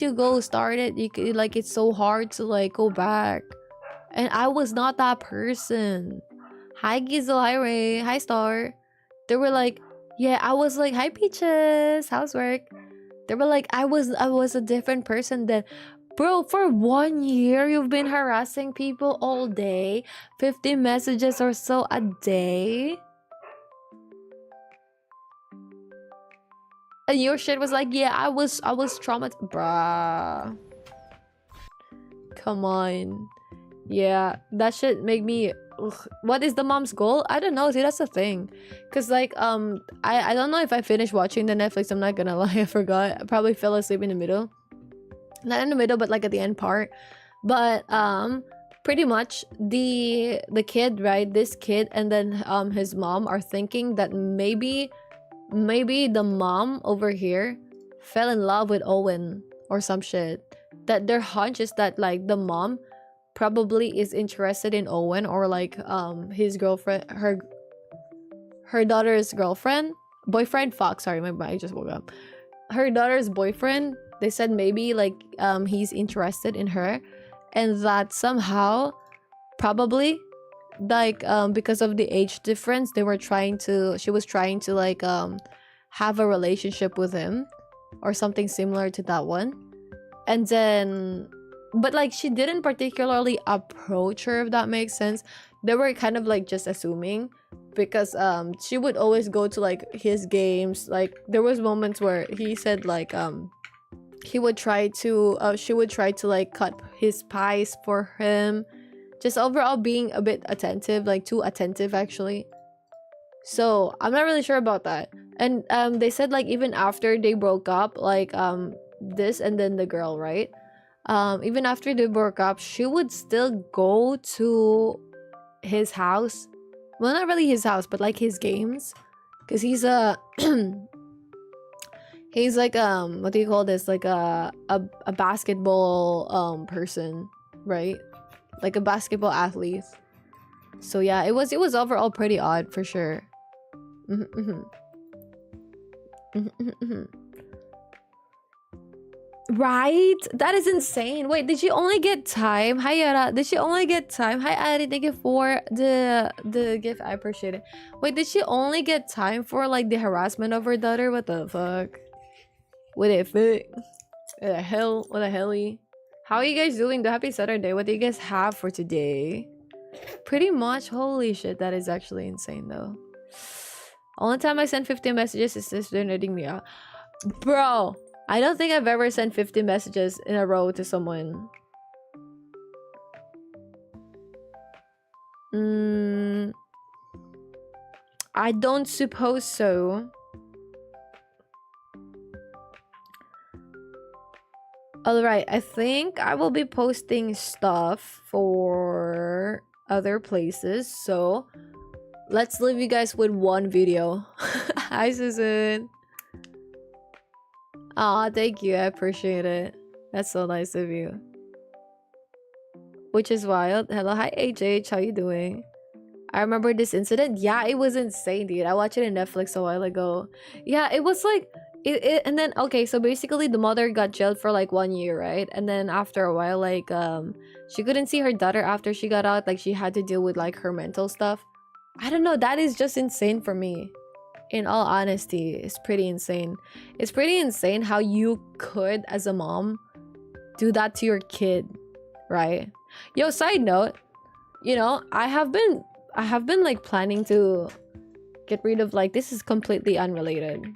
you go start it, you could, like, it's so hard to like go back. And I was not that person. Hi Gizzle, hi Ray, hi Star. They were like, yeah, I was like, hi Peaches, how's work? They were like, I was a different person then. Bro, for 1 year you've been harassing people all day, 50 messages or so a day. And your shit was like, yeah, I was traumatized. Bruh. Come on. Yeah, that shit make me. Ugh. What is the mom's goal? I don't know. See, that's the thing. Cause like I don't know if I finished watching the Netflix. I'm not gonna lie, I forgot. I probably fell asleep in the middle. Not in the middle, but like at the end part. But pretty much the kid, right? This kid and then his mom are thinking that maybe the mom over here fell in love with Owen or some shit. That their hunch is that like the mom probably is interested in Owen or like his girlfriend, her daughter's boyfriend. Fuck, sorry, I just woke up. Her daughter's boyfriend. They said maybe like he's interested in her, and that somehow probably like because of the age difference she was trying to like have a relationship with him or something similar to that one. And then but like she didn't particularly approach her, if that makes sense. They were kind of like just assuming because she would always go to like his games. Like there was moments where he said like she would try to like cut his pies for him, just overall being a bit attentive, like too attentive actually. So I'm not really sure about that. And they said like even after they broke up, like this and then the girl, right, even after they broke up, she would still go to his house. Well, not really his house, but like his games, because he's a he's like what do you call this, like a basketball person, right? Like a basketball athlete. So yeah, it was overall pretty odd for sure. Right? That is insane. Wait, did she only get time? Hi Yara, did she only get time? Hi Ari, thank you for the gift. I appreciate it. Wait, did she only get time for like the harassment of her daughter? What the fuck? What the fuck? What the hell? What the helly? How are you guys doing? The happy Saturday. What do you guys have for today? Pretty much. Holy shit, that is actually insane though. Only time I send 50 messages is this they're netting me out. Bro, I don't think I've ever sent 50 messages in a row to someone. I don't suppose so. Alright, I think I will be posting stuff for other places, so let's leave you guys with one video. Hi Susan. Aw, thank you, I appreciate it. That's so nice of you. Which is wild. Hello, hi HH, how you doing? I remember this incident. Yeah, it was insane, dude. I watched it on Netflix a while ago. Yeah, it was like and then okay, so basically the mother got jailed for like 1 year, right? And then after a while, like she couldn't see her daughter after she got out. Like she had to deal with like her mental stuff. I don't know, that is just insane for me. In all honesty, it's pretty insane. It's pretty insane how you could, as a mom, do that to your kid, right? Yo, side note, you know, I have been like planning to get rid of, like, this is completely unrelated.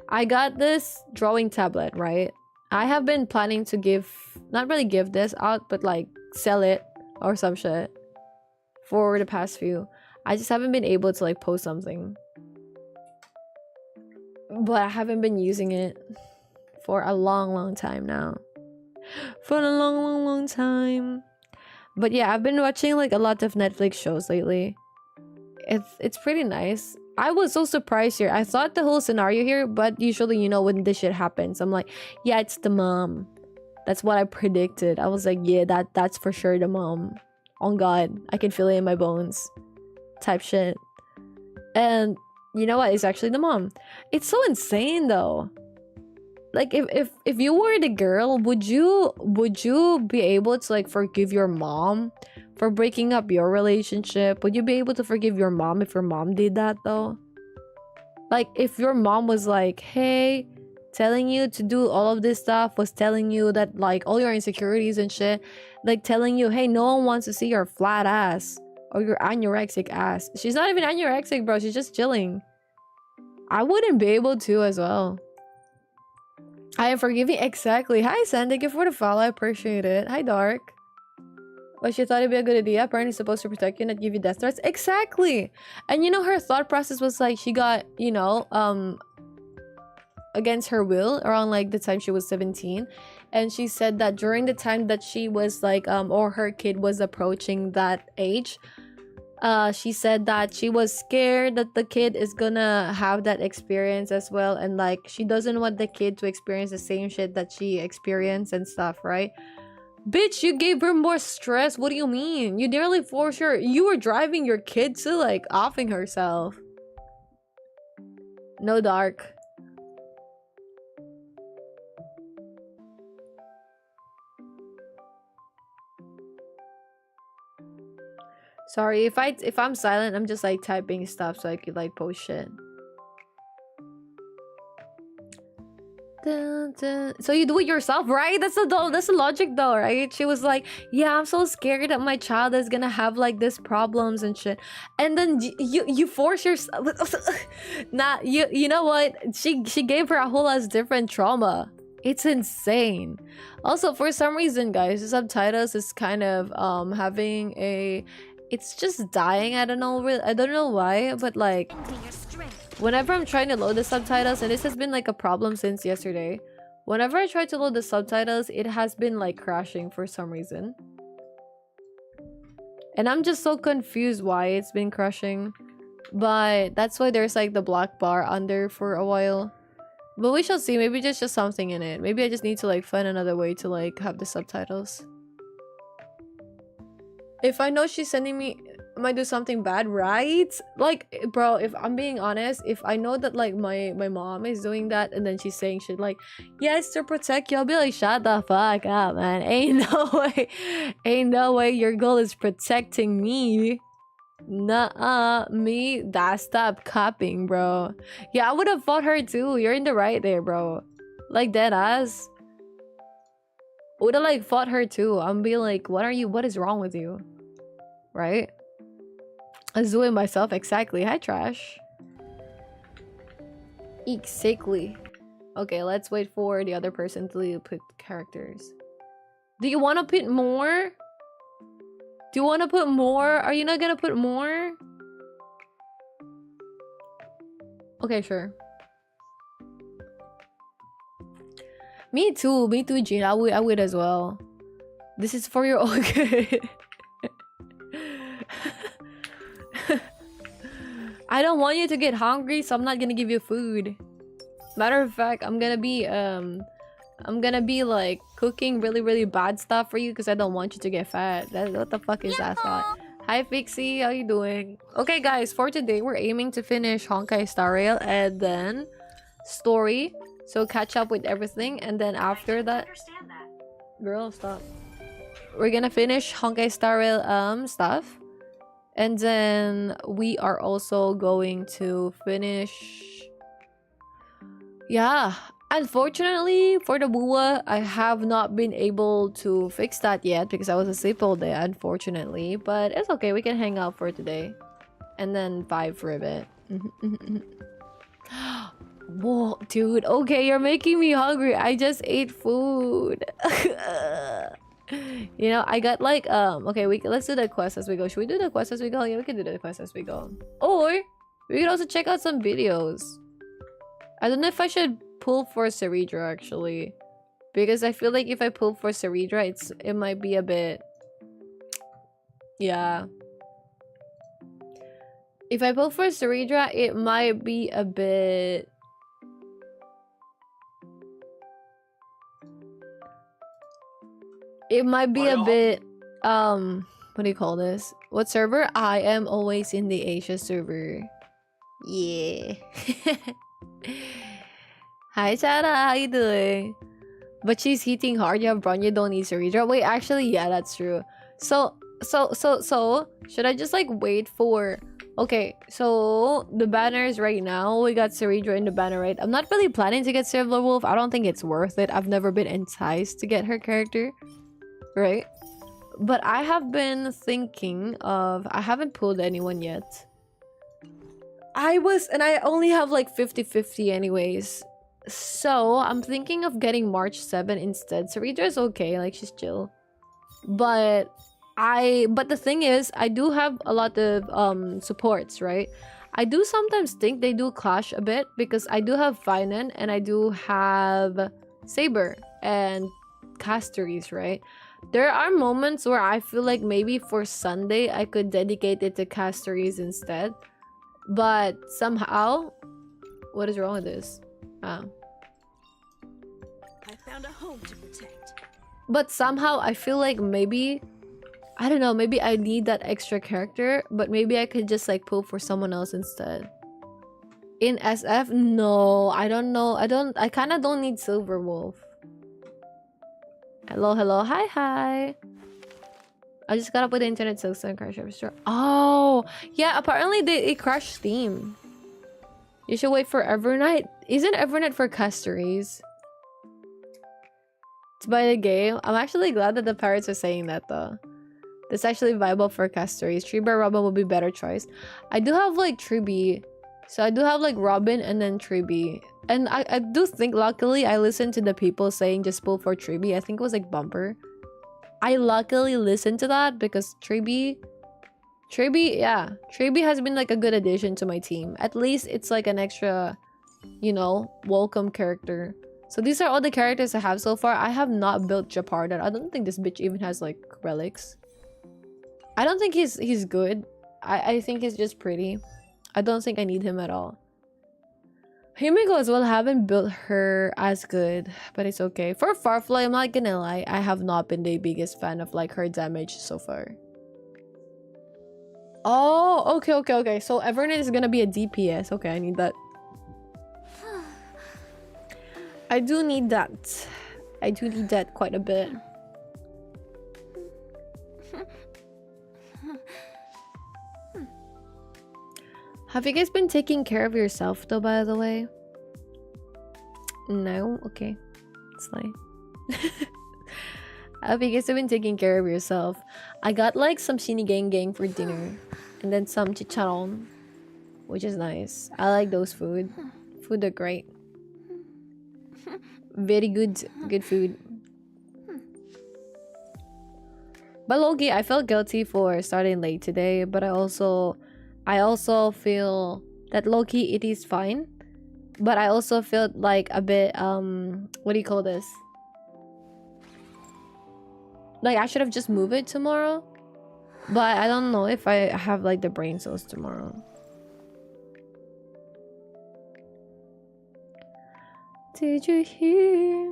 I got this drawing tablet, right? I have been planning to not really give this out, but like sell it or some shit for the past few. I just haven't been able to like post something. But I haven't been using it for a long time now. For a long time. But yeah, I've been watching like a lot of Netflix shows lately. It's pretty nice. I was so surprised here. I thought the whole scenario here, but usually, you know, when this shit happens, I'm like, yeah, it's the mom. That's what I predicted. I was like, yeah, that's for sure the mom. Oh God, I can feel it in my bones. Type shit. And you know what? It's actually the mom. It's so insane though. like if you were the girl, would you be able to like forgive your mom for breaking up your relationship? Would you be able to forgive your mom if your mom did that though? Like if your mom was like, hey, telling you to do all of this stuff, was telling you that like all your insecurities and shit, like telling you, hey, no one wants to see your flat ass or your anorexic ass. She's not even anorexic, bro, she's just chilling. I wouldn't be able to as well. I am forgiving. Exactly. Hi, San. Thank you for the follow. I appreciate it. Hi, Dark. But she thought it'd be a good idea. Apparently supposed to protect you, not give you death threats. Exactly. And you know, her thought process was like she got, you know, against her will around like the time she was 17. And she said that during the time that she was like, or her kid was approaching that age, she said that she was scared that the kid is gonna have that experience as well, and like she doesn't want the kid to experience the same shit that she experienced and stuff, right? Bitch, you gave her more stress. What do you mean? You nearly forced her. You were driving your kid to like offing herself. No, Dark. Sorry, if I'm silent, I'm just like typing stuff so I could like post shit. Dun, dun. So you do it yourself, right? That's the logic though, right? She was like, yeah, I'm so scared that my child is gonna have like this problems and shit. And then you force yourself. Nah, you know what? She gave her a whole ass different trauma. It's insane. Also, for some reason, guys, the subtitles is kind of having a, it's just dying. I don't know why, but like whenever I'm trying to load the subtitles, and this has been like a problem since yesterday, whenever I try to load the subtitles, it has been like crashing for some reason. And I'm just so confused why it's been crashing. But that's why there's like the black bar under for a while. But we shall see. Maybe there's just something in it. Maybe I just need to like find another way to like have the subtitles. If I know she's sending me, I might do something bad, right? Like, bro, if I'm being honest, if I know that like my mom is doing that and then she's saying shit like, yeah, it's to protect you, I'll be like, shut the fuck up, man. Ain't no way your goal is protecting me. Nuh-uh, me, that stop copying, bro. Yeah, I would have fought her too. You're in the right there, bro. Like dead ass. Would have like fought her too. I'm being like, what is wrong with you? Right? I was doing myself. Exactly. Hi, Trash. Exactly. Okay, let's wait for the other person to put characters. Do you want to put more? Do you want to put more? Are you not gonna put more? Okay, sure. Me too, Jean. I would as well. This is for your own good. I don't want you to get hungry, so I'm not gonna give you food. Matter of fact, I'm gonna be like cooking really bad stuff for you because I don't want you to get fat. What the fuck is that thought? Hi Fixie, how you doing? Okay guys, for today we're aiming to finish Honkai Star Rail and then story. So catch up with everything, and then after that, girl, stop. We're gonna finish Honkai Star Rail stuff. And then we are also going to finish, yeah, unfortunately for the Bua, I have not been able to fix that yet because I was asleep all day, unfortunately. But it's okay, we can hang out for today and then vibe for a bit. Whoa, dude, okay, you're making me hungry. I just ate food. You know, I got like okay, let's do the quest as we go. Should we do the quest as we go? Yeah, we can do the quest as we go. Or we could also check out some videos. I don't know if I should pull for Ceridra actually, because I feel like if I pull for Ceridra, it might be a bit, yeah. If I pull for Ceridra, it might be a bit. It might be a bit, what do you call this? What server? I am always in the Asia server. Yeah. Hi, Chara. How you doing? But she's hitting hard. You have Bron. You don't need to redraw. Wait, actually, yeah, that's true. So, should I just like wait for... Okay, so the banners right now, we got Ceridra in the banner, right? I'm not really planning to get Silver Wolf. I don't think it's worth it. I've never been enticed to get her character, right? But I have been thinking of... I haven't pulled anyone yet. I only have like 50-50 anyways. So, I'm thinking of getting March 7 instead. Ceridra's okay, like she's chill. But the thing is, I do have a lot of supports, right? I do sometimes think they do clash a bit because I do have Finan and I do have Saber and Casteries, right? There are moments where I feel like maybe for Sunday I could dedicate it to Casteries instead. But somehow... What is wrong with this? Oh. I found a home to protect. But somehow I feel like maybe... I don't know, maybe I need that extra character, but maybe I could just like pull for someone else instead. In SF? No, I don't know. I kind of don't need Silver Wolf. Hello, hello, hi. I just got up with the internet so and crash restore. Oh, yeah, apparently it crashed Steam. You should wait for Evernight. Isn't Evernight for Casteries? It's by the game. I'm actually glad that the pirates are saying that though. That's actually viable for Casteries. Tribe or Robin would be better choice. I do have like Tribe. So I do have like Robin and then Tribe. And I do think luckily I listened to the people saying just pull for Tribe. I think it was like Bumper. I luckily listened to that because Tribe has been like a good addition to my team. At least it's like an extra, you know, welcome character. So these are all the characters I have so far. I have not built Japarda. I don't think this bitch even has like relics. I don't think he's good. I think he's just pretty. I don't think I need him at all. Himiko as well, haven't built her as good, but it's okay. For Farfly, I'm not gonna lie, I have not been the biggest fan of like her damage so far. Oh, okay. So Evernight is gonna be a DPS. Okay, I need that. I do need that. I do need that quite a bit. Have you guys been taking care of yourself though, by the way? No? Okay. It's fine. Have you guys been taking care of yourself? I got like some sinigang for dinner. And then some chicharron. Which is nice. I like those food. Food are great. Very good. Good food. But low-key, I felt guilty for starting late today. But I also feel that low-key it is fine. But I also felt like a bit what do you call this? Like I should have just moved it tomorrow. But I don't know if I have like the brain cells tomorrow. Did you hear?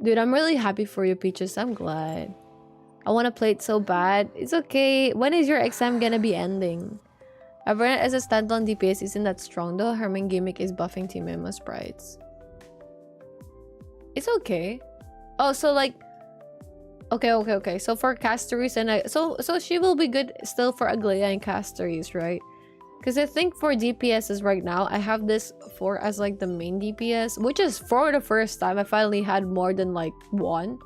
Dude, I'm really happy for you, Peaches. I'm glad. I want to play it so bad. It's okay. When is your exam gonna be ending? Everett as a standalone DPS isn't that strong though. Her main gimmick is buffing Team Emma sprites. It's okay. Oh, so like... Okay. So for Casteries and so she will be good still for Aglaya and Casteries, right? Because I think for DPSs right now, I have this 4 as like the main DPS, which is for the first time I finally had more than like 1.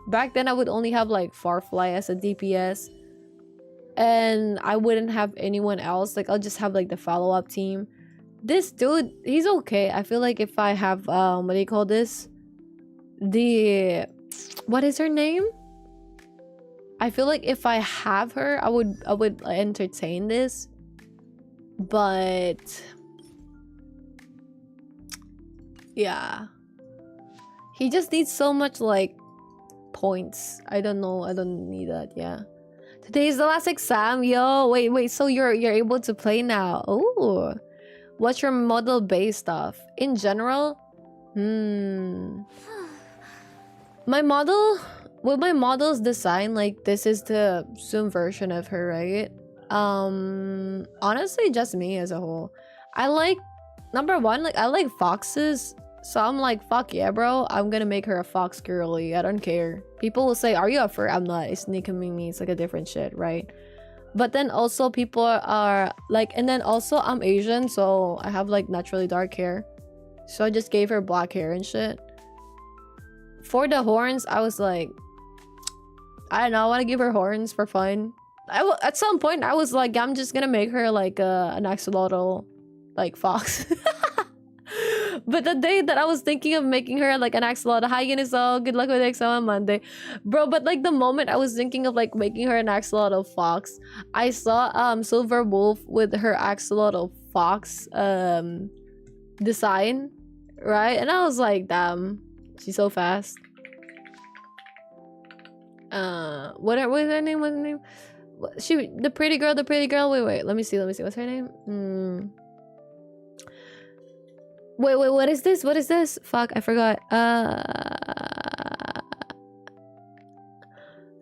Back then I would only have like Farfly as a DPS. And I wouldn't have anyone else. Like I'll just have like the follow-up team. This dude, he's okay. I feel like if I have what do you call this? What is her name? I feel like if I have her, I would entertain this. But yeah. He just needs so much like points. I don't know. I don't need that. Yeah. Today is the last exam. Yo, wait. So you're able to play now. Oh. What's your model base stuff? In general? My model, with my model's design, like this is the Zoom version of her, right? Honestly, just me as a whole. I like number one, like I like foxes. So I'm like, fuck yeah, bro. I'm gonna make her a fox girly. I don't care. People will say, are you a fur? I'm not. It's me. It's like a different shit, right? But then also people are like, and then also I'm Asian, so I have like naturally dark hair. So I just gave her black hair and shit. For the horns, I was like, I don't know, I want to give her horns for fun. At some point, I was like, I'm just gonna make her like an axolotl, like fox. But the day that I was thinking of making her like an axolotl, hi Uniso, good luck with exam on Monday, bro. But like the moment I was thinking of like making her an axolotl fox, I saw Silver Wolf with her axolotl fox design, right? And I was like, damn, she's so fast. What is her name? What's her name? She, the pretty girl. Wait, let me see. What's her name? Wait, what is this? Fuck, I forgot.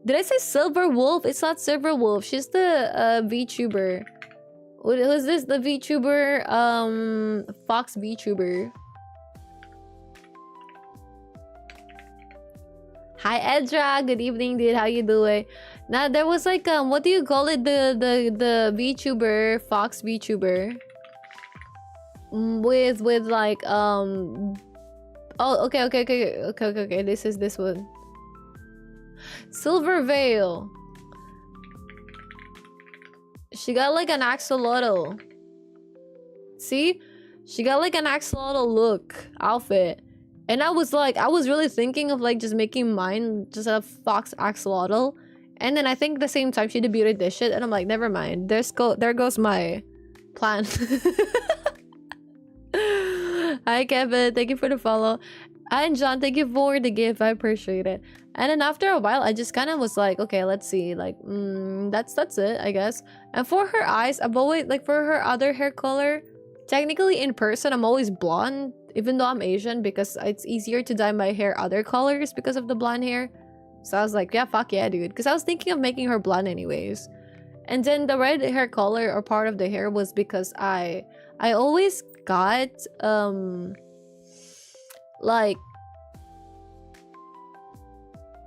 Did I say Silver Wolf? It's not Silver Wolf. She's the VTuber. What is this? The VTuber, Fox VTuber. Hi Edra, good evening, dude. How you doing? Now there was like what do you call it? The VTuber, Fox VTuber. With like oh, okay. This is this one. Silver Veil. She got like an axolotl. See? She got like an axolotl look outfit. And I was like, I was really thinking of like just making mine just a fox axolotl. And then I think at the same time she debuted this shit. And I'm like, never mind. There goes my plan. Hi Kevin, thank you for the follow. And John, thank you for the gift. I appreciate it. And then after a while, I just kind of was like, okay, let's see. Like, that's it, I guess. And for her eyes, I've always, like, for her other hair color, technically in person, I'm always blonde, even though I'm Asian, because it's easier to dye my hair other colors because of the blonde hair. So I was like, yeah, fuck yeah, dude. Because I was thinking of making her blonde anyways. And then the red hair color or part of the hair was because I always got, like,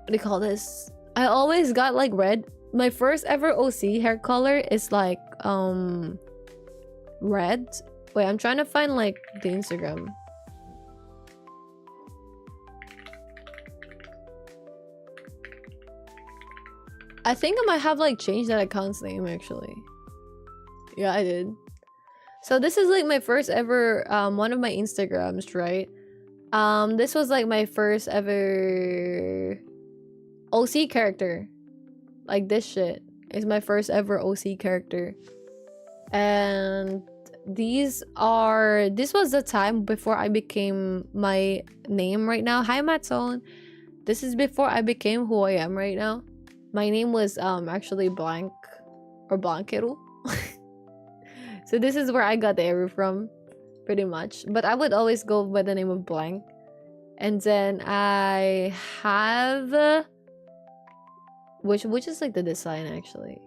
what do you call this? I always got like red. My first ever OC hair color is like red. Wait, I'm trying to find like the Instagram. I think I might have like changed that account's name actually. Yeah, I did. So this is like my first ever one of my Instagrams, right? This was like my first ever OC character. Like this shit is my first ever OC character. And this was the time before I became my name right now. Hi Matson. This is before I became who I am right now. My name was actually Blank or Blanquero. So this is where I got the Eru from, pretty much. But I would always go by the name of Blank. And then I have which is like the design actually.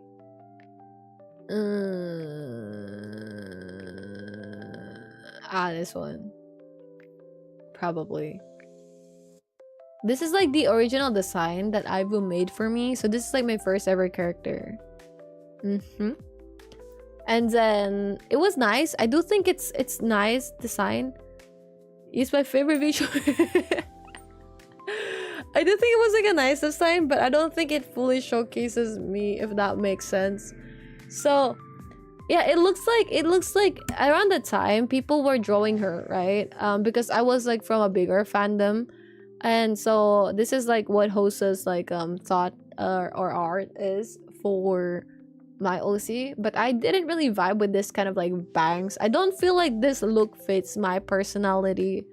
This one. Probably. This is like the original design that Ivu made for me. So this is like my first ever character. And then it was nice. I do think it's nice design. It's my favorite visual. I do think it was like a nice design, but I don't think it fully showcases me, if that makes sense. So yeah, it looks like around the time people were drawing her, right? Because I was like from a bigger fandom. And so this is like what Hosa's like thought or art is for my OC, but I didn't really vibe with this kind of like bangs. I don't feel like this look fits my personality.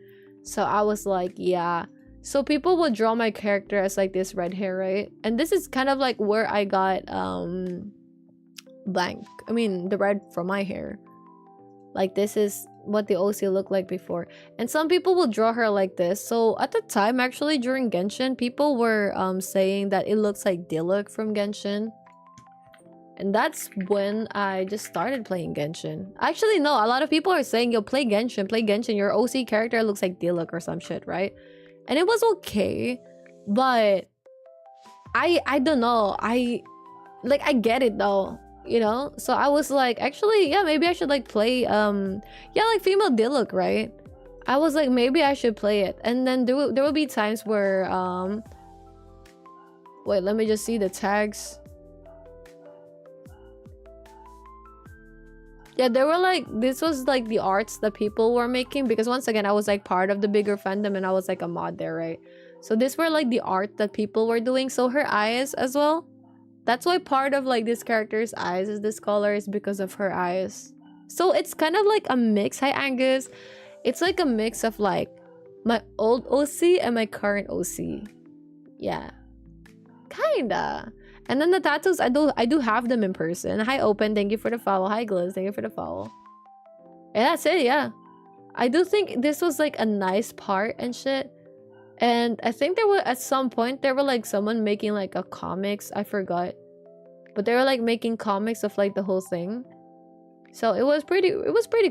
So I was like, yeah. So people would draw my character as like this red hair, right? And this is kind of like where I got blank. I mean, the red from my hair. Like this is what the OC looked like before. And some people will draw her like this. So at the time, actually during Genshin, people were saying that it looks like Diluc from Genshin. And that's when I just started playing Genshin. Actually, no, a lot of people are saying, yo, play Genshin, play Genshin. Your OC character looks like Diluc or some shit, right? And it was okay, but I don't know. I get it though, you know? So I was like, actually, yeah, maybe I should like play yeah, like female Diluc, right? I was like, maybe I should play it. And then there will be times where wait, let me just see the tags. Yeah, there were like, this was like the arts that people were making, because once again, I was like part of the bigger fandom and I was like a mod there, right? So these were like the art that people were doing. So her eyes as well. That's why part of like this character's eyes is this color, is because of her eyes. So it's kind of like a mix. Hi Angus. It's like a mix of like my old OC and my current OC. Yeah. Kinda. And then the tattoos, I do have them in person. Hi Open, thank you for the follow. Hi Gliz, thank you for the follow. And that's it, yeah. I do think this was like a nice part and shit. And I think there were, at some point, there were like someone making like a comics, I forgot. But they were like making comics of like the whole thing. So it was pretty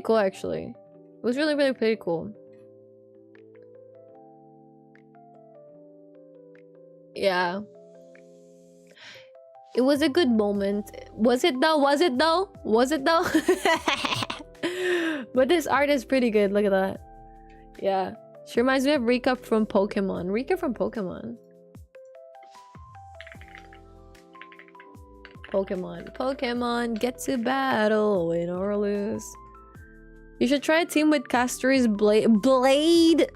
cool actually. It was really, really pretty cool. Yeah. It was a good moment. Was it though? Was it though? Was it though? But this art is pretty good. Look at that. Yeah. She reminds me of Rika from Pokemon. Rika from Pokemon. Pokemon, get to battle, win or lose. You should try a team with Castor's Blade.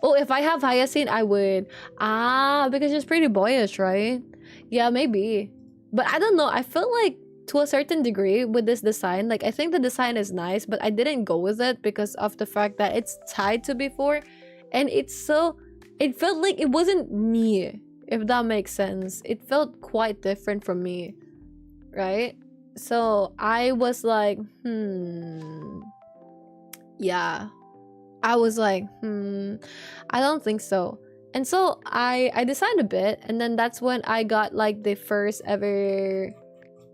Oh, if I have Hyacinth, I would. Ah, because she's pretty boyish, right? Yeah, maybe. But I don't know. I feel like to a certain degree with this design, like I think the design is nice, but I didn't go with it because of the fact that it's tied to before. And it felt like it wasn't me, if that makes sense. It felt quite different from me, right? So I was like, yeah. I was like, I don't think so. And so I decided a bit, and then that's when I got like the first ever,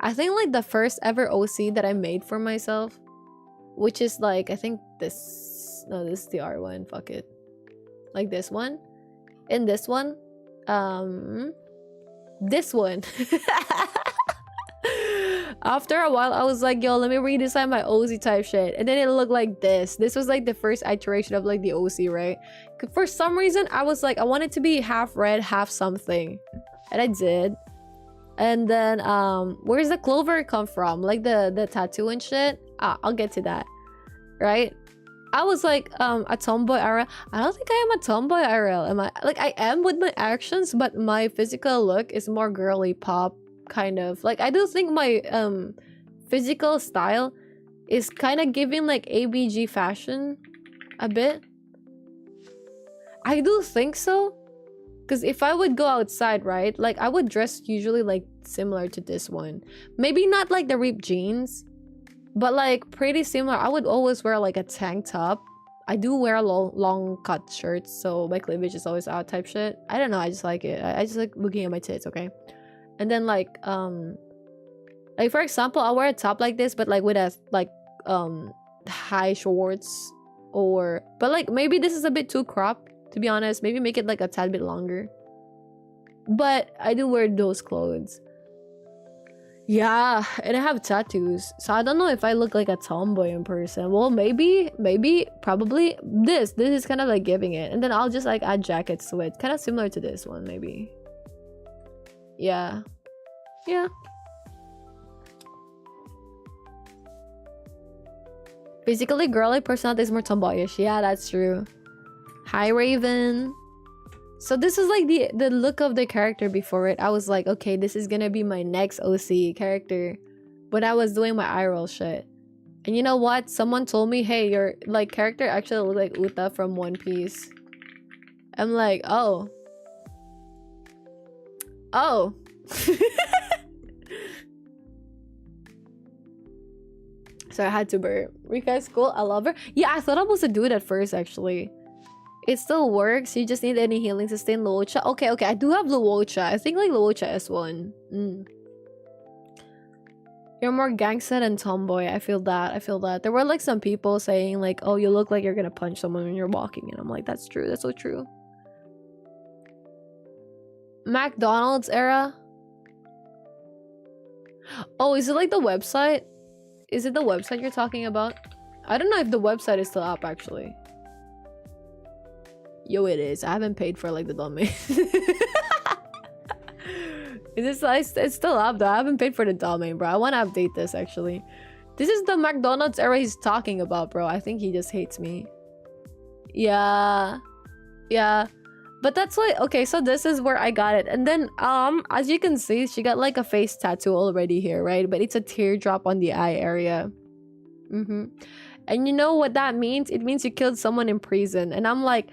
I think like the first ever OC that I made for myself, which is like, I think this, no, this is the R1, fuck it. Like this one, and this one, this one. After a while, I was like, yo, let me redesign my OC type shit. And then it looked like this. This was like the first iteration of like the OC, right? For some reason, I was like, I want it to be half red, half something. And I did. And then, where's the clover come from? Like the tattoo and shit? I'll get to that. Right? I was like, a tomboy IRL. I don't think I am a tomboy IRL. Am I? Like, I am with my actions, but my physical look is more girly pop. Kind of like, I do think my physical style is kind of giving like ABG fashion a bit. I do think so, because if I would go outside, right, like I would dress usually like similar to this one. Maybe not like the ripped jeans, but like pretty similar. I would always wear like a tank top. I do wear long cut shirts, so my cleavage is always out type shit. I don't know, I just like it. I just like looking at my tits, okay? And then like for example, I'll wear a top like this, but like with a like high shorts, or but like maybe this is a bit too cropped, to be honest. Maybe make it like a tad bit longer. But I do wear those clothes. Yeah, and I have tattoos, so I don't know if I look like a tomboy in person. Well, maybe, probably. This is kind of like giving it, and then I'll just like add jackets to it, kind of similar to this one, maybe. Yeah. Physically girly, personality is more tomboyish. Yeah, that's true. Hi Raven. So this is like the look of the character before it. I was like, okay, this is gonna be my next OC character. But I was doing my IRL shit. And you know what? Someone told me, hey, your like character actually look like Uta from One Piece. I'm like, oh. So I had to burp. Rika is cool. I love her. Yeah, I thought I was a dude at first, actually. It still works. You just need any healing to sustain Luocha. Okay. I do have Luocha. I think like Luocha S1. You're more gangsta than tomboy. I feel that. I feel that. There were like some people saying like, oh, you look like you're gonna punch someone when you're walking. And I'm like, that's true. That's so true. McDonald's era? Oh, is it like the website? Is it the website you're talking about? I don't know if the website is still up actually. Yo, it is. I haven't paid for like the domain. It's still up though. I haven't paid for the domain, bro. I want to update this actually. This is the McDonald's era he's talking about, bro. I think he just hates me. Yeah. Yeah. But that's like, okay, so this is where I got it. And then, as you can see, she got like a face tattoo already here, right? But it's a teardrop on the eye area. And you know what that means? It means you killed someone in prison. And I'm like,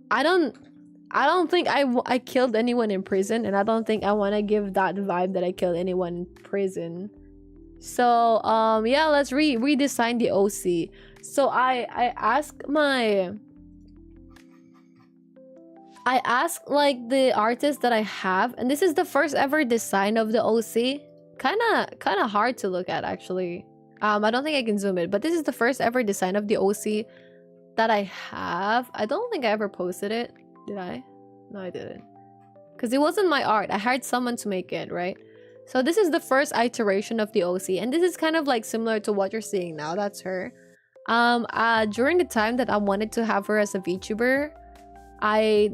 I don't think I killed anyone in prison, and I don't think I want to give that vibe that I killed anyone in prison. So yeah, let's redesign the OC. So I asked like the artist that I have, and this is the first ever design of the OC. Kind of hard to look at actually. I don't think I can zoom it, but this is the first ever design of the OC that I have. I don't think I ever posted it. Did I? No, I didn't. Because it wasn't my art. I hired someone to make it, right? So this is the first iteration of the OC. And this is kind of like similar to what you're seeing now. That's her. During the time that I wanted to have her as a VTuber, I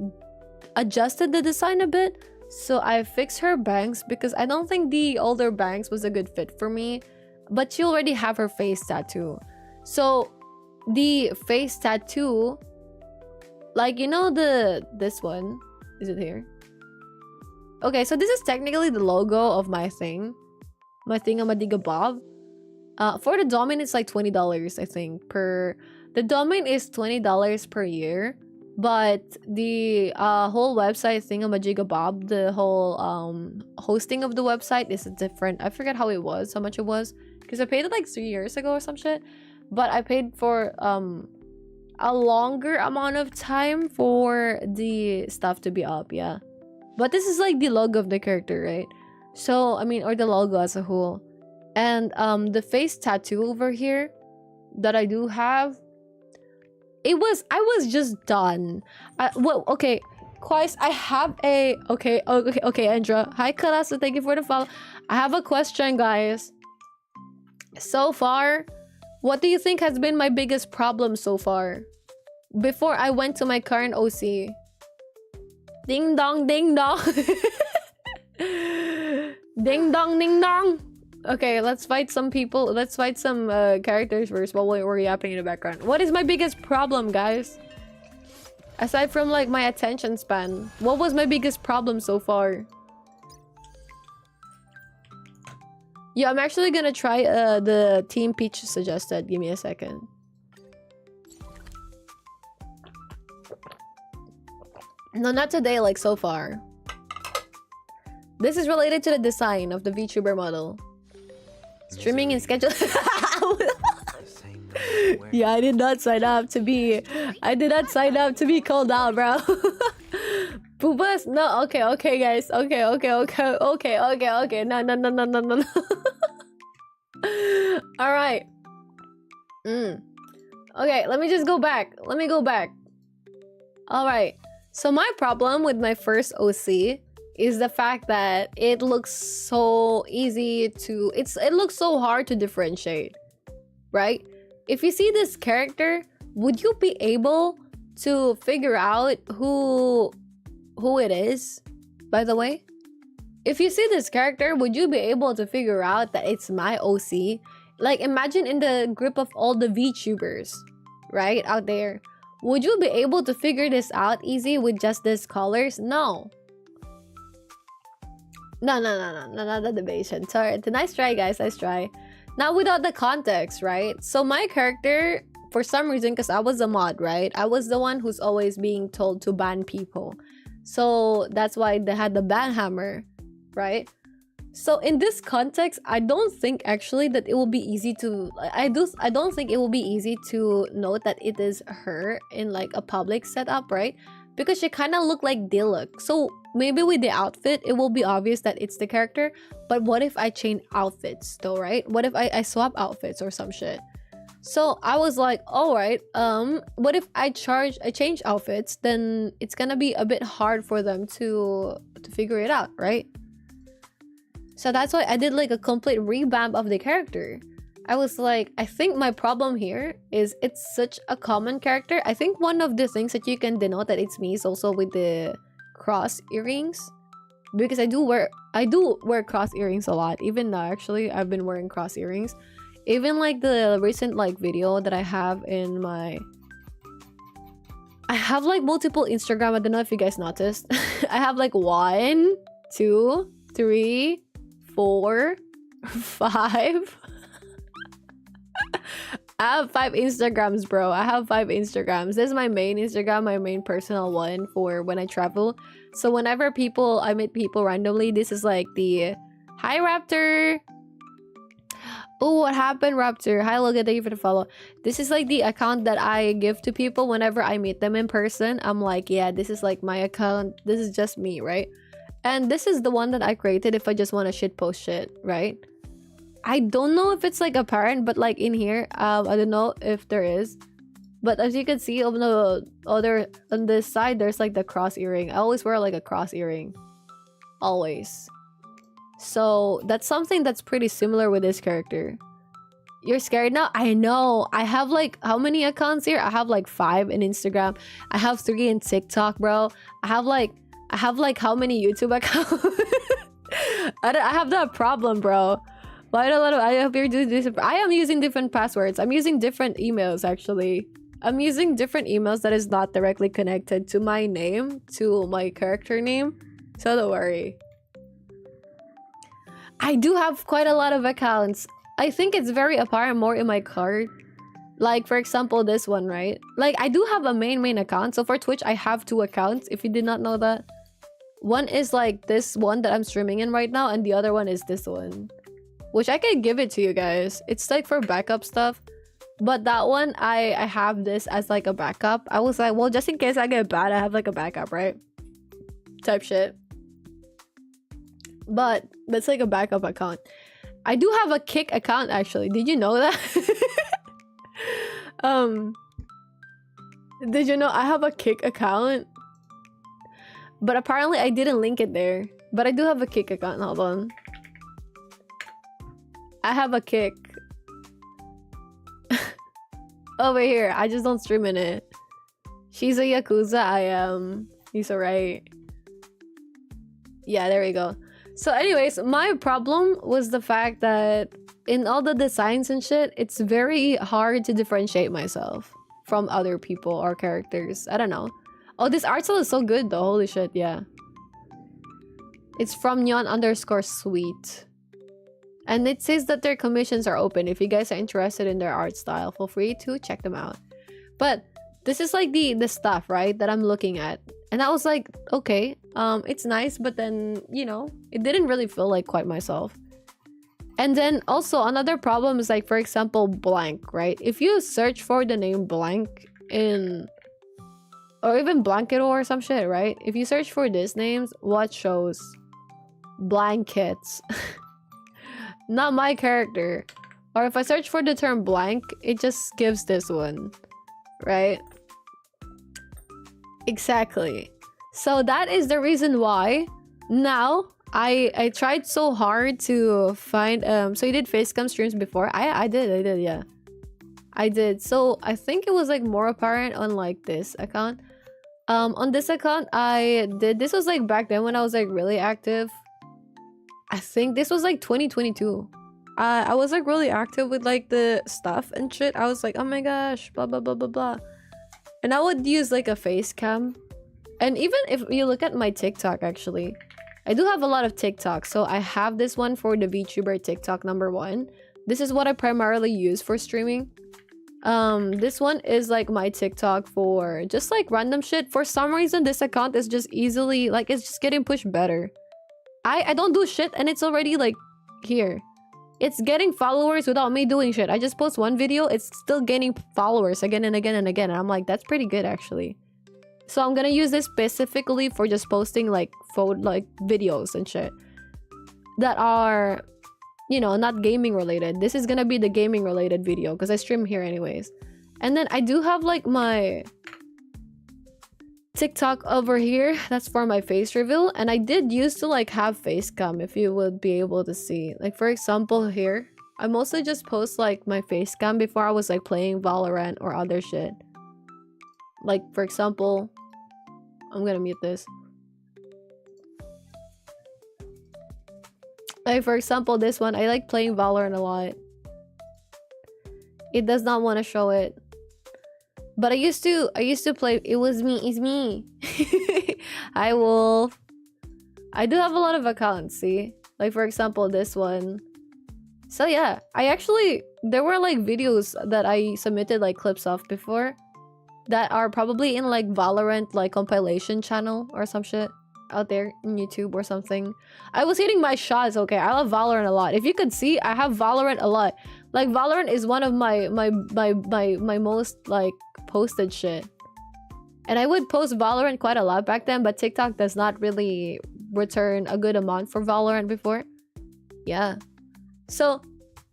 adjusted the design a bit. So I fixed her bangs because I don't think the older bangs was a good fit for me. But she already have her face tattoo. So the face tattoo, like, you know, this one, is it here? Okay, so this is technically the logo of my thing, my thingamadigabob. For the domain, it's like $20, I think, the domain is $20 per year, but the whole website thingamajigabob, the whole hosting of the website is different. I forget how much it was, because I paid it like 3 years ago or some shit, but I paid for a longer amount of time for the stuff to be up, yeah. But this is like the logo of the character, right? So, I mean, or the logo as a whole. And the face tattoo over here that I do have, I was just done. Well, okay, Quais, I have a, okay, Andra. Hi, Kalasa, thank you for the follow. I have a question, guys. So far, what do you think has been my biggest problem so far? Before I went to my current OC. Ding dong, ding dong. Ding dong, ding dong. Okay, let's fight some people. Let's fight some characters first while we're yapping in the background. What is my biggest problem, guys? Aside from like my attention span, what was my biggest problem so far? Yeah, I'm actually gonna try the Team Peach suggested. Give me a second. No, not today, like so far. This is related to the design of the VTuber model. Streaming and schedule. Yeah, I did not sign up to be called out, bro. Boobas? No, okay, guys. Okay. No. Alright. Okay, let me just go back. Alright. So my problem with my first OC is the fact that it looks so easy to... It looks so hard to differentiate. Right? If you see this character, would you be able to figure out who it is, by the way? If you see this character, would you be able to figure out that it's my OC? Like, imagine in the group of all the VTubers, right, out there. Would you be able to figure this out easy with just these colors? No. No, not the debation. Sorry, nice try, guys, nice try. Now, without the context, right? So my character, for some reason, because I was a mod, right? I was the one who's always being told to ban people. So that's why they had the ban hammer, right? So in this context, I don't think actually that it will be easy to... I don't think it will be easy to note that it is her in like a public setup, right? because she kind of looked like Diluc. So maybe with the outfit, it will be obvious that it's the character. But what if I change outfits though, right? What if I swap outfits or some shit? So I was like, all right, what if I change outfits? Then it's gonna be a bit hard for them to figure it out, right? So that's why I did like a complete revamp of the character. I was like, I think my problem here is it's such a common character. I think one of the things that you can denote that it's me is also with the cross earrings, because I do wear cross earrings a lot. Even now, actually, I've been wearing cross earrings. Even like the recent like video that I have in my, I have like multiple Instagram. I don't know if you guys noticed. I have like 1, 2, 3, 4, 5. I have 5 Instagrams, bro. I have 5 Instagrams. This is my main Instagram, my main personal one for when I travel. So whenever I meet people randomly, this is like the hi Raptor. Oh, what happened, Raptor? Hi, Logan. Thank you for the follow. This is like the account that I give to people whenever I meet them in person. I'm like, yeah, this is like my account. This is just me, right? And this is the one that I created if I just want to shitpost shit, right? I don't know if it's like apparent, but like in here, I don't know if there is. But as you can see on this side, there's like the cross earring. I always wear like a cross earring. Always. So that's something that's pretty similar with this character. You're scared now? I know. I have like, how many accounts here? I have like 5 in Instagram. I have 3 in TikTok, bro. I have like how many YouTube accounts? I have that problem, bro. But I hope you're doing this. I am using different passwords. I'm using different emails, actually. I'm using different emails that is not directly connected to my name, to my character name. So don't worry. I do have quite a lot of accounts. I think it's very apparent more in my card. Like, for example, this one, right? Like, I do have a main account. So for Twitch, I have 2 accounts, if you did not know that. One is like this one that I'm streaming in right now, and the other one is this one. Which I can give it to you guys. It's like for backup stuff. But that one, I have this as like a backup. I was like, well, just in case I get bad, I have like a backup, right? Type shit. But that's like a backup account. I do have a Kick account, actually. Did you know that? Did you know I have a Kick account? But apparently I didn't link it there. But I do have a Kick account. Hold on. I have a Kick. Over here. I just don't stream in it. She's a Yakuza. I am. He's alright. Yeah, there we go. So anyways, my problem was the fact that in all the designs and shit, it's very hard to differentiate myself from other people or characters. I don't know. Oh, this art style is so good though. Holy shit, yeah. It's from neon_sweet. And it says that their commissions are open. If you guys are interested in their art style, feel free to check them out. But this is like the stuff, right, that I'm looking at. And I was like, okay, it's nice, but then, you know, it didn't really feel like quite myself. And then also another problem is like, for example, blank, right? If you search for the name blank in, or even blanket or some shit, right? If you search for these names, what shows? Blankets. Not my character. Or if I search for the term blank, it just gives this one, right? Exactly. So that is the reason why now I tried so hard to find so you did Facecam streams before? I did, yeah. I did. So I think it was like more apparent on like this account. On this account I did, this was like back then when I was like really active. I think this was like 2022. I was like really active with like the stuff and shit. I was like, oh my gosh, blah blah blah blah blah. And I would use like a face cam. And even if you look at my TikTok, actually, I do have a lot of TikTok. So I have this one for the VTuber TikTok #1. This is what I primarily use for streaming. This one is like my TikTok for just like random shit. For some reason, this account is just easily like, it's just getting pushed better. I don't do shit and it's already like here. It's getting followers without me doing shit. I just post one video, it's still gaining followers again and again and again. And I'm like, that's pretty good actually. So I'm gonna use this specifically for just posting like videos and shit that are, you know, not gaming related. This is gonna be the gaming related video because I stream here anyways. And then I do have like my TikTok over here. That's for my face reveal. And I did used to like have Facecam, if you would be able to see. Like for example here, I mostly just post like my Facecam before I was like playing Valorant or other shit. Like for example, I'm gonna mute this. Like for example, this one, I like playing Valorant a lot. It does not want to show it. But I used to play. It was me. It's me. Hi Wolf. I do have a lot of accounts. See, like for example, this one. So yeah, there were like videos that I submitted like clips of before, that are probably in like Valorant like compilation channel or some shit out there in YouTube or something. I was hitting my shots. Okay, I love Valorant a lot. If you could see, I have Valorant a lot. Like Valorant is one of my most like posted shit. And I would post Valorant quite a lot back then, but TikTok does not really return a good amount for Valorant before. Yeah. So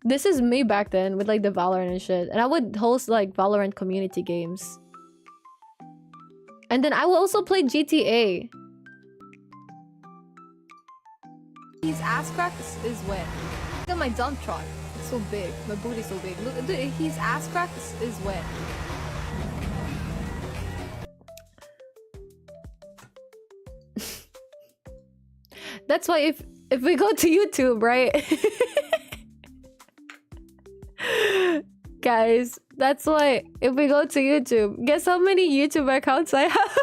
this is me back then with like the Valorant and shit. And I would host like Valorant community games. And then I will also play GTA. His ass crack is wet. Look at my dump truck. It's so big. My booty's so big. Look, dude, his ass crack is wet. That's why if we go to YouTube, right? Guys, that's why if we go to YouTube, guess how many YouTube accounts I have?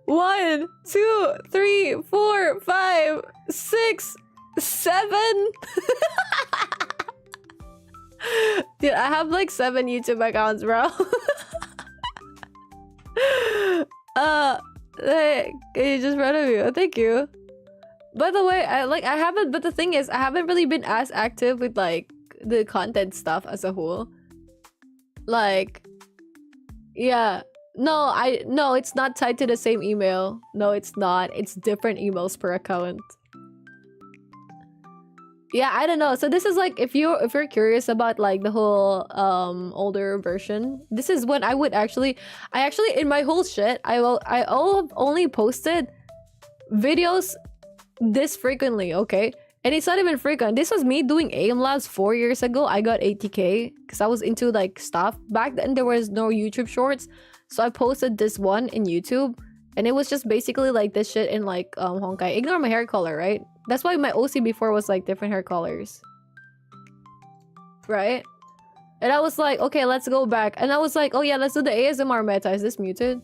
1, 2, 3, 4, 5, 6, 7. Dude, I have like 7 YouTube accounts, bro. Hey, you just proud of you. Thank you. By the way, I haven't, but the thing is, I haven't really been as active with like the content stuff as a whole. Like, yeah. No, it's not tied to the same email. No, it's not. It's different emails per account. Yeah, I don't know. So this is like, if you're curious about like the whole older version, this is when I would actually in my whole shit, I only posted videos this frequently, okay? And it's not even frequent. This was me doing aim labs 4 years ago. I got 80k because I was into like stuff. Back then there was no YouTube shorts. So I posted this one in YouTube, and it was just basically like this shit in like Honkai. Ignore my hair color, right? That's why my OC before was like different hair colors. Right? And I was like, okay, let's go back. And I was like, oh yeah, let's do the ASMR meta. Is this muted?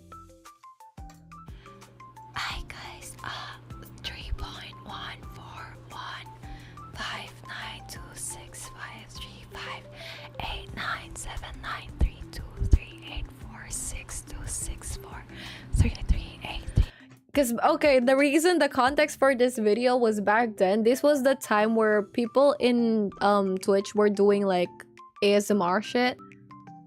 Hi guys, 3.1415926589979323846264338. Because, okay, the reason, the context for this video was back then, this was the time where people in Twitch were doing like ASMR shit.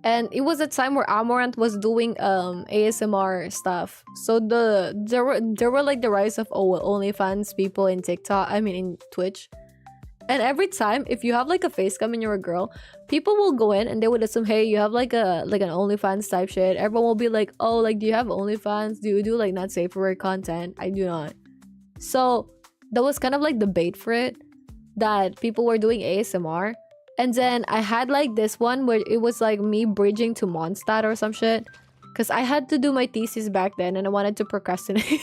And it was a time where Amorant was doing ASMR stuff. So there were like the rise of OnlyFans people in TikTok, I mean in Twitch. And every time, if you have like a facecam and you're a girl, people will go in and they would assume, hey, you have like an OnlyFans type shit. Everyone will be like, oh, like, do you have OnlyFans? Do you do like not safe for work content? I do not. So that was kind of like the bait for it, that people were doing ASMR. And then I had like this one where it was like me bridging to Mondstadt or some shit, because I had to do my thesis back then and I wanted to procrastinate.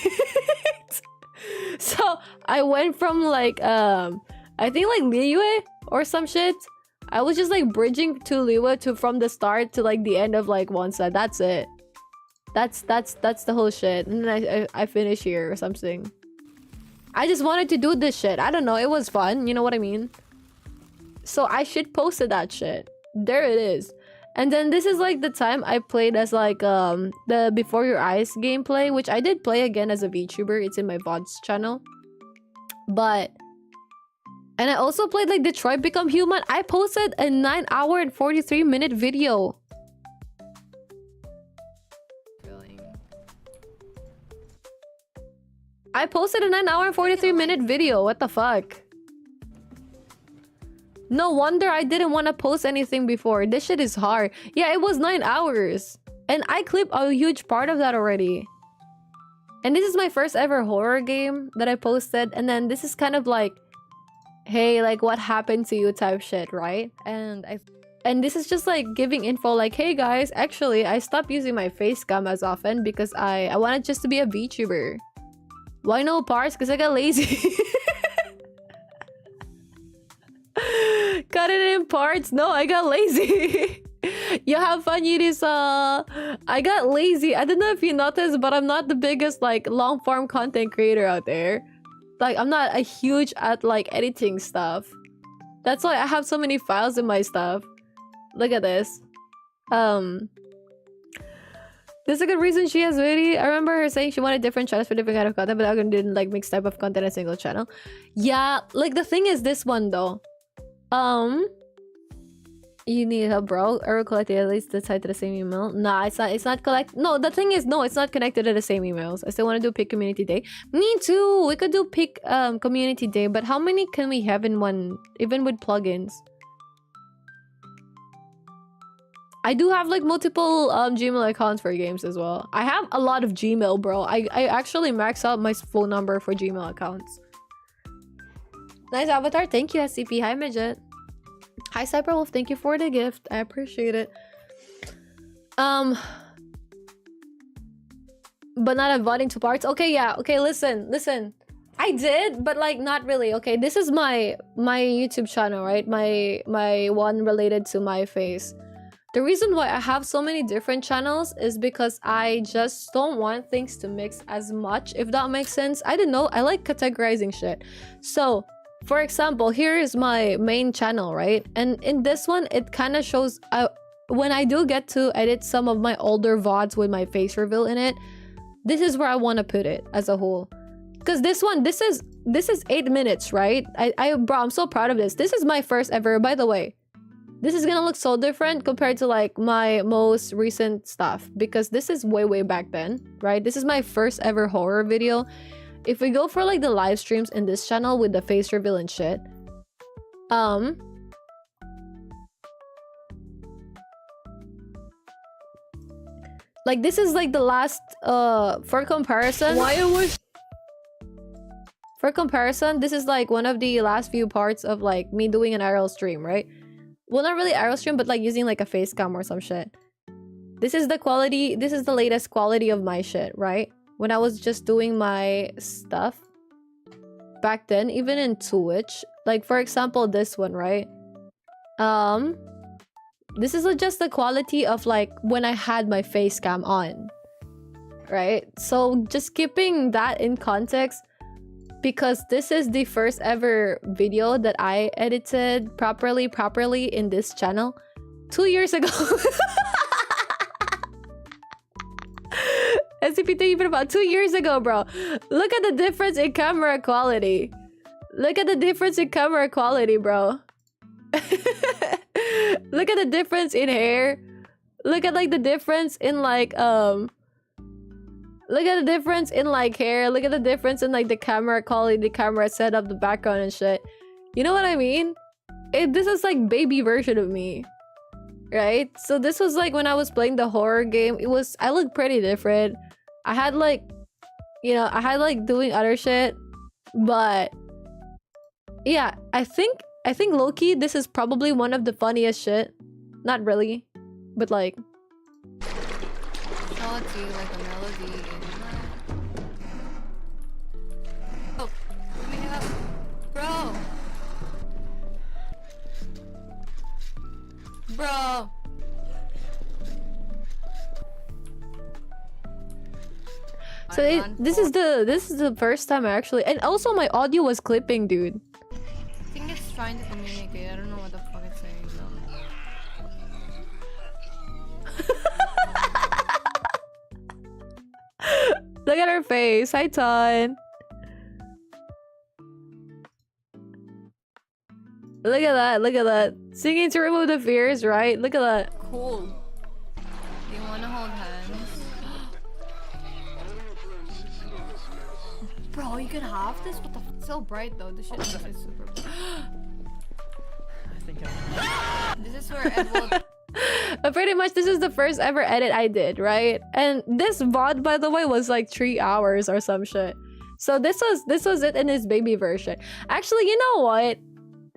So I went from like I think like Liyue or some shit. I was just like bridging to Liyue from the start to like the end of like Mondstadt. That's it. That's the whole shit. And then I finish here or something. I just wanted to do this shit. I don't know. It was fun. You know what I mean? So I shit posted that shit. There it is. And then this is like the time I played as like the Before Your Eyes gameplay, which I did play again as a VTuber. It's in my VODs channel. But and I also played like Detroit Become Human. I posted a 9 hour and 43 minute video. I posted a 9 hour and 43-minute video. What the fuck? No wonder I didn't want to post anything before. This shit is hard. Yeah, it was 9 hours. And I clipped a huge part of that already. And this is my first ever horror game that I posted. And then this is kind of like, hey, like what happened to you type shit, right? And this is just like giving info like, hey guys, actually I stopped using my Facecam as often because I wanted just to be a VTuber. Why no parts? Because I got lazy. Cut it in parts. No, I got lazy. You have fun, Yurisa. I got lazy. I don't know if you noticed, but I'm not the biggest like long form content creator out there. Like I'm not a huge at like editing stuff. That's why I have so many files in my stuff. Look at this. There's a good reason she has really. I remember her saying she wanted different channels for different kind of content, but I didn't like mix type of content in a single channel. Yeah, like the thing is this one though. You need help, bro. Or collected at least the side to the same email. Nah, it's not collect. No, the thing is, no, it's not connected to the same emails. I still want to do pick community day. Me too. We could do pick community day, but how many can we have in one, even with plugins? I do have like multiple Gmail accounts for games as well. I have a lot of Gmail, bro. I actually max out my phone number for Gmail accounts. Nice avatar. Thank you, SCP. Hi, Midget. Hi, Cyberwolf. Thank you for the gift. I appreciate it. But not avoiding two parts. Okay, yeah. Okay, listen. I did, but like not really. Okay, this is my YouTube channel, right? My one related to my face. The reason why I have so many different channels is because I just don't want things to mix as much, if that makes sense. I don't know. I like categorizing shit. So, for example, here is my main channel, right? And in this one, it kind of shows... when I do get to edit some of my older VODs with my face reveal in it, this is where I want to put it as a whole. Because this one, this is 8 minutes, right? Bro, I'm so proud of this. This is my first ever, by the way. This is gonna look so different compared to like my most recent stuff because this is way back then, right? This is my first ever horror video. If we go for like the live streams in this channel with the face reveal and shit, like this is like the last for comparison. For comparison, this is like one of the last few parts of like me doing an IRL stream, right? Well, not really IRL stream, but like using like a face cam or some shit. This is the quality, this is the latest quality of my shit, right? When I was just doing my stuff back then, even in Twitch. Like for example, this one, right? This is just the quality of like when I had my face cam on, right? So just keeping that in context, because this is the first ever video that I edited properly in this channel 2 years ago. SCP even about 2 years ago, bro. Look at the difference in camera quality. Look at the difference in camera quality, bro. Look at the difference in hair. Look at like the difference in like look at the difference in like hair. Look at the difference in like the camera quality, the camera setup, the background and shit. You know what I mean? This is like baby version of me, right? So this was like when I was playing the horror game. I looked pretty different. I had like, you know, I had like doing other shit, but yeah, I think low-key this is probably one of the funniest shit. Not really, but like. I'll do like a melody. Oh, we have, bro. So this is the first time I actually, and also my audio was clipping, dude. I think it's trying to communicate. I don't know what the fuck it's saying though. Look at her face. Hi, Ton. Look at that. Look at that. Singing to remove the fears, right? Look at that. Cool. Do you want to hold hands? Bro, you could have this? What the f? It's so bright though. This shit is super bright. I think I... This is where Ed will... Pretty much, this is the first ever edit I did, right? And this VOD, by the way, was like 3 hours or some shit. So this was it in his baby version. Actually, you know what?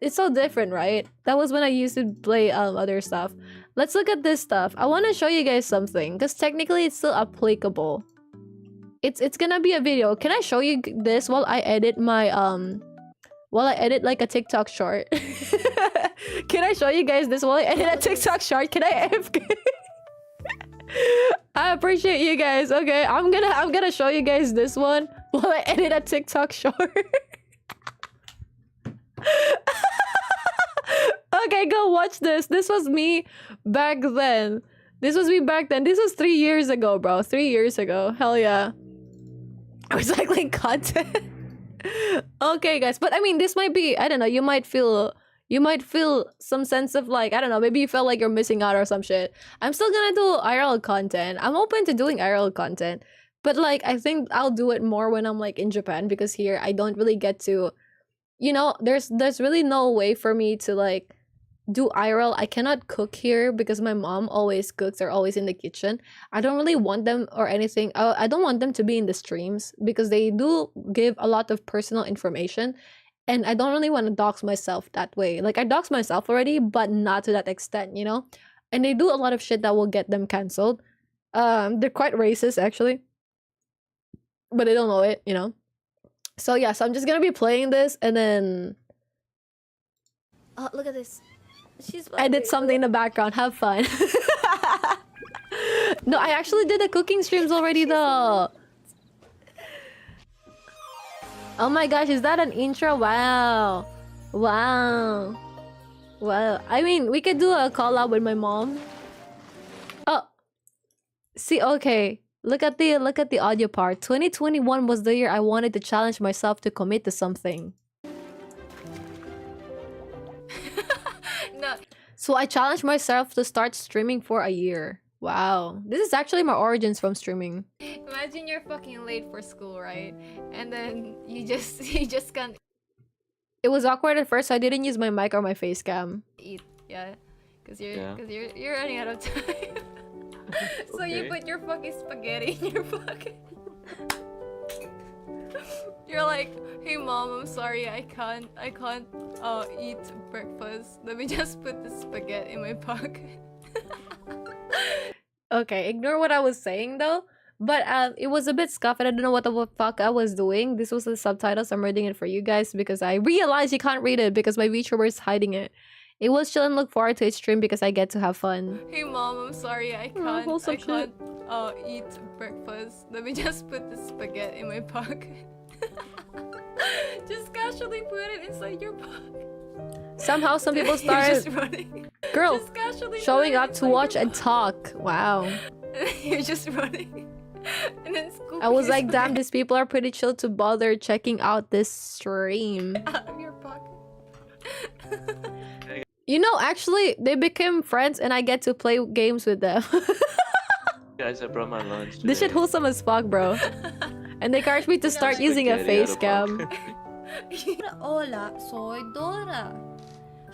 It's so different, right? That was when I used to play other stuff. Let's look at this stuff. I want to show you guys something because technically it's still applicable. It's gonna be a video. Can I show you this while I edit my while I edit like a TikTok short? Can I show you guys this while I edit a TikTok short? Can I AFK? I appreciate you guys. Okay, I'm gonna show you guys this one while I edit a TikTok short. Okay, go watch this. This was me back then. This was me back then. This was 3 years ago, bro. 3 years ago. Hell yeah. Recycling content. Okay, guys. But I mean, this might be, I don't know, you might feel some sense of like, I don't know, maybe you felt like you're missing out or some shit. I'm still gonna do IRL content. I'm open to doing IRL content. But like, I think I'll do it more when I'm like in Japan, because here I don't really get to, you know, there's really no way for me to like do IRL. I cannot cook here because my mom always cooks. They're always in the kitchen. I don't really want them or anything. I don't want them to be in the streams because they do give a lot of personal information, and I don't really want to dox myself that way. Like, I dox myself already, but not to that extent, you know? And they do a lot of shit that will get them canceled. They're quite racist actually, but they don't know it, you know? So yeah, so I'm just gonna be playing this and then look at this. She's edit something in the background. Have fun. No, I actually did the cooking streams already though. Oh my gosh, is that an intro? Wow. Wow. Wow. I mean, we could do a collab with my mom. Oh. See, okay. Look at the audio part. 2021 was the year I wanted to challenge myself to commit to something. No. So I challenged myself to start streaming for a year. Wow. This is actually my origins from streaming. Imagine you're fucking late for school, right? And then you just can't It was awkward at first, so I didn't use my mic or my face cam. eat, yeah, because you're running out of time. So you put your fucking spaghetti in your pocket. You're like, hey mom, I'm sorry, I can't eat breakfast. Let me just put the spaghetti in my pocket. Okay, ignore what I was saying though. But it was a bit scuffed and I don't know what the fuck I was doing. This was the subtitles. I'm reading it for you guys because I realized you can't read it because my VTuber is hiding it. It was chill and look forward to its stream because I get to have fun. Hey mom, I'm sorry, I can't eat breakfast. Let me just put the spaghetti in my pocket. Just casually put it inside your pocket. Somehow some people started girl showing up to watch and talk. Wow. You're just running. And then I was like, damn, these people are pretty chill to bother checking out this stream. Out of your pocket. You know, actually, they became friends and I get to play games with them. Guys, I brought my lunch today. This shit wholesome as fuck, bro. And they encouraged me to start using a face cam. Hola, soy Dora.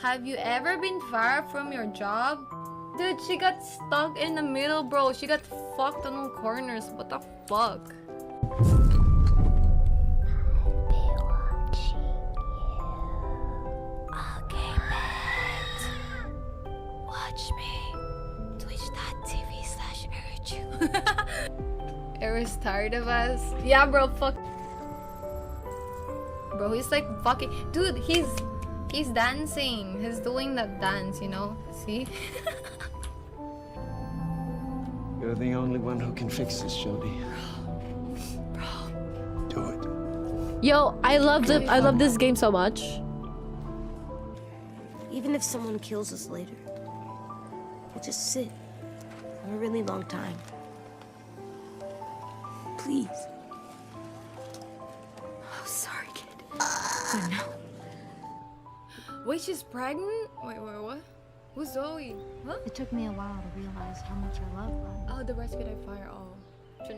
Have you ever been fired from your job? Dude, she got stuck in the middle, bro. She got fucked on all corners. What the fuck? Okay, bet. Watch me. Twitch.tv/eruchiu. Eris tired of us? Yeah, bro, fuck. Bro, he's like fucking... Dude, he's dancing. He's doing that dance, you know? See? You're the only one who can fix this, Jody. Bro. Do it. Yo, I love this game so much. Even if someone kills us later, we'll just sit for a really long time. Please. Oh, sorry, kid. Oh, no. Wait, she's pregnant? Wait, what? Who's Zoe? Huh? It took me a while to realize how much I love Ronnie. Oh, the rescue I fire. Oh.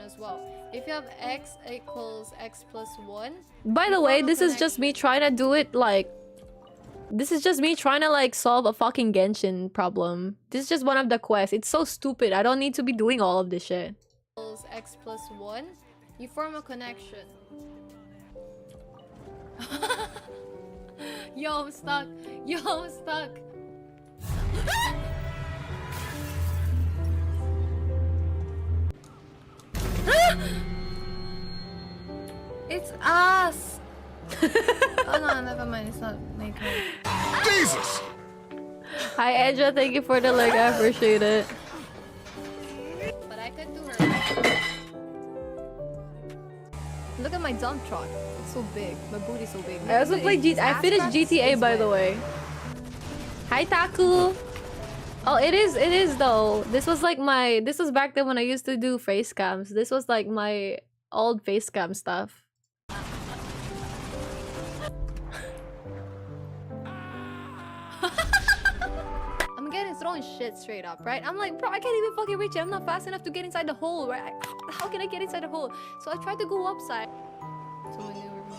as well. If you have x equals x plus 1. By the way, this is just me trying to do it like... This is just me trying to like solve a fucking Genshin problem. This is just one of the quests. It's so stupid. I don't need to be doing all of this shit. X plus 1. You form a connection. Yo, I'm stuck. Yo, I'm stuck. It's us. Oh no, never mind. It's not making. Jesus! Hi, Andrea. Thank you for the like. I appreciate it. But I could do her. Look at my dump truck. It's so big. My booty's so big. I also played I finished GTA, by the way. Hi, Taku. Oh, it is though. This was like my... This was back then when I used to do face cams. This was like my old face cam stuff. I'm getting thrown shit straight up, right? I'm like, bro, I can't even fucking reach it. I'm not fast enough to get inside the hole, right? How can I get inside the hole? So I tried to go upside. To maneuver me.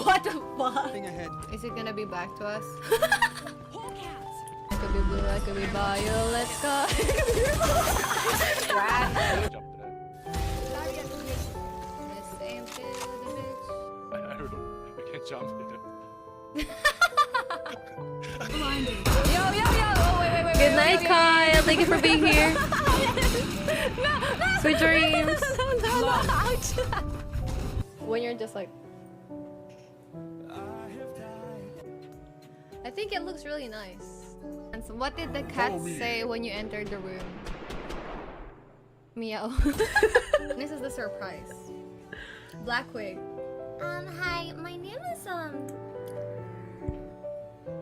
What the fuck? Is it gonna be back to us? I could be blue, I could be bio, let's go. I don't know. I can't jump it. Yo. Oh, wait. Good night, Kyle. Thank you for being here. Sweet dreams. No. When you're just like... I think it looks really nice. And so what did the cat say when you entered the room? Meow. This is the surprise. Black wig. Hi, my name is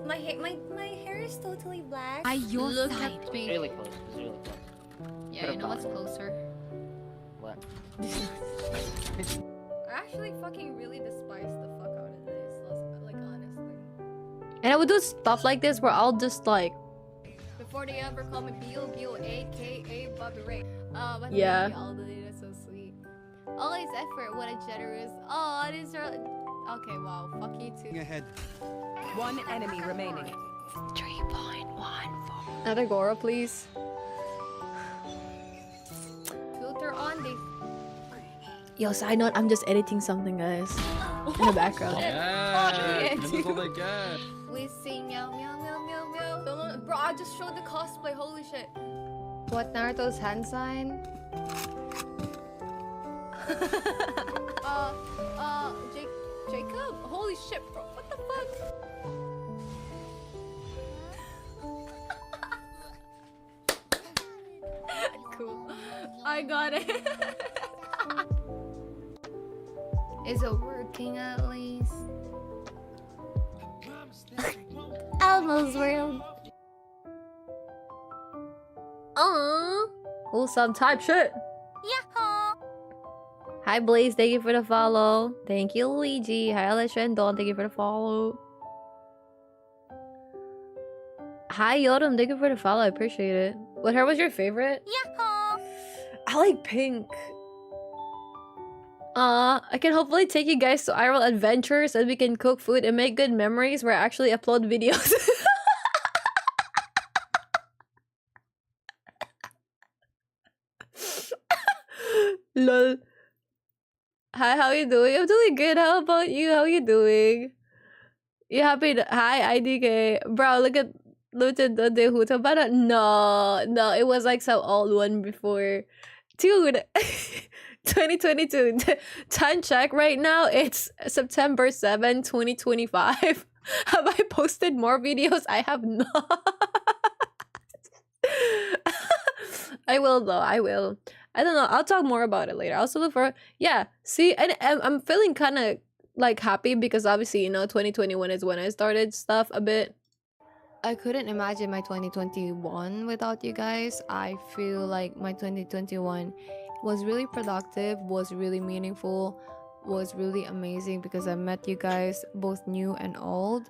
my hair is totally black. Look at me. Really close. It's really close. Yeah, you know what's closer? What? I actually fucking really despise the fuck out of this, like honestly. And I would do stuff like this where I'll just like... Before they ever call me Bio, aka Bobby Ray. But Yeah. thank you, all the data, so sweet. Always effort, what a generous. Oh, it is. Okay, wow. Fuck you too. Ahead. One enemy remaining. 3.14. Another Goro, please. Filter on the. Yo, side note, I'm just editing something, guys. In the background. Yeah, this is all they get. We sing meow meow meow meow meow. No, bro, I just showed the cosplay. Holy shit. What Naruto's hand sign? Jacob. Holy shit, bro. What the fuck? Cool. I got it. Is it working at least? Elmo's world. Wholesome type shit. Hi Blaze, thank you for the follow. Thank you Luigi. Hi Alicia and Dawn, thank you for the follow. Hi Yodam, thank you for the follow. I appreciate it. What hair was your favorite? I like pink. I can hopefully take you guys to IRL adventures and we can cook food and make good memories where I actually upload videos. Lol. Hi, how you doing? I'm doing good. How about you? How you doing? You happy? Hi, IDK. Bro, look at the Huta. But no, it was like some old one before. Dude, 2022. Time check right now. It's September 7, 2025. Have I posted more videos? I have not. I will though. I will. I don't know. I'll talk more about it later. I'll also look for... Yeah, see, and I'm feeling kind of like happy because obviously, you know, 2021 is when I started stuff a bit. I couldn't imagine my 2021 without you guys. I feel like my 2021 was really productive, was really meaningful, was really amazing because I met you guys, both new and old.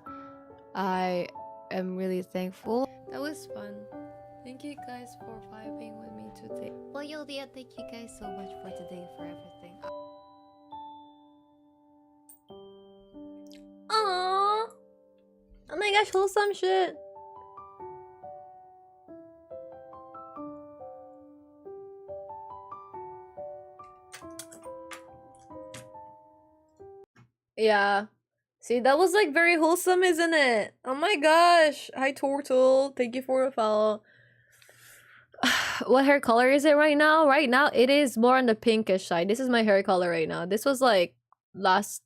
I am really thankful. That was fun. Thank you guys for vibing with me today. Well, yeah, thank you guys so much for today, for everything. Aww. Oh my gosh, wholesome shit. Yeah. See, that was like very wholesome, isn't it? Oh my gosh. Hi, Tortle. Thank you for the follow. What hair color is it right now? Right now, it is more on the pinkish side. This is my hair color right now. This was like last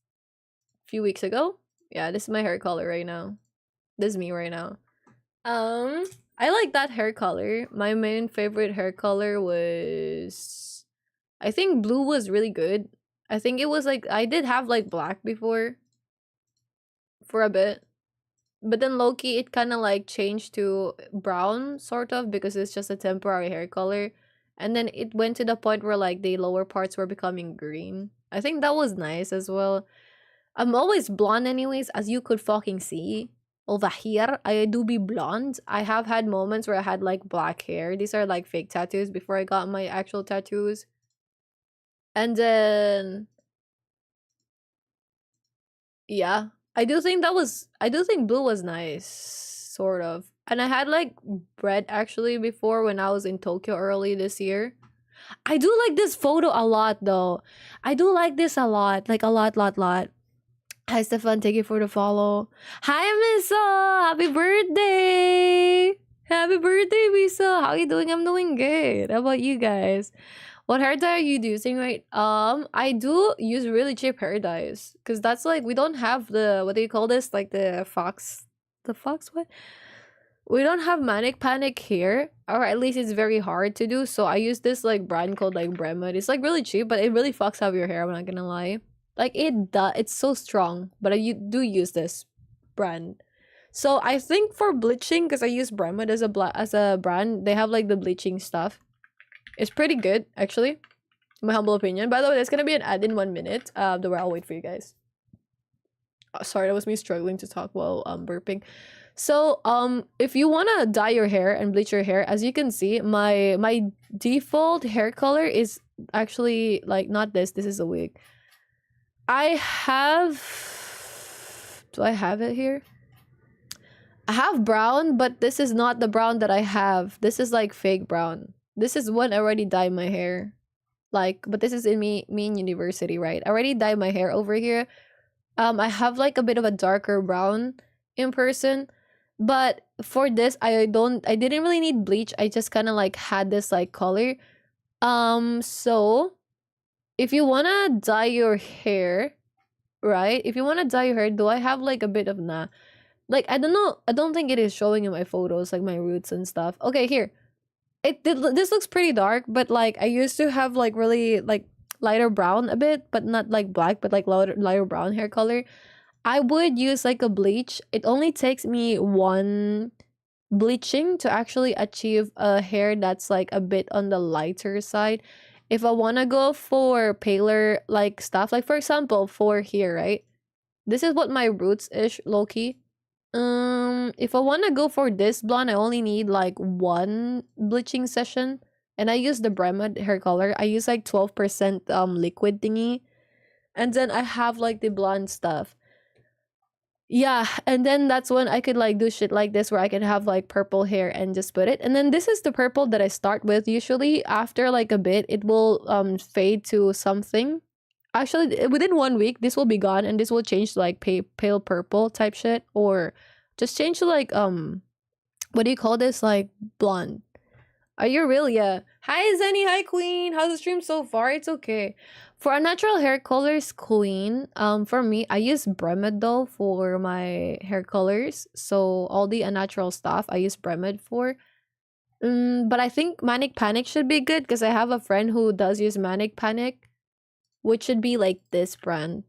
few weeks ago. Yeah, this is my hair color right now. This is me right now. I like that hair color. My main favorite hair color was... I think blue was really good. I think it was like... I did have like black before. For a bit. But then low-key, it kind of like changed to brown, sort of, because it's just a temporary hair color. And then it went to the point where like the lower parts were becoming green. I think that was nice as well. I'm always blonde anyways, as you could fucking see. Over here, I do be blonde. I have had moments where I had like black hair. These are like fake tattoos before I got my actual tattoos. And then... yeah. I do think blue was nice, sort of. And I had like red actually before when I was in Tokyo early this year. I do like this photo a lot though. I do like this a lot. Like a lot. Hi Stefan, thank you for the follow. Hi Misa! Happy birthday! Happy birthday, Misa! How are you doing? I'm doing good. How about you guys? What hair dye are you using right? I do use really cheap hair dyes. Cause that's like, we don't have the, what do you call this? Like the fox what? We don't have Manic Panic here. Or at least it's very hard to do. So I use this like brand called like Bremud. It's like really cheap, but it really fucks up your hair, I'm not gonna lie. Like it's so strong. But I do use this brand. So I think for bleaching, because I use Bremud as a brand, they have like the bleaching stuff. It's pretty good, actually. In my humble opinion. By the way, there's gonna be an ad in 1 minute. I'll wait for you guys. Oh, sorry, that was me struggling to talk while burping. So, if you wanna dye your hair and bleach your hair, as you can see, my default hair color is actually like not this. This is a wig. Do I have it here? I have brown, but this is not the brown that I have. This is like fake brown. This is when I already dyed my hair. Like, but this is in me in university, right? I already dyed my hair over here. I have like a bit of a darker brown in person. But for this, I didn't really need bleach. I just kind of like had this like color. So if you wanna dye your hair, right? If you wanna dye your hair, do I have like a bit of like, I don't know. I don't think it is showing in my photos, like my roots and stuff. Okay, here. This looks pretty dark, but like I used to have like really like lighter brown a bit, but not like black, but like lighter brown hair color. I would use like a bleach. It only takes me one bleaching to actually achieve a hair that's like a bit on the lighter side. If I want to go for paler like stuff, like for example, for here, right? This is what my roots is, low-key. If I want to go for this blonde, I only need like one bleaching session. And I use the Bremud hair color. I use like 12% liquid thingy. And then I have like the blonde stuff. Yeah, and then that's when I could like do shit like this where I can have like purple hair and just put it. And then this is the purple that I start with. Usually after like a bit, it will fade to something. Actually, within 1 week, this will be gone and this will change to like pale purple type shit, or just change to like what do you call this? Like blonde. Are you real? Yeah. Hi Zenny, hi Queen. How's the stream so far? It's okay. For a natural hair colors, Queen, for me, I use Bremud though for my hair colors. So all the unnatural stuff I use Bremud for. But I think Manic Panic should be good because I have a friend who does use Manic Panic, which should be like this brand.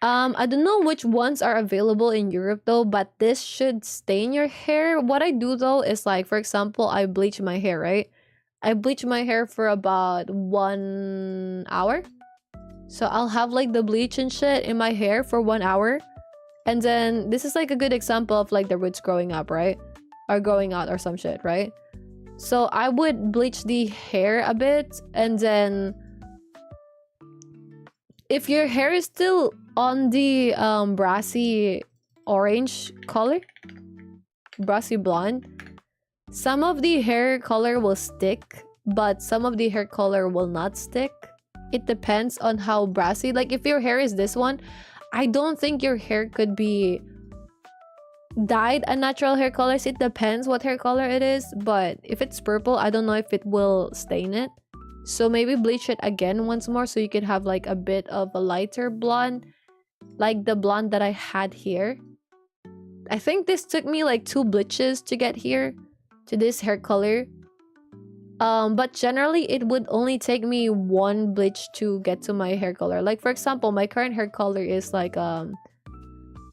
I don't know which ones are available in Europe though, but this should stain your hair. What I do though is like, for example, I bleach my hair, right? I bleach my hair for about 1 hour. So I'll have like the bleach and shit in my hair for 1 hour. And then this is like a good example of like the roots growing up, right? Or growing out or some shit, right? So I would bleach the hair a bit, and then if your hair is still on the brassy orange color, brassy blonde, some of the hair color will stick, but some of the hair color will not stick. It depends on how brassy. Like if your hair is this one, I don't think your hair could be dyed a natural hair colors. It depends what hair color it is, but if it's purple, I don't know if it will stain it. So maybe bleach it again once more so you could have like a bit of a lighter blonde, like the blonde that I had here. I think this took me like 2 bleaches to get here to this hair color. But generally it would only take me 1 bleach to get to my hair color. Like for example, my current hair color is like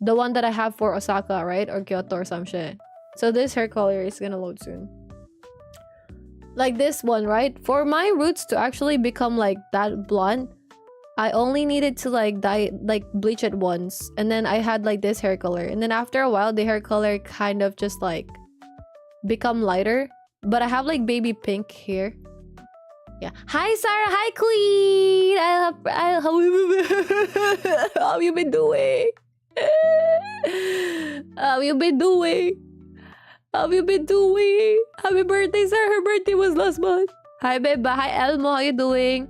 the one that I have for Osaka, right? Or Kyoto or some shit. So this hair color is gonna load soon. Like this one, right? For my roots to actually become like that blonde, I only needed to like dye, like bleach it once. And then I had like this hair color. And then after a while, the hair color kind of just like become lighter. But I have like baby pink here. Yeah. Hi, Sarah. Hi, Queen. How you been doing? How you been doing? How you been doing? Happy birthday, Sarah. Her birthday was last month. Hi, Beba. Hi, Elmo. How you doing?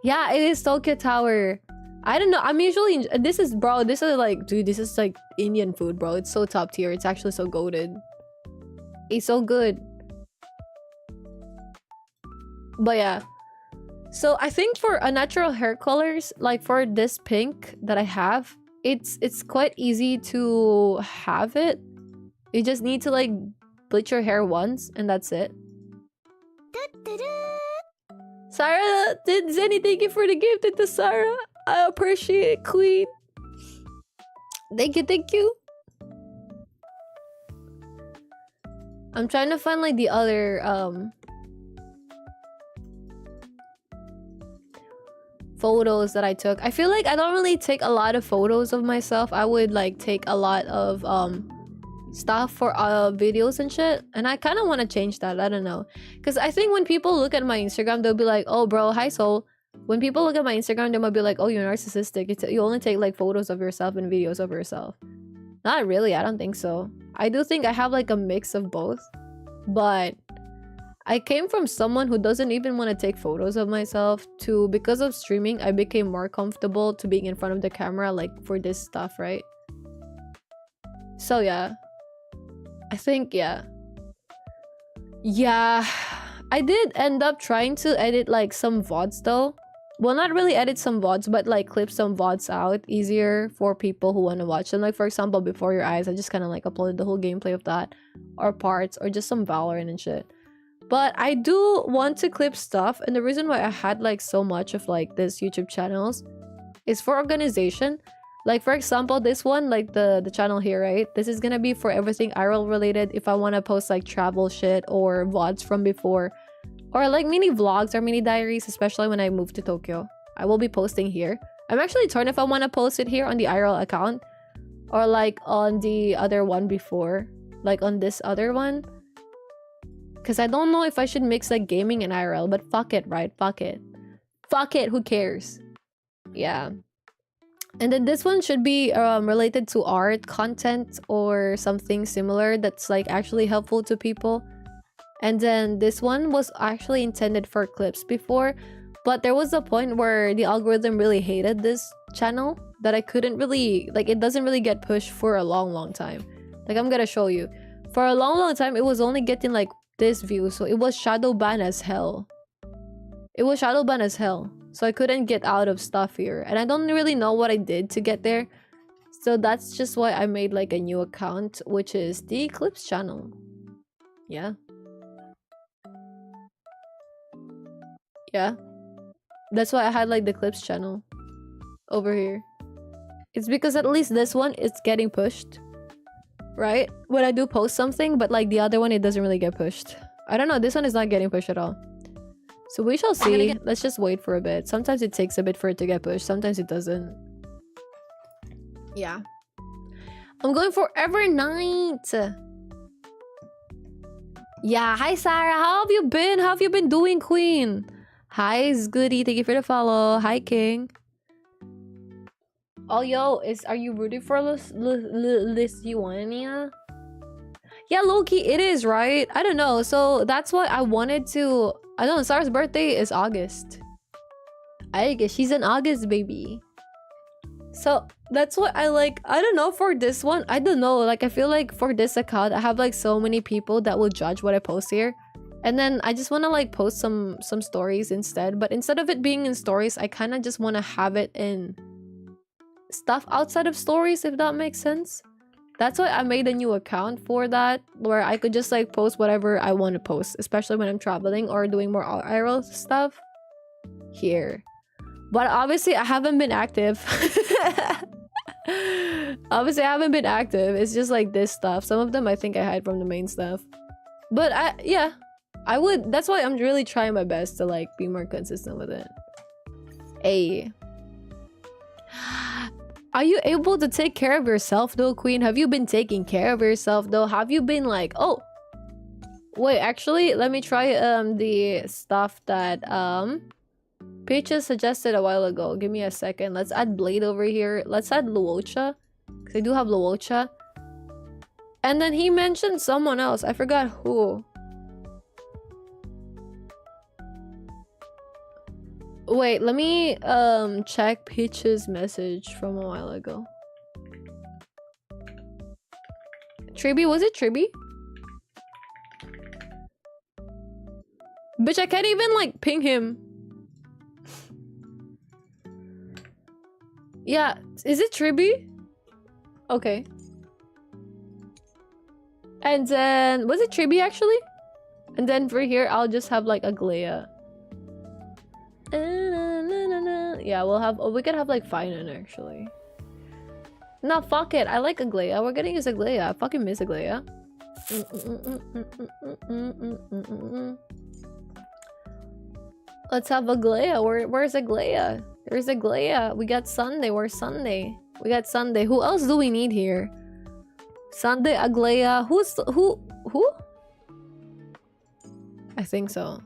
Yeah, it is Tokyo Tower. I don't know. I'm usually... This is, bro. This is like... Dude, this is like Indian food, bro. It's so top tier. It's actually so goated. It's so good. But yeah. So I think for a natural hair colors, like for this pink that I have, it's quite easy to have it. You just need to like bleach your hair once and that's it. Sarah, Zenny, thank you for the gift. It's Sarah. I appreciate it, Queen. Thank you, thank you. I'm trying to find like the other photos that I took. I feel like I don't really take a lot of photos of myself. I would like take a lot of stuff for videos and shit, and I kind of want to change that. I don't know, because I think when people look at my Instagram, they'll be like, oh bro, hi soul. When people look at my Instagram, they might be like, oh, you're narcissistic. You only take like photos of yourself and videos of yourself. Not really. I don't think so. I do think I have like a mix of both, but I came from someone who doesn't even want to take photos of myself to, because of streaming, I became more comfortable to being in front of the camera, like for this stuff, right? So yeah, I think, yeah, I did end up trying to edit like some VODs though. Well, not really edit some VODs, but like clip some VODs out easier for people who want to watch them. Like for example, Before Your Eyes, I just kind of like uploaded the whole gameplay of that, or parts, or just some Valorant and shit. But I do want to clip stuff, and the reason why I had like so much of like this YouTube channels is for organization. Like for example, this one, like the channel here, right? This is gonna be for everything IRL related. If I want to post like travel shit or VODs from before, or like mini vlogs or mini diaries, especially when I move to Tokyo, I will be posting here. I'm actually torn if I want to post it here on the IRL account or like on the other one before, like on this other one. Because I don't know if I should mix like gaming and IRL, but fuck it, right? Fuck it. Fuck it, who cares? Yeah. And then this one should be related to art, content, or something similar that's like actually helpful to people. And then this one was actually intended for clips before, but there was a point where the algorithm really hated this channel that I couldn't really, like, it doesn't really get pushed for a long time. Like, I'm gonna show you. For a long time, it was only getting like this view, so it was shadow banned as hell. It was shadow banned as hell, so I couldn't get out of stuff here, and I don't really know what I did to get there. So that's just why I made like a new account, which is the Clips channel. Yeah. Yeah. That's why I had like the Clips channel over here. It's because at least this one is getting pushed, right? When I do post something, but like the other one, it doesn't really get pushed. I don't know, this one is not getting pushed at all. So we shall see. Let's just wait for a bit. Sometimes it takes a bit for it to get pushed, sometimes it doesn't. Yeah. I'm going for Evernight. Yeah, hi Sarah. How have you been? How have you been doing, Queen? Hi, Goody. Thank you for the follow. Hi, King. Oh, yo, are you rooting for Lithuania? Yeah, Loki, it is, right? I don't know. So that's why I wanted to. I don't know. Sarah's birthday is August. I guess she's an August baby. So that's what I like. I don't know for this one. I don't know. Like I feel like for this account, I have like so many people that will judge what I post here. And then I just want to like post some stories instead. But instead of it being in stories, I kind of just want to have it in stuff outside of stories, if that makes sense. That's why I made a new account for that, where I could just like post whatever I want to post, especially when I'm traveling or doing more IRL stuff here. But obviously I haven't been active. Obviously I haven't been active. It's just like this stuff. Some of them I think I hide from the main stuff. But I would. That's why I'm really trying my best to like be more consistent with it. Hey. Are you able to take care of yourself though, Queen? Have you been taking care of yourself though? Have you been like, oh wait, actually let me try the stuff that Peaches suggested a while ago. Give me a second. Let's add Blade over here. Let's add Luocha, because I do have Luocha. And then he mentioned someone else. I forgot who. Wait, let me check Peach's message from a while ago. Triby, was it Triby? Bitch, I can't even like ping him. Yeah, is it Triby? Okay. And then was it Triby actually? And then for here I'll just have like Aglaya. Yeah, we could have like Finan actually. No, fuck it. I like Aglaya. We're gonna use Aglaya. I fucking miss Aglaya. Let's have Aglaya. Where's Aglaya? There's Aglaya. We got Sunday. Where's Sunday? We got Sunday. Who else do we need here? Sunday, Aglaya. Who? I think so.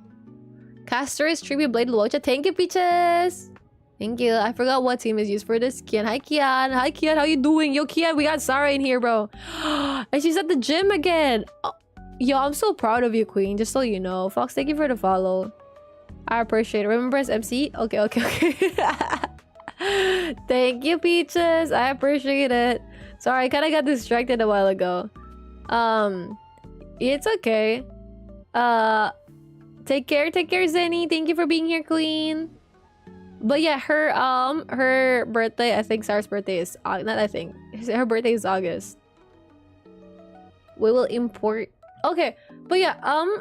Caster's Tribute Blade Luocha. Thank you, Peaches. Thank you. I forgot what team is used for this. Kian. Hi, Kian. Hi, Kian. How you doing? Yo, Kian, we got Sarah in here, bro. And she's at the gym again. Oh, yo, I'm so proud of you, Queen. Just so you know. Fox, thank you for the follow. I appreciate it. Remember as MC? Okay. Thank you, Peaches. I appreciate it. Sorry, I kind of got distracted a while ago. It's okay. Take care, Zenny. Thank you for being here, Queen. But yeah, her birthday, I think Sarah's birthday is not I think. Her birthday is August. We will import. Okay, but yeah,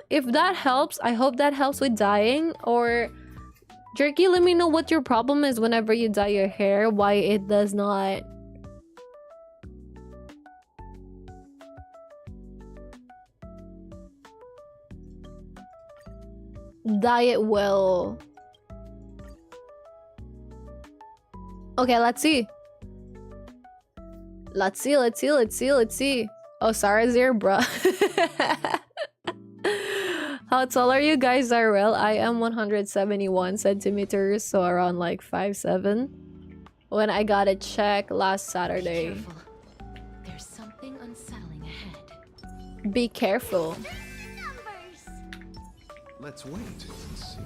if that helps, I hope that helps with dyeing. Or Jerky, let me know what your problem is whenever you dye your hair, why it does not dye it well. Okay, let's see. Let's see. Oh, Sarah's here, bruh. How tall are you guys, Zarel? I am 171 centimeters, so around like 5'7". When I got it checked last Saturday. Careful. There's something unsettling ahead. Be careful. Let's wait and see.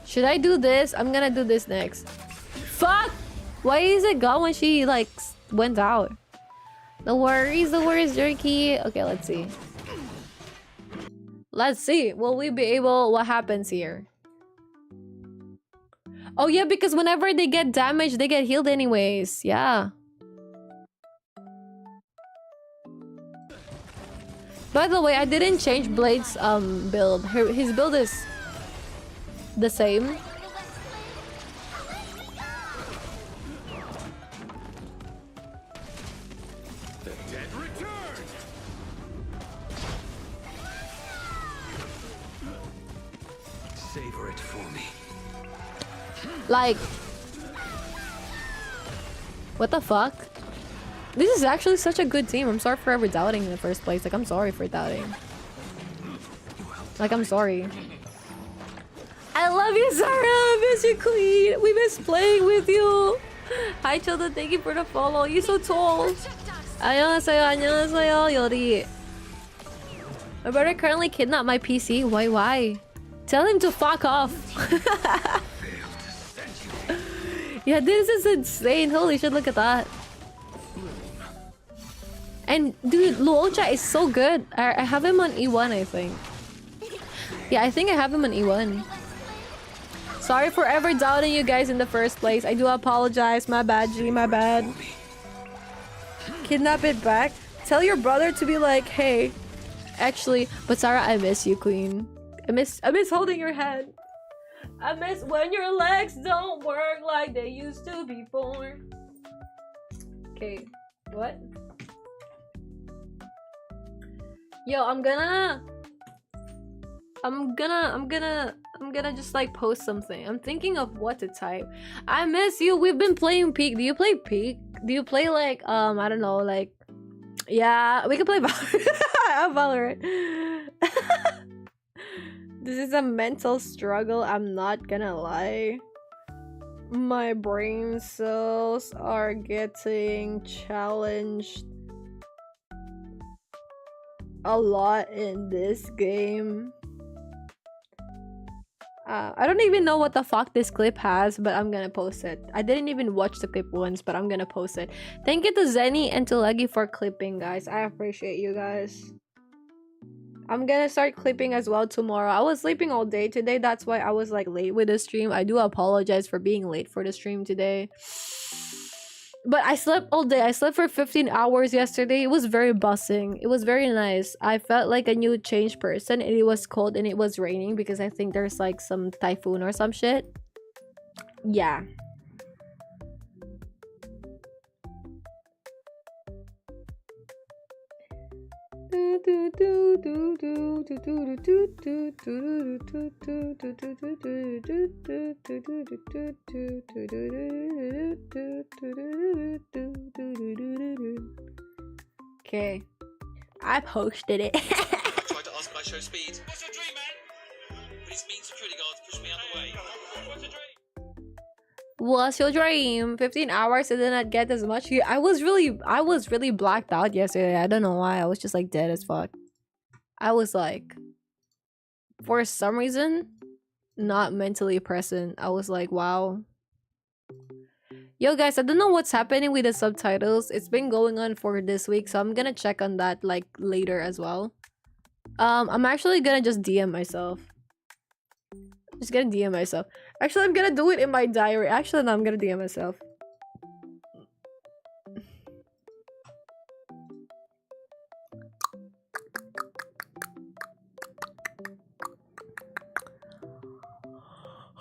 Should I do this? I'm gonna do this next. Fuck! Why is it gone when she like went out? No worries, Jerky. Okay, let's see. Let's see. Will we be able... What happens here? Oh yeah, because whenever they get damaged, they get healed anyways. Yeah. By the way, I didn't change Blade's build. His build is the same. The dead return. Savor it for me. Like, what the fuck? This is actually such a good team. I'm sorry for ever doubting in the first place. Like, I'm sorry for doubting. Like, I'm sorry. I love you, Sarah. I miss you, Queen. We miss playing with you. Hi, children. Thank you for the follow. You're so tall. 안녕하세요. 안녕하세요, Yori. My brother currently kidnapped my PC. Why? Tell him to fuck off. Yeah, this is insane. Holy shit, look at that. And dude, Luocha is so good. I have him on E1, I think. Yeah, I think I have him on E1. Sorry for ever doubting you guys in the first place. I do apologize. My bad, G. My bad. Kidnap it back. Tell your brother to be like, hey. Actually, but Sarah, I miss you, Queen. I miss holding your head. I miss when your legs don't work like they used to before. Okay, what? Yo, I'm gonna just like post something. I'm thinking of what to type. I miss you. We've been playing Peak. Do you play Peak? Do you play like I don't know, like, yeah, we can play Valorant. This is a mental struggle, I'm not gonna lie. My brain cells are getting challenged a lot in this game. I don't even know what the fuck this clip has, but I'm gonna post it. I didn't even watch the clip once, but I'm gonna post it. Thank you to Zenny and to Leggy for clipping, guys. I appreciate you guys. I'm gonna start clipping as well tomorrow. I was sleeping all day today. That's why I was like late with the stream. I do apologize for being late for the stream today. But I slept all day. I slept for 15 hours yesterday. It was very buzzing. It was very nice. I felt like a new changed person. And it was cold and it was raining because I think there's like some typhoon or some shit. Yeah. Okay, I posted it. I tried to ask, can I show speed? What's your dream, man? This means security guards push me out the way. What's your dream? What's your dream? 15 hours and then I'd get as much. I was really blacked out yesterday. I don't know why. I was just like dead as fuck. I was like, for some reason, not mentally present. I was like, wow. Yo guys, I don't know what's happening with the subtitles. It's been going on for this week, so I'm gonna check on that like later as well. I'm actually gonna just DM myself. Just gonna DM myself. Actually, I'm gonna do it in my diary. Actually, no, I'm gonna DM myself.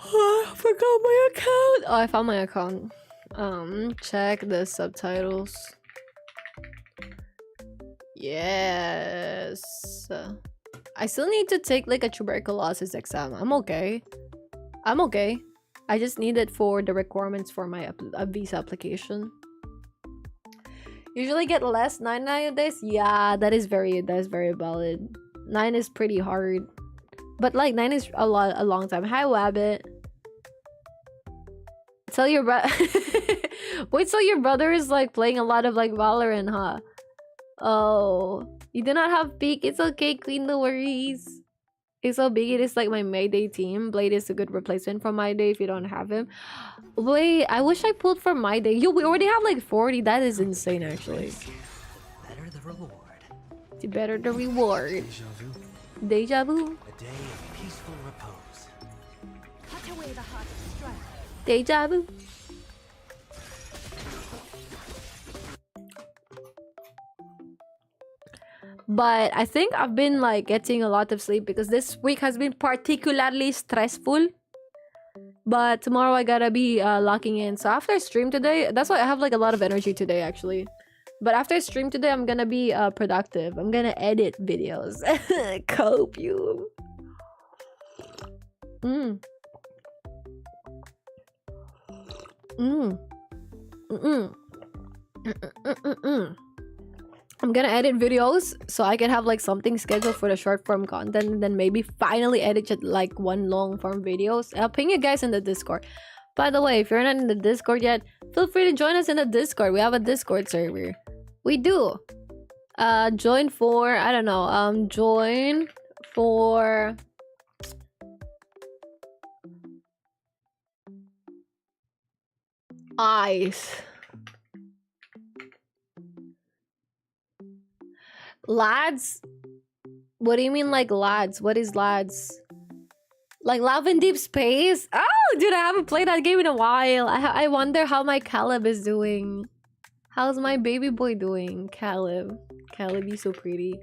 Oh, I forgot my account. Oh, I found my account. Check the subtitles. Yes. I still need to take like a tuberculosis exam. I'm okay. I just need it for the requirements for my visa application. Usually get less 9 nowadays. Yeah, that is very valid. 9 is pretty hard, but like 9 is a long time. Hi, Wabbit. Tell your wait, so your brother is like playing a lot of like Valorant, huh? Oh, you do not have Peak. It's okay, Queen, no worries. It's so big. It is like my Mayday team. Blade is a good replacement for Mayday if you don't have him. Wait, I wish I pulled for Mayday. Yo, we already have like 40. That is insane, actually. Better the reward. The better the reward. Deja vu. A day of peaceful repose. Cut away the heart of strife. Deja vu. But I think I've been like getting a lot of sleep because this week has been particularly stressful. But tomorrow I gotta be locking in. So after stream today, that's why I have like a lot of energy today actually. But after stream today, I'm gonna be productive. I'm gonna edit videos. Cope you. I'm gonna edit videos so I can have like something scheduled for the short form content, and then maybe finally edit it like one long form videos. I'll ping you guys in the Discord. By the way, if you're not in the Discord yet, feel free to join us in the Discord. We have a Discord server. We do. Join for, I don't know, join for eyes. Lads? What do you mean like lads? What is lads? Like Love in Deep Space? Oh, dude, I haven't played that game in a while. I wonder how my Caleb is doing. How's my baby boy doing? Caleb. Caleb, you so pretty.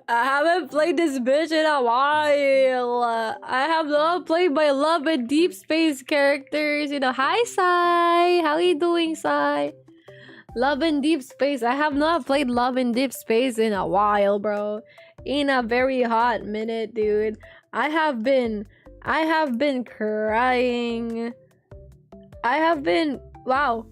I haven't played this bitch in a while. I have not played my Love in Deep Space characters. You know, hi, Sai. How you doing, Sai? Love in Deep Space. I have not played Love in Deep Space in a while, bro. In a very hot minute, dude. I have been crying. Wow.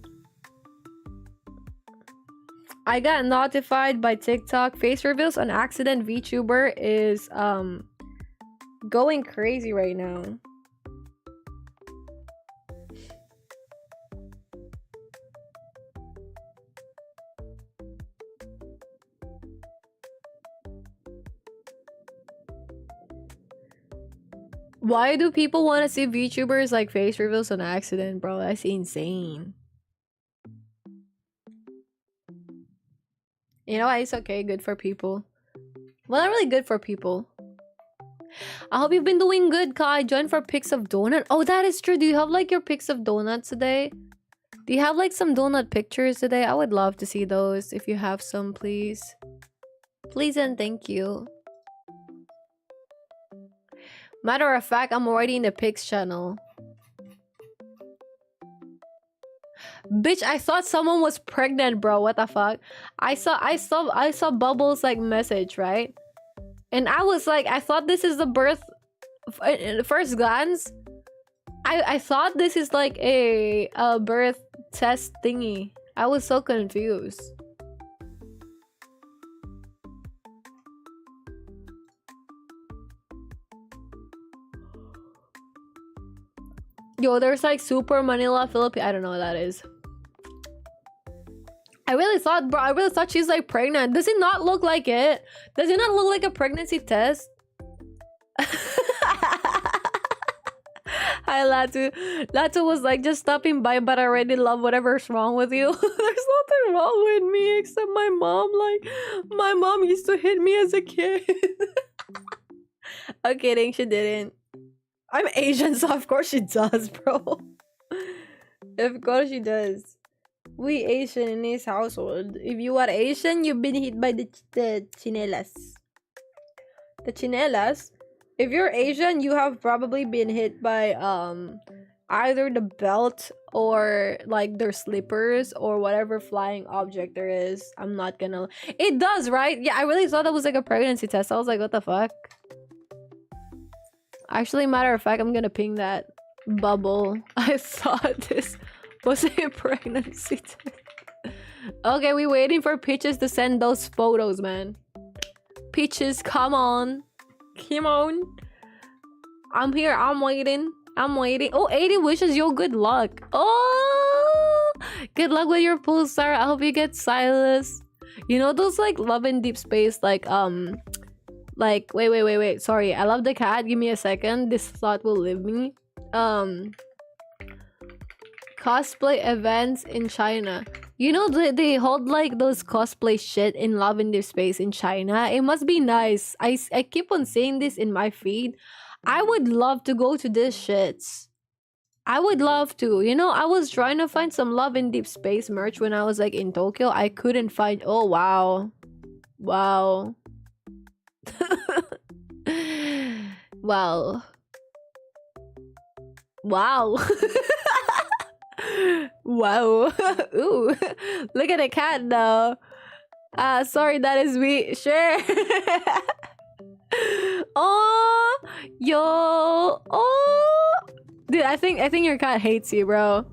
I got notified by TikTok. Face reveals on accident. Vtuber is going crazy right now. Why do people want to see VTubers like face reveals on accident, bro? That's insane. You know what? It's okay. Good for people. Well, not really good for people. I hope you've been doing good, Kai. Join for pics of donut. Oh, that is true. Do you have like your pics of donuts today? Do you have like some donut pictures today? I would love to see those. If you have some, please. Please and thank you. Matter of fact, I'm already in the pics channel. Bitch, I thought someone was pregnant, bro. What the fuck? I saw Bubbles like message, right? And I was like, I thought this is the birth. First glance, I thought this is like a birth test thingy. I was so confused. Yo, there's like Super Manila Philippines. I don't know what that is. I really thought she's like pregnant. Does it not look like it? Does it not look like a pregnancy test? Hi, Latu. Latu was like just stopping by, but I already love whatever's wrong with you. There's nothing wrong with me except my mom. Like, my mom used to hit me as a kid. I'm kidding, she didn't. I'm Asian, so of course she does, bro. Of course she does. We Asian in this household. If you are Asian, you've been hit by the chinelas. The chinelas? If you're Asian, you have probably been hit by either the belt or like their slippers or whatever flying object there is. I'm not gonna... It does, right? Yeah, I really thought that was like a pregnancy test. I was like, what the fuck? Actually, matter of fact, I'm gonna ping that Bubble. I thought this was a pregnancy test. Okay, we waiting for Peaches to send those photos, man. Peaches, come on. Come on. I'm here. I'm waiting. I'm waiting. Oh, 80 wishes you good luck. Oh, good luck with your pool, Sarah. I hope you get Silas. You know those like Love in Deep Space, like wait. Sorry, I love the cat. Give me a second. This thought will leave me. Cosplay events in China. You know they hold like those cosplay shit in Love in Deep Space in China. It must be nice. I keep on seeing this in my feed. I would love to go to this shits. I would love to. You know, I was trying to find some Love in Deep Space merch when I was like in Tokyo. I couldn't find. Oh wow. Wow. Wow. Wow. Wow. Ooh. Look at the cat though. Sorry, that is me. Sure. Oh, yo. Oh. Dude, I think your cat hates you, bro.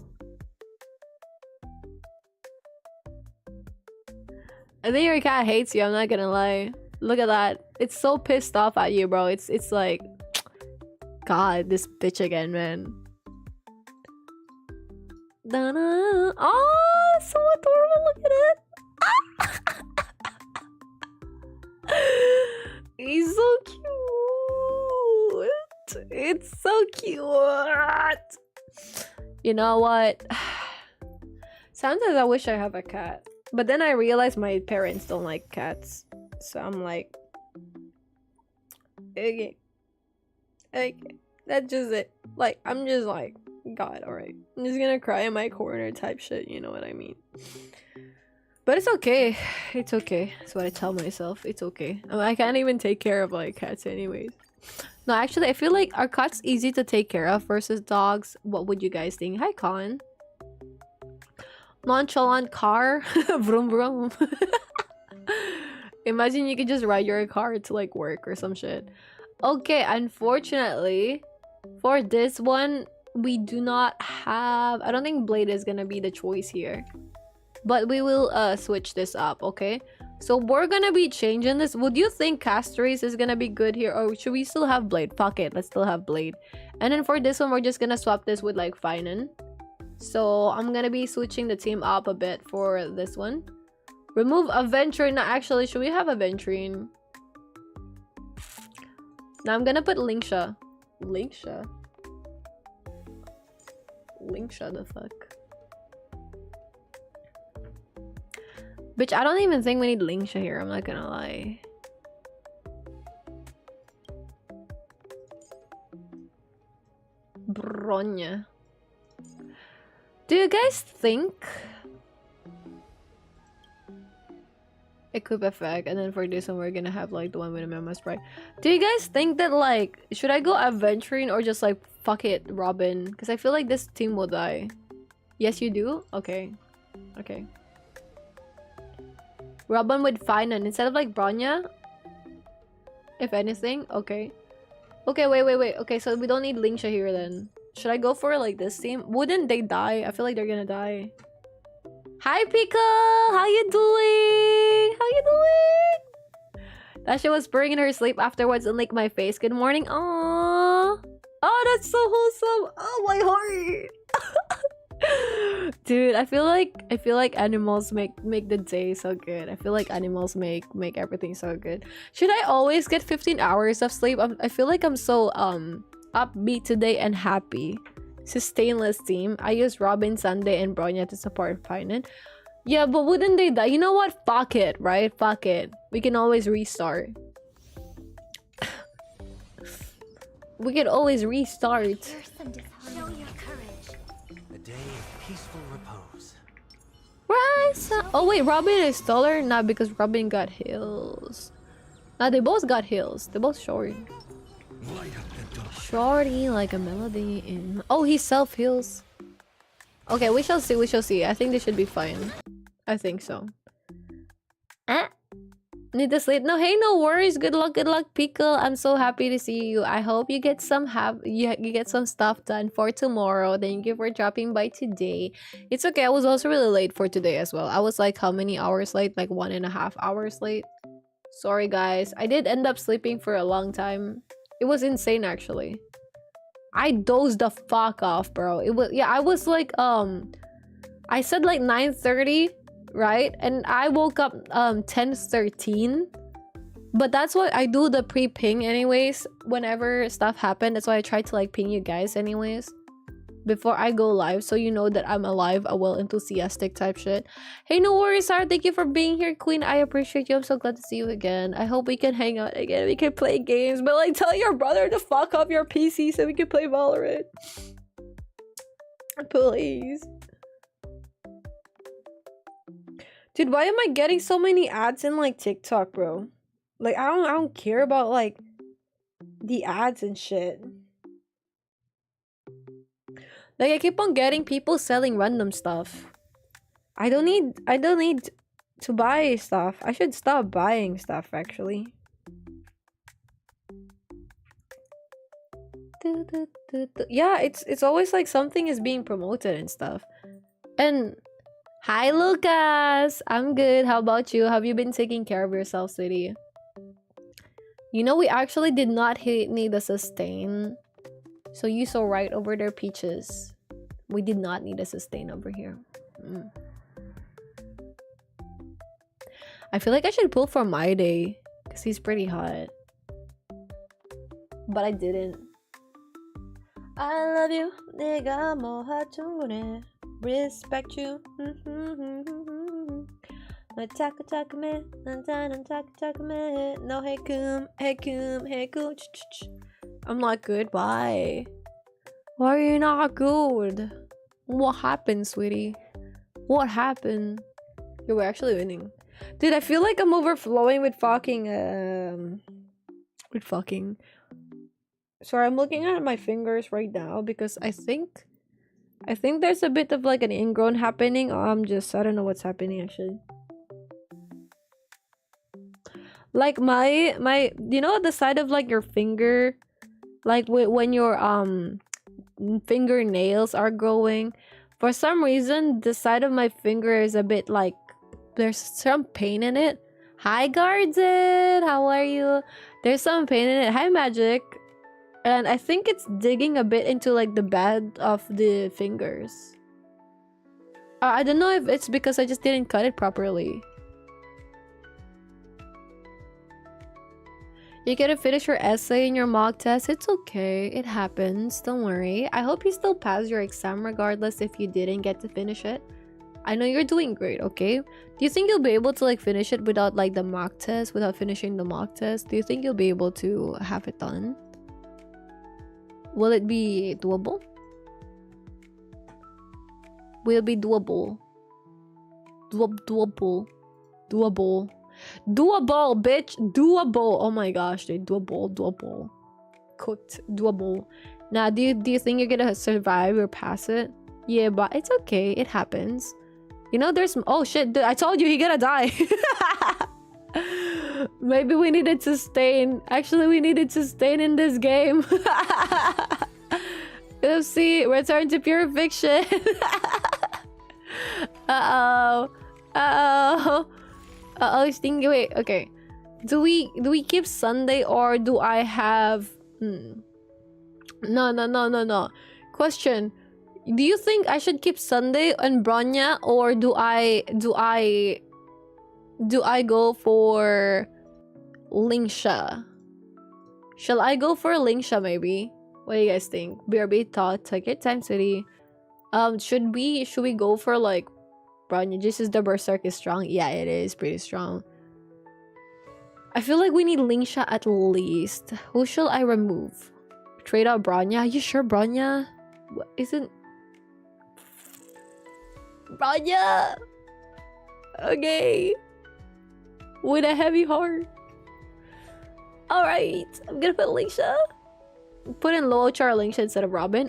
I think your cat hates you, I'm not gonna lie. Look at that. It's so pissed off at you, bro. It's like, God, this bitch again, man. Da-na. Oh, it's so adorable. Look at it. He's so cute. It's so cute. You know what? Sometimes I wish I have a cat. But then I realize my parents don't like cats. So I'm like, okay. That's just it. Like, I'm just like, God, alright. I'm just gonna cry in my corner type shit, you know what I mean? But it's okay. It's okay. That's what I tell myself. It's okay. I mean, I can't even take care of like cats anyways. No, actually, I feel like our cats easy to take care of versus dogs. What would you guys think? Hi, Colin. Nonchalant car. Vroom vroom. Imagine you could just ride your car to like work or some shit. Okay, unfortunately, for this one, we do not have... I don't think Blade is gonna be the choice here. But we will switch this up, okay? So we're gonna be changing this. Would you think Castrace is gonna be good here? Or should we still have Blade? Fuck it, let's still have Blade. And then for this one, we're just gonna swap this with like Finan. So I'm gonna be switching the team up a bit for this one. Remove Aventurine. No, actually, should we have Aventurine? Now I'm gonna put Linksha. Linksha? Linksha, the fuck? Bitch, I don't even think we need Linksha here, I'm not gonna lie. Bronya. Do you guys think... Equip effect, and then for this one we're gonna have like the one with a memo sprite. Do you guys think that like should I go Aventurine or just like fuck it Robin? Because I feel like this team will die. Yes, you do? Okay. Okay. Robin with Finan instead of like Bronya? If anything? Okay. Okay, wait. Okay, so we don't need Linksha here then. Should I go for like this team? Wouldn't they die? I feel like they're gonna die. Hi Pika! How you doing? How you doing? That shit was purring in her sleep afterwards and licked my face. Good morning. Aww. Oh, that's so wholesome. Oh, my heart. Dude, I feel like animals make the day so good. I feel like animals make everything so good. Should I always get 15 hours of sleep? I feel like I'm so upbeat today and happy. Sustainless team. I use Robin, Sunday, and Bronya to support Finan. Yeah, but wouldn't they die? You know what? Fuck it, right? Fuck it. We can always restart. We can always restart. Show your courage. A day of peaceful repose. Rise up. Oh wait, Robin is taller? Nah, because Robin got heals. Nah, they both got heals. They're both short. Shorty like a melody in... Oh, he self-heals. Okay, we shall see, we shall see. I think they should be fine. I think so. Need to sleep? No, hey, no worries. Good luck, Pickle. I'm so happy to see you. I hope you get some you get some stuff done for tomorrow. Thank you for dropping by today. It's okay. I was also really late for today as well. I was like how many hours late? Like 1.5 hours late. Sorry, guys. I did end up sleeping for a long time. It was insane, actually. I dozed the fuck off, bro. It was... Yeah, I was like, I said like 9:30, right? And I woke up 10:13. But that's what I do, the pre-ping anyways. Whenever stuff happened, that's why I try to like ping you guys anyways. Before I go live, so you know that I'm alive, a well enthusiastic type shit. Hey, no worries, Sarah. Thank you for being here, Queen. I appreciate you. I'm so glad to see you again. I hope we can hang out again. We can play games, but like tell your brother to fuck up your PC so we can play Valorant. Please. Dude, why am I getting so many ads in like TikTok, bro? Like I don't care about like the ads and shit. Like I keep on getting people selling random stuff. I don't need to buy stuff. I should stop buying stuff actually. Yeah, it's always like something is being promoted and stuff. And hi Lucas, I'm good. How about you? Have you been taking care of yourself, sweetie? You know, we actually did not need a sustain. So you so right over there, Peaches. We did not need a sustain over here. I feel like I should pull for my day because he's pretty hot. But I didn't. I love you. 내가 뭐 하충구네. Respect you. 너 차크차크해. 나는 차크차크해. 너 해금. I'm not good. Why? Why are you not good? What happened, sweetie? What happened? Yo, we're actually winning. Dude, I feel like I'm overflowing with fucking Sorry, I'm looking at my fingers right now because I think there's a bit of like an ingrown happening. I don't know what's happening actually. Like my you know the side of like your finger, like when your fingernails are growing, for some reason the side of my finger is a bit like there's some pain in it. Hi Guardian, how are you? There's some pain in it. Hi Magic. And I think it's digging a bit into like the bed of the fingers. I don't know if it's because I just didn't cut it properly. You gotta finish your essay and your mock test. It's okay. It happens. Don't worry. I hope you still pass your exam regardless if you didn't get to finish it. I know you're doing great, okay? Do you think you'll be able to like finish it without like the mock test, without finishing the mock test? Do you think you'll be able to have it done? Will it be doable? Will it be doable? Doable, bitch. Doable. Oh my gosh, dude. Doable. Cooked. Doable. Now, do you think you're gonna survive or pass it? Yeah, but it's okay. It happens. You know, there's... Oh, shit. Dude, I told you he gonna die. Maybe we needed sustain. Actually, we needed sustain in this game. Oopsie. Return to pure fiction. Stingy. Wait, okay. Do we keep Sunday or do I have... No. Question. Do you think I should keep Sunday and Bronya, or do I go for Lingsha? Shall I go for Lingsha maybe? What do you guys think? BRB thought. Take your time, city. Should we go for like Bronya? Just as the Berserk is strong. Yeah, it is pretty strong. I feel like we need Lingsha at least. Who shall I remove? Trade out Bronya. Are you sure Bronya? What, isn't Bronya? Okay. With a heavy heart. Alright. I'm gonna put Lingsha. Put in low char Lingsha instead of Robin.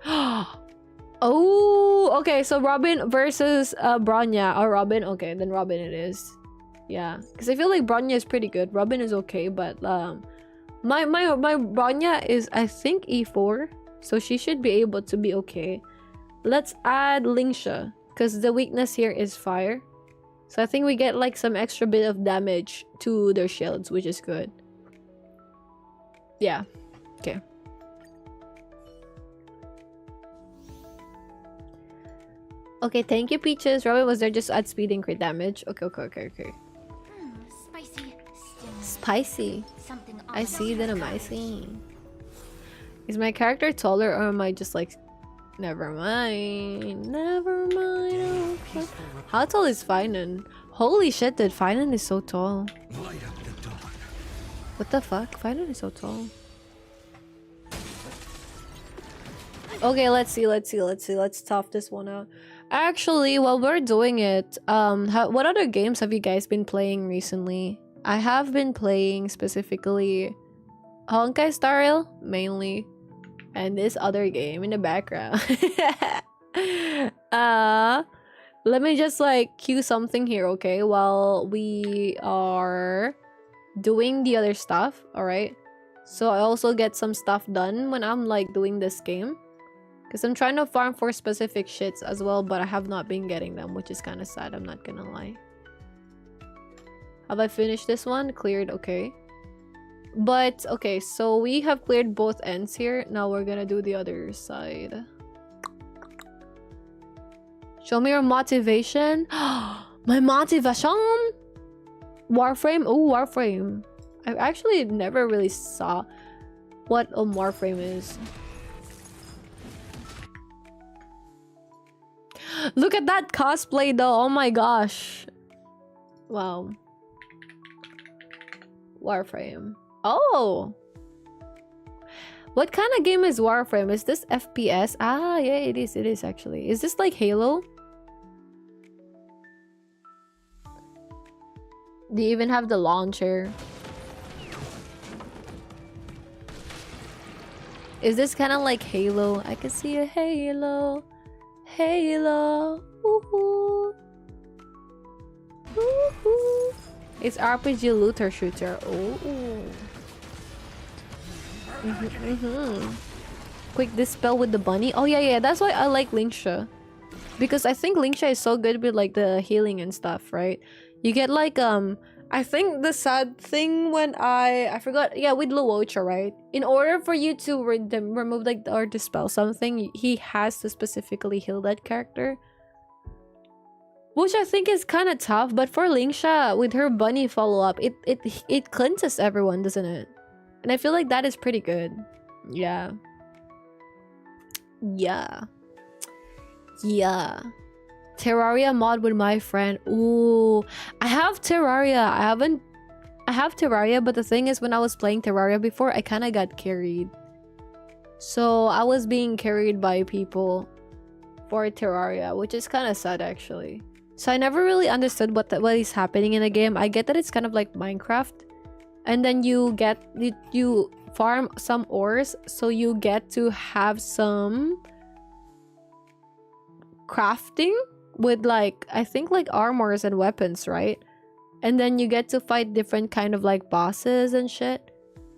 Oh, okay. So Robin versus Bronya. Or Robin. Okay, then Robin it is. Yeah. Because I feel like Bronya is pretty good. Robin is okay, but my Bronya is, I think, E4. So she should be able to be okay. Let's add Lingsha. Because the weakness here is fire. So I think we get like some extra bit of damage to their shields, which is good. Yeah. Okay. Okay, thank you, Peaches. Robin was there just to add speed and crit damage. Okay. Spicy. Spicy. Something I see that I'm icy. Is my character taller or am I just like... Never mind. Oh, how tall is Finan? Holy shit, dude. Finan is so tall. What the fuck? Finan is so tall. Okay, let's see. Let's tough this one out. Actually, while we're doing it, what other games have you guys been playing recently? I have been playing specifically Honkai Star Rail, mainly. And this other game in the background. Let me just like cue something here, okay? While we are doing the other stuff, alright? So I also get some stuff done when I'm like doing this game. Because I'm trying to farm for specific shits as well, but I have not been getting them, which is kind of sad, I'm not gonna lie. Have I finished this one? Cleared, okay. But, okay, so we have cleared both ends here. Now we're gonna do the other side. Show me your motivation. My motivation! Warframe? Oh, Warframe. I actually never really saw what a Warframe is. Look at that cosplay though. Oh my gosh. Wow. Warframe. Oh. What kind of game is Warframe? Is this FPS? Ah, yeah, it is. It is actually. Is this like Halo? Do you even have the launcher? Is this kind of like Halo? I can see a Halo. Halo. Woohoo. Woohoo. It's RPG looter shooter. Oh. Quick dispel with the bunny. Oh yeah, that's why I like Linksha. Because I think Linksha is so good with like the healing and stuff, right? You get like I think the sad thing when I forgot, yeah, with Luocha, right? In order for you to remove like or dispel something, he has to specifically heal that character. Which I think is kind of tough, but for Linksha, with her bunny follow-up, it cleanses everyone, doesn't it? And I feel like that is pretty good. Yeah. Yeah. Yeah. Terraria mod with my friend. Ooh. I have Terraria. I have Terraria, but the thing is when I was playing Terraria before, I kind of got carried. So I was being carried by people for Terraria, which is kind of sad actually. So I never really understood what is happening in the game. I get that it's kind of like Minecraft. And then you farm some ores, so you get to have some crafting with like, I think like armors and weapons, right? And then you get to fight different kind of like bosses and shit.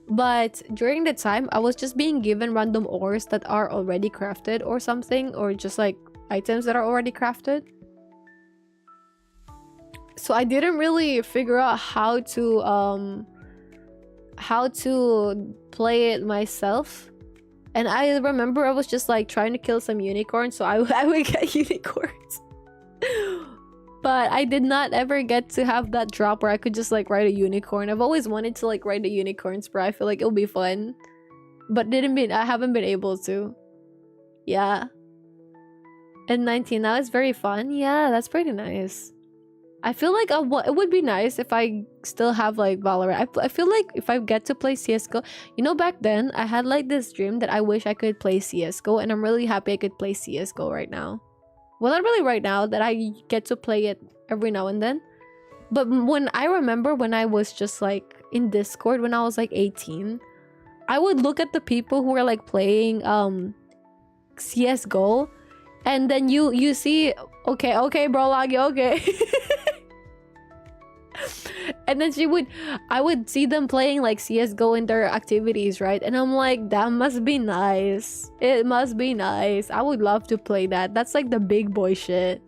But during the time, I was just being given random ores that are already crafted or something, or just like items that are already crafted. So I didn't really figure out how to play it myself. And I remember I was just like trying to kill some unicorns, so I would get unicorns. But I did not ever get to have that drop where I could just like ride a unicorn. I've always wanted to like ride a unicorn spray. I feel like it'll be fun, but I haven't been able to. Yeah. And 19 now is very fun. Yeah, that's pretty nice. I feel like it would be nice if I still have like Valorant. I feel like if I get to play CSGO, you know, back then I had like this dream that I wish I could play CSGO, and I'm really happy I could play CSGO right now. Well, not really right now, that I get to play it every now and then. But when I remember when I was just like in Discord when I was like 18, I would look at the people who were like playing CSGO, and then you see, okay bro, Lagi, okay. And then I would see them playing like CSGO in their activities, right? And I'm like, that must be nice. It must be nice. I would love to play that. That's like the big boy shit.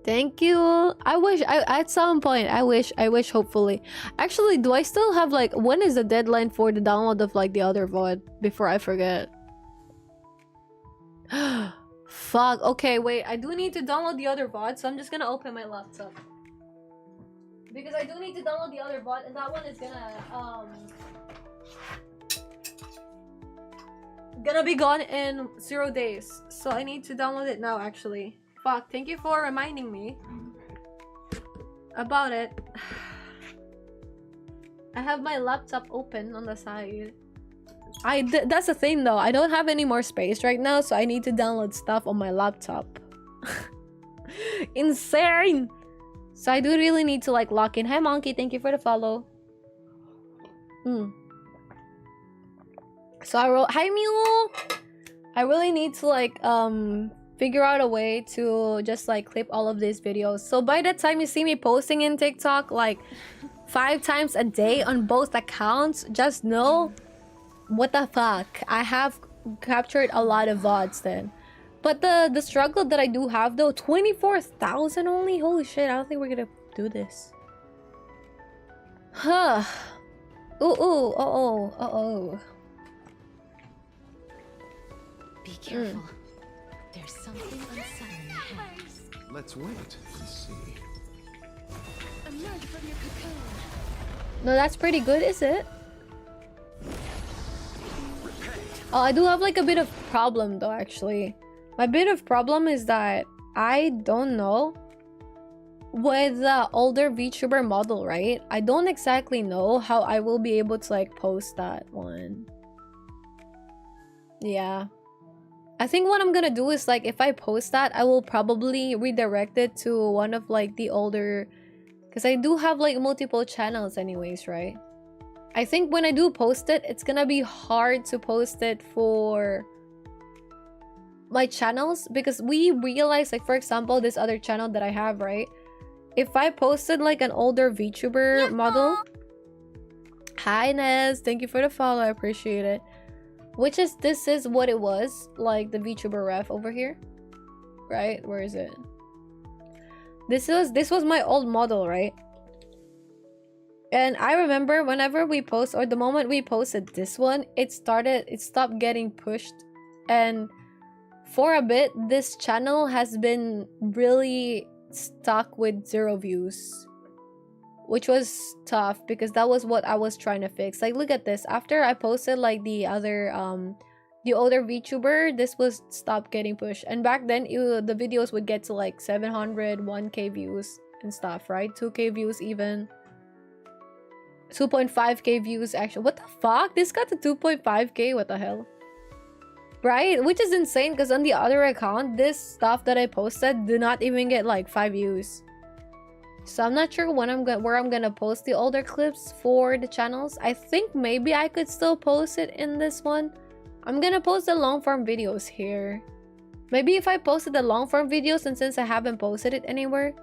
Thank you. At some point, I wish hopefully. Actually, do I still have like, when is the deadline for the download of like the other VOD before I forget? Fuck. Okay, wait. I do need to download the other VOD, so I'm just gonna open my laptop. Because I do need to download the other bot, and that one is gonna be gone in 0 days. So I need to download it now, actually. Fuck, thank you for reminding me about it. I have my laptop open on the side. That's the thing though, I don't have any more space right now, so I need to download stuff on my laptop. Insane! So I do really need to like lock in. Hi Monkey, thank you for the follow. So hi Mule. I really need to like figure out a way to just like clip all of these videos. So by the time you see me posting in TikTok, like 5 times a day on both accounts, just know what the fuck. I have captured a lot of VODs then. But the struggle that I do have though, 24,000 only? Holy shit, I don't think we're gonna do this. Huh. Ooh. Be careful. There's something unsettling ahead. Let's wait and see. Emerge from your cocoon. No, that's pretty good, is it? Oh, I do have like a bit of problem though, actually. My bit of problem is that I don't know with the older VTuber model, right? I don't exactly know how I will be able to like post that one. Yeah. I think what I'm gonna do is like if I post that, I will probably redirect it to one of like the older, because I do have like multiple channels anyways, right? I think when I do post it, it's gonna be hard to post it for my channels, because we realize, like for example, this other channel that I have, right? If I posted like an older VTuber model, hi Nez, thank you for the follow, I appreciate it. Which is, this is what it was, like the VTuber ref over here, right? Where is it? This was my old model, right? And I remember whenever we post, or the moment we posted this one, it stopped getting pushed. And for a bit, this channel has been really stuck with 0 views, which was tough because that was what I was trying to fix. Like, look at this. After I posted like the other the older VTuber, this was stopped getting pushed. And back then the videos would get to like 700, 1k views and stuff, right? 2k views, even 2.5k views. Actually, what the fuck, this got to 2.5k. What the hell, right? Which is insane, because on the other account, this stuff that I posted did not even get like 5 views. So I'm not sure when where I'm gonna post the older clips for the channels. I think maybe I could still post it in this one. I'm gonna post the long form videos here. Maybe if I posted the long form videos, and since I haven't posted it anywhere,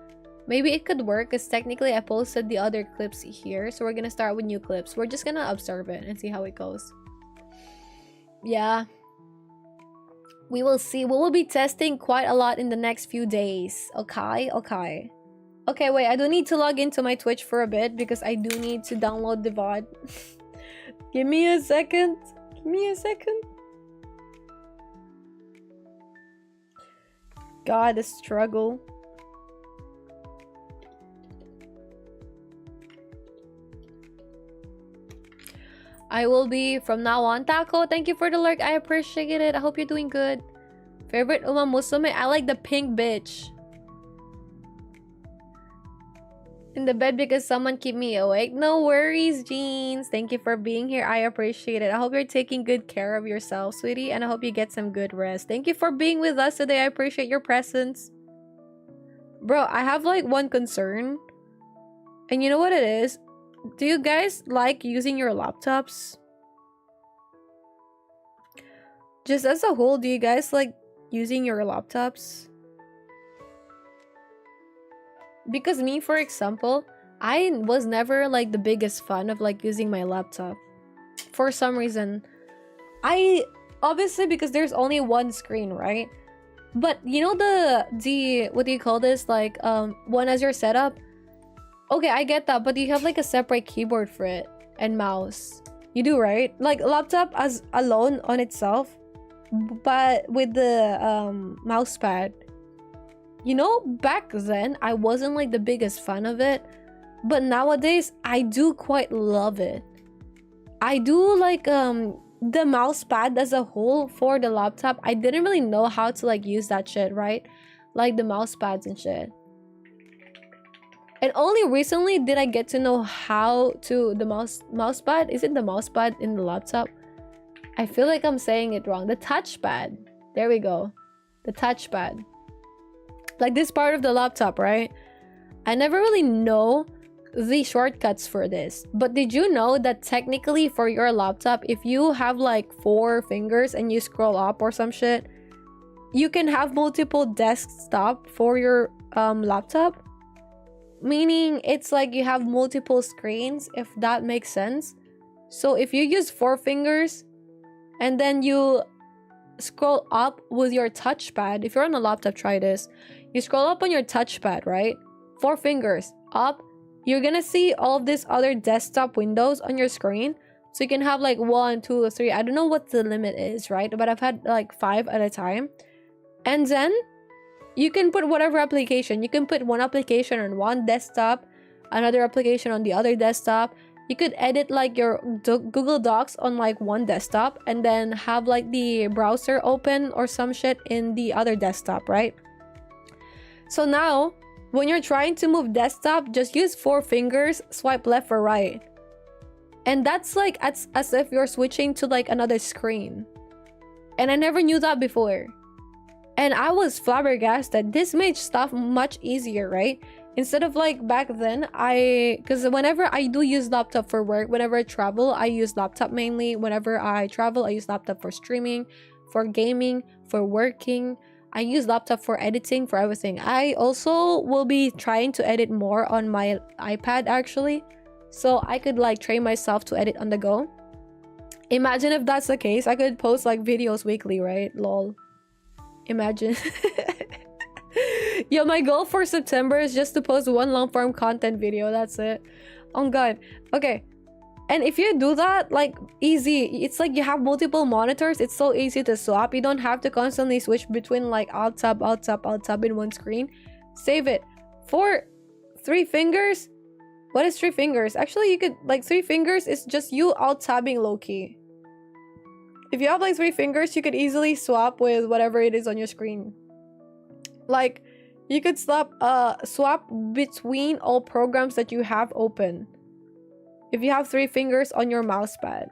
maybe it could work, because technically I posted the other clips here. So we're gonna start with new clips. We're just gonna observe it and see how it goes. Yeah, we will see. We will be testing quite a lot in the next few days. Okay, wait, I do need to log into my Twitch for a bit because I do need to download the VOD. Give me a second. God, the struggle. I will be from now on. Taco, thank you for the lurk. I appreciate it. I hope you're doing good. Favorite Uma Musume? I like the pink bitch. In the bed because someone keep me awake. No worries, Jeans. Thank you for being here. I appreciate it. I hope you're taking good care of yourself, sweetie. And I hope you get some good rest. Thank you for being with us today. I appreciate your presence. Bro, I have like one concern. And you know what it is? Do you guys like using your laptops? Just as a whole, do you guys like using your laptops? Because me, for example, I was never like the biggest fan of like using my laptop. For some reason. Obviously because there's only one screen, right? But you know the what do you call this? Like one as your setup? Okay, I get that, but you have like a separate keyboard for it and mouse. You do, right? Like laptop as alone on itself, but with the mouse pad. You know, back then I wasn't like the biggest fan of it, but nowadays I do quite love it. I do like the mouse pad as a whole for the laptop. I didn't really know how to like use that shit, right? Like the mouse pads and shit. And only recently did I get to know how to the mouse pad. Is it the mouse pad in the laptop? I feel like I'm saying it wrong. The touchpad. There we go. The touchpad. Like this part of the laptop, right? I never really know the shortcuts for this. But did you know that technically for your laptop, if you have like 4 fingers and you scroll up or some shit, you can have multiple desktop for your laptop? meaning it's like you have multiple screens, if that makes sense. So if you use 4 fingers and then you scroll up with your touchpad, if you're on a laptop, try this. You scroll up on your touchpad, right? 4 fingers up, you're gonna see all of these other desktop windows on your screen. So you can have like 1, 2, 3. I don't know what the limit is, right? But I've had like 5 at a time. And then you can put whatever application. You can put one application on one desktop, another application on the other desktop. You could edit like your Google Docs on like one desktop and then have like the browser open or some shit in the other desktop, right? So now, when you're trying to move desktop, just use 4 fingers, swipe left or right. And that's like as if you're switching to like another screen. And I never knew that before. And I was flabbergasted. This made stuff much easier, right? Instead of like back then, because whenever I do use laptop for work, whenever I travel, I use laptop mainly. Whenever I travel, I use laptop for streaming, for gaming, for working. I use laptop for editing, for everything. I also will be trying to edit more on my iPad actually. So I could like train myself to edit on the go. Imagine if that's the case. I could post like videos weekly, right? Lol. Imagine. Yo, my goal for September is just to post 1 long form content video. That's it. Oh god. Okay. And if you do that, like easy, it's like you have multiple monitors. It's so easy to swap. You don't have to constantly switch between like alt tab, alt tab, alt tab in one screen. Save it. For 3 fingers. What is 3 fingers? Actually, you could like 3 fingers is just you alt tabbing low key. If you have like 3 fingers, you could easily swap with whatever it is on your screen. Like, you could swap between all programs that you have open. If you have 3 fingers on your mouse pad.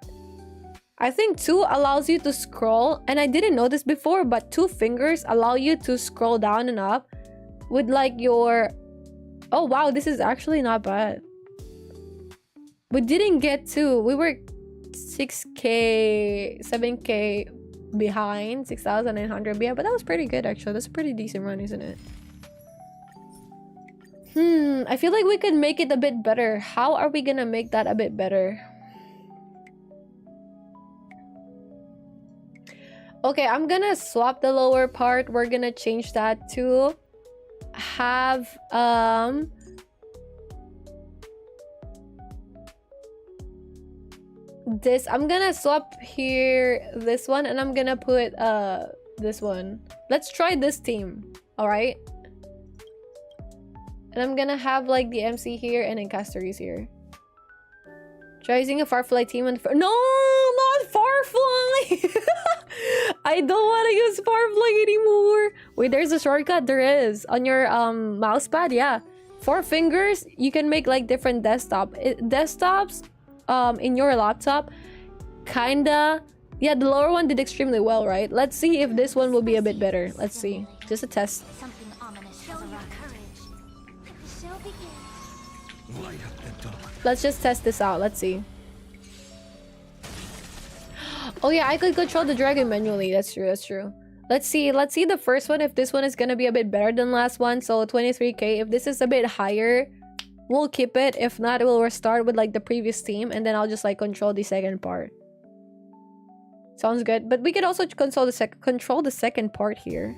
I think 2 allows you to scroll, and I didn't know this before, but 2 fingers allow you to scroll down and up with like your... Oh wow, this is actually not bad. We didn't get 2. We were 6k, 7k behind, 6,900. Yeah, but that was pretty good actually. That's a pretty decent run, isn't it? I feel like we could make it a bit better. How are we gonna make that a bit better? Okay, I'm gonna swap the lower part. We're gonna change that to have this. I'm gonna swap here this one, and I'm gonna put this one. Let's try this team. All right. And I'm gonna have like the MC here and then Castories here. Try using a Farfly team and no, not Farfly. I don't want to use Farfly anymore. Wait, there's a shortcut. There is on your mouse pad. Yeah, 4 fingers. You can make like different desktops in your laptop. Kinda. Yeah, the lower one did extremely well, right? Let's see if this one will be a bit better. Let's see. Just a test. Something ominous has arrived. Let's just test this out. Let's see. Oh yeah, I could control the dragon manually. That's true. That's true. Let's see the first one, if this one is gonna be a bit better than last one. So 23k. If this is a bit higher, we'll keep it. If not, we'll restart with like the previous team, and then I'll just like control the second part. Sounds good. But we could also control the second part here.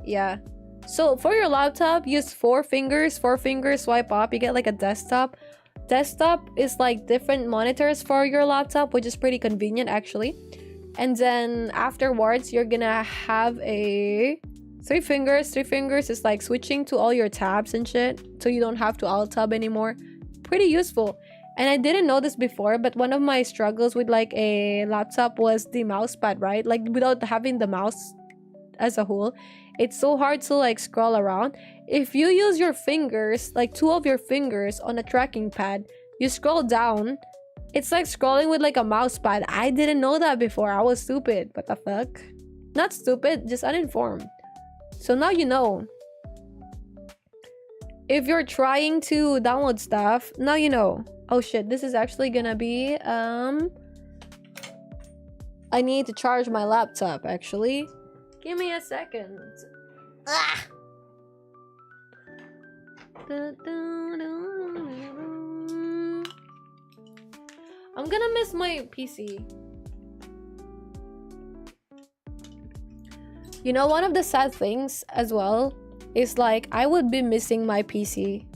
Yeah. So for your laptop, use 4 fingers. 4 fingers, swipe up. You get like a desktop. Desktop is like different monitors for your laptop, which is pretty convenient actually. And then afterwards, you're gonna have a 3 fingers. 3 fingers is like switching to all your tabs and shit, so you don't have to alt tab anymore. Pretty useful. And I didn't know this before, but one of my struggles with like a laptop was the mouse pad, right? Like without having the mouse as a whole, it's so hard to like scroll around. If you use your fingers, like 2 of your fingers on a tracking pad, you scroll down, it's like scrolling with like a mouse pad. I didn't know that before. I was stupid. What the fuck? Not stupid, just uninformed. So now you know. If you're trying to download stuff, now you know. Oh shit, this is actually gonna be I need to charge my laptop actually. Give me a second. I'm gonna miss my PC. You know, one of the sad things as well is like I would be missing my PC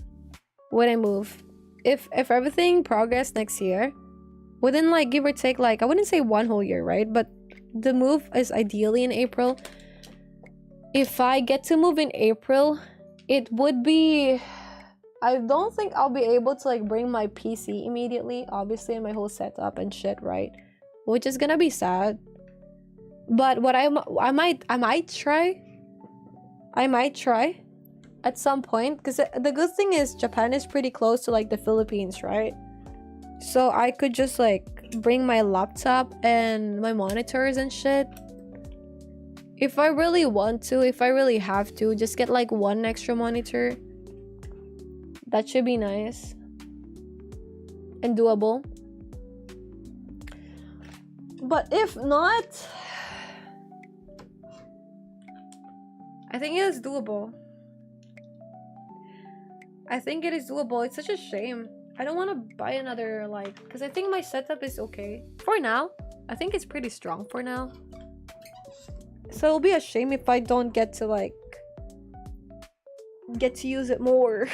when I move. If everything progressed next year, within like give or take, like I wouldn't say 1 whole year, right? But the move is ideally in April. If I get to move in April, it would be, I don't think I'll be able to like bring my PC immediately, obviously, and my whole setup and shit, right? Which is gonna be sad. But what I might try at some point, because the good thing is Japan is pretty close to like the Philippines, right? So I could just like bring my laptop and my monitors and shit. If I really want to, if I really have to, just get like 1 extra monitor. That should be nice and doable. But if not, I think it is doable. I think it is doable. It's such a shame. I don't want to buy another, like, because I think my setup is okay for now. I think it's pretty strong for now. So it'll be a shame if I don't get to like get to use it more.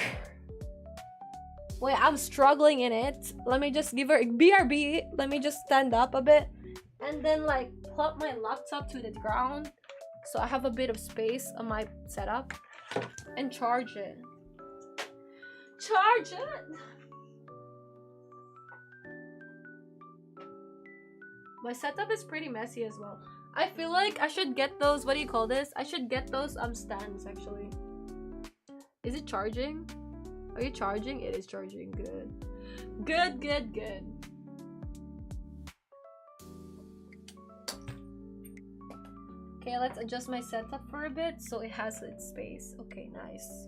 Wait, I'm struggling in it. Let me just give her BRB. Let me just stand up a bit and then like plop my laptop to the ground so I have a bit of space on my setup and charge it. Charge it. My setup is pretty messy as well. I feel like I should get those, what do you call this? I should get those stands actually. Is it charging? Are you charging? It is charging. Good. Good, good, good. Okay, let's adjust my setup for a bit so it has its space. Okay, nice.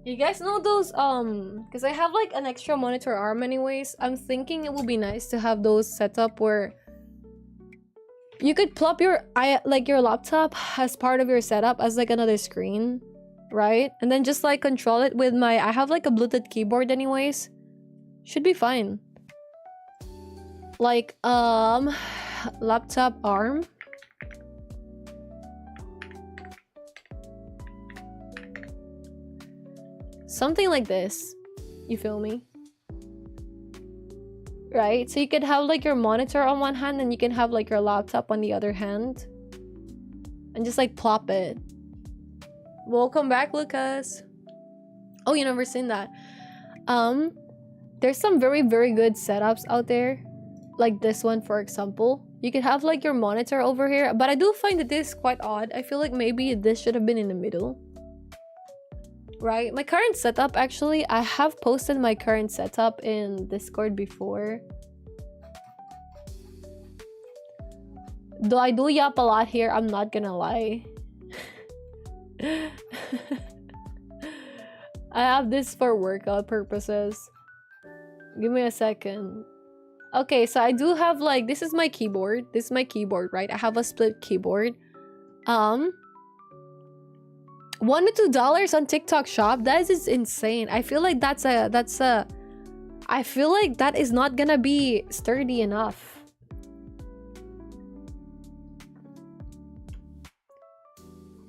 You guys know those because I have like an extra monitor arm anyways. I'm thinking it would be nice to have those set up where you could plop your your laptop as part of your setup as like another screen, right? And then just like control it with my, I have like a Bluetooth keyboard anyways. Should be fine. Like laptop arm. Something like this. You feel me? Right? So you could have like your monitor on one hand and you can have like your laptop on the other hand. And just like plop it. Welcome back, Lucas. Oh, you never seen that. There's some very, very good setups out there. Like this one, for example. You could have like your monitor over here. But I do find that this is quite odd. I feel like maybe this should have been in the middle. Right? My current setup, actually, I have posted my current setup in Discord before. Though I do yap a lot here, I'm not gonna lie. I have this for workout purposes. Give me a second. Okay, so I do have like, this is my keyboard. This is my keyboard, right? I have a split keyboard. $1 to $2 on TikTok shop. That is insane. I feel like I feel like that is not gonna be sturdy enough.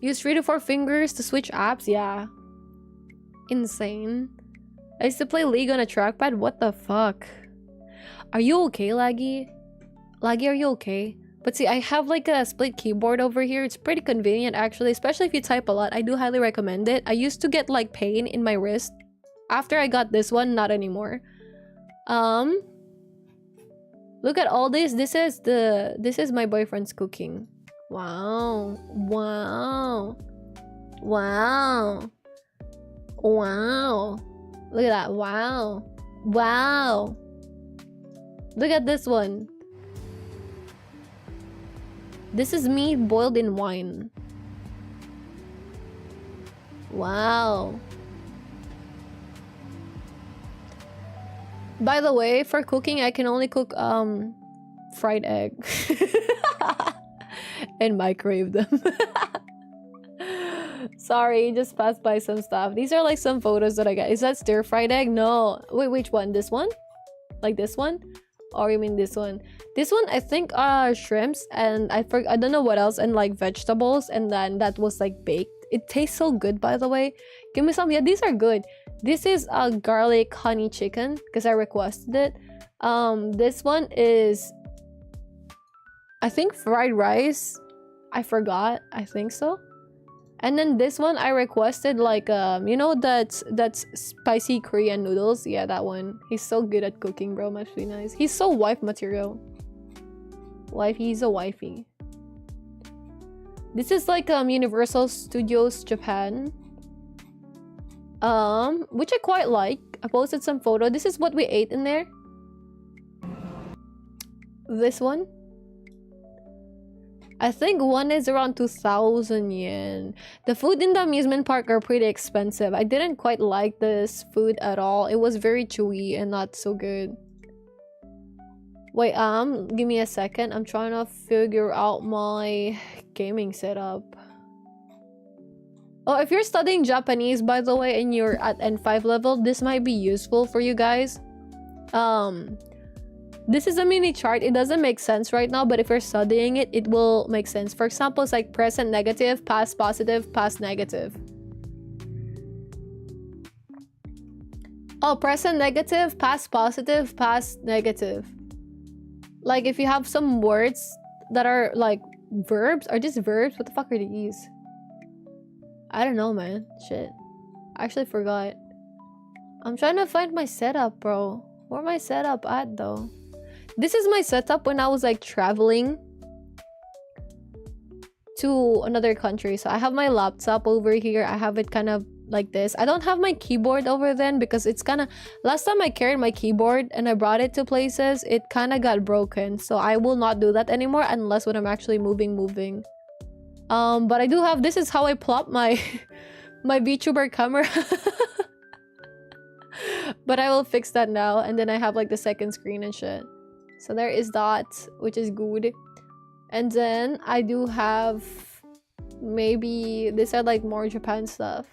Use 3 to 4 fingers to switch apps. Yeah. Insane. I used to play League on a trackpad. What the fuck? Are you okay, Laggy? Laggy, are you okay? But see, I have like a split keyboard over here. It's pretty convenient actually, especially if you type a lot. I do highly recommend it. I used to get like pain in my wrist. After I got this one, not anymore. Look at all this. This is my boyfriend's cooking. Wow. Wow. Wow. Wow. Look at that. Wow. Wow. Look at this one. This is meat boiled in wine. Wow. By the way, for cooking, I can only cook fried egg. And microwave them. Sorry, just passed by some stuff. These are like some photos that I got. Is that stir-fried egg? No. Wait, which one? This one? Like this one? Or you mean this one? This one I think are shrimps, and I don't know what else, and like vegetables, and then that was like baked. It tastes so good, by the way. Give me some. Yeah, these are good. This is a garlic honey chicken because I requested it. This one is I think fried rice. I forgot. I think so. And then this one I requested like you know that's spicy Korean noodles. Yeah, that one. He's so good at cooking, bro. Must be nice. He's so wife material. He's a wifey. This is like Universal Studios Japan. Which I quite like. I posted some photo. This is what we ate in there. This one. I think one is around 2,000 yen. The food in the amusement park are pretty expensive. I didn't quite like this food at all. It was very chewy and not so good. Wait, give me a second. I'm trying to figure out my gaming setup. Oh, if you're studying Japanese, by the way, and you're at N5 level, this might be useful for you guys. This is a mini chart. It doesn't make sense right now, but if you're studying it, it will make sense. For example, it's like present negative, past positive, past negative. Oh, present negative, past positive, past negative. Like if you have some words that are like verbs, are just verbs? What the fuck are these? I don't know, man. Shit. I actually forgot. I'm trying to find my setup, bro. Where my setup at, though? This is my setup when I was like traveling to another country. So I have my laptop over here. I have it kind of like this. I don't have my keyboard over then because it's kind of... Last time I carried my keyboard and I brought it to places, it kind of got broken. So I will not do that anymore unless when I'm actually moving. But I do have... This is how I plop my my Vtuber camera. But I will fix that now. And then I have like the second screen and shit. So there is that, which is good. And then I do have maybe these are like more Japan stuff.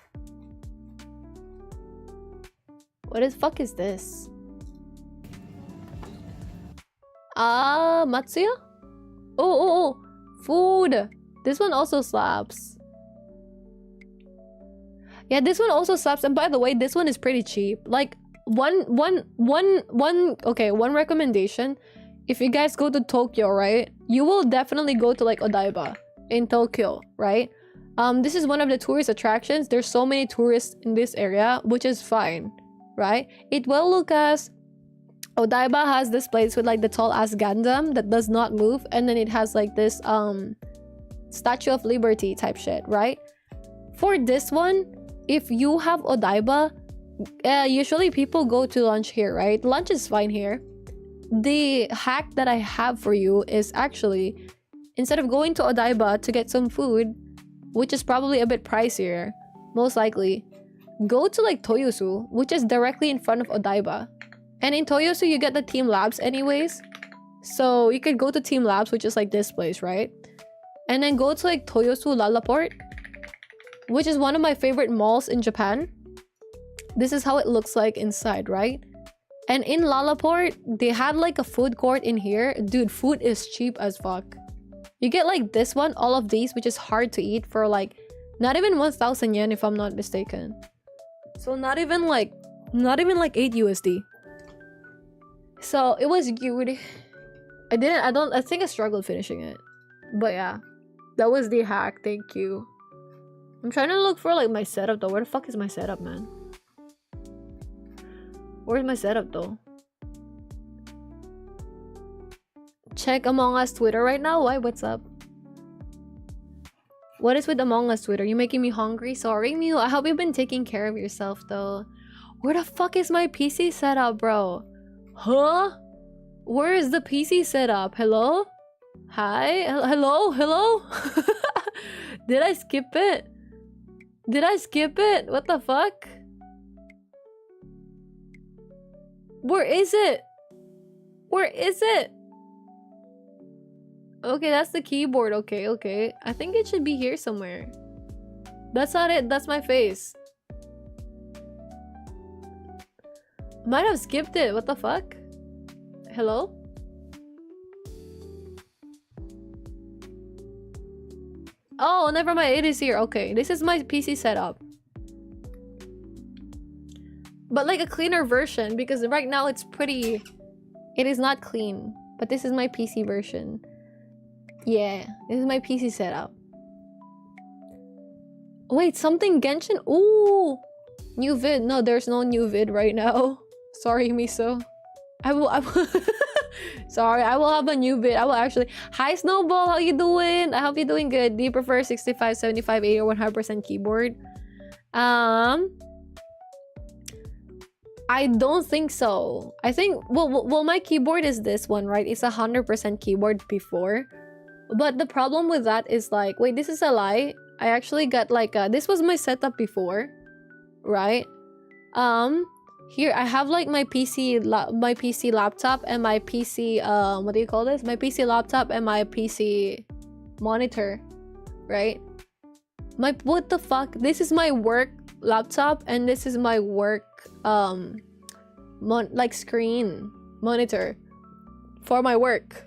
What the fuck is this? Matsuya? Oh, food. This one also slaps. Yeah, this one also slaps. And by the way, this one is pretty cheap. Like one recommendation. If you guys go to Tokyo, right, you will definitely go to like Odaiba in Tokyo, right? This is one of the tourist attractions. There's so many tourists in this area, which is fine, right? It will look as Odaiba has this place with like the tall ass Gundam that does not move, and then it has like this Statue of Liberty type shit, right? For this one, if you have Odaiba, usually people go to lunch here, right? Lunch is fine here. The hack that I have for you is actually, instead of going to Odaiba to get some food, which is probably a bit pricier, most likely, go to like Toyosu, which is directly in front of Odaiba. And in Toyosu, you get the Team Labs anyways. So you could go to Team Labs, which is like this place, right? And then go to like Toyosu Lalaport, which is one of my favorite malls in Japan. This is how it looks like inside, right? And in Lalaport, they had like a food court in here. Dude, food is cheap as fuck. You get like this one, all of these, which is hard to eat for like not even 1,000 yen if I'm not mistaken. So not even like 8 USD. So it was good. I think I struggled finishing it. But yeah, that was the hack. Thank you. I'm trying to look for like my setup though. Where the fuck is my setup, man? Where's my setup though? Check Among Us Twitter right now. Why? What's up? What is with Among Us Twitter? You making me hungry? Sorry, Mew. I hope you've been taking care of yourself though. Where the fuck is my PC setup, bro? Huh? Where is the PC setup? Hello? Hi? Hello? Did I skip it? Did I skip it? What the fuck? Where is it? Where is it? Okay, that's the keyboard. Okay. I think it should be here somewhere. That's not it. That's my face. Might have skipped it. What the fuck? Hello? Oh, never mind. It is here. Okay, this is my PC setup. But like a cleaner version, because right now it's pretty... It is not clean. But this is my PC version. Yeah, this is my PC setup. Wait, something Genshin? Ooh! New vid. No, there's no new vid right now. Sorry, Miso. I will Sorry, I will have a new vid. I will actually... Hi, Snowball! How you doing? I hope you're doing good. Do you prefer 65, 75, 80, or 100% keyboard? I don't think so. I think... Well, my keyboard is this one, right? It's 100% keyboard before. But the problem with that is like... Wait, this is a lie. I actually got like a... This was my setup before. Right? Here, I have like my PC laptop and my PC... what do you call this? My PC laptop and my PC monitor. Right? What the fuck? This is my work laptop and this is my work... screen monitor for my work,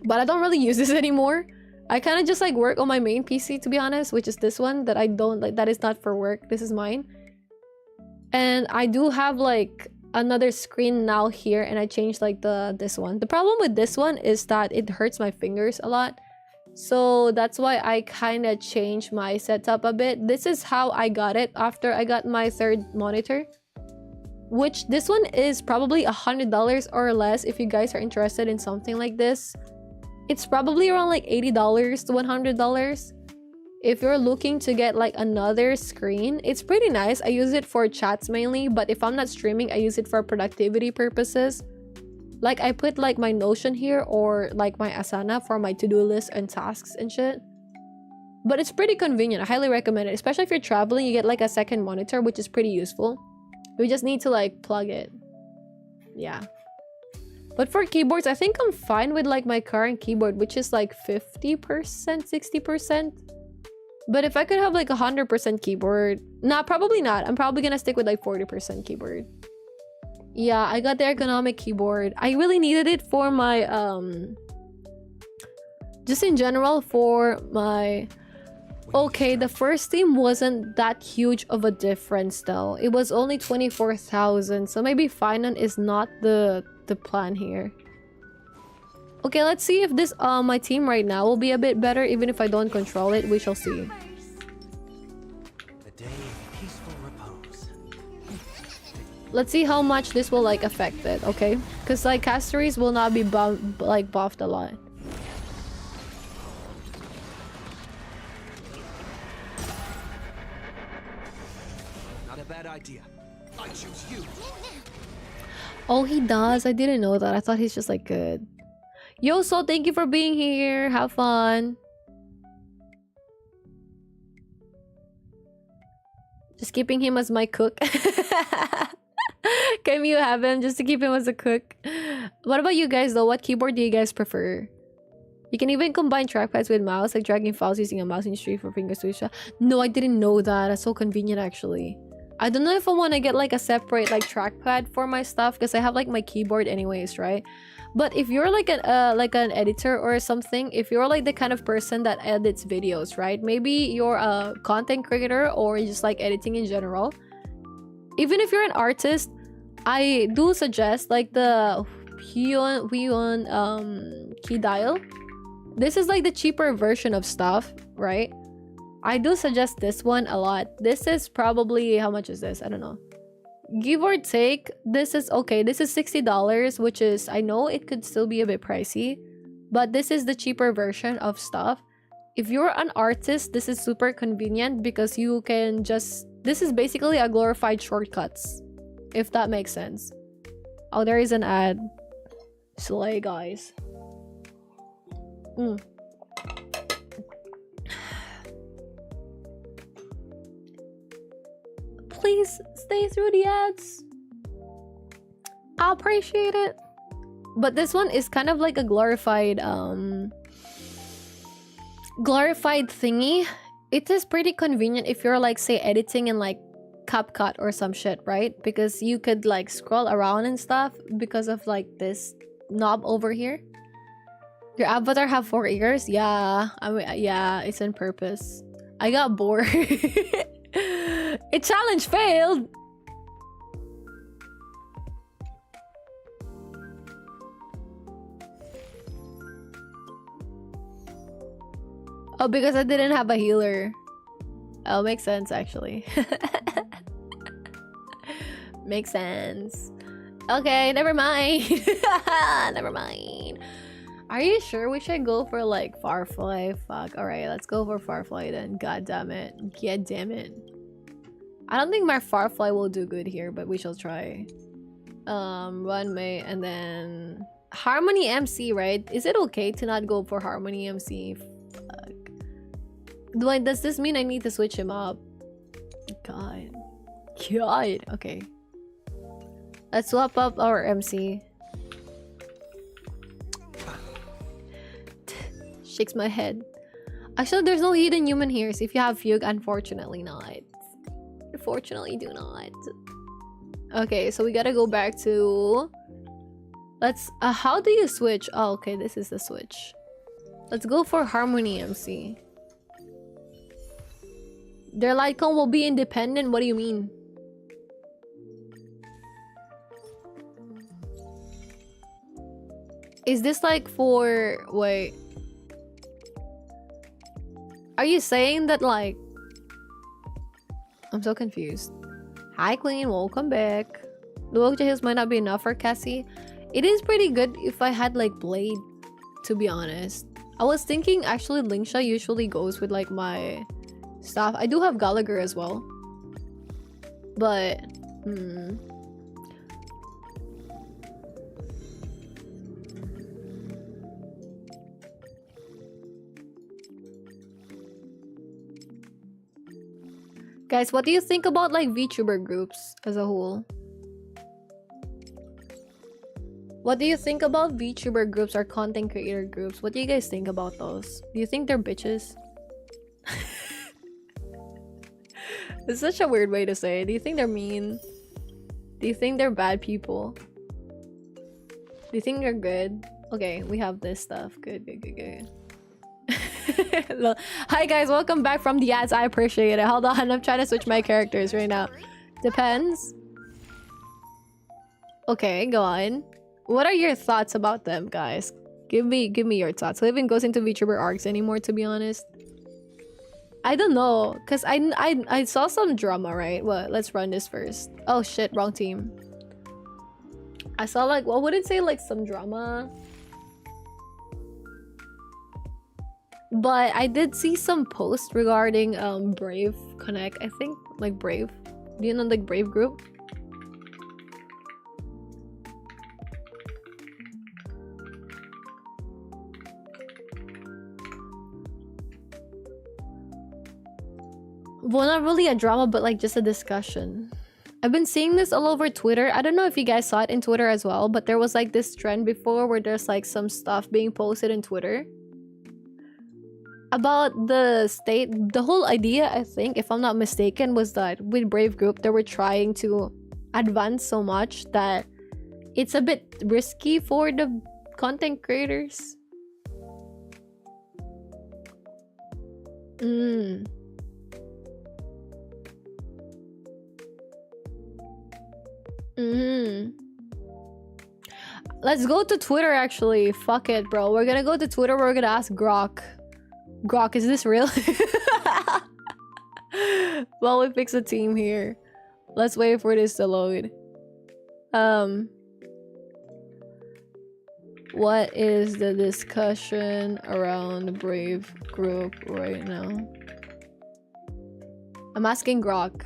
but I don't really use this anymore. I kind of just like work on my main PC, to be honest, which is this one that I don't like. That is not for work. This is mine, and I do have like another screen now here, and I changed like this one. The problem with this one is that it hurts my fingers a lot, so that's why I kind of changed my setup a bit. This is how I got it after I got my third monitor, which this one is probably $100 or less if you guys are interested in something like this. It's probably around like $80 to $100 if you're looking to get like another screen. It's pretty nice. I use it for chats mainly, but if I'm not streaming, I use it for productivity purposes. Like I put like my Notion here or like my Asana for my to-do list and tasks and shit. But it's pretty convenient. I highly recommend it, especially if you're traveling. You get like a second monitor, which is pretty useful. We just need to like plug it. Yeah. But for keyboards, I think I'm fine with like my current keyboard, which is like 50%, 60%. But if I could have like 100% keyboard... Nah, probably not. I'm probably gonna stick with like 40% keyboard. Yeah, I got the ergonomic keyboard. I really needed it for my... Just in general for my... Okay, the first team wasn't that huge of a difference though. It was only 24,000, so maybe finance is not the plan here. Okay, let's see if this my team right now will be a bit better even if I don't control it. We shall see. A day of peaceful repose. Let's see how much this will like affect it, okay? Because like casteries will not be buffed a lot. Bad idea. I choose you. Oh, he does. I didn't know that. I thought he's just like good. Yo, so thank you for being here. Have fun. Just keeping him as my cook. Can you have him just to keep him as a cook? What about you guys though? What keyboard do you guys prefer? You can even combine trackpads with mouse, like dragging files using a mouse in Street for finger switch. No, I didn't know that. That's so convenient actually. I don't know if I want to get like a separate like trackpad for my stuff because I have like my keyboard anyways, right? But if you're like an editor or something, if you're like the kind of person that edits videos, right? Maybe you're a content creator or just like editing in general. Even if you're an artist, I do suggest like the Huion key dial. This is like the cheaper version of stuff, right? I do suggest this one a lot. This is probably... How much is this? I don't know. Give or take, this is... Okay, this is $60, which is... I know it could still be a bit pricey. But this is the cheaper version of stuff. If you're an artist, this is super convenient because you can just... This is basically a glorified shortcuts. If that makes sense. Oh, there is an ad. Slay, guys. Please stay through the ads. I appreciate it. But this one is kind of like a glorified thingy. It is pretty convenient if you're like say editing in like CapCut or some shit, right? Because you could like scroll around and stuff because of like this knob over here. Your avatar have 4 ears? Yeah, I mean, yeah, it's on purpose. I got bored. It challenge failed. Oh, because I didn't have a healer. Oh, makes sense actually. Makes sense. Okay, never mind. Never mind. Are you sure we should go for like Firefly? Fuck. Alright, let's go for Firefly then. God damn it. God damn it. I don't think my Firefly will do good here, but we shall try. Runway and then Harmony MC, right? Is it okay to not go for Harmony MC? Fuck. Does this mean I need to switch him up? God. God. Okay. Let's swap up our MC. Shakes my head. Actually, there's no hidden human here. So if you have Fugue, unfortunately not. Unfortunately, do not. Okay, so we gotta go back to... Let's... how do you switch? Oh, okay, this is the switch. Let's go for Harmony MC. Their light cone will be independent? What do you mean? Is this like for... Wait. Are you saying that like... I'm so confused. Hi Queen, welcome back. The Woke Heals might not be enough for Cassie. It is pretty good if I had like Blade, to be honest. I was thinking actually Lingsha usually goes with like my stuff. I do have Gallagher as well. But... Guys, what do you think about like VTuber groups as a whole? What do you think about VTuber groups or content creator groups? What do you guys think about those? Do you think they're bitches? It's such a weird way to say it. Do you think they're mean? Do you think they're bad people? Do you think they're good? Okay, we have this stuff. Good, good, good, good. Hi guys, welcome back from the ads. I appreciate it. Hold on, I'm trying to switch my characters right now. Depends. Okay, go on. What are your thoughts about them, guys? Give me your thoughts. Who even goes into VTuber arcs anymore, to be honest? I don't know, cause I saw some drama, right? Well, let's run this first. Oh shit, wrong team. I saw like, well, wouldn't say like some drama. But I did see some posts regarding Brave Connect, I think. Like Brave. Do you know like Brave group? Well, not really a drama, but like just a discussion. I've been seeing this all over Twitter. I don't know if you guys saw it in Twitter as well, but there was like this trend before where there's like some stuff being posted in Twitter about the state. The whole idea, I think, if I'm not mistaken, was that with Brave Group, they were trying to advance so much that it's a bit risky for the content creators. Let's go to Twitter actually. Fuck it, bro. We're gonna go to Twitter. We're gonna ask Grok. Grok, is this real? Well, we fix a team here. Let's wait for this to load. What is the discussion around Brave Group right now? I'm asking Grok.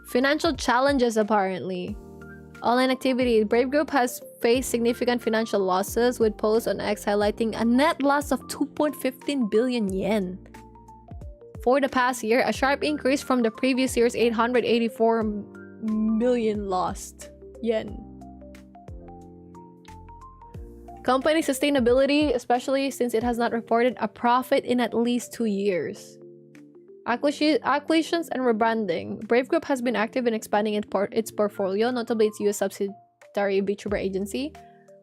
Financial challenges apparently. Online activity. Brave Group has faced significant financial losses, with posts on X highlighting a net loss of 2.15 billion yen. For the past year, a sharp increase from the previous year's 884 million lost yen. Company sustainability, especially since it has not reported a profit in at least 2 years. Acquisitions and rebranding. Brave Group has been active in expanding its portfolio, notably its US subsidiary Vtuber agency,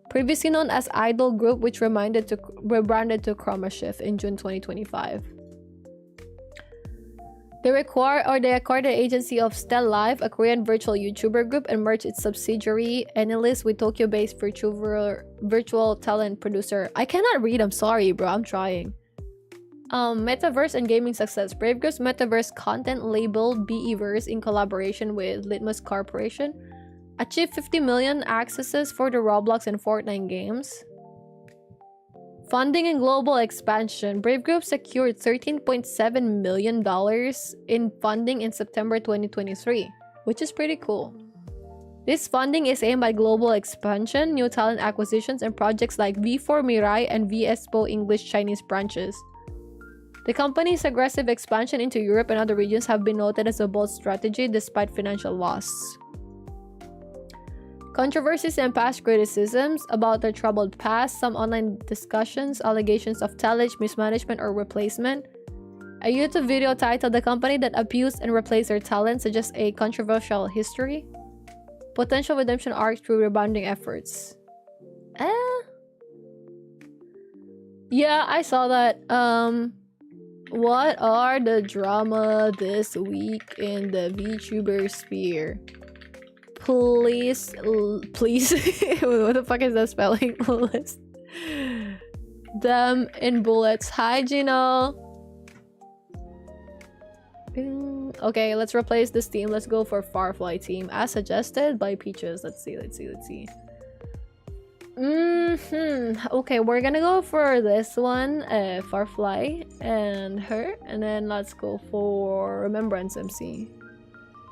previously known as Idol Group, which rebranded to Chroma Shift in June 2025. They acquired the agency of Stell Live, a Korean virtual YouTuber group, and merged its subsidiary Enelist with Tokyo-based virtual talent producer. I cannot read, I'm sorry, bro. I'm trying. Metaverse and gaming success. Brave Group's metaverse content label BEverse in collaboration with Litmus Corporation achieved 50 million accesses for the Roblox and Fortnite games. Funding and global expansion. Brave Group secured $13.7 million in funding in September 2023, which is pretty cool. This funding is aimed at global expansion, new talent acquisitions, and projects like V4 Mirai and VSPO English Chinese branches. The company's aggressive expansion into Europe and other regions have been noted as a bold strategy despite financial loss. Controversies and past criticisms about their troubled past, some online discussions, allegations of talent mismanagement or replacement. A YouTube video titled "The Company That Abused and Replaced Their Talent" suggests a controversial history. Potential redemption arc through rebounding efforts. Yeah, I saw that. What are the drama this week in the VTuber sphere? Please. What the fuck is that spelling? List them in bullets. Hi, Gino. Okay, let's replace this team. Let's go for Firefly team as suggested by Peaches. Let's see. Okay, we're gonna go for this one, Firefly and her, and then let's go for Remembrance MC.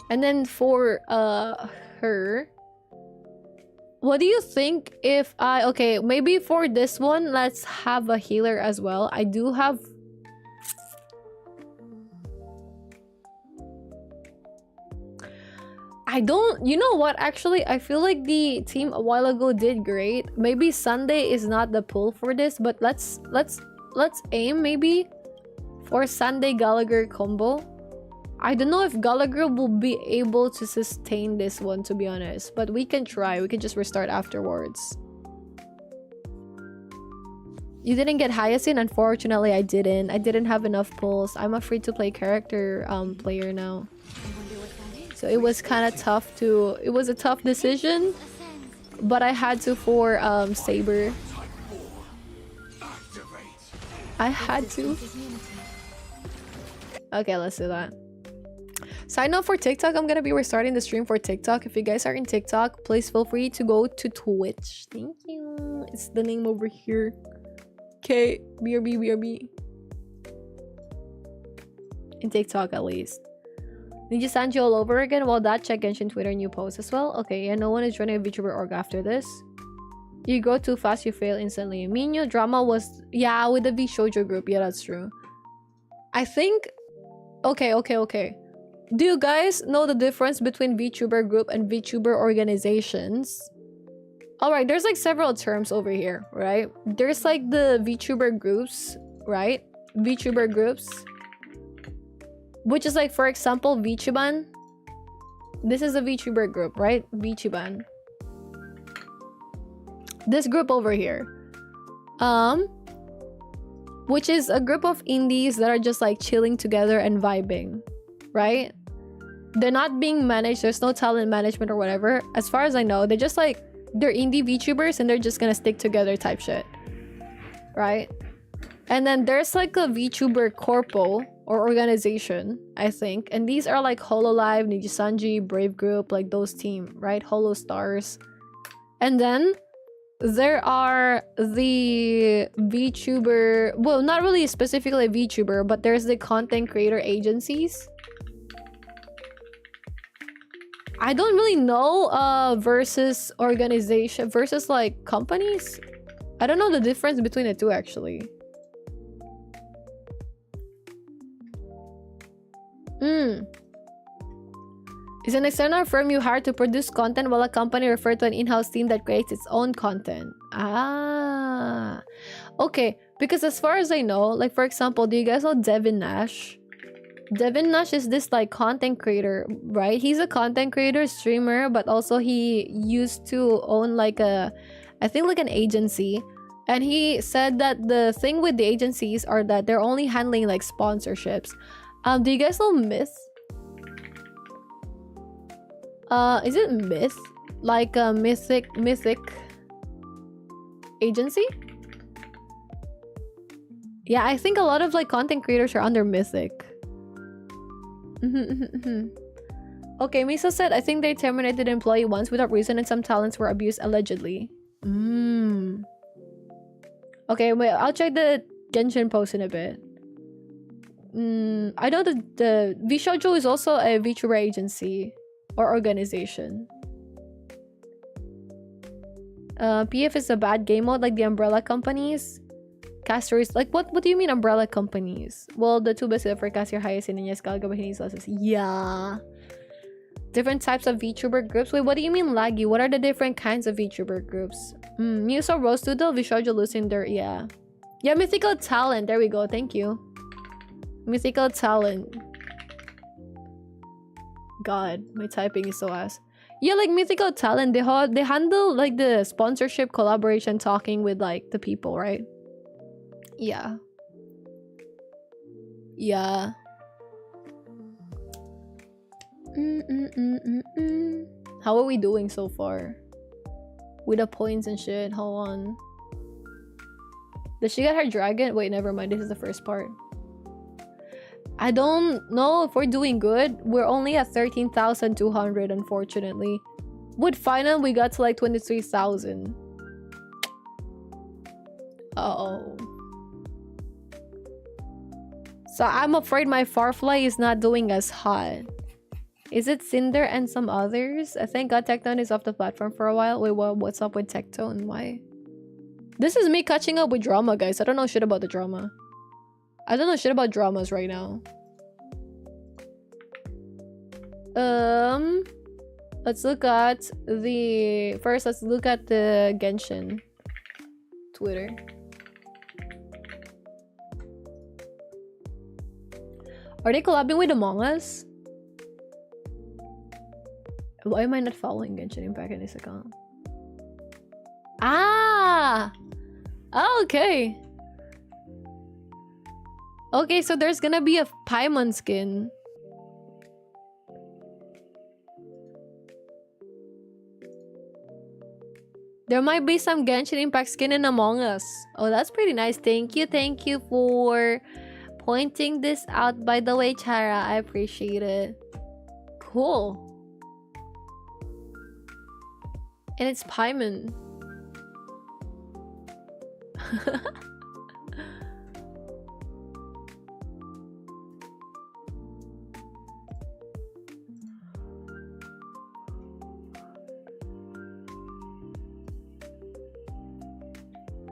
And then for her, what do you think if okay, maybe for this one let's have a healer as well. I do have you know what, actually I feel like the team a while ago did great. Maybe Sunday is not the pull for this, but let's aim maybe for Sunday Gallagher combo. I don't know if Gallagher will be able to sustain this one, to be honest, but we can try. We can just restart afterwards. You didn't get Hyacinth? Unfortunately, I didn't have enough pulls. I'm a free-to-play character player now. So it was kind of tough to... It was a tough decision, but I had to for Saber. I had to. Okay, let's do that. Side note for TikTok, I'm gonna be restarting the stream for TikTok. If you guys are in TikTok, please feel free to go to Twitch. Thank you. It's the name over here. Okay, BRB. In TikTok at least. Ninja Sanji all over again? Well, that check Genshin Twitter new post as well. Okay, and no one is joining a VTuber org after this. You go too fast, you fail instantly. Minyo drama was... Yeah, with the V Shoujo group. Yeah, that's true. I think... Okay. Do you guys know the difference between VTuber group and VTuber organizations? Alright, there's like several terms over here, right? There's like the VTuber groups, right? VTuber groups. Which is like, for example, VTuban. This is a VTuber group, right? VTuban. This group over here. Which is a group of indies that are just like chilling together and vibing, right? They're not being managed. There's no talent management or whatever. As far as I know, they're just like, they're indie VTubers and they're just gonna stick together type shit, right? And then there's like a VTuber corpo or organization, I think. And these are like Hololive, Nijisanji, Brave Group, like those team, right? Holo Stars. And then there are the VTuber, well, not really specifically VTuber, but there's the content creator agencies. I don't really know versus organization versus like companies. I don't know the difference between the two actually. Is an external firm you hire to produce content while a company referred to an in-house team that creates its own content. Ah. Okay, because as far as I know, like for example, do you guys know Devin Nash? Devin Nash is this like content creator, right? He's a content creator, streamer, but also he used to own like a, I think like an agency. And he said that the thing with the agencies are that they're only handling like sponsorships. Do you guys know Myth? Is it Myth? Like a mythic agency? Yeah, I think a lot of like content creators are under Mythic. Okay, Misa said, I think they terminated an employee once without reason and some talents were abused allegedly. Okay, wait, I'll check the Genshin post in a bit. I know that the Vshoujo is also a VTuber agency or organization. PF is a bad game mode like the umbrella companies. Casters, like what do you mean umbrella companies? Well, the two best for cast your highest in niñas calgabahinis. Yeah. Different types of VTuber groups. Wait, what do you mean laggy? What are the different kinds of VTuber groups? Muso Rose Doodle, Vishoujo Lucinder, yeah. Yeah, Mythical Talent. There we go. Thank you. Mythical Talent. God, my typing is so ass. Yeah, like Mythical Talent, they handle like the sponsorship, collaboration, talking with like the people, right? Yeah. Yeah. How are we doing so far? With the points and shit. Hold on. Does she get her dragon? Wait, never mind. This is the first part. I don't know if we're doing good. We're only at 13,200, unfortunately. With final, we got to like 23,000. Uh-oh. So I'm afraid my Farfly is not doing as hot. Is it Cinder and some others? I think God Tectone is off the platform for a while. Wait, what's up with Tectone? Why? This is me catching up with drama, guys. I don't know shit about the drama. I don't know shit about dramas right now. Let's look at the... First, let's look at the Genshin Twitter. Are they collabing with Among Us? Why am I not following Genshin Impact in this account? Ah! Oh, okay. Okay, so there's gonna be a Paimon skin. There might be some Genshin Impact skin in Among Us. Oh, that's pretty nice. Thank you for pointing this out, by the way, Chara. I appreciate it. Cool. And it's Paimon.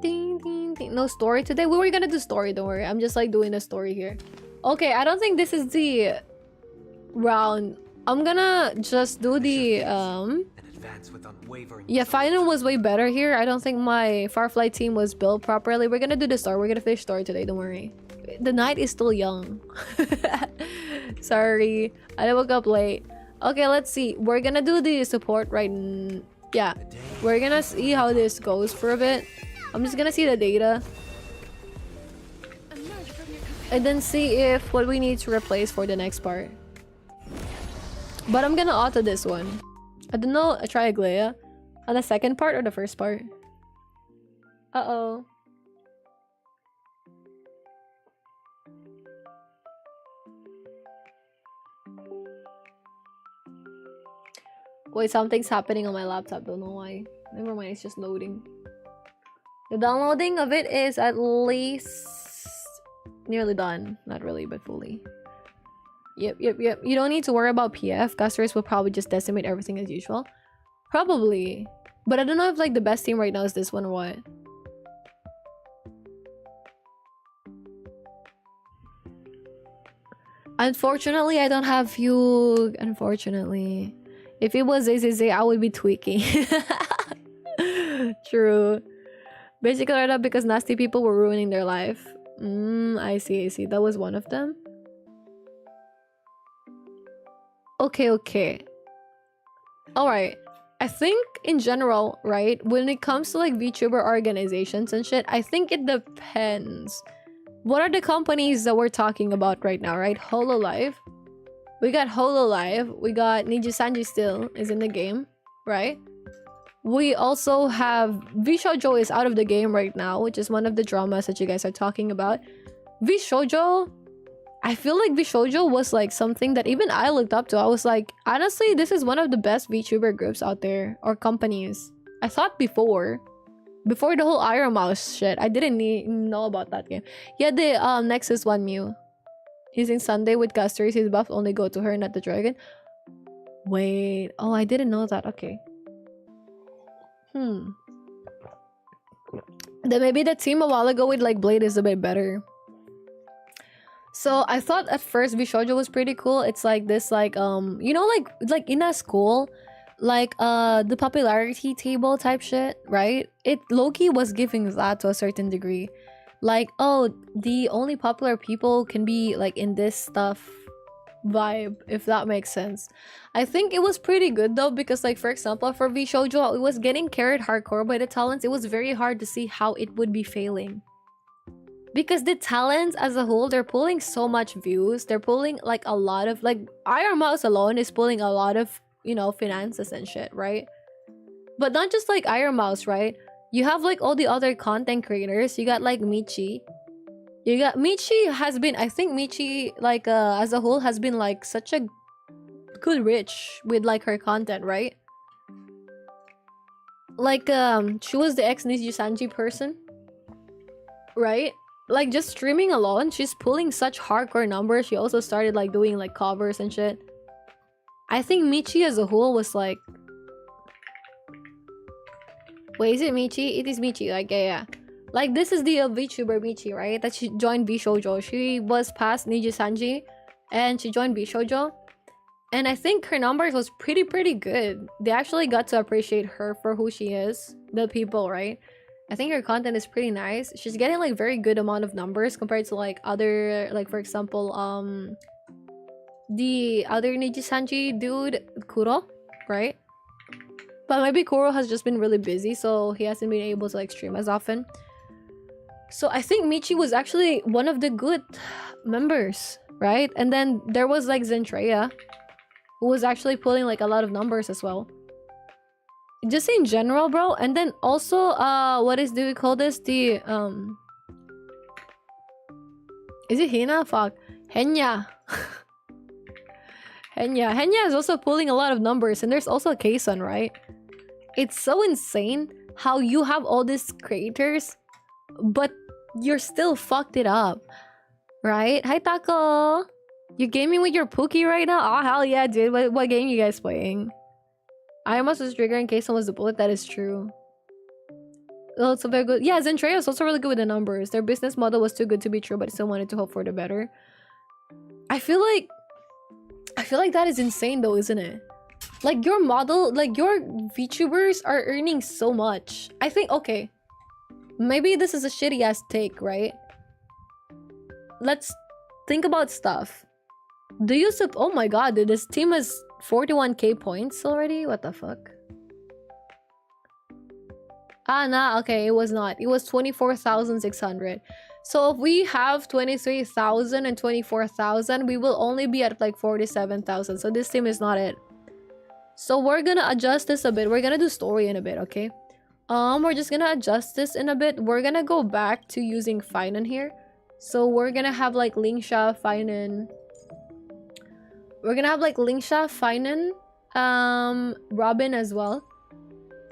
Ding, ding, ding. No story today. We were gonna do story, don't worry. I'm just like doing a story here. Okay, I don't think this is the round. I'm gonna just do the yeah, final was way better here. I don't think my Farfly team was built properly. We're gonna do the story. We're gonna finish story today, don't worry. The night is still young. Sorry, I woke up late. Okay, let's see. We're gonna do the support right yeah, we're gonna see how this goes for a bit. I'm just gonna see the data and then see if what we need to replace for the next part. But I'm gonna auto this one. I don't know, try Aglaya on the second part or the first part. Uh-oh. Wait, something's happening on my laptop. Don't know why. Never mind, it's just loading. The downloading of it is at least nearly done. Not really, but fully. Yep. You don't need to worry about PF. Casters will probably just decimate everything as usual. Probably. But I don't know if like the best team right now is this one or what. Unfortunately, I don't have Fugue. Unfortunately. If it was ZZZ, I would be tweaking. True. Basically right up because nasty people were ruining their life. I see. That was one of them. Okay. Alright. I think in general, right, when it comes to like VTuber organizations and shit, I think it depends. What are the companies that we're talking about right now, right? Hololive. We got Hololive. We got Nijisanji still is in the game, right? We also have Vshoujo is out of the game right now, which is one of the dramas that you guys are talking about. Vshoujo, I feel like Vshoujo was like something that even I looked up to. I was like, honestly, this is one of the best VTuber groups out there, or companies. I thought before the whole Iron Mouse shit, I didn't know about that game. Yeah, the Nexus One Mew. He's in Sunday with Custers. His buff only go to her, not the dragon. Wait, oh, I didn't know that. Okay. Then maybe the team a while ago with like Blade is a bit better. So I thought at first Vshoujo was pretty cool. It's like this like you know like in a school, like the popularity table type shit, right? It low-key was giving that to a certain degree. Like, oh, the only popular people can be like in this stuff vibe, if that makes sense. I think it was pretty good though, because like for example for Vshoujo, it was getting carried hardcore by the talents. It was very hard to see how it would be failing, because the talents as a whole, they're pulling so much views. They're pulling like a lot of like Iron Mouse alone is pulling a lot of, you know, finances and shit, right? But not just like Iron Mouse, right? You have like all the other content creators. You got like Michi. You got Michi has been, I think Michi like as a whole has been like such a good reach with like her content, right? Like she was the ex Nijisanji person, right? Like just streaming alone, she's pulling such hardcore numbers. She also started like doing like covers and shit. I think Michi as a whole was like, wait, is it Michi? It is Michi, like yeah. Like this is the VTuber Michi, right? That she joined Vshoujo. She was past Nijisanji and she joined Vshoujo. And I think her numbers was pretty good. They actually got to appreciate her for who she is, the people, right? I think her content is pretty nice. She's getting like very good amount of numbers compared to like other, like for example, the other Nijisanji dude, Kuro, right? But maybe Kuro has just been really busy, so he hasn't been able to like stream as often. So I think Michi was actually one of the good members, right? And then there was like Zentreya, who was actually pulling like a lot of numbers as well. Just in general, bro. And then also, what is, do we call this? The, is it Hina? Fuck. Henya. Henya is also pulling a lot of numbers. And there's also Keisun, right? It's so insane how you have all these creators, but you're still fucked it up, right? Hi, Taco. You gaming with your Pookie right now? Oh, hell yeah, dude. What game you guys playing? I almost was triggering Keisun was the bullet. That is true. Oh, it's a very good. Yeah, Zentreya is also really good with the numbers. Their business model was too good to be true, but still wanted to hope for the better. I feel like that is insane though, isn't it? Like your model, like your VTubers are earning so much. I think, okay, maybe this is a shitty ass take, right? Let's think about stuff. Do you oh my god, dude, this team has 41k points already? What the fuck? Ah, nah, okay, it was not. It was 24,600. So if we have 23,000 and 24,000, we will only be at like 47,000. So this team is not it. So we're gonna adjust this a bit. We're gonna do story in a bit, okay? We're just gonna adjust this in a bit. We're gonna go back to using Finan here. So we're gonna have like Lingsha, Finan. We're gonna have like Lingsha, Finan, Robin as well.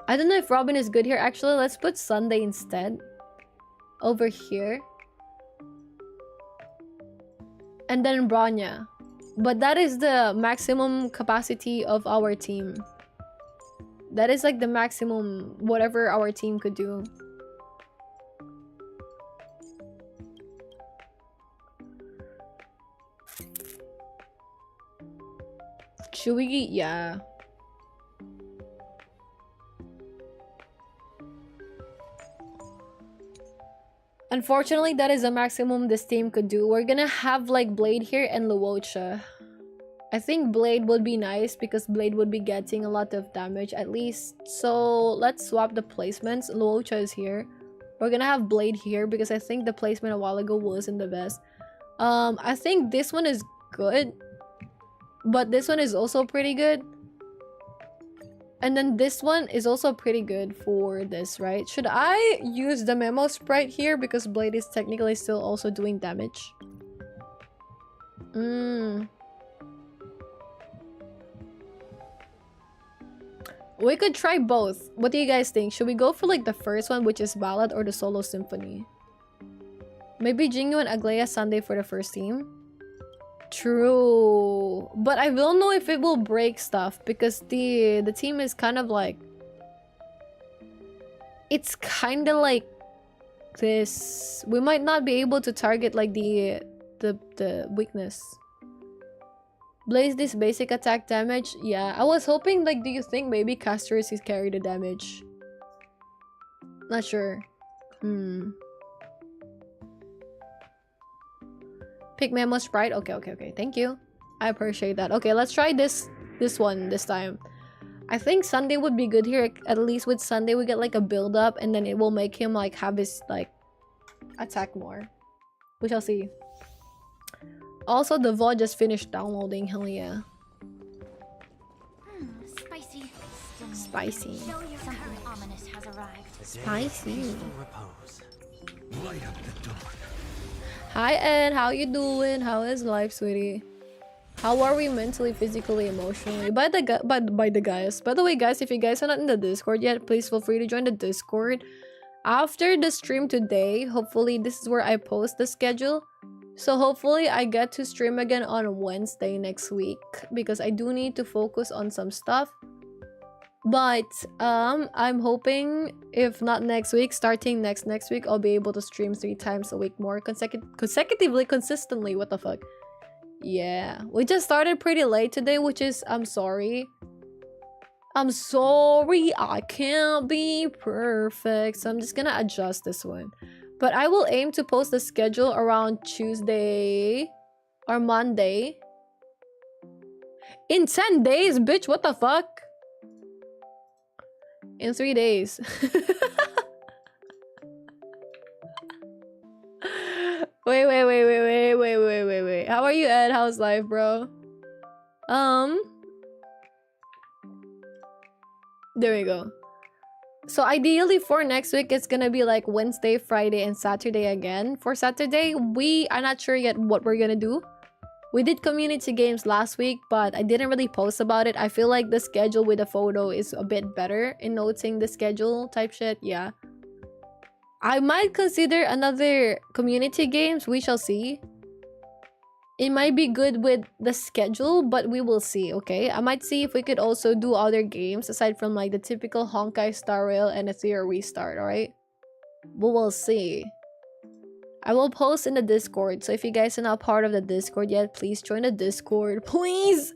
I don't know if Robin is good here. Actually, let's put Sunday instead. Over here. And then Bronya. But that is the maximum capacity of our team. That is like the maximum whatever our team could do. Should we? Yeah. Unfortunately, that is the maximum this team could do. We're gonna have like Blade here and Luocha. I think Blade would be nice because Blade would be getting a lot of damage at least. So let's swap the placements. Luocha is here. We're gonna have Blade here because I think the placement a while ago wasn't the best. I think this one is good, but this one is also pretty good. And then this one is also pretty good for this, right? Should I use the Memo Sprite here because Blade is technically still also doing damage? We could try both. What do you guys think? Should we go for like the first one, which is Ballad, or the Solo Symphony? Maybe Jingu and Aglaya Sunday for the first team? True. But I don't know if it will break stuff because the team is kind of like... It's kind of like this. We might not be able to target like the weakness. Blaze this basic attack damage. Yeah, I was hoping like, do you think maybe Castorus is carry the damage? Not sure. Pick Memo Sprite. Okay. Thank you. I appreciate that. Okay, let's try this one this time. I think Sunday would be good here. At least with Sunday we get like a build up and then it will make him like have his like attack more. We shall see. Also, the VOD just finished downloading. Hell yeah. Spicy. Spicy. Something ominous has arrived. Spicy. Light up the dawn. Hi Ed, how you doing? How is life, sweetie? How are we mentally, physically, emotionally? By the guys. By the way, guys, if you guys are not in the Discord yet, please feel free to join the Discord. After the stream today, hopefully this is where I post the schedule. So hopefully I get to stream again on Wednesday next week because I do need to focus on some stuff. But I'm hoping if not next week, starting next week, I'll be able to stream 3 times a week more consistently. What the fuck? Yeah, we just started pretty late today, which is I'm sorry. I can't be perfect, so I'm just gonna adjust this one. But I will aim to post the schedule around Tuesday or Monday. In 10 days, bitch, what the fuck? In 3 days. Wait. How are you, Ed? How's life, bro? There we go. So ideally for next week, it's gonna be like Wednesday, Friday, and Saturday again. For Saturday, we are not sure yet what we're gonna do. We did community games last week, but I didn't really post about it. I feel like the schedule with a photo is a bit better in noting the schedule type shit. Yeah. I might consider another community games. We shall see. It might be good with the schedule, but we will see, okay? I might see if we could also do other games aside from like the typical Honkai Star Rail and a Theory Restart, alright? We will see. I will post in the Discord, so if you guys are not part of the Discord yet, please join the Discord. Please!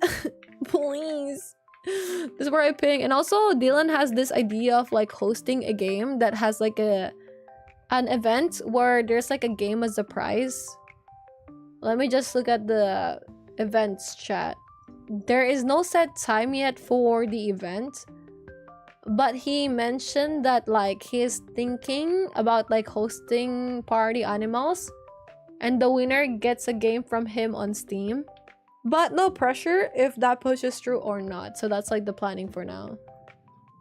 Please! This is where I ping. And also, Dylan has this idea of like hosting a game that has like an event where there's like a game as a prize. Let me just look at the events chat. There is no set time yet for the event, but he mentioned that like he's thinking about like hosting party animals and the winner gets a game from him on Steam. But no pressure if that pushes through or not. So that's like the planning for now.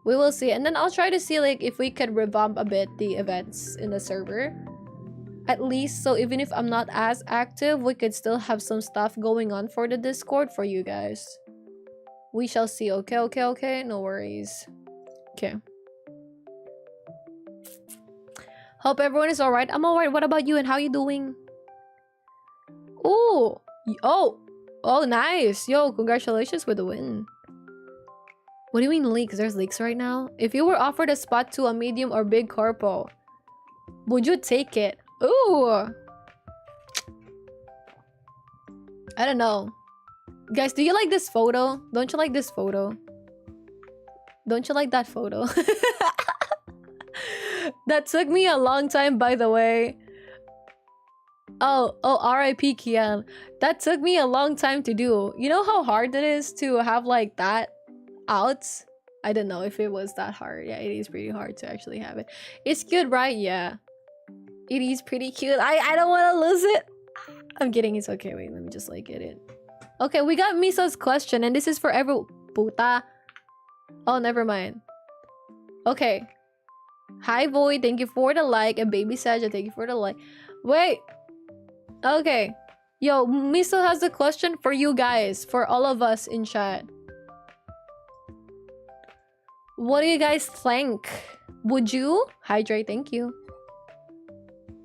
We will see. And then I'll try to see like if we could revamp a bit the events in the server. At least, so even if I'm not as active, we could still have some stuff going on for the Discord for you guys. We shall see. Okay. No worries. Okay. Hope everyone is alright. I'm alright. What about you and how you doing? Ooh. Oh, nice. Yo, congratulations with the win. What do you mean leaks? There's leaks right now? If you were offered a spot to a medium or big corpo, would you take it? Ooh. I don't know. Guys, do you like this photo? Don't you like this photo? Don't you like that photo? That took me a long time, by the way. Oh, R.I.P. Kian. That took me a long time to do. You know how hard it is to have like that out? I don't know if it was that hard. Yeah, it is pretty hard to actually have it. It's cute, right? Yeah. It is pretty cute. I don't want to lose it. I'm kidding. It's okay. Wait, let me just like get it. Okay, we got Miso's question, and this is for every puta. Oh, never mind. Okay. Hi, Void. Thank you for the like. And Baby Saja, thank you for the like. Wait. Okay. Yo, Miso has a question for you guys. For all of us in chat. What do you guys think? Would you? Hydrate, thank you.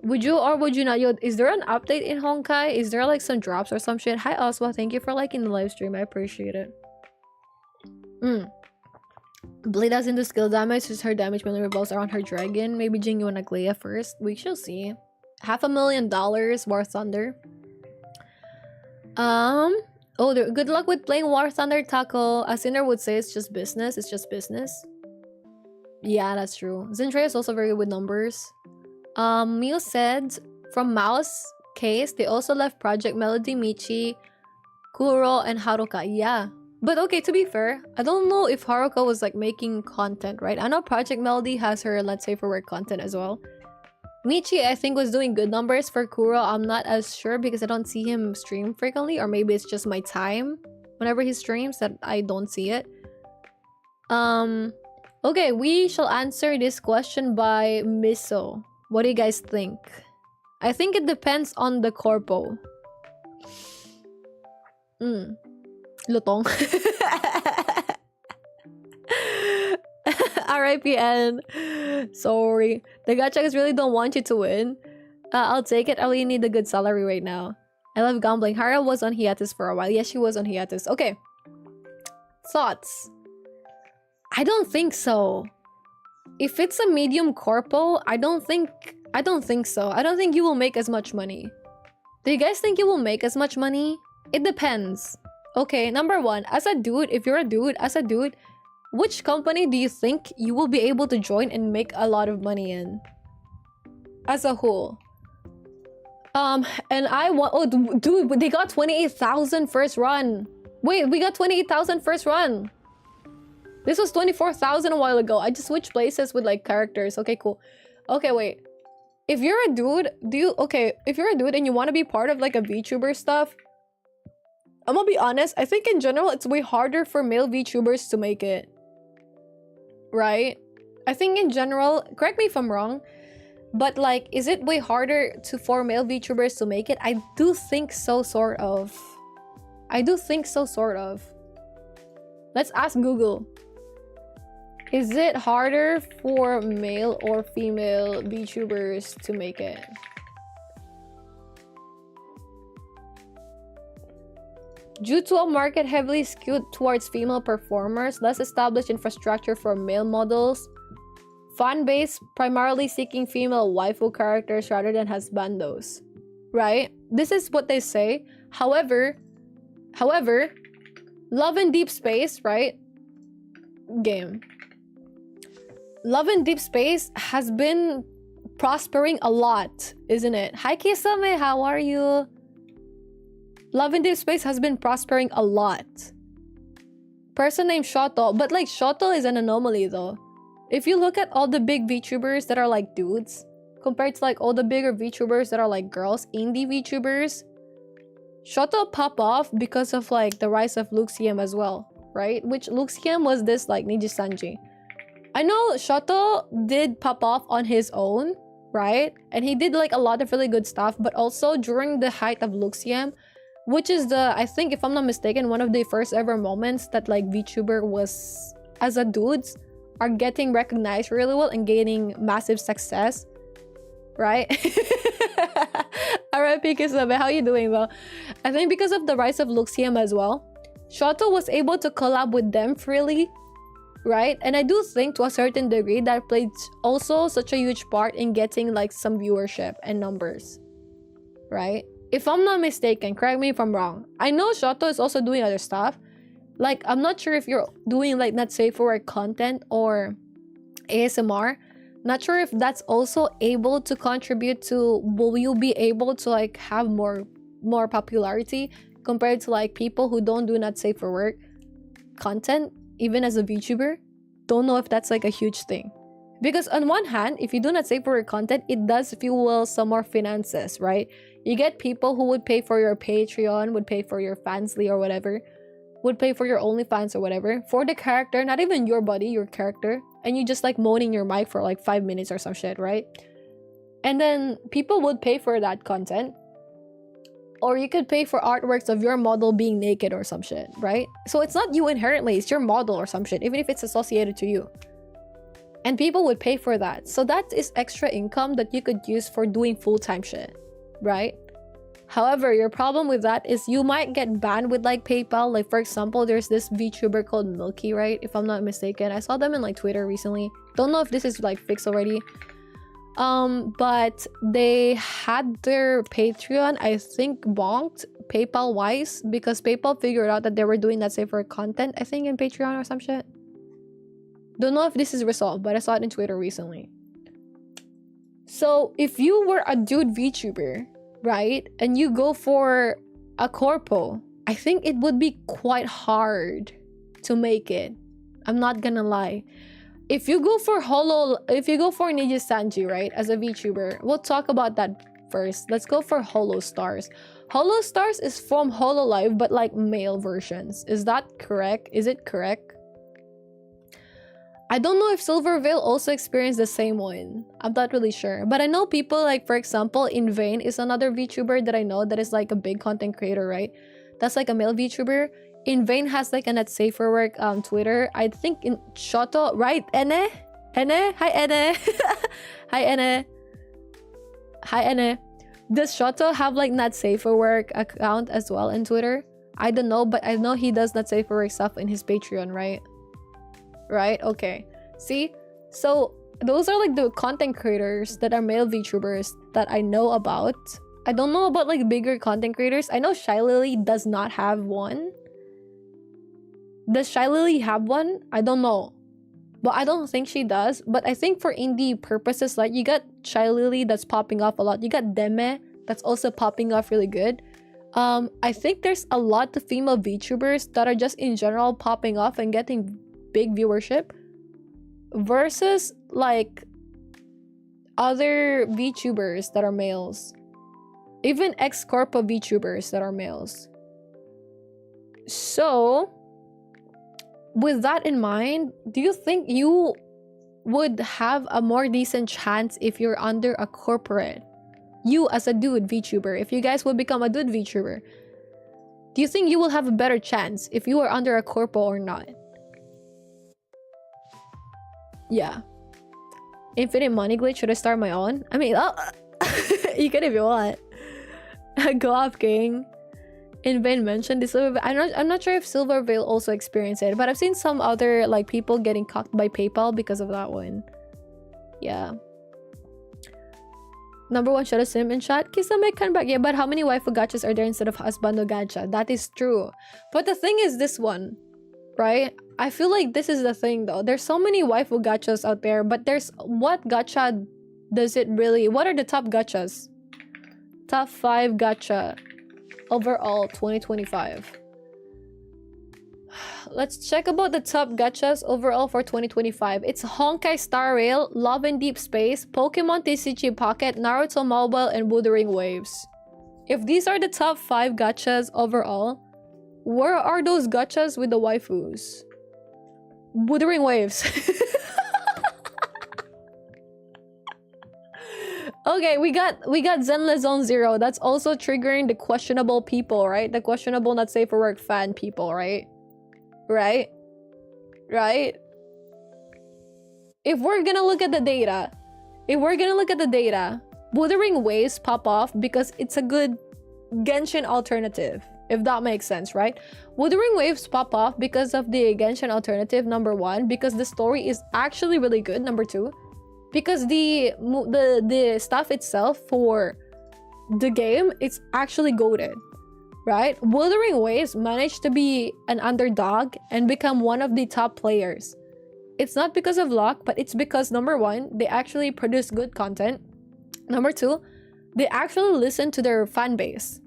Would you or would you not? Yo, is there an update in Honkai? Is there like some drops or some shit? Hi, Oswa. Thank you for liking the live stream. I appreciate it. Blade has into skill damage, since her damage mainly revolves around her dragon. Maybe Jingu and Aglaia first. We shall see. $500,000 War Thunder. Oh, good luck with playing War Thunder, Taco. Asinder would say it's just business. It's just business. Yeah, that's true. Zintre is also very good with numbers. Mio said from Mouse case they also left Project Melody, Michi, Kuro, and Haruka. Yeah. But okay, to be fair, I don't know if Haruka was like making content, right? I know Project Melody has her Let's Say for Work content as well. Michi, I think, was doing good numbers. For Kuro, I'm not as sure because I don't see him stream frequently, or maybe it's just my time whenever he streams that I don't see it. Okay, we shall answer this question by Miso. What do you guys think? I think it depends on the corpo. Lutong. RIPN. Sorry. The gachas really don't want you to win. I'll take it. I really need a good salary right now. I love gambling. Hara was on hiatus for a while. Yes, she was on hiatus. Okay. Thoughts? I don't think so. If it's a medium corpo, I don't think so. I don't think you will make as much money. Do you guys think you will make as much money? It depends. Okay, number one, as a dude, if you're a dude, which company do you think you will be able to join and make a lot of money in? As a whole. And I want... Oh, dude, they got 28,000 first run. Wait, we got 28,000 first run. This was 24,000 a while ago. I just switched places with like characters. Okay, cool. Okay, wait. If you're a dude, if you're a dude and you want to be part of like a VTuber stuff, I'm gonna be honest, I think in general it's way harder for male VTubers to make it. Right? I think in general, correct me if I'm wrong, but like, is it way harder for male VTubers to make it? I do think so, sort of. I do think so, sort of. Let's ask Google. Is it harder for male or female VTubers to make it? Due to a market heavily skewed towards female performers, less established infrastructure for male models, fan base primarily seeking female waifu characters rather than husbandos. Right? This is what they say. However, Love in Deep Space, right? Game. Love in Deep Space has been prospering a lot, isn't it? Hi Kisame, how are you? Love in Deep Space has been prospering a lot. Person named Shoto, but like Shoto is an anomaly though. If you look at all the big VTubers that are like dudes, compared to like all the bigger VTubers that are like girls, indie VTubers, Shoto pop off because of like the rise of Luxium as well, right? Which Luxium was this like Niji Sanji. I know Shoto did pop off on his own, right? And he did like a lot of really good stuff, but also during the height of Luxium, which is I think if I'm not mistaken, one of the first ever moments that like VTuber was, as a dudes, are getting recognized really well and gaining massive success, right? Alright, Pikasabe, how you doing though? I think because of the rise of Luxium as well, Shoto was able to collab with them freely, right? And I do think to a certain degree that played also such a huge part in getting like some viewership and numbers, right? If I'm not mistaken, correct me if I'm wrong. I know Shoto is also doing other stuff. Like, I'm not sure if you're doing like not safe for work content or ASMR, Not sure if that's also able to contribute to, will you be able to like have more popularity compared to like people who don't do not safe for work content, even as a VTuber? Don't know if that's like a huge thing. Because on one hand, if you do not safe for work content, it does fuel some more finances, right? You get people who would pay for your Patreon, would pay for your Fansly or whatever, would pay for your OnlyFans or whatever, for the character, not even your body, your character, and you just like moaning your mic for like 5 minutes or some shit, right? And then people would pay for that content. Or you could pay for artworks of your model being naked or some shit, right? So it's not you inherently, it's your model or some shit, even if it's associated to you. And people would pay for that. So that is extra income that you could use for doing full-time shit, right? However, your problem with that is you might get banned with like PayPal. Like for example, there's this VTuber called Milky, right? If I'm not mistaken. I saw them in like Twitter recently. Don't know if this is like fixed already. But they had their Patreon, I think, bonked PayPal wise because PayPal figured out that they were doing that safer content, I think, in Patreon or some shit. Don't know if this is resolved, but I saw it in Twitter recently. So if you were a dude VTuber, right, and you go for a corpo, I think it would be quite hard to make it. I'm not gonna lie. If you go for Niji Sanji, right, as a VTuber, we'll talk about that first. Let's go for Holo Stars. Holo Stars is from Hololive, but like male versions. Is that correct? Is it correct? I don't know if Silvervale also experienced the same one. I'm not really sure. But I know people like, for example, Invain is another VTuber that I know that is like a big content creator, right? That's like a male VTuber. Invain has like a net safe for work Twitter. I think in Shoto, right? Ene? Hi Ene. Hi Ene. Hi Ene. Does Shoto have like not safe for work account as well in Twitter? I don't know, but I know he does not safe for work stuff in his Patreon, right? Right? Okay. See? So those are like the content creators that are male VTubers that I know about. I don't know about like bigger content creators. I know Shy Lily does not have one. Does Shy Lily have one? I don't know. But I don't think she does. But I think for indie purposes, like you got Shy Lily that's popping off a lot. You got Deme that's also popping off really good. I think there's a lot of female VTubers that are just in general popping off and getting big viewership versus like other VTubers that are males, even ex-corpo VTubers that are males. So with that in mind, do you think you would have a more decent chance if you're under a corporate? You as a dude VTuber, if you guys would become a dude VTuber, do you think you will have a better chance if you are under a corpo or not? Yeah. Infinite money glitch. Should I start my own? I mean, you can if you want. Go off, king. Invain mentioned this. I'm not sure if Silvervale also experienced it, but I've seen some other like people getting cucked by PayPal because of that one. Yeah. Number one, shut a sim in chat. Kisa may come back. Yeah, but how many waifu gachas are there instead of husbando gacha? That is true. But the thing is this one, right? I feel like this is the thing though. There's so many waifu gachas out there, but there's what gacha does it really? What are the top gachas? Top 5 gacha overall 2025. Let's check about the top gachas overall for 2025. It's Honkai Star Rail, Love in Deep Space, Pokemon TCG Pocket, Naruto Mobile, and Wuthering Waves. If these are the top 5 gachas overall, where are those gachas with the waifus? Wuthering Waves. Okay, we got Zenle Zone Zero. That's also triggering the questionable people, right? The questionable not safe for work fan people, right? Right? If we're gonna look at the data, Wuthering Waves pop off because it's a good Genshin alternative, if that makes sense, right? Wuthering Waves pop off because of the Genshin alternative, number 1, because the story is actually really good, number 2, because the stuff itself for the game, it's actually goated, right? Wuthering Waves managed to be an underdog and become one of the top players it's not because of luck, but it's because number one, they actually produce good content. Number two, they actually listen to their fan base.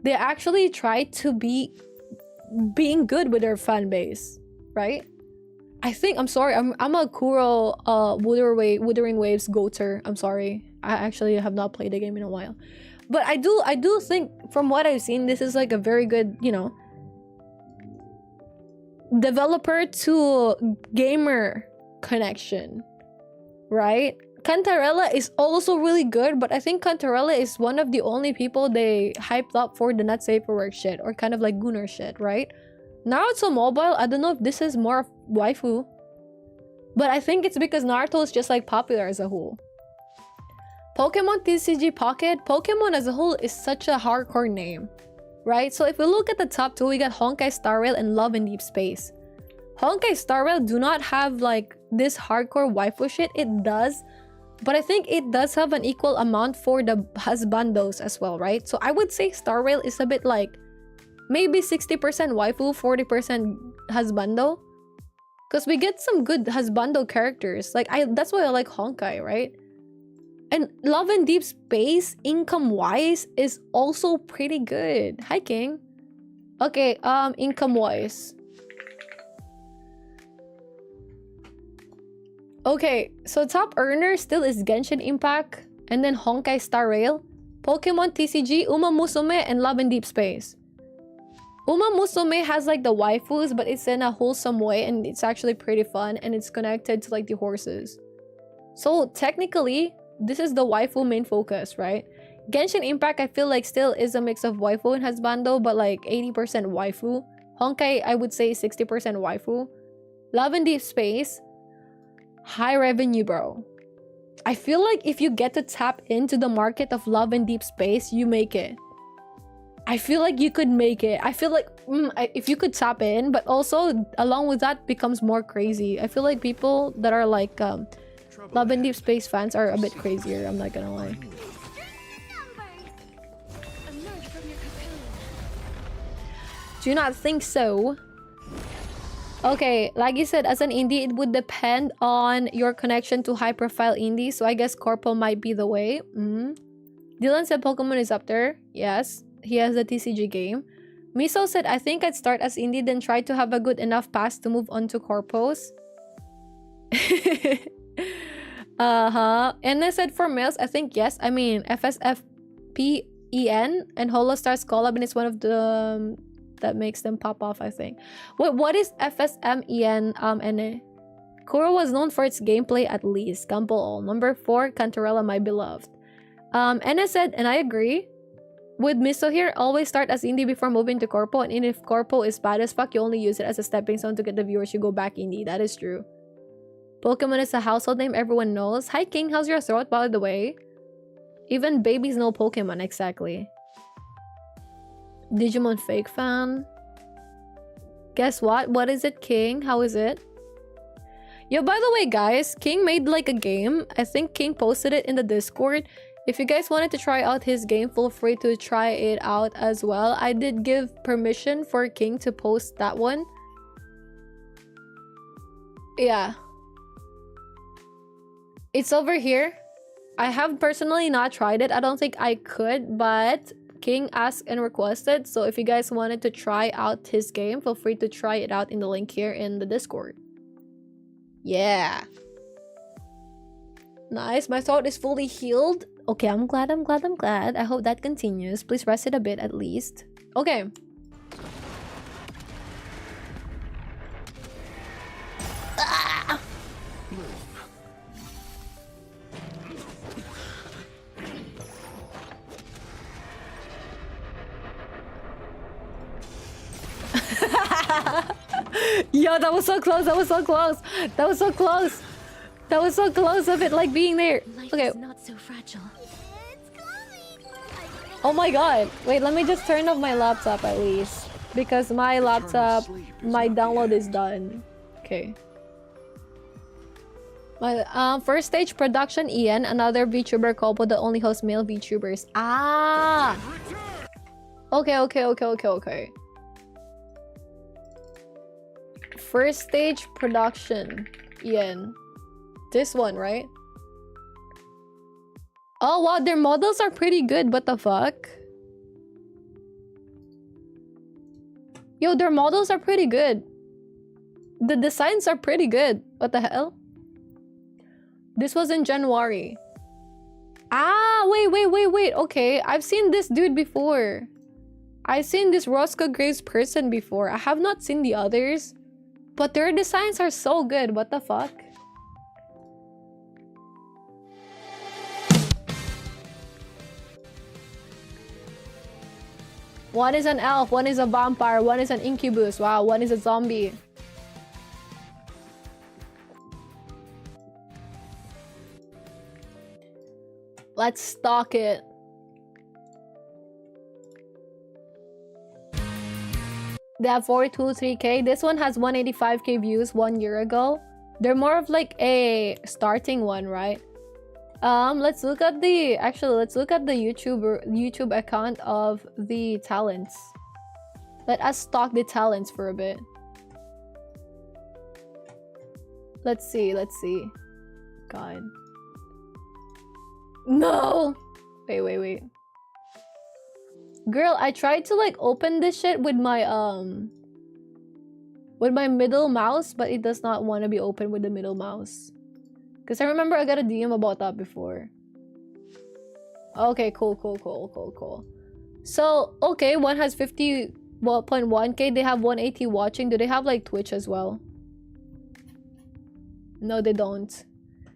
They actually try to be being good with their fan base, right? I think, I'm sorry, I'm a Kuro Wuthering Waves goater. I'm sorry. I actually have not played the game in a while. But I do think from what I've seen, this is like a very good, you know, developer to gamer connection, right? Cantarella is also really good, but I think Cantarella is one of the only people they hyped up for the not safe for work shit, or kind of like Gunner shit, right? Naruto Mobile, I don't know if this is more of waifu, but I think it's because Naruto is just like popular as a whole. Pokemon TCG Pocket, Pokemon as a whole is such a hardcore name, right? So if we look at the top two, we got Honkai Star Rail and Love in Deep Space. Honkai Star Rail do not have like this hardcore waifu shit. It does, but I think it does have an equal amount for the husbandos as well, right? So I would say Star Rail is a bit like maybe 60% waifu, 40% husbando, because we get some good husbando characters. Like that's why I like Honkai, right? And Love in Deep Space, income-wise, is also pretty good. Hi, King. Okay, income-wise. Okay, so top earner still is Genshin Impact, and then Honkai Star Rail, Pokemon TCG, Uma Musume, and Love in Deep Space. Uma Musume has like the waifus, but it's in a wholesome way, and it's actually pretty fun, and it's connected to like the horses. So technically, this is the waifu main focus, right? Genshin Impact, I feel like still is a mix of waifu and husbando, but like 80% waifu. Honkai, I would say 60% waifu. Love in Deep Space, high revenue, bro. I feel like if you get to tap into the market of Love in Deep Space, you make it. I feel like you could make it. I feel like if you could tap in, but also along with that becomes more crazy. I feel like people that are like Love in Deep Space fans are a bit crazier, I'm not gonna lie. Do you not think so? Okay, like you said, as an indie, it would depend on your connection to high-profile indies, so I guess Corpo might be the way. Dylan said Pokemon is up there. Yes, he has a TCG game. Miso said, I think I'd start as indie, then try to have a good enough pass to move on to Corpos. And I said for males, I think yes. I mean, FSFPEN and Holostars collab, and it's one of the that makes them pop off, I think. What is FSMEN NA? Kuro was known for its gameplay at least. Gamble all. Number 4, Cantarella, my beloved. And I said, and I agree with Miso here, always start as indie before moving to Corpo, and if Corpo is bad as fuck, you only use it as a stepping stone to get the viewers, you go back indie. That is true. Pokemon is a household name everyone knows. Hi King, how's your throat, by the way? Even babies know Pokemon, exactly. Digimon fake fan. Guess what? What is it, King? How is it? Yo, by the way, guys, King made like a game. I think King posted it in the Discord. If you guys wanted to try out his game, feel free to try it out as well. I did give permission for King to post that one. Yeah. It's over here. I have personally not tried it. I don't think I could, but King asked and requested. So if you guys wanted to try out his game, feel free to try it out in the link here in the Discord. Yeah. Nice. My throat is fully healed. Okay, I'm glad. I hope that continues. Please rest it a bit at least. Okay. Ah! Yo, that was so close. That was so close. That was so close. That was so close of it like being there. Okay. Not so fragile. Oh my god. Wait, let me just turn off my laptop at least. Because my laptop, my download is done. Okay. My first stage production Ian, another VTuber couple that only hosts male VTubers. Ah. Okay. First stage production. Ian. This one, right? Oh wow, their models are pretty good. What the fuck? Yo, their models are pretty good. The designs are pretty good. What the hell? This was in January. Ah, wait. Okay, I've seen this dude before. I've seen this Roscoe Graves person before. I have not seen the others. But their designs are so good. What the fuck? One is an elf, one is a vampire, one is an incubus. Wow, one is a zombie. Let's stalk it. They have 423k. This one has 185k views 1 year ago. They're more of like a starting one, right? Let's look at the YouTube account of the talents. Let us stalk the talents for a bit. Let's see. God. No! Wait. Girl, I tried to like open this shit with my middle mouse, but it does not want to be open with the middle mouse. Because I remember I got a DM about that before. Okay, cool. So, okay, one has 50.1k. They have 180 watching. Do they have like Twitch as well? No, they don't.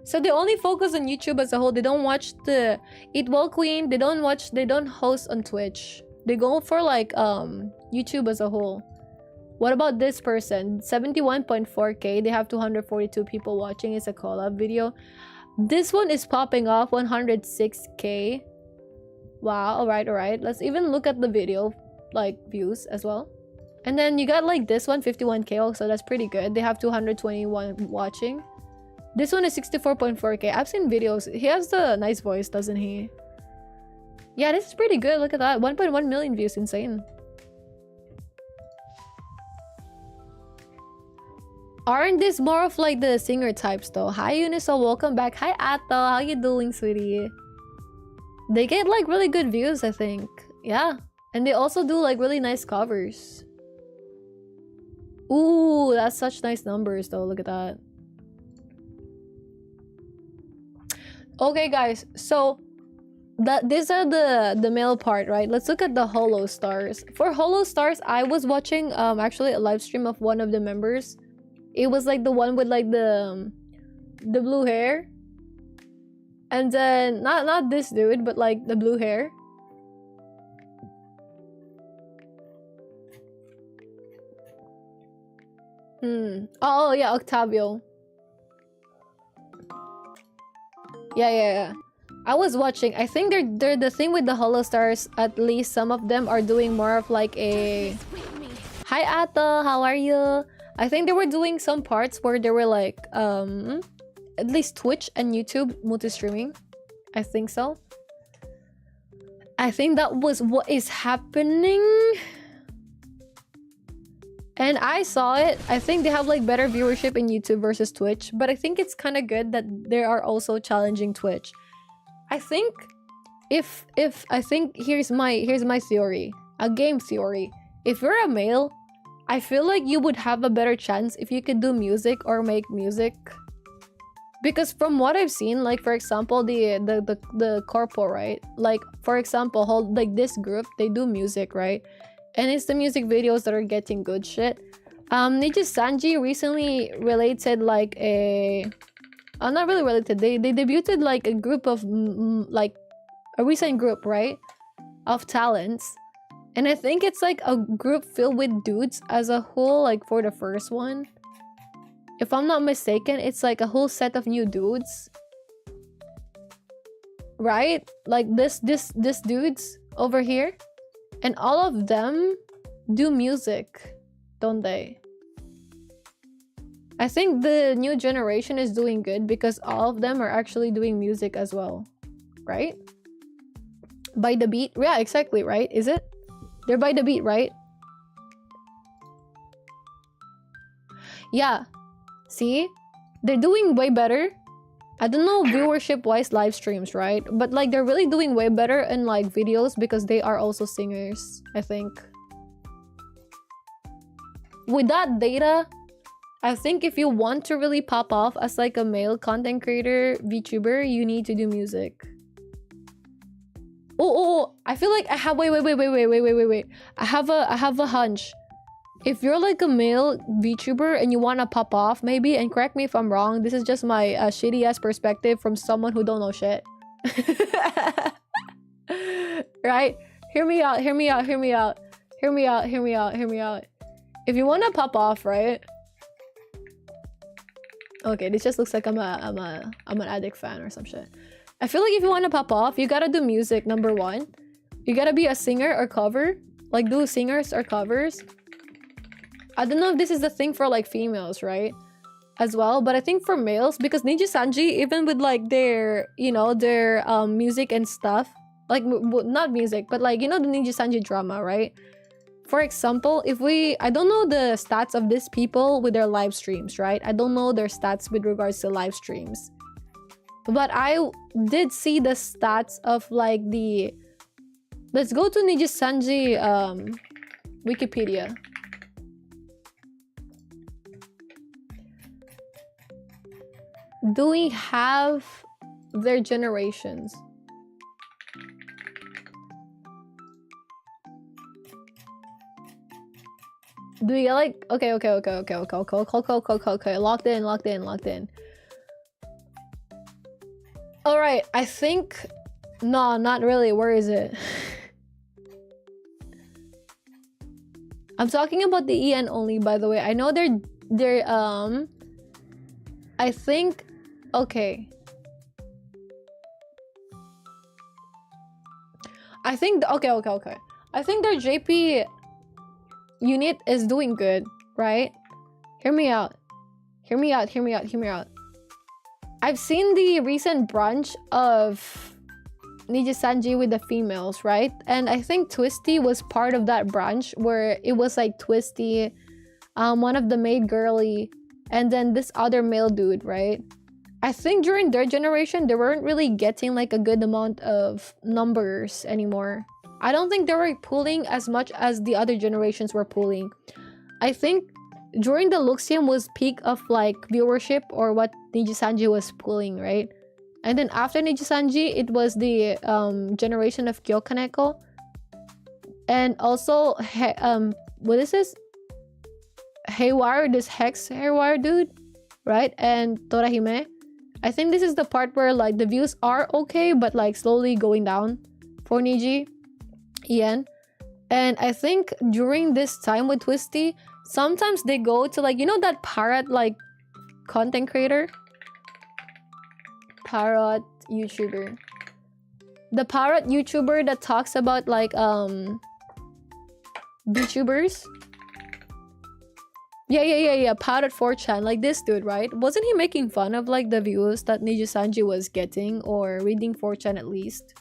So they only focus on YouTube as a whole. They don't watch the Eat Well Queen. They don't host on Twitch. They go for like YouTube as a whole. What about this person? 71.4k. They have 242 people watching. It's a collab video. This one is popping off 106k. Wow, alright. Let's even look at the video like views as well. And then you got like this one, 51k also. That's pretty good. They have 221 watching. This one is 64.4k. I've seen videos. He has the nice voice, doesn't he? Yeah, this is pretty good. Look at that. 1.1 million views. Insane. Aren't these more of like the singer types though? Hi Uniso, welcome back. Hi Ato, how you doing, sweetie? They get like really good views, I think. Yeah. And they also do like really nice covers. Ooh, that's such nice numbers though. Look at that. Okay guys, so these are the male part, right? Let's look at the holo stars. For holo stars, I was watching actually a live stream of one of the members. It was like the one with like the blue hair. And then not this dude, but like the blue hair. Oh yeah, Octavio. Yeah. I was watching. I think they're the thing with the holo stars. At least some of them are doing more of like a. Hi Ato, how are you? I think they were doing some parts where they were like at least Twitch and YouTube multi-streaming. I think so. I think that was what is happening. And I saw it. I think they have like better viewership in YouTube versus Twitch. But I think it's kind of good that they are also challenging Twitch. I think here's my theory. A game theory. If you're a male, I feel like you would have a better chance if you could do music or make music. Because from what I've seen, like for example, the corpo, right? Like for example, like this group, they do music, right? And it's the music videos that are getting good shit. Niji Sanji recently related like a... not really related. They debuted like a group of... like a recent group, right? Of talents. And I think it's like a group filled with dudes as a whole, like for the first one. If I'm not mistaken, it's like a whole set of new dudes. Right? Like this dudes over here. And all of them do music, don't they? I think the new generation is doing good because all of them are actually doing music as well. Right? By the beat? Yeah, exactly, right? Is it? They're by the beat, right? Yeah. See? they're doing way better. I don't know viewership wise live streams, right? But like they're really doing way better in like videos because they are also singers, I think. With that data, I think if you want to really pop off as like a male content creator, VTuber, you need to do music. Oh, I feel like I have wait. I have a hunch. If you're like a male VTuber and you want to pop off maybe, and correct me if I'm wrong, this is just my shitty ass perspective from someone who don't know shit. Right? Hear me out. If you want to pop off, right? Okay, this just looks like I'm an addict fan or some shit. I feel like if you want to pop off, you gotta do music, number one. You gotta be a singer or cover. Like do singers or covers. I don't know if this is the thing for like females, right? As well, but I think for males, because Ninja Sanji, even with like their, you know, their music and stuff, like not music, but like, you know, the Ninja Sanji drama, right? For example, I don't know the stats of these people with their live streams, right? I don't know their stats with regards to live streams. But I did see the stats of like the... Let's go to Ninja Sanji Wikipedia. Do we have their generations? Do we get like okay. Locked in. All right, I think no, not really. Where is it? I'm talking about the EN only, by the way. I know they're I think okay. I think okay. I think their JP unit is doing good, right? Hear me out. I've seen the recent brunch of Ninja Sanji with the females, right? And I think Twisty was part of that brunch where it was like Twisty, one of the maid girly, and then this other male dude, right? I think during their generation, they weren't really getting like a good amount of numbers anymore. I don't think they were pulling as much as the other generations were pulling. I think during the Luxium was peak of like viewership or what Ninja Sanji was pulling, right? And then after Ninja Sanji, it was the generation of Kyokaneko. And also, what is this? Haywire, this Hex Haywire dude, right? And Torahime. I think this is the part where like the views are okay, but like slowly going down for Niji, Ian. And I think during this time with Twisty, sometimes they go to like, you know that parrot like content creator? Parrot YouTuber. The parrot YouTuber that talks about like VTubers. Yeah. Parrot 4chan, like this dude, right? Wasn't he making fun of like the views that Ninja Sanji was getting, or reading 4chan at least?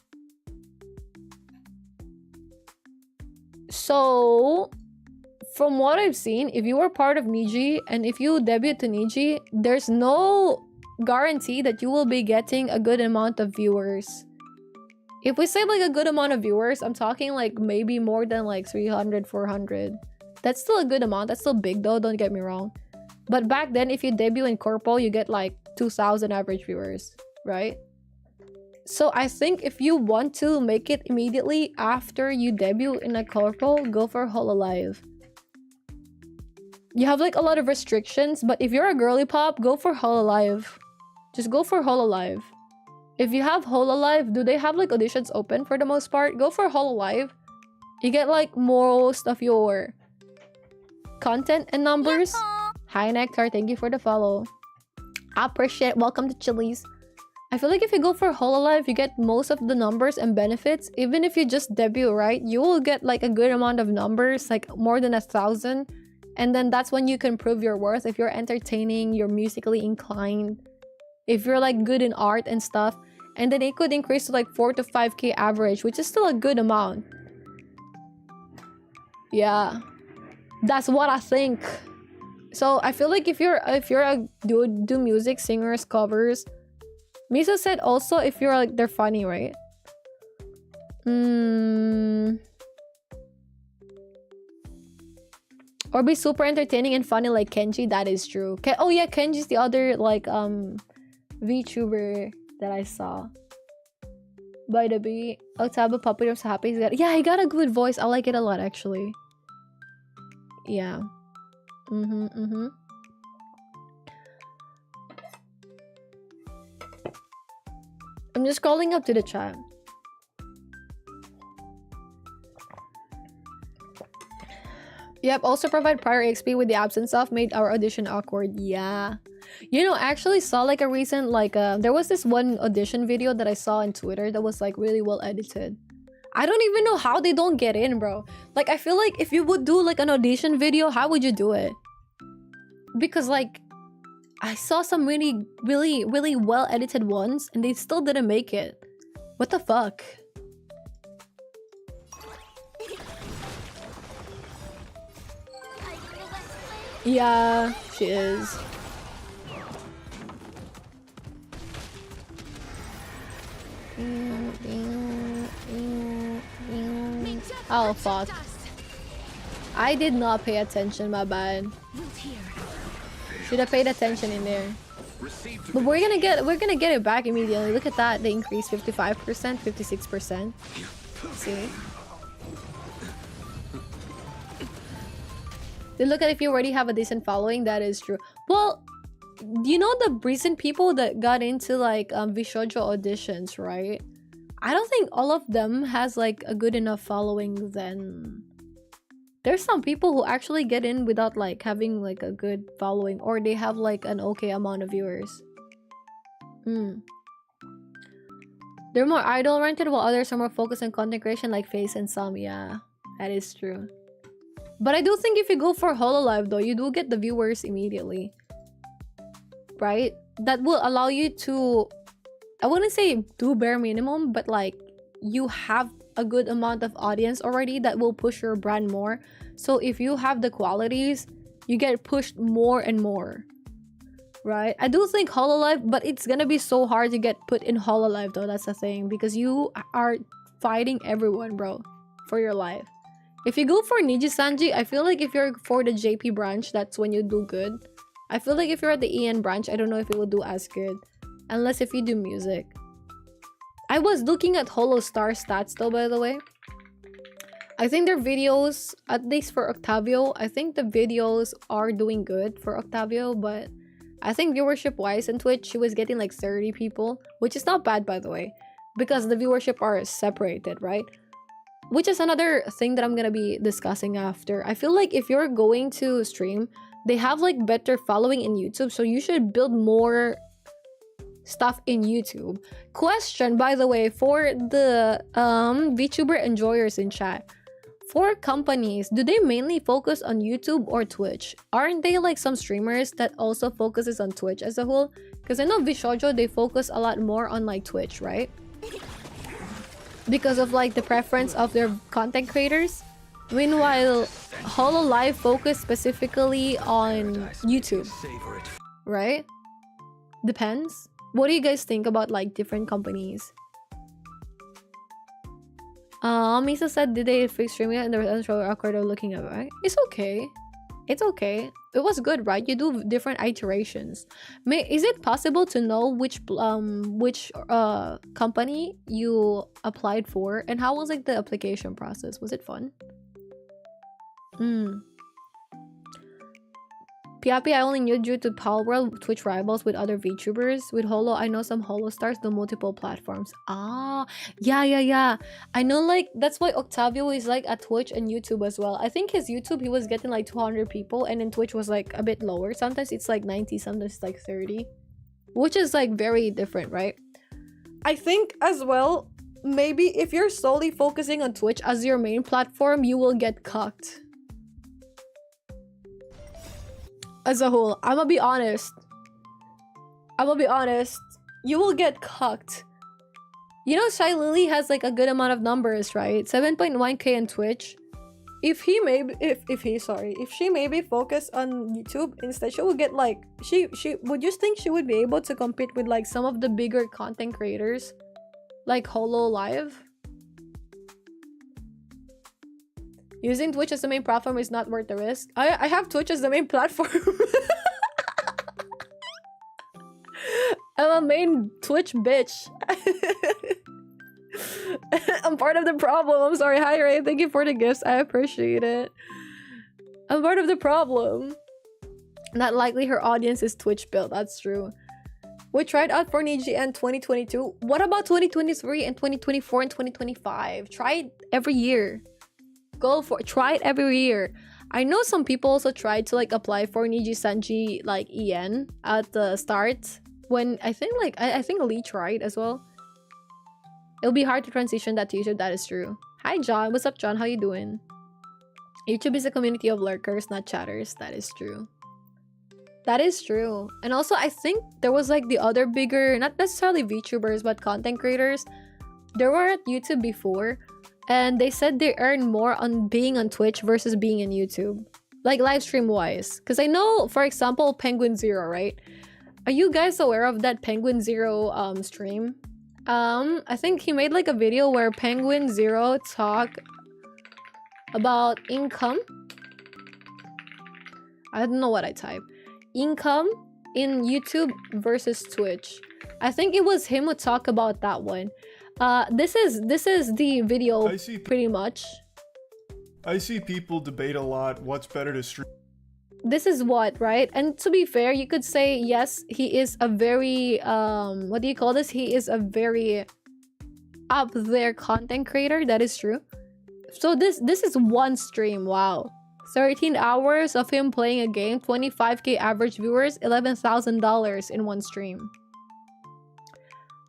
So, from what I've seen, if you were part of Niji and if you debut to Niji, there's no guarantee that you will be getting a good amount of viewers. If we say like a good amount of viewers, I'm talking like maybe more than like 300, 400. That's still a good amount. That's still big though, don't get me wrong. But back then, if you debut in Corpo, you get like 2,000 average viewers, right? So I think if you want to make it immediately after you debut in a Corpo, go for Hololive. You have like a lot of restrictions, but if you're a girly pop, go for Hololive. Just go for Hololive. If you have Hololive, do they have like auditions open for the most part? Go for Hololive. You get like most of your content and numbers. Hi Nectar, thank you for the follow. I appreciate it. Welcome to Chili's. I feel like if you go for Hololive, you get most of the numbers and benefits. Even if you just debut, right? You will get like a good amount of numbers, like more than 1,000. And then that's when you can prove your worth. If you're entertaining, you're musically inclined, if you're like good in art and stuff. And then it could increase to like 4 to 5k average, which is still a good amount. Yeah. That's what I think. So I feel like if you're a dude, do music, singers, covers. Misa said also if you're like they're funny, right? Or be super entertaining and funny like Kenji. That is true. Oh yeah, Kenji's the other like VTuber that I saw. By the way, Octavo Puppet was happy. Yeah, he got a good voice. I like it a lot actually. Yeah. I'm just scrolling up to the chat. Yep, also provide prior XP with the absence of made our audition awkward. Yeah. You know, I actually saw like a recent there was this one audition video that I saw on Twitter that was like really well edited. I don't even know how they don't get in, bro. Like I feel like if you would do like an audition video, how would you do it? Because like I saw some really well edited ones and they still didn't make it. What the fuck? Yeah, she is. Oh fuck. I did not pay attention, my bad. Should have paid attention in there. But we're gonna get it back immediately. Look at that. They increased 55%, 56%. See? They look at if you already have a decent following. That is true. Well, you know the recent people that got into like Bishoujo auditions, right? I don't think all of them has like a good enough following. Then there's some people who actually get in without like having like a good following, or they have like an okay amount of viewers. They're more idol oriented while others are more focused on content creation like Face and some. Yeah, that is true. But I do think if you go for Hololive though, you do get the viewers immediately. Right? That will allow you to, I wouldn't say do bare minimum, but like you have a good amount of audience already that will push your brand more. So if you have the qualities, you get pushed more and more. Right? I do think Hololive, but it's gonna be so hard to get put in Hololive though. That's the thing, because you are fighting everyone, bro, for your life. If you go for Niji Sanji, I feel like if you're for the JP branch, that's when you do good. I feel like if you're at the EN branch, I don't know if it will do as good. Unless if you do music. I was looking at Holostar stats though, by the way. I think their videos, at least for Octavio, I think the videos are doing good for Octavio, but I think viewership wise on Twitch, she was getting like 30 people, which is not bad by the way, because the viewership are separated, right? Which is another thing that I'm gonna be discussing after. I feel like if you're going to stream, they have like better following in YouTube, so you should build more stuff in YouTube. Question, by the way, for the VTuber enjoyers in chat. For companies, do they mainly focus on YouTube or Twitch? Aren't they like some streamers that also focuses on Twitch as a whole? Because I know Bishoujo, they focus a lot more on like Twitch, right? Because of like the preference of their content creators. Meanwhile, Hololive focus specifically on YouTube, right? Depends. What do you guys think about like different companies? Misa said, did they fix streaming and the controller awkward or looking at it, right? It's okay. It's okay. It was good, right? You do different iterations. Is it possible to know which company you applied for and how was like the application process? Was it fun? Piapi, I only knew due to Palworld Twitch rivals with other VTubers. With Holo, I know some Holo stars do multiple platforms. Ah, yeah. I know like that's why Octavio is like at Twitch and YouTube as well. I think his YouTube he was getting like 200 people, and then Twitch was like a bit lower. Sometimes it's like 90, sometimes it's like 30, which is like very different, right? I think as well, maybe if you're solely focusing on Twitch as your main platform, you will get cucked. As a whole, I'm gonna be honest. You will get cucked. You know, Shy Lily has like a good amount of numbers, right? 7.1k on Twitch. if he maybe if she maybe focus on YouTube instead, she would get like she would you think she would be able to compete with like some of the bigger content creators like Holo Live? Using Twitch as the main platform is not worth the risk. I have Twitch as the main platform. I'm a main Twitch bitch. I'm part of the problem. I'm sorry. Hi, Ray. Thank you for the gifts. I appreciate it. I'm part of the problem. Not likely her audience is Twitch built. That's true. We tried out for NGN 2022. What about 2023 and 2024 and 2025? Try it every year. Go for it. Try it every year. I know some people also tried to like apply for Niji Sanji like EN at the start. When I think like I think Lee tried as well. It'll be hard to transition that to YouTube. That is true. Hi John, what's up John? How you doing? YouTube is a community of lurkers, not chatters. That is true. That is true. And also I think there was like the other bigger, not necessarily VTubers, but content creators. They were at YouTube before, and they said they earn more on being on Twitch versus being in YouTube, like live stream wise. Because I know, for example, Penguin Zero, right? Are you guys aware of that Penguin Zero stream? I think he made like a video where Penguin Zero talk about income. I don't know what I type. Income in YouTube versus Twitch. I think it was him who talked about that one. This is the video pretty much. I see people debate a lot what's better to stream. This is what, right? And to be fair, you could say yes, he is a very what do you call this? He is a very up there content creator. That is true. So this is one stream. Wow. 13 hours of him playing a game, 25k average viewers, $11,000 in one stream.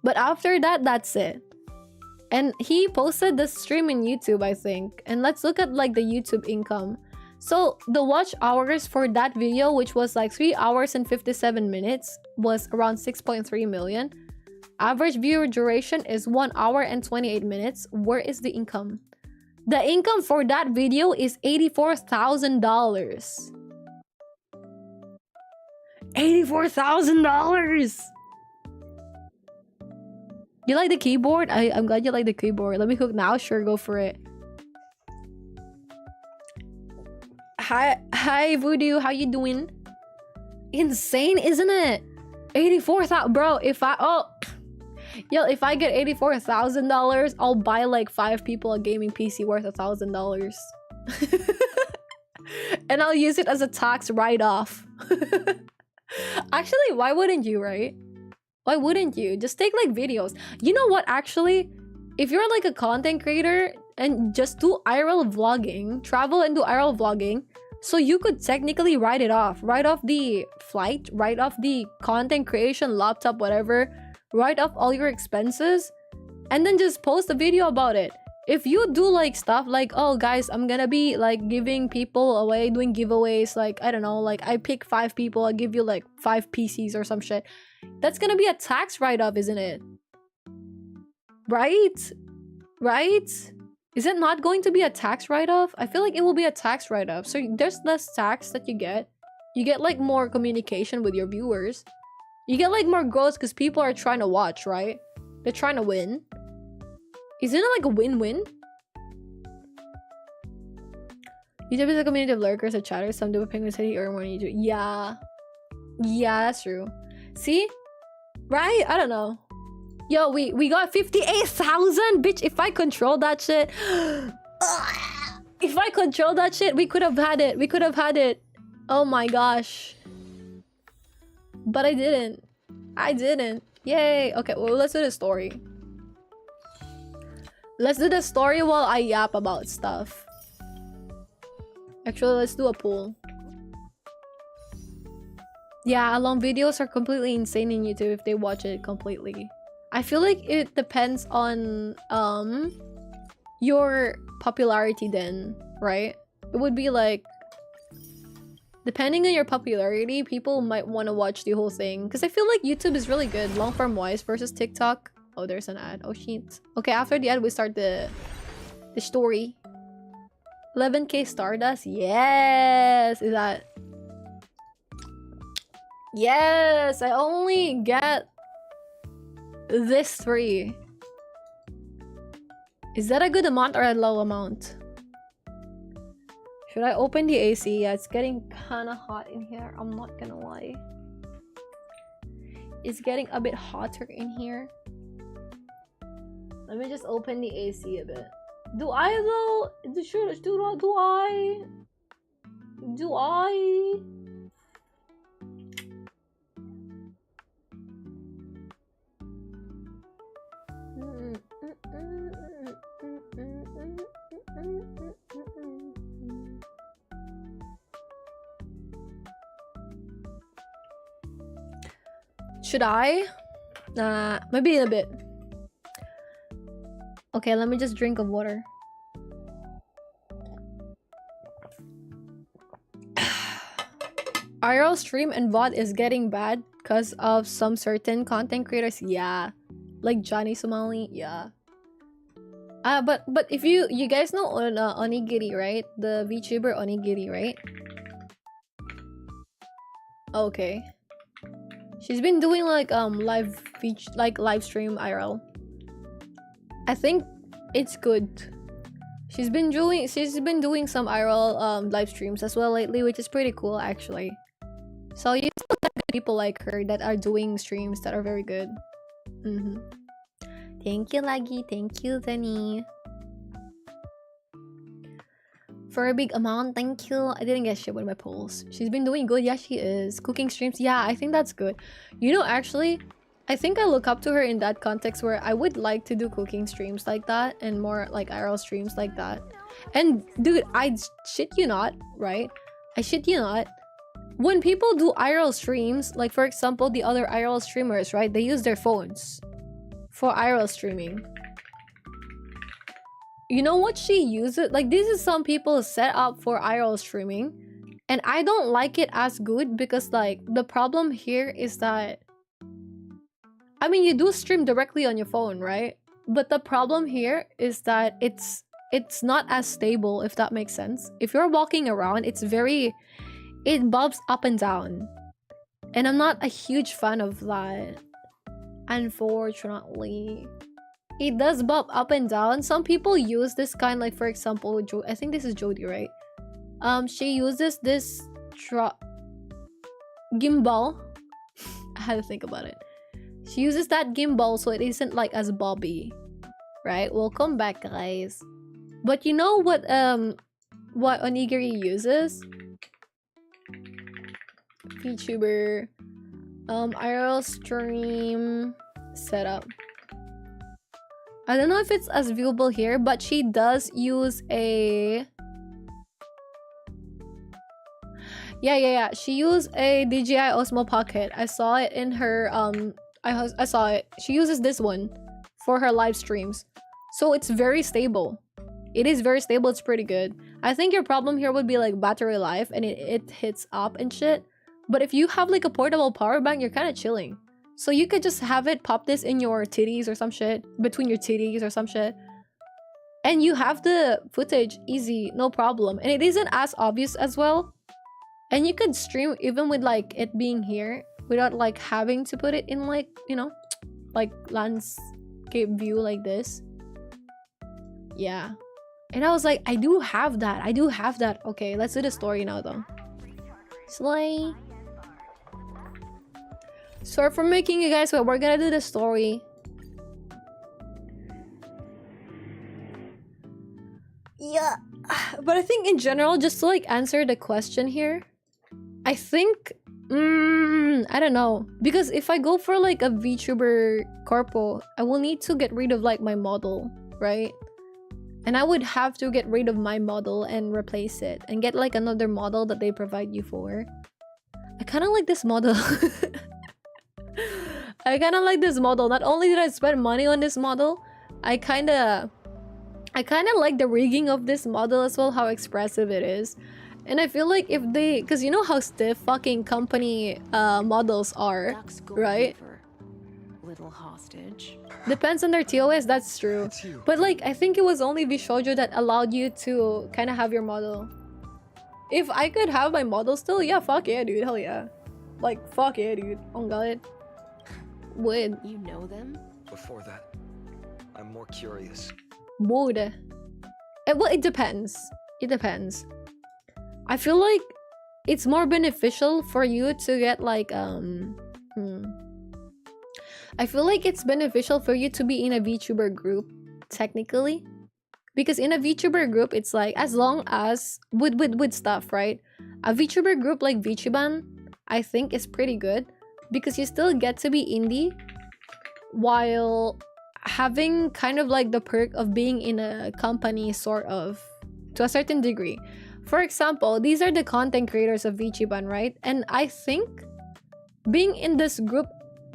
But after that, that's it. And he posted the stream in YouTube, I think. And let's look at like the YouTube income. So the watch hours for that video, which was like 3 hours and 57 minutes, was around 6.3 million. Average viewer duration is 1 hour and 28 minutes. Where is the income? The income for that video is $84,000. $84,000! You like the keyboard? I'm glad you like the keyboard. Let me cook now. Sure, go for it. Hi Voodoo, how you doing? Insane, isn't it? 84,000, bro. If I if I get $84,000, I'll buy like 5 people a gaming PC worth $1,000. And I'll use it as a tax write-off. Actually, why wouldn't you, right? Why wouldn't you? Just take like videos. You know what, actually? If you're like a content creator and just do IRL vlogging, travel and do IRL vlogging, so you could technically write it off. Write off the flight, write off the content creation, laptop, whatever. Write off all your expenses and then just post a video about it. If you do like stuff like, oh guys, I'm gonna be like giving people away, doing giveaways, like I don't know, like I pick 5 people, I give you like 5 PCs or some shit. That's gonna be a tax write-off, isn't it? Right? Right? Is it not going to be a tax write-off? I feel like it will be a tax write-off. So there's less tax that you get. You get like more communication with your viewers. You get like more growth because people are trying to watch, right? They're trying to win. Isn't it like a win-win? YouTube is a community of lurkers and chatters. Some do a penguin city or more than YouTube. Yeah. Yeah, that's true. See? Right? I don't know. Yo, we got 58,000? Bitch, if I control that shit... if I control that shit, we could have had it. We could have had it. Oh my gosh. But I didn't. I didn't. Yay. Okay, well, let's do the story. Let's do the story while I yap about stuff. Actually, let's do a poll. Yeah, long videos are completely insane in YouTube if they watch it completely. I feel like it depends on your popularity then, right? It would be like, depending on your popularity, people might want to watch the whole thing. Because I feel like YouTube is really good, long form wise versus TikTok. Oh, there's an ad. Oh shit. Okay, after the ad, we start the story. 11k Stardust? Yes! Is that... Yes! I only get this 3. Is that a good amount or a low amount? Should I open the AC? Yeah, it's getting kind of hot in here. I'm not gonna lie. It's getting a bit hotter in here. Let me just open the AC a bit. Do I though? Do I? Should I? Maybe in a bit. Okay, let me just drink of water. IRL stream and VOD is getting bad because of some certain content creators. Yeah, like Johnny Somali. Yeah. But if you guys know Onigiri, right? The VTuber Onigiri, right? Okay. She's been doing like live stream IRL. I think it's good. She's been doing some IRL live streams as well lately, which is pretty cool actually. So you still get people like her that are doing streams that are very good. Thank you, Laggy. Thank you, Zenny. For a big amount, thank you. I didn't get shit with my polls. She's been doing good. Yeah, she is. Cooking streams. Yeah, I think that's good. You know, actually, I think I look up to her in that context where I would like to do cooking streams like that and more like IRL streams like that. And dude, I shit you not, right? I shit you not. When people do IRL streams, like for example, the other IRL streamers, right? They use their phones for IRL streaming. You know what she uses? Like, this is some people set up for IRL streaming, and I don't like it as good because like the problem here is that, I mean, you do stream directly on your phone, right? But the problem here is that it's not as stable, if that makes sense. If you're walking around, it bobs up and down, and I'm not a huge fan of that, unfortunately. It does bob up and down. Some people use this kind, like for example, I think this is Jody, right? She uses this gimbal. I had to think about it. She uses that gimbal so it isn't like as bobby, right? Welcome back, guys. But you know what Onigiri uses? VTuber IRL stream setup. I don't know if it's as viewable here, but she does use a... Yeah. She used a DJI Osmo Pocket. I saw it in her... I saw it. She uses this one for her live streams. So it's very stable. It is very stable. It's pretty good. I think your problem here would be like battery life and it hits up and shit. But if you have like a portable power bank, you're kind of chilling. So you could just have it pop this in your titties or some shit, between your titties or some shit, and you have the footage easy, no problem. And it isn't as obvious as well. And you could stream even with like it being here without like having to put it in like, you know, like landscape view like this. Yeah. And I was like, I do have that. Okay, let's do the story now though. Slay. Sorry for making you guys wait. We're gonna do the story. Yeah, but I think in general, just to like answer the question here, I think I don't know, because if I go for like a VTuber corpo, I will need to get rid of like my model, right? And I would have to get rid of my model and replace it and get like another model that they provide you for. I kind of like this model. I kind of like this model. Not only did I spend money on this model, I kind of like the rigging of this model as well, how expressive it is. And I feel like if they, because you know how stiff fucking company models are, right? little hostage. Depends on their TOS, that's true. It's you. But like, I think it was only Bishoujo that allowed you to kind of have your model. If I could have my model still, yeah, fuck yeah, dude, hell yeah. Like, fuck yeah, dude. Oh god. Would. You know them? Before that, I'm more curious. Would. Well, it depends. It depends. I feel like it's more beneficial for you to get like, I feel like it's beneficial for you to be in a VTuber group, technically. Because in a VTuber group, it's like, as long as, with stuff, right? A VTuber group like VTuban, I think is pretty good. Because you still get to be indie, while having kind of like the perk of being in a company, sort of, to a certain degree. For example, these are the content creators of VTuban, right? And I think being in this group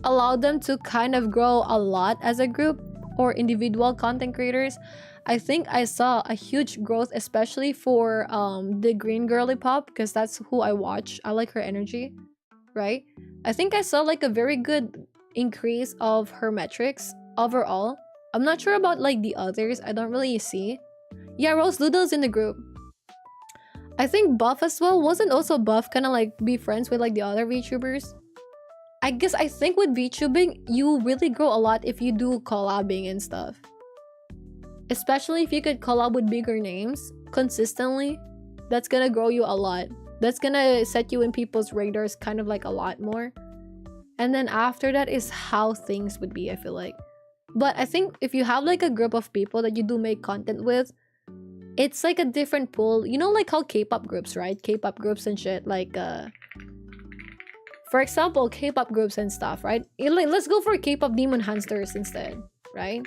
allowed them to kind of grow a lot as a group, or individual content creators. I think I saw a huge growth, especially for the green girly pop, because that's who I watch. I like her energy, right? I think I saw like a very good increase of her metrics overall. I'm not sure about like the others. I don't really see. Yeah, Rose Doodle's in the group. I think Buff as well. Wasn't also Buff kind of like be friends with like the other VTubers? I guess I think with VTubing, you really grow a lot if you do collabing and stuff. Especially if you could collab with bigger names consistently. That's gonna grow you a lot. That's gonna set you in people's radars kind of like a lot more. And then after that is how things would be, I feel like. But I think if you have like a group of people that you do make content with, it's like a different pool. You know, like how K-pop groups, right? K-pop groups and shit, like for example, K-pop groups and stuff, right? Like, let's go for K-pop Demon Hunters instead, right?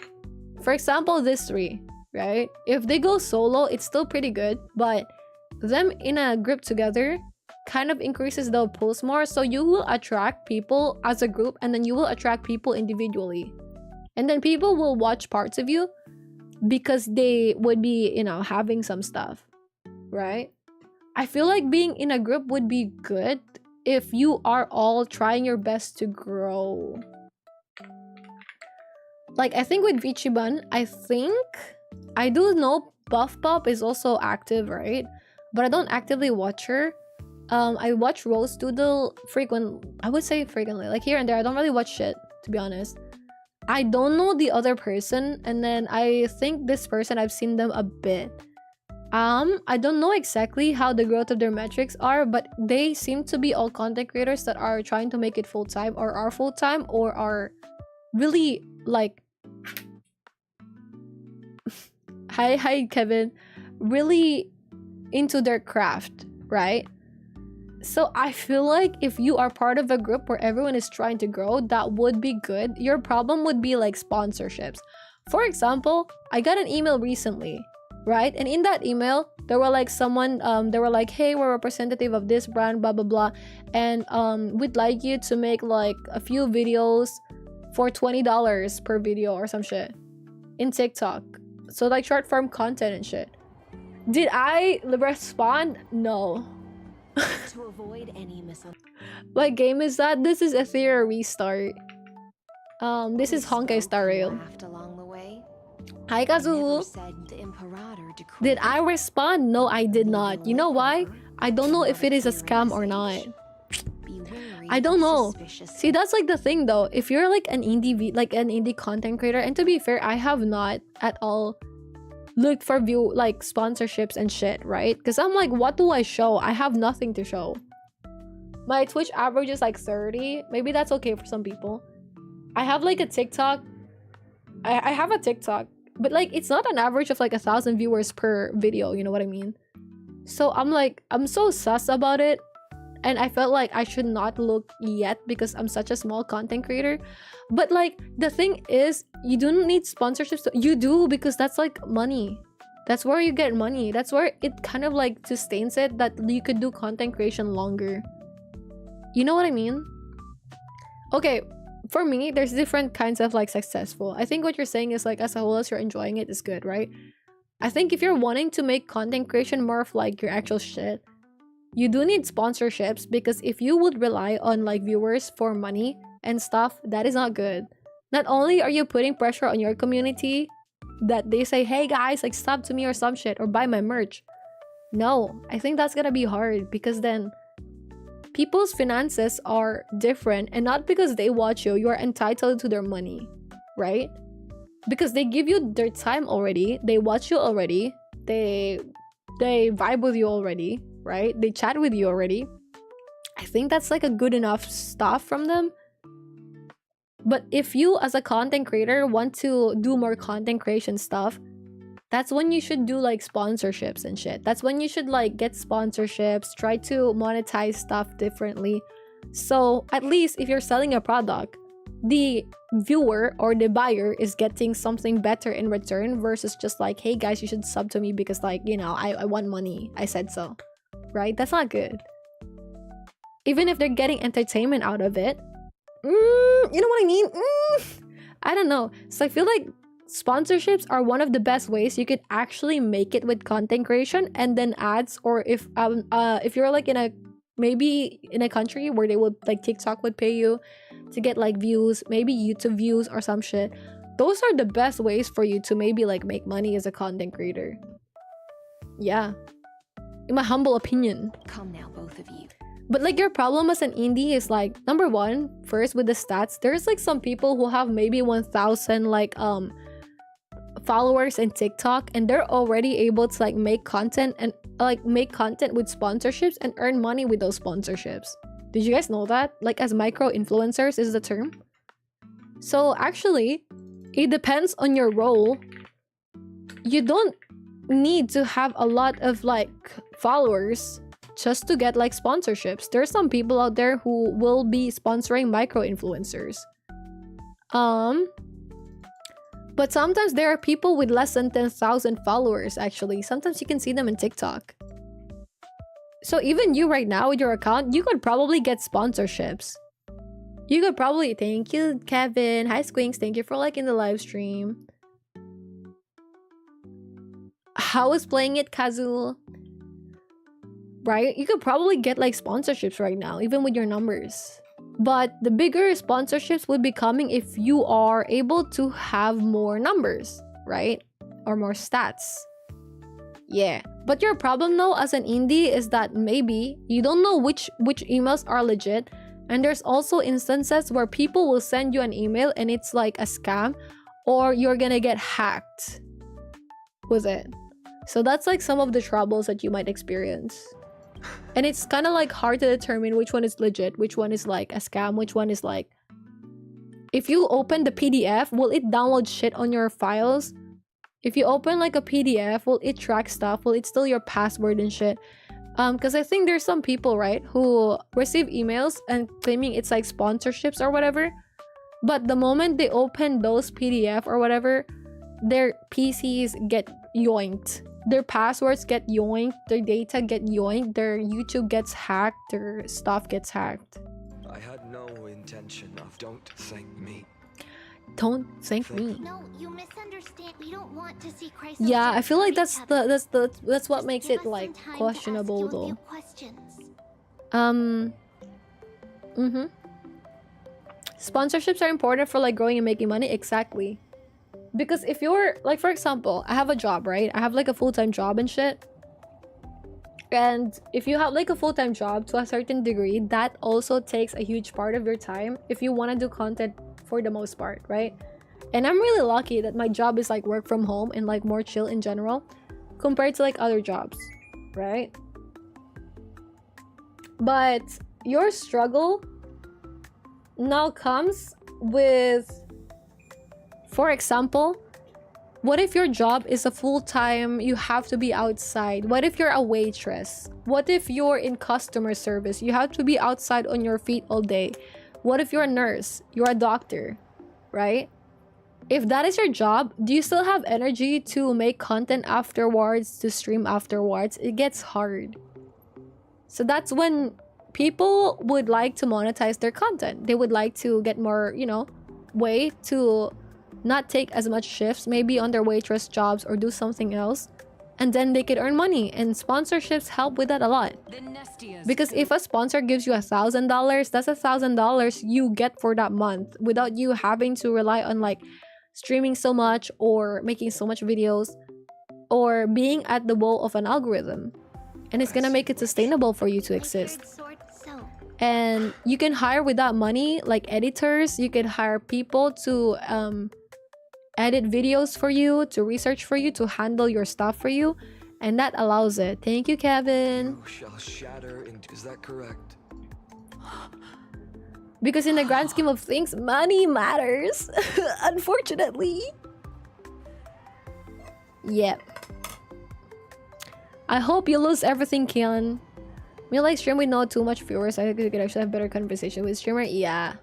For example, these three, right? If they go solo, it's still pretty good, but them in a group together kind of increases the pulse more, so you will attract people as a group, and then you will attract people individually. And then people will watch parts of you because they would be, you know, having some stuff, right? I feel like being in a group would be good if you are all trying your best to grow. Like, I think with VTuban, I do know Buff Pop is also active, right? But I don't actively watch her. I watch Rose Doodle I would say frequently, like here and there. I don't really watch shit, to be honest. I don't know the other person, and then I think this person, I've seen them a bit. I don't know exactly how the growth of their metrics are, but they seem to be all content creators that are trying to make it full-time, or are full-time, or are really like hi Kevin, really into their craft, right? So I feel like if you are part of a group where everyone is trying to grow, that would be good. Your problem would be like sponsorships. For example, I got an email recently, right? And in that email, there were like they were like, hey, we're representative of this brand, blah blah blah, and we'd like you to make like a few videos for $20 per video or some shit in TikTok. So like short form content and shit. Did I respond? No. To avoid any What game is that? This is Ethereal Restart. This is Honkai Star Rail. along the way. Hi Kazu. Did I respond? No, I did not. You know why? I don't know if it is a scam or not. I don't know. See, that's like the thing though. If you're like an indie content creator, and to be fair, I have not at all looked for sponsorships and shit, right? Because I'm like, what do I show? I have nothing to show. My Twitch average is like 30. Maybe that's okay for some people. I have like a TikTok. I have a TikTok, but like it's not an average of like 1,000 viewers per video, you know what I mean? So I'm like, I'm so sus about it, and I felt like I should not look yet because I'm such a small content creator. But like the thing is, you don't need sponsorships. You do, because that's like money. That's where you get money. That's where it kind of like sustains it, that you could do content creation longer. You know what I mean? Okay, for me, there's different kinds of like successful. I think what you're saying is like, as a whole, as you're enjoying it, is good, right? I think if you're wanting to make content creation more of like your actual shit, you do need sponsorships, because if you would rely on like viewers for money and stuff, that is not good. not only are you putting pressure on your community that they say, hey guys, like sub to me or some shit or buy my merch. No, I think that's gonna be hard because then people's finances are different, and not because they watch you are entitled to their money, right? Because they give you their time already, they watch you already, they vibe with you already, right? They chat with you already. I think that's like a good enough stuff from them. But if you as a content creator want to do more content creation stuff, that's when you should do like sponsorships and shit. That's when you should like get sponsorships, try to monetize stuff differently. So at least if you're selling a product, the viewer or the buyer is getting something better in return versus just like, hey guys, you should sub to me because like, you know, I want money. I said so. Right? That's not good. Even if they're getting entertainment out of it, you know what I mean? I don't know. So I feel like sponsorships are one of the best ways you could actually make it with content creation, and then ads, or if you're like in a maybe in a country where they would like TikTok would pay you to get like views, maybe YouTube views or some shit. Those are the best ways for you to maybe like make money as a content creator. Yeah. In my humble opinion. Calm now, both of you. But like your problem as an indie is like, number one, first with the stats, there's like some people who have maybe 1,000 like followers in TikTok, and they're already able to like make content and like make content with sponsorships and earn money with those sponsorships. Did you guys know that? Like as micro influencers is the term. So actually, it depends on your role. You don't need to have a lot of like followers just to get like sponsorships. There's some people out there who will be sponsoring micro influencers. But sometimes there are people with less than 10,000 followers actually. Sometimes you can see them in TikTok. So even you right now with your account, you could probably get sponsorships. You could probably... Thank you, Kevin. Hi, Squinks. Thank you for liking the live stream. How is playing it, Kazul? Right? You could probably get like sponsorships right now, even with your numbers. But the bigger sponsorships would be coming if you are able to have more numbers, right? Or more stats. Yeah. But your problem though as an indie is that maybe you don't know which emails are legit. And there's also instances where people will send you an email and it's like a scam, or you're gonna get hacked with it. So that's like some of the troubles that you might experience. And it's kind of like hard to determine which one is legit, which one is like a scam, which one is like... If you open the PDF, will it download shit on your files? If you open like a PDF, will it track stuff? Will it steal your password and shit? Because I think there's some people, right, who receive emails and claiming it's like sponsorships or whatever. But the moment they open those PDF or whatever, their PCs get yoinked. Their passwords get yoinked, their data get yoinked, their YouTube gets hacked, their stuff gets hacked. I had no intention of... Don't thank me. Don't thank me. No, you misunderstand. We don't want to see Christ. Yeah, I feel like that's what makes it like questionable though. Sponsorships are important for like growing and making money. Exactly. Because if you're like, for example, I have a job, right? I have like a full-time job and shit. And if you have like a full-time job to a certain degree, that also takes a huge part of your time if you want to do content for the most part, right? And I'm really lucky that my job is like work from home and like more chill in general compared to like other jobs, right? But your struggle now comes with... For example, what if your job is a full-time, you have to be outside? What if you're a waitress? What if you're in customer service? You have to be outside on your feet all day. What if you're a nurse? You're a doctor, right? If that is your job, do you still have energy to make content afterwards, to stream afterwards? It gets hard. So that's when people would like to monetize their content. They would like to get more, you know, way to... not take as much shifts maybe on their waitress jobs or do something else and then they could earn money, and sponsorships help with that a lot. Because if a sponsor gives you $1,000, that's $1,000 you get for that month without you having to rely on like streaming so much or making so much videos or being at the will of an algorithm. And it's gonna make it sustainable for you to exist. And you can hire with that money like editors. You can hire people to edit videos for you, to research for you, to handle your stuff for you, and that allows it. Thank you, Kevin. You shall shatter is that correct? Because in the grand scheme of things, money matters. Unfortunately. Yep. I hope you lose everything, Kian. Me like stream with not too much viewers. I think we could actually have better conversation with streamer. Yeah.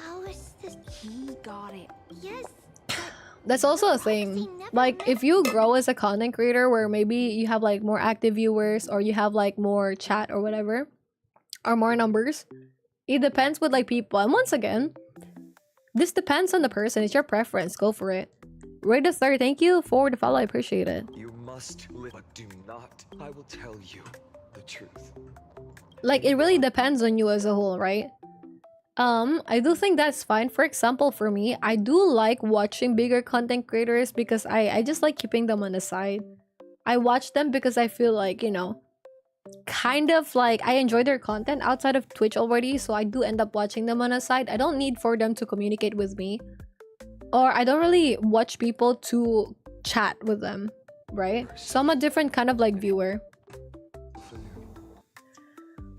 How is this? He got it. Yes. That's also a thing. Like if you grow as a content creator where maybe you have like more active viewers or you have like more chat or whatever or more numbers, it depends with like people. And once again, this depends on the person. It's your preference. Go for it. Ray the Third, thank you for the follow. I appreciate it. You must live, but do not. I will tell you the truth. Like it really depends on you as a whole, right? I do think that's fine. For example, for me, I do like watching bigger content creators because I just like keeping them on the side. I watch them because I feel like, you know, kind of like I enjoy their content outside of Twitch already, so I do end up watching them on the side. I don't need for them to communicate with me, or I don't really watch people to chat with them, right? So I'm a different kind of like viewer.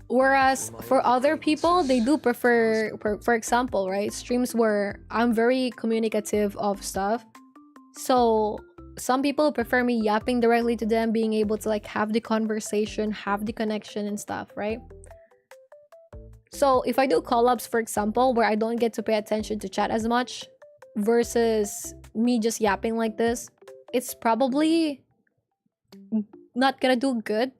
Whereas for other people, they do prefer, for example, right, streams where I'm very communicative of stuff. So some people prefer me yapping directly to them, being able to like have the conversation, have the connection and stuff, right? So if I do call-ups, for example, where I don't get to pay attention to chat as much versus me just yapping like this, it's probably not gonna do good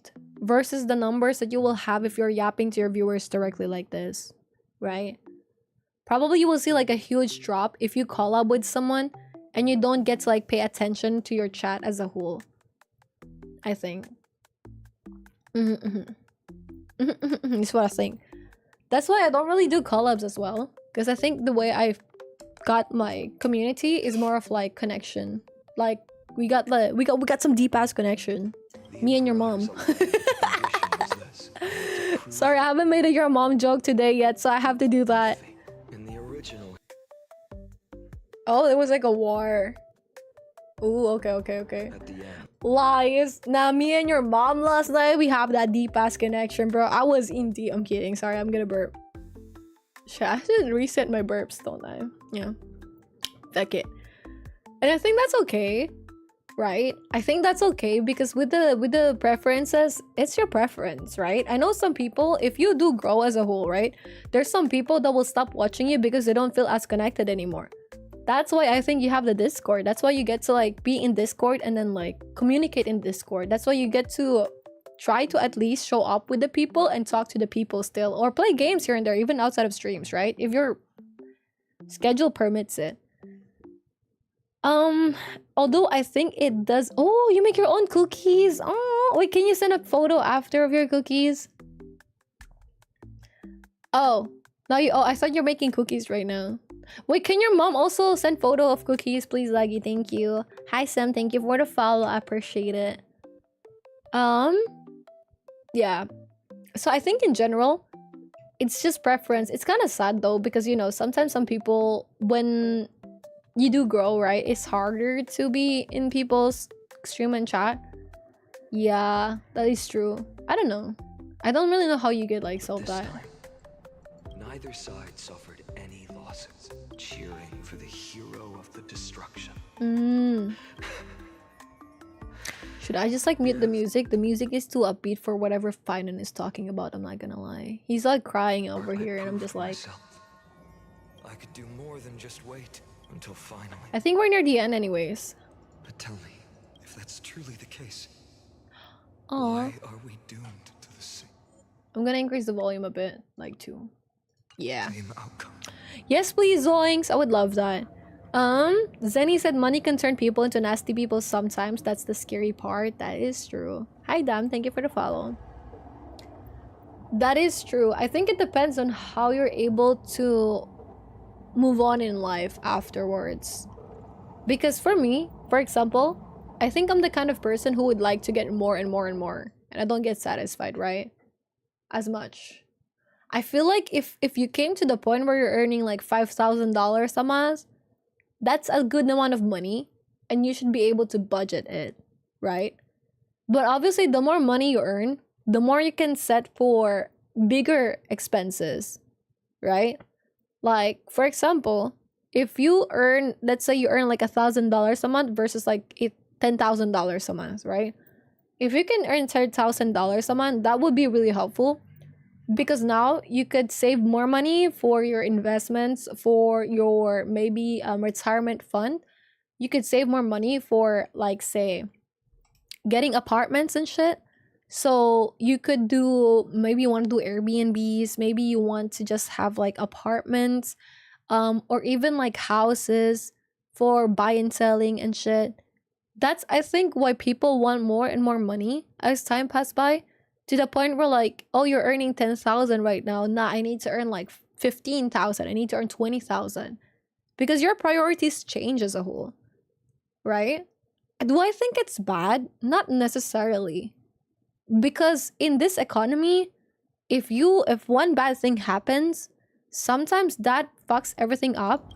versus the numbers that you will have if you're yapping to your viewers directly like this, right? Probably you will see like a huge drop if you call up with someone and you don't get to like pay attention to your chat as a whole, I think. That's what I think. That's why I don't really do call-ups as well, because I think the way I've got my community is more of like connection. Like we got some deep ass connection. Me and your mom. Sorry, I haven't made a your mom joke today yet, so I have to do that. In the original. Oh, it was like a war. Ooh, okay. At the end. Lies. Now, me and your mom last night, we have that deep ass connection, bro. I was in deep. I'm kidding. Sorry, I'm gonna burp. Shit, I should reset my burps, don't I? Yeah. Fuck it. And I think that's okay. Right? I think that's okay because with the preferences, it's your preference, right? I know some people, if you do grow as a whole, right? There's some people that will stop watching you because they don't feel as connected anymore. That's why I think you have the Discord. That's why you get to like be in Discord and then like communicate in Discord. That's why you get to try to at least show up with the people and talk to the people still, or play games here and there, even outside of streams, right? If your schedule permits it. Although I think it does. Oh, you make your own cookies. Oh, wait, can you send a photo after of your cookies? Oh, now you. Oh, I thought you're making cookies right now. Wait, can your mom also send photo of cookies, please, Laggy? Thank you. Hi, Sam. Thank you for the follow. I appreciate it. Yeah. So I think in general, it's just preference. It's kind of sad though because you know sometimes some people when you do grow, right? It's harder to be in people's stream and chat. Yeah, that is true. I don't know. I don't really know how you get like solve that. Neither side suffered any losses, cheering for the hero of the destruction. Should I just like mute the music? The music is too upbeat for whatever Finan is talking about. I'm not gonna lie. He's like crying over here and I'm just like... I could do more than just wait. Until finally. I think we're near the end anyways. But tell me, if that's truly the case, why are we doomed to the same? I'm gonna increase the volume a bit, like 2. Yeah. Same outcome. Yes, please, Zoinks. I would love that. Zenny said money can turn people into nasty people sometimes. That's the scary part. That is true. Hi, Dam. Thank you for the follow. That is true. I think it depends on how you're able to move on in life afterwards. Because for me, for example, I think I'm the kind of person who would like to get more and more and more. And I don't get satisfied, right? As much. I feel like if you came to the point where you're earning like $5,000 a month, that's a good amount of money. And you should be able to budget it, right? But obviously, the more money you earn, the more you can set for bigger expenses, right? Like, for example, if you earn, let's say you earn like $1,000 a month versus like $10,000 a month, right? If you can earn $10,000 a month, that would be really helpful because now you could save more money for your investments, for your maybe retirement fund. You could save more money for, like, say, getting apartments and shit. So you could do, maybe you want to do Airbnbs, maybe you want to just have like apartments, or even like houses for buy and selling and shit. That's, I think, why people want more and more money as time passes by, to the point where like, oh, you're earning 10,000 right now. Nah, I need to earn like 15,000. I need to earn 20,000 because your priorities change as a whole, right? Do I think it's bad? Not necessarily. Because in this economy, if one bad thing happens, sometimes that fucks everything up.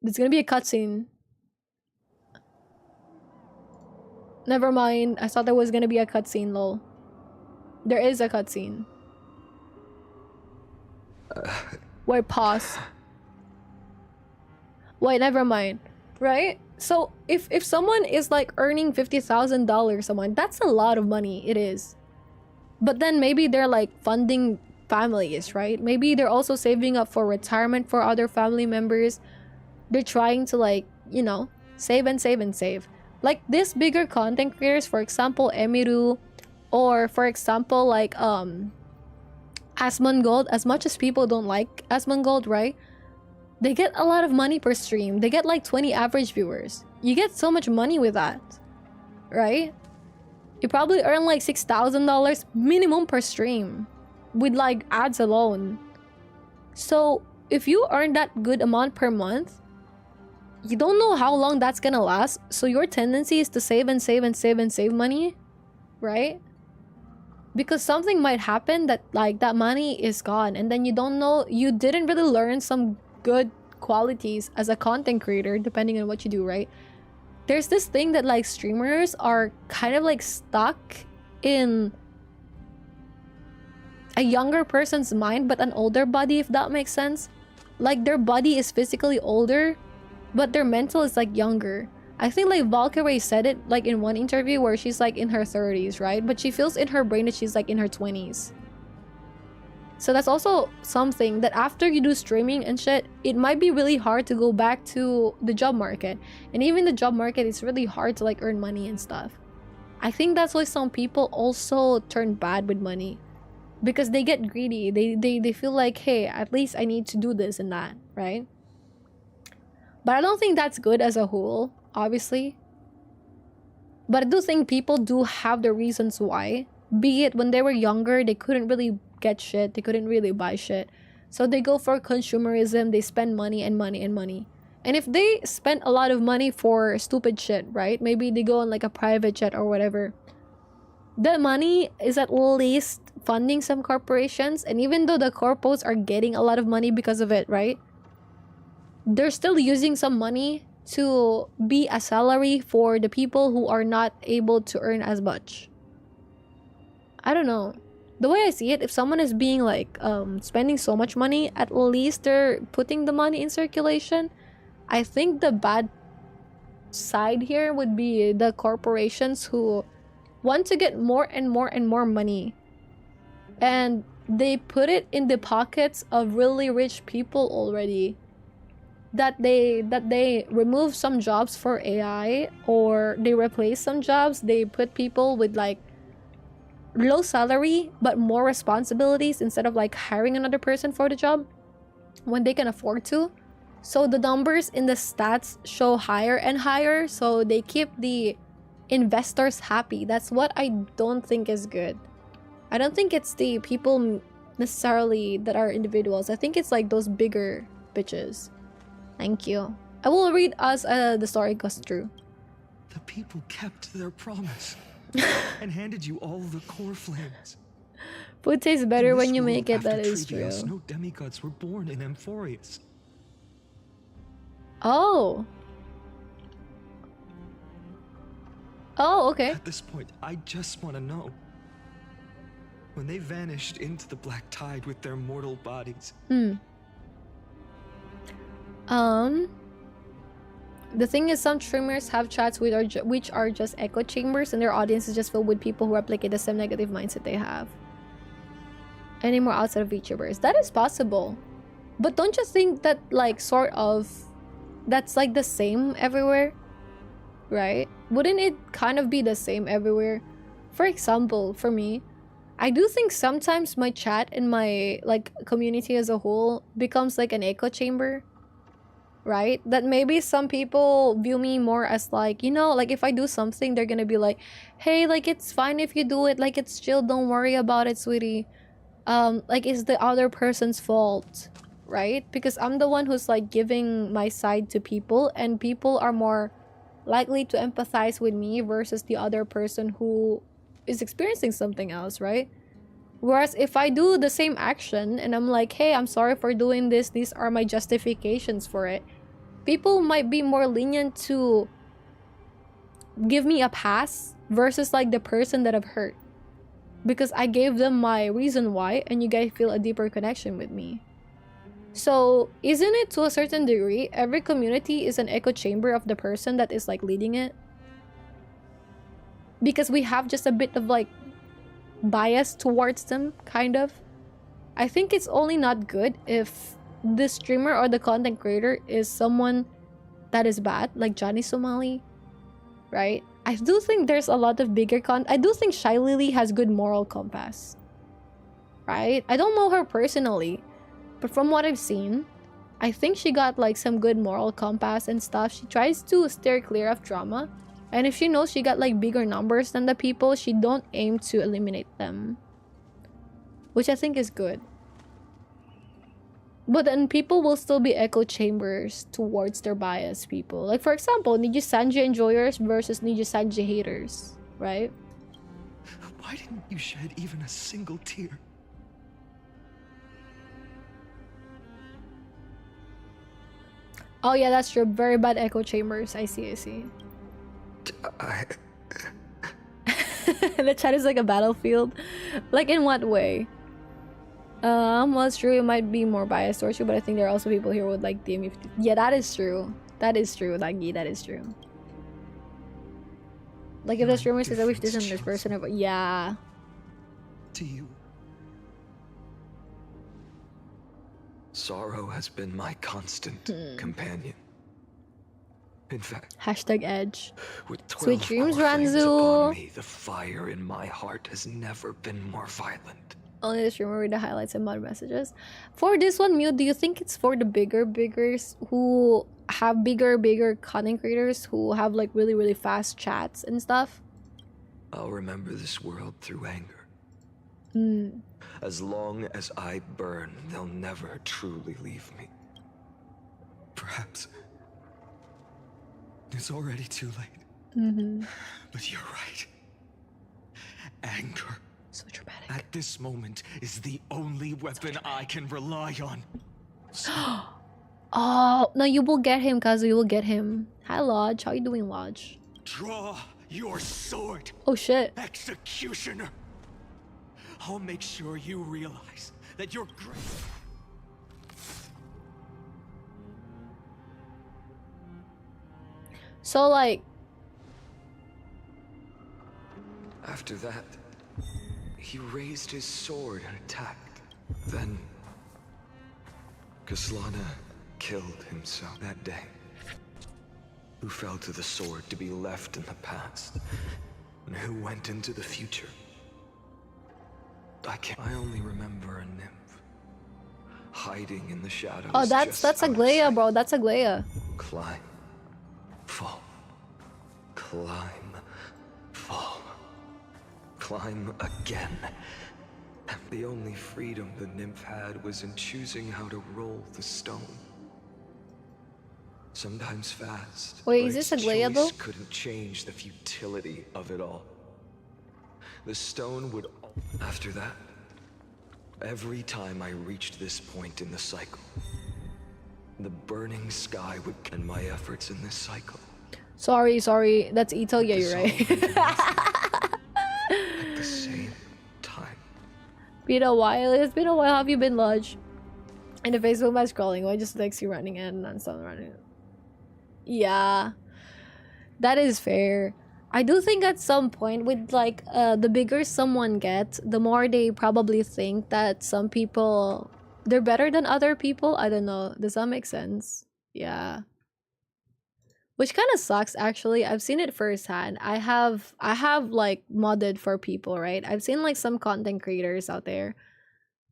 There's gonna be a cutscene. Never mind. I thought there was gonna be a cutscene, lol. There is a cutscene. Wait, pause. Wait, never mind. Right? So if someone is like earning $50,000 a month, that's a lot of money. It is. But then maybe they're like funding families, right? Maybe they're also saving up for retirement for other family members. They're trying to, like, you know, save and save and save. Like these bigger content creators, for example, Emiru, or for example, like Asmongold. As much as people don't like Asmongold, right? They get a lot of money per stream. They get like 20 average viewers. You get so much money with that, right? You probably earn like $6,000 minimum per stream with like ads alone. So if you earn that good amount per month, you don't know how long that's gonna last. So your tendency is to save and save and save and save money, right? Because something might happen that like that money is gone, and then you don't know, you didn't really learn some good qualities as a content creator, depending on what you do, right? There's this thing that like streamers are kind of like stuck in a younger person's mind but an older body, if that makes sense. Like their body is physically older but their mental is like younger. I think like Valkyrie said it like in one interview where she's like in her 30s, right? But she feels in her brain that she's like in her 20s. So that's also something that after you do streaming and shit, it might be really hard to go back to the job market. And even the job market, it's really hard to like earn money and stuff. I think that's why some people also turn bad with money. Because they get greedy. They feel like, hey, at least I need to do this and that, right? But I don't think that's good as a whole, obviously. But I do think people do have the reasons why. Be it when they were younger, they couldn't really get shit, they couldn't really buy shit, so they go for consumerism. They spend money and money and money, and if they spend a lot of money for stupid shit, right, maybe they go on like a private jet or whatever, the money is at least funding some corporations. And even though the corpos are getting a lot of money because of it, right, they're still using some money to be a salary for the people who are not able to earn as much. I don't know. The way I see it, if someone is being like spending so much money, at least they're putting the money in circulation. I think the bad side here would be the corporations who want to get more and more and more money, and they put it in the pockets of really rich people already. That they remove some jobs for AI, or they replace some jobs. They put people with like low salary but more responsibilities instead of like hiring another person for the job when they can afford to. So the numbers in the stats show higher and higher, so they keep the investors happy. That's what I don't think is good. I don't think it's the people necessarily that are individuals. I think it's like those bigger bitches. Thank you. I will read us the story goes through. The people kept their promise and handed you all the core flames. Food tastes better In when this you world make it, after that is true. Trivios, no demigods were born in Amphorius. Oh. Oh, okay. At this point, I just want to know. When they vanished into the black tide with their mortal bodies. The thing is, some streamers have chats which are just echo chambers, and their audience is just filled with people who replicate the same negative mindset they have. Any more outside of VTubers? That is possible. But don't you think that, like, sort of, that's like the same everywhere? Right? Wouldn't it kind of be the same everywhere? For example, for me, I do think sometimes my chat and my, like, community as a whole becomes like an echo chamber. Right? That maybe some people view me more as like, you know, like if I do something, they're gonna be like, hey, like it's fine if you do it, like it's chill, don't worry about it, sweetie. Like it's the other person's fault, right? Because I'm the one who's like giving my side to people, and people are more likely to empathize with me versus the other person who is experiencing something else, right? Whereas if I do the same action and I'm like, hey, I'm sorry for doing this, these are my justifications for it, people might be more lenient to give me a pass versus like the person that I've hurt. Because I gave them my reason why, and you guys feel a deeper connection with me. So, isn't it to a certain degree, every community is an echo chamber of the person that is like leading it? Because we have just a bit of like bias towards them, kind of. I think it's only not good if the streamer or the content creator is someone that is bad, like Johnny Somali, right? I do think there's a lot of bigger I do think Shy Lily has good moral compass, right? I don't know her personally, but from what I've seen, I think she got like some good moral compass and stuff. She tries to steer clear of drama, and if she knows she got like bigger numbers than the people, she don't aim to eliminate them, which I think is good. But then people will still be echo chambers towards their biased people. Like for example, Niji Sanji enjoyers versus Niji Sanji haters, right? Why didn't you shed even a single tear? Oh yeah, that's true. Very bad echo chambers. I see. The chat is like a battlefield. Like in what way? Well, it's true, it might be more biased towards you, but I think there are also people here who would like DM you. Yeah, that is true. That is true, Lagi. That is true. Like if the streamer says, I wish this and this person, yeah. To you. Sorrow has been my constant companion. In fact, Hashtag edge. with Sweet 12 dreams, flames Ranzu. upon me, the fire in my heart has never been more violent. Only the streamer read the highlights and mod messages. For this one, Mew, do you think it's for the biggers who have bigger content creators who have like really fast chats and stuff? I'll remember this world through anger. As long as I burn, they'll never truly leave me. Perhaps it's already too late. But you're right. Anger. So dramatic. At this moment is the only weapon I can rely on. Oh, no, you will get him, Kazu. You will get him. Hi, Lodge. How you doing, Lodge? Draw your sword, Oh, shit. executioner. I'll make sure you realize that you're great. So, like... After that, he raised his sword and attacked. Then, Kaslana killed himself that day. Who fell to the sword to be left in the past, and who went into the future. I only remember a nymph, hiding in the shadows. Oh, that's just Aglaia, outside. bro. That's Aglaia. Climb, fall, climb, fall, climb again. And the only freedom the nymph had was in choosing how to roll the stone. Sometimes fast. Wait, but is this its Aglaia, choice though? couldn't change the futility of it all. The stone would. After that, every time I reached this point in the cycle, the burning sky would end my efforts in this cycle. Sorry. That's Ito. Yeah, you're right. At the same time. Been a while. It's been a while. How have you been, Lodge? In the Facebook by scrolling. Why just likes you running in and still running? Yeah, that is fair. I do think at some point with like the bigger someone gets, the more they probably think that some people they're better than other people. I don't know. Does that make sense? Yeah. Which kind of sucks actually. I've seen it firsthand. I have like modded for people, right? I've seen like some content creators out there.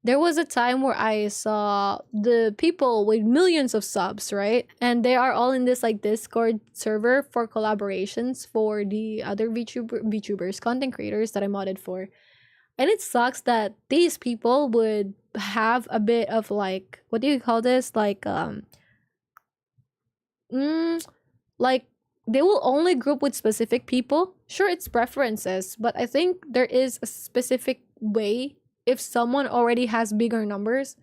There was a time where I saw the people with millions of subs, right? And they are all in this like Discord server for collaborations for the other VTubers, content creators that I modded for. And it sucks that these people would have a bit of like, what do you call this? Like like they will only group with specific people. Sure, it's preferences, but I think there is a specific way if someone already has bigger numbers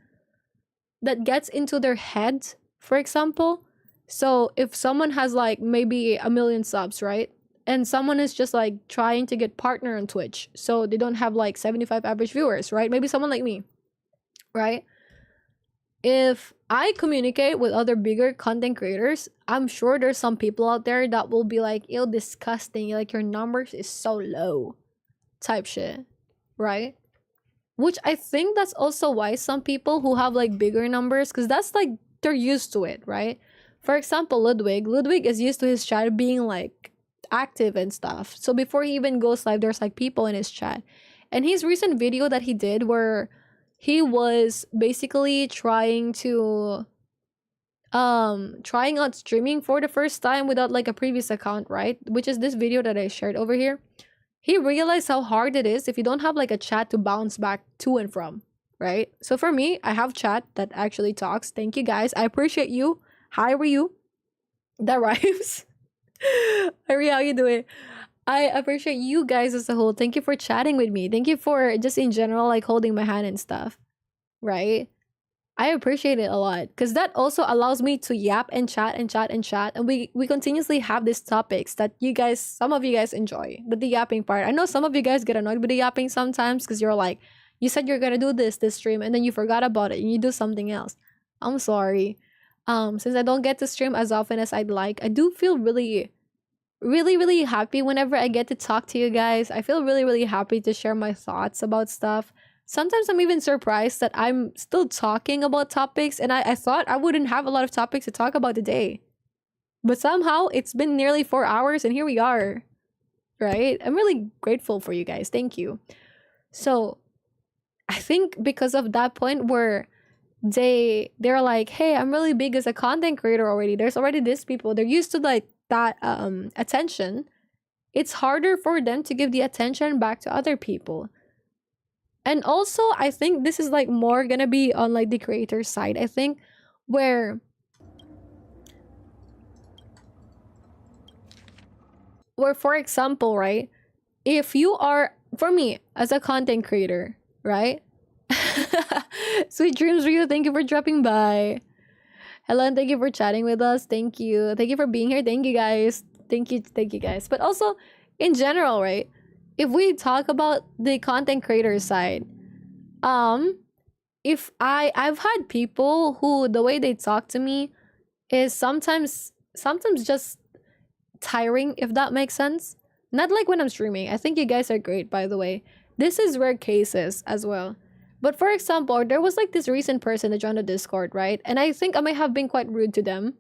that gets into their head, for example. So if someone has like maybe 1 million subs, right? And someone is just like trying to get partner on Twitch, so they don't have like 75 average viewers, right? Maybe someone like me, right? If I communicate with other bigger content creators, I'm sure there's some people out there that will be like, ew, disgusting, like your numbers is so low type shit, right? Which I think that's also why some people who have like bigger numbers, because that's like they're used to it, right? For example, Ludwig is used to his chat being like active and stuff. So before he even goes live, there's like people in his chat. And his recent video that he did where he was basically trying out streaming for the first time without like a previous account, right? Which is this video that I shared over here. He realized how hard it is if you don't have like a chat to bounce back to and from, right? So for me, I have chat that actually talks. Thank you guys. I appreciate you. Hi, Ryu. That rhymes. Hi, Ryu, how you doing? I appreciate you guys as a whole. Thank you for chatting with me. Thank you for just in general like holding my hand and stuff, right? I appreciate it a lot because that also allows me to yap and chat and chat and chat, and we continuously have these topics that you guys, some of you guys enjoy. But the yapping part, I know some of you guys get annoyed with the yapping sometimes because you're like, you said you're gonna do this stream and then you forgot about it and you do something else. I'm sorry. Since I don't get to stream as often as I'd like, I do feel really happy whenever I get to talk to you guys. I feel really happy to share my thoughts about stuff. Sometimes I'm even surprised that I'm still talking about topics, and I thought I wouldn't have a lot of topics to talk about today. But somehow it's been nearly 4 hours and here we are, right? I'm really grateful for you guys. Thank you. So I think because of that point where they're like, hey, I'm really big as a content creator already. There's already these people. They're used to like that attention. It's harder for them to give the attention back to other people. And also, I think this is like more gonna be on like the creator side, I think, where for example, right, if you are, for me as a content creator, right? Sweet dreams, Ryu, thank you for dropping by. Hello, and thank you for chatting with us. Thank you for being here. Thank you guys. Thank you guys. But also in general, right, if we talk about the content creator side, if I've had people who the way they talk to me is sometimes just tiring, if that makes sense. Not like when I'm streaming. I think you guys are great, by the way. This is rare cases as well. But for example, there was like this recent person that joined the Discord, right? And I think I might have been quite rude to them.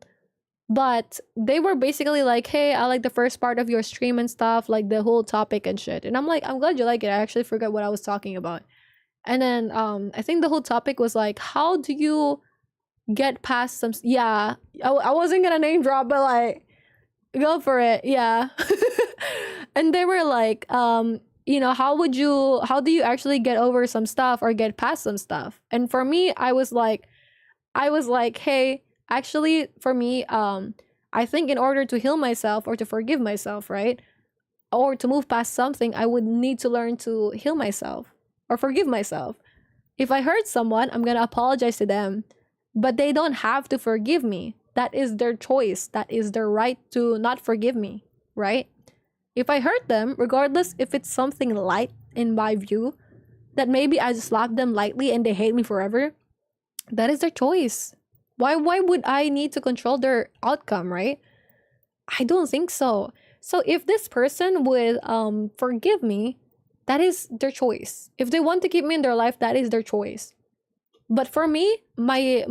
But they were basically like, hey, I like the first part of your stream and stuff, like the whole topic and shit. And I'm like, I'm glad you like it. I actually forgot what I was talking about. And then I think the whole topic was like, how do you get past some yeah, I wasn't gonna name drop, but like, go for it. Yeah. And they were like, you know, how do you actually get over some stuff or get past some stuff? And for me, I was like, hey, actually for me, I think in order to heal myself or to forgive myself, right, or to move past something, I would need to learn to heal myself or forgive myself. If I hurt someone, I'm gonna apologize to them, but they don't have to forgive me. That is their choice. That is their right to not forgive me, right? If I hurt them, regardless if it's something light in my view, that maybe I just slapped them lightly and they hate me forever, that is their choice. Why would I need to control their outcome, right? I don't think so. So if this person would forgive me, that is their choice. If they want to keep me in their life, that is their choice. But for me, my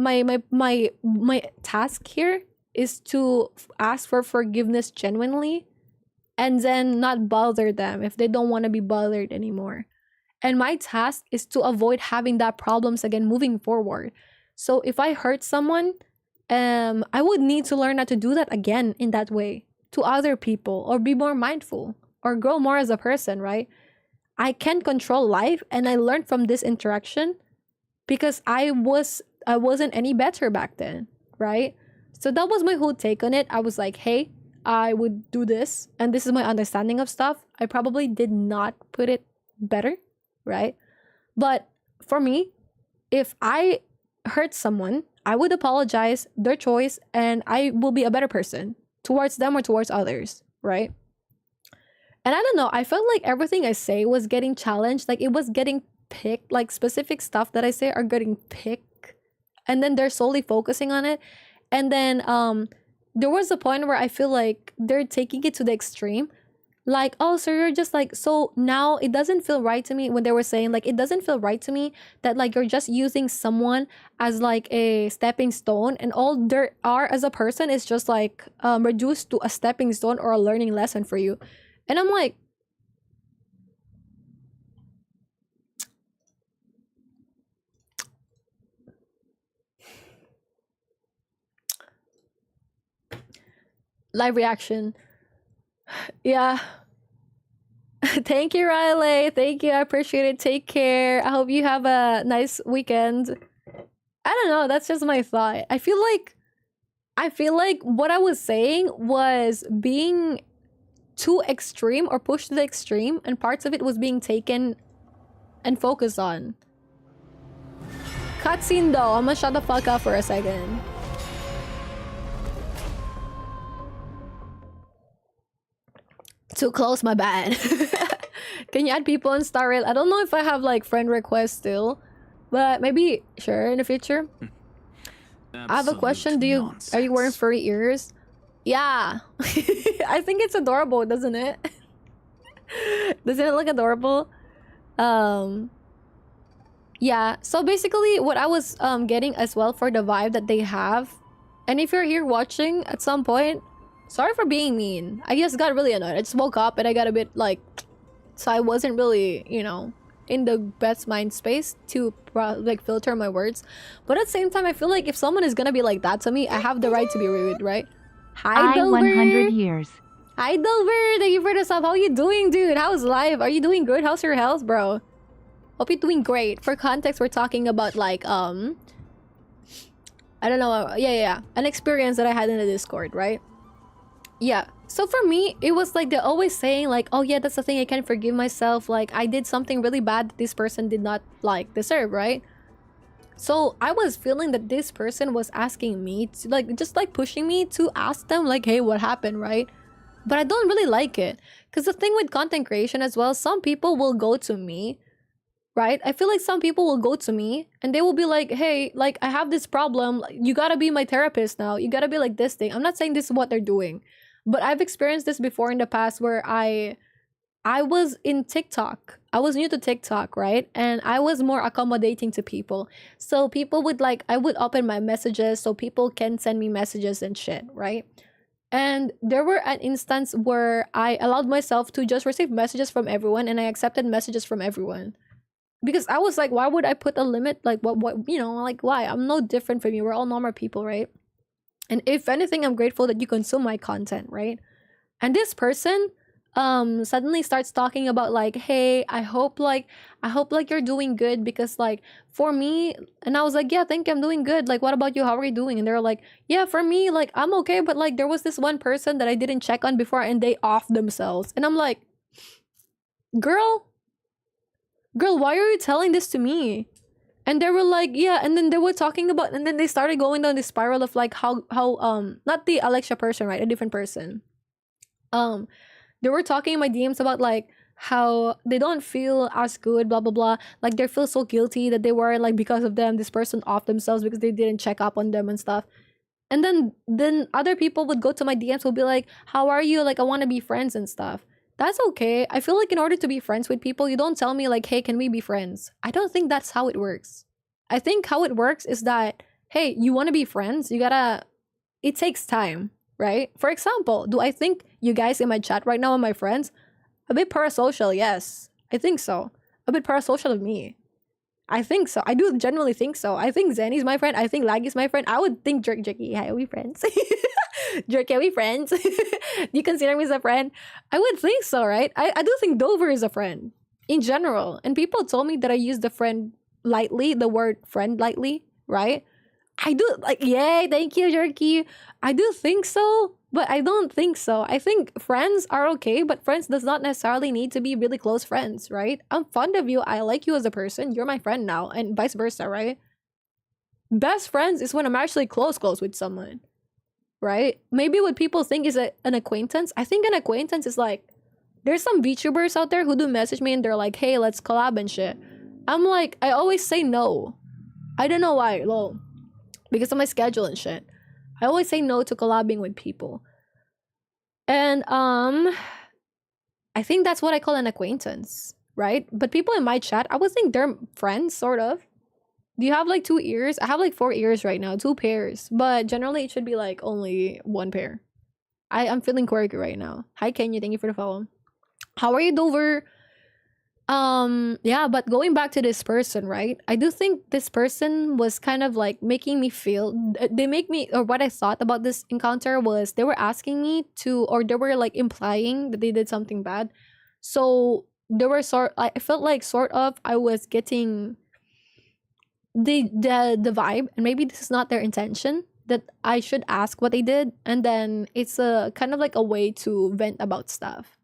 task here is to ask for forgiveness genuinely and then not bother them if they don't want to be bothered anymore. And my task is to avoid having that problems again moving forward. So if I hurt someone, I would need to learn not to do that again in that way to other people, or be more mindful or grow more as a person, right? I can't control life, and I learned from this interaction because I wasn't any better back then, right? So that was my whole take on it. I was like, hey, I would do this, and this is my understanding of stuff. I probably did not put it better, right? But for me, if I hurt someone, I would apologize, their choice, and I will be a better person towards them or towards others, right? And I don't know, I felt like everything I say was getting challenged, like it was getting picked, like specific stuff that I say are getting picked, and then they're solely focusing on it. And then there was a point where I feel like they're taking it to the extreme. Like, oh, so you're just like, so now it doesn't feel right to me, when they were saying like, it doesn't feel right to me that like you're just using someone as like a stepping stone, and all there are as a person is just like reduced to a stepping stone or a learning lesson for you. And I'm like, live reaction. Yeah. Thank you, Riley. Thank you. I appreciate it. Take care. I hope you have a nice weekend. I don't know. That's just my thought. I feel like what I was saying was being too extreme or pushed to the extreme, and parts of it was being taken and focused on. Cutscene though. I'm gonna shut the fuck up for a second. Too close, my bad. Can you add people in Star Rail? I don't know if I have like friend requests still, but maybe sure in the future. I have a question. Are you wearing furry ears? Yeah. I think it's adorable, doesn't it? Doesn't it look adorable? Yeah, so basically what I was getting as well for the vibe that they have, and if you're here watching at some point, sorry for being mean. I just got really annoyed. I just woke up and I got a bit like, so I wasn't really, you know, in the best mind space to like filter my words. But at the same time, I feel like if someone is gonna be like that to me, I have the right to be rude, right? Hi, Dover. 100 years. Hi, Dover. Thank you for the sub. How you doing, dude? How's life? Are you doing good? How's your health, bro? Hope you're doing great. For context, we're talking about like I don't know. Yeah. An experience that I had in the Discord, right? Yeah. So for me, it was like they're always saying like, oh yeah, that's the thing, I can't forgive myself. Like I did something really bad that this person did not like deserve, right? So I was feeling that this person was asking me to like, just like pushing me to ask them like, hey, what happened, right? But I don't really like it. Because the thing with content creation as well, some people will go to me, right? I feel like some people will go to me and they will be like, hey, like I have this problem. You gotta be my therapist now. You gotta be like this thing. I'm not saying this is what they're doing, but I've experienced this before in the past where I was in TikTok. I was new to TikTok, right? And I was more accommodating to people. So people would like, I would open my messages so people can send me messages and shit, right? And there were an instance where I allowed myself to just receive messages from everyone and I accepted messages from everyone. because I was like, why would I put a limit? Like, what, you know, like, why? I'm no different from you. We're all normal people, right? And if anything, I'm grateful that you consume my content, right? And this person suddenly starts talking about like, hey, I hope you're doing good, because like for me, and I was like, yeah, thank you, I'm doing good. Like, what about you? How are you doing? And they're like, yeah, for me, like, I'm okay, but like there was this one person that I didn't check on before and they offed themselves. And I'm like, girl, why are you telling this to me? And they were like, yeah, and then they were talking about, and then they started going down the spiral of like how not the Alexia person, right? A different person. They were talking in my DMs about like how they don't feel as good, blah blah blah. Like they feel so guilty that they were like, because of them, this person off themselves because they didn't check up on them and stuff. And then other people would go to my DMs, will be like, how are you? Like, I want to be friends and stuff. That's okay. I feel like in order to be friends with people, you don't tell me like, hey, can we be friends? I don't think that's how it works. I think how it works is that, hey, you want to be friends, it takes time, right? For example, do I think you guys in my chat right now are my friends? A bit parasocial, yes. I think so. A bit parasocial of me. I think so. I do genuinely think so. I think Zenny's my friend. I think Laggy's my friend. I would think Jerky, hi, are we friends? Jerky, are we friends? Do you consider me as a friend? I would think so, right? I do think Dover is a friend in general. And people told me that I use the friend lightly, the word friend lightly, right? I do, like, yay, thank you, Jerky. I do think so, but I don't think so. I think friends are okay, but friends does not necessarily need to be really close friends, right? I'm fond of you. I like you as a person. You're my friend now, and vice versa, right? Best friends is when I'm actually close with someone, right? Maybe what people think is an acquaintance. I think an acquaintance is like, there's some VTubers out there who do message me and they're like, hey, let's collab and shit. I'm like, I always say no. I don't know why, lol. Because of my schedule and shit. I always say no to collabing with people. And I think that's what I call an acquaintance, right? But people in my chat, I would think they're friends, sort of. Do you have like 2 ears? I have like 4 ears right now, 2 pairs. But generally it should be like only 1 pair. I'm feeling quirky right now. Hi Kenya, thank you for the follow. How are you, Dover? Yeah, but going back to this person, right? I do think this person was kind of like making me feel, they make me, or what I thought about this encounter was they were asking me to, or they were like implying that they did something bad. So there were I felt like sort of I was getting the vibe, and maybe this is not their intention, that I should ask what they did, and then it's a kind of like a way to vent about stuff.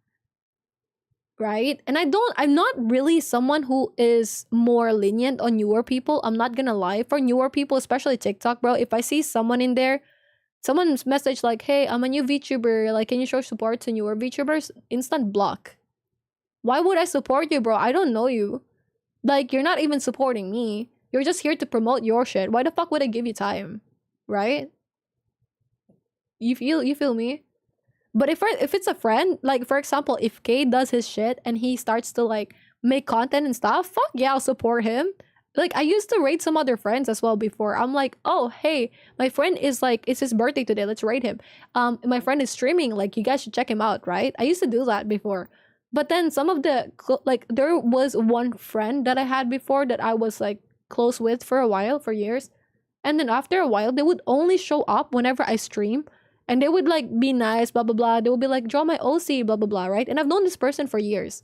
Right? And I'm not really someone who is more lenient on newer people. I'm not gonna lie. For newer people, especially TikTok, bro, if I see someone in there, someone's message like, hey, I'm a new VTuber, like, can you show support to newer VTubers? Instant block. Why would I support you, bro? I don't know you. Like, you're not even supporting me. You're just here to promote your shit. Why the fuck would I give you time? Right? You feel me? But if it's a friend, like, for example, if K does his shit and he starts to like make content and stuff, fuck yeah, I'll support him. Like, I used to rate some other friends as well before. I'm like, oh, hey, my friend is like, it's his birthday today, let's rate him. My friend is streaming, like, you guys should check him out, right? I used to do that before. But then some of the, like, there was one friend that I had before that I was like close with for a while, for years. And then after a while, they would only show up whenever I stream. And they would like be nice, blah, blah, blah. They would be like, draw my OC, blah, blah, blah, right? And I've known this person for years.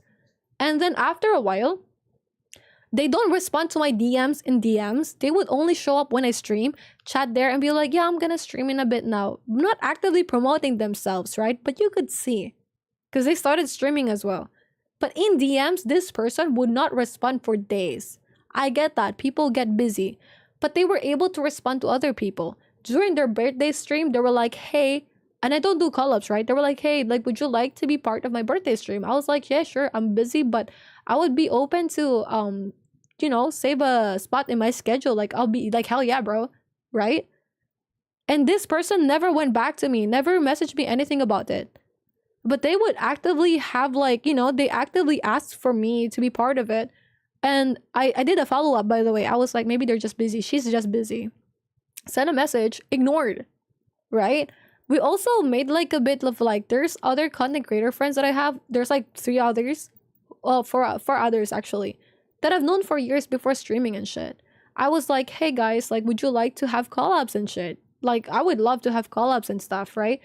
And then after a while, they don't respond to my DMs in DMs. They would only show up when I stream, chat there, and be like, yeah, I'm gonna stream in a bit now. Not actively promoting themselves, right? But you could see. Because they started streaming as well. But in DMs, this person would not respond for days. I get that. People get busy. But they were able to respond to other people. During their birthday stream, they were like, hey, and I don't do call-ups, right? They were like, hey, like, would you like to be part of my birthday stream? I was like, yeah, sure, I'm busy, but I would be open to, you know, save a spot in my schedule. Like, I'll be like, hell yeah, bro, right? And this person never went back to me, never messaged me anything about it. But they would actively have, like, you know, they actively asked for me to be part of it. And I did a follow-up, by the way. I was like, maybe they're just busy. She's just busy. Sent a message, ignored, right? We also made like a bit of like, there's other content creator friends that I have. There's like 3 others, well, 4 others actually, that I've known for years before streaming and shit. I was like, hey guys, like, would you like to have collabs and shit? Like, I would love to have collabs and stuff, right?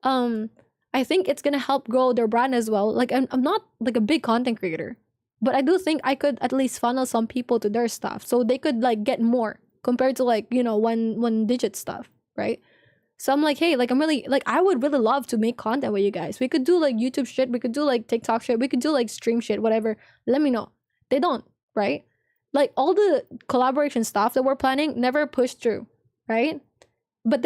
I think it's gonna help grow their brand as well. Like, I'm not like a big content creator, but I do think I could at least funnel some people to their stuff so they could like get more compared to like, you know, one digit stuff, right? So I'm like, hey, like, I'm really like, I would really love to make content with you guys. We could do like YouTube shit, we could do like TikTok shit, we could do like stream shit, whatever. Let me know. They don't, right? Like, all the collaboration stuff that we're planning never pushed through, right? But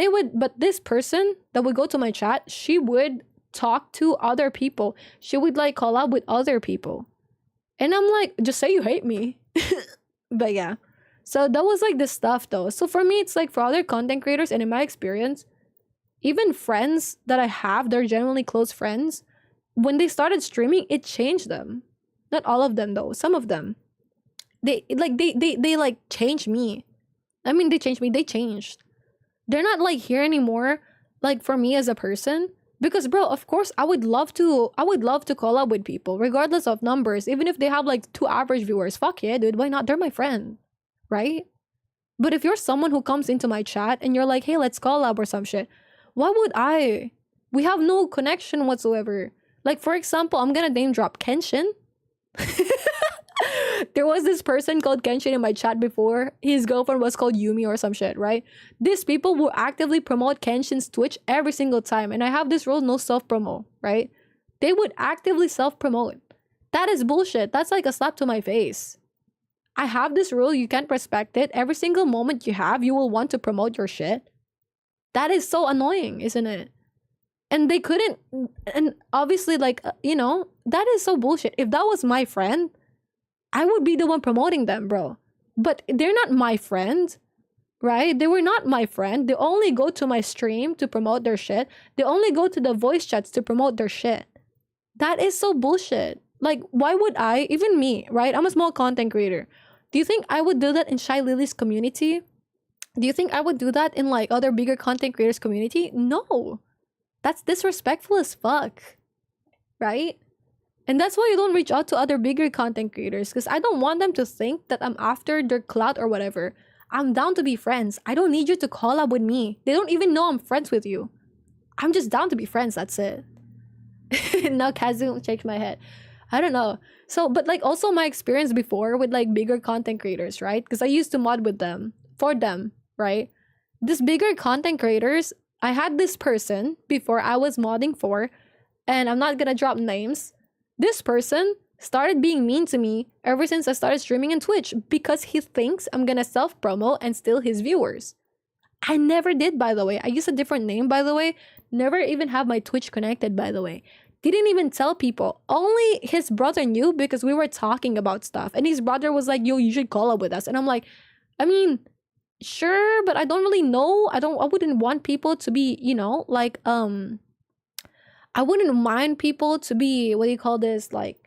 this person that would go to my chat, she would talk to other people. She would like collab with other people. And I'm like, just say you hate me. But yeah. So that was like the stuff though. So for me, it's like for other content creators, and in my experience, even friends that I have, they're genuinely close friends. When they started streaming, it changed them. Not all of them though, some of them. They like changed me. I mean, they changed me. They changed. They're not like here anymore, like for me as a person. Because bro, of course, I would love to collab with people, regardless of numbers. Even if they have like 2 average viewers, fuck yeah, dude. Why not? They're my friend, right? But if you're someone who comes into my chat and you're like, hey, let's collab or some shit, why would I? We have no connection whatsoever. Like, for example, I'm gonna name drop Kenshin. There was this person called Kenshin in my chat before. His girlfriend was called Yumi or some shit, right? These people will actively promote Kenshin's Twitch every single time. And I have this rule, no self-promo, right? They would actively self-promote. That is bullshit. That's like a slap to my face. I have this rule, you can't respect it. Every single moment you have, you will want to promote your shit. That is so annoying, isn't it? And they couldn't, and obviously, like, you know, that is so bullshit. If that was my friend, I would be the one promoting them, bro. But they're not my friend, right? They were not my friend. They only go to my stream to promote their shit. They only go to the voice chats to promote their shit. That is so bullshit. Like, why would I, even me, right? I'm a small content creator. Do you think I would do that in Shy Lily's community? Do you think I would do that in like other bigger content creators community? No. That's disrespectful as fuck, right? And that's why you don't reach out to other bigger content creators, because I don't want them to think that I'm after their clout or whatever. I'm down to be friends. I don't need you to collab with me. They don't even know I'm friends with you. I'm just down to be friends, that's it. Now Kazu shakes my head. I don't know. So, but like also my experience before with like bigger content creators, right? Because I used to mod with them, for them, right? These bigger content creators, I had this person before I was modding for, and I'm not gonna drop names. This person started being mean to me ever since I started streaming on Twitch because he thinks I'm gonna self-promo and steal his viewers. I never did, by the way. I used a different name, by the way. Never even have my Twitch connected, by the way. Didn't even tell people. Only his brother knew because we were talking about stuff. And his brother was like, yo, you should collab with us. And I'm like, I mean, sure, but I don't really know. I wouldn't want people to be, you know, like, I wouldn't mind people to be, what do you call this? Like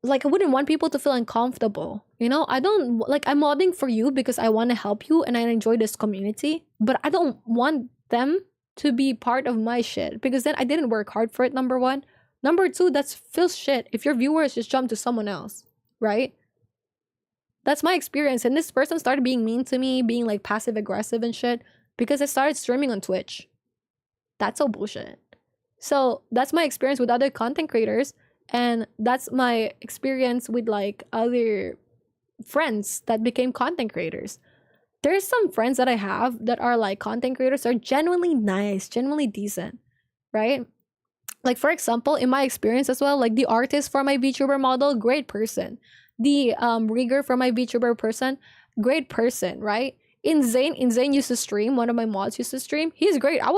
I wouldn't want people to feel uncomfortable. You know, I don't, like, I'm modding for you because I want to help you and I enjoy this community. But I don't want them to be part of my shit because then I didn't work hard for it, number one. Number two, that's feels shit if your viewers just jump to someone else, right? That's my experience. And this person started being mean to me, being like passive aggressive and shit because I started streaming on Twitch. That's so bullshit. So that's my experience with other content creators, and that's my experience with like other friends that became content creators. There's some friends that I have that are like content creators, are genuinely nice, genuinely decent, right? Like, for example, in my experience as well, like the artist for my VTuber model, great person. The rigger for my VTuber person, great person, right? Insane used to stream. One of my mods used to stream. He's great. I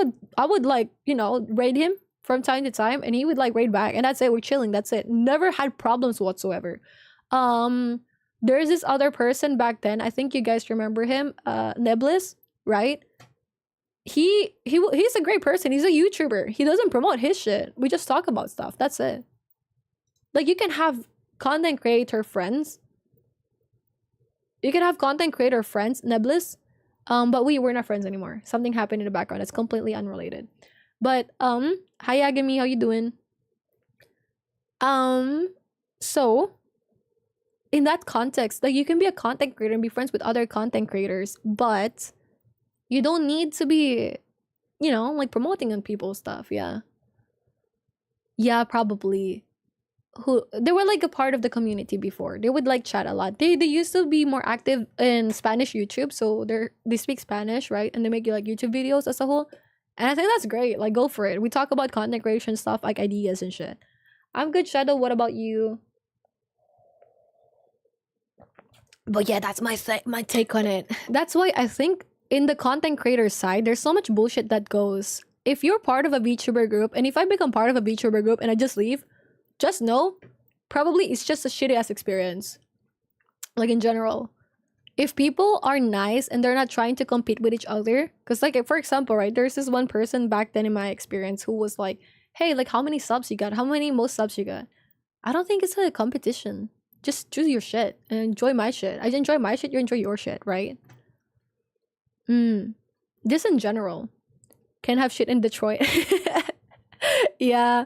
would like, you know, raid him from time to time, and he would like raid back, and that's it. We're chilling. That's it. Never had problems whatsoever. There's this other person back then. I think you guys remember him. Neblis, right? He's a great person. He's a YouTuber. He doesn't promote his shit. We just talk about stuff. That's it. Like, you can have content creator friends. You can have content creator friends, Neblis, but we're not friends anymore. Something happened in the background. It's completely unrelated. But hi Yagami, how you doing? So in that context, like you can be a content creator and be friends with other content creators, but you don't need to be, you know, like promoting on people's stuff. Yeah. Yeah, probably. Who they were like a part of the community before. They would like chat a lot. They used to be more active in Spanish YouTube, so they speak Spanish, right? And they make like YouTube videos as a whole. And I think that's great. Like go for it. We talk about content creation stuff, like ideas and shit. I'm good, Shadow. What about you? But yeah, that's my take on it. That's why I think in the content creator side, there's so much bullshit that goes. If you're part of a VTuber group, and if I become part of a VTuber group and I just leave, just know, probably it's just a shitty ass experience. Like in general. If people are nice and they're not trying to compete with each other, because like for example, right, there's this one person back then in my experience who was like, hey, like how many subs you got? How many most subs you got? I don't think it's a competition. Just choose your shit and enjoy my shit. I enjoy my shit, you enjoy your shit, right? This in general. Can have shit in Detroit. Yeah.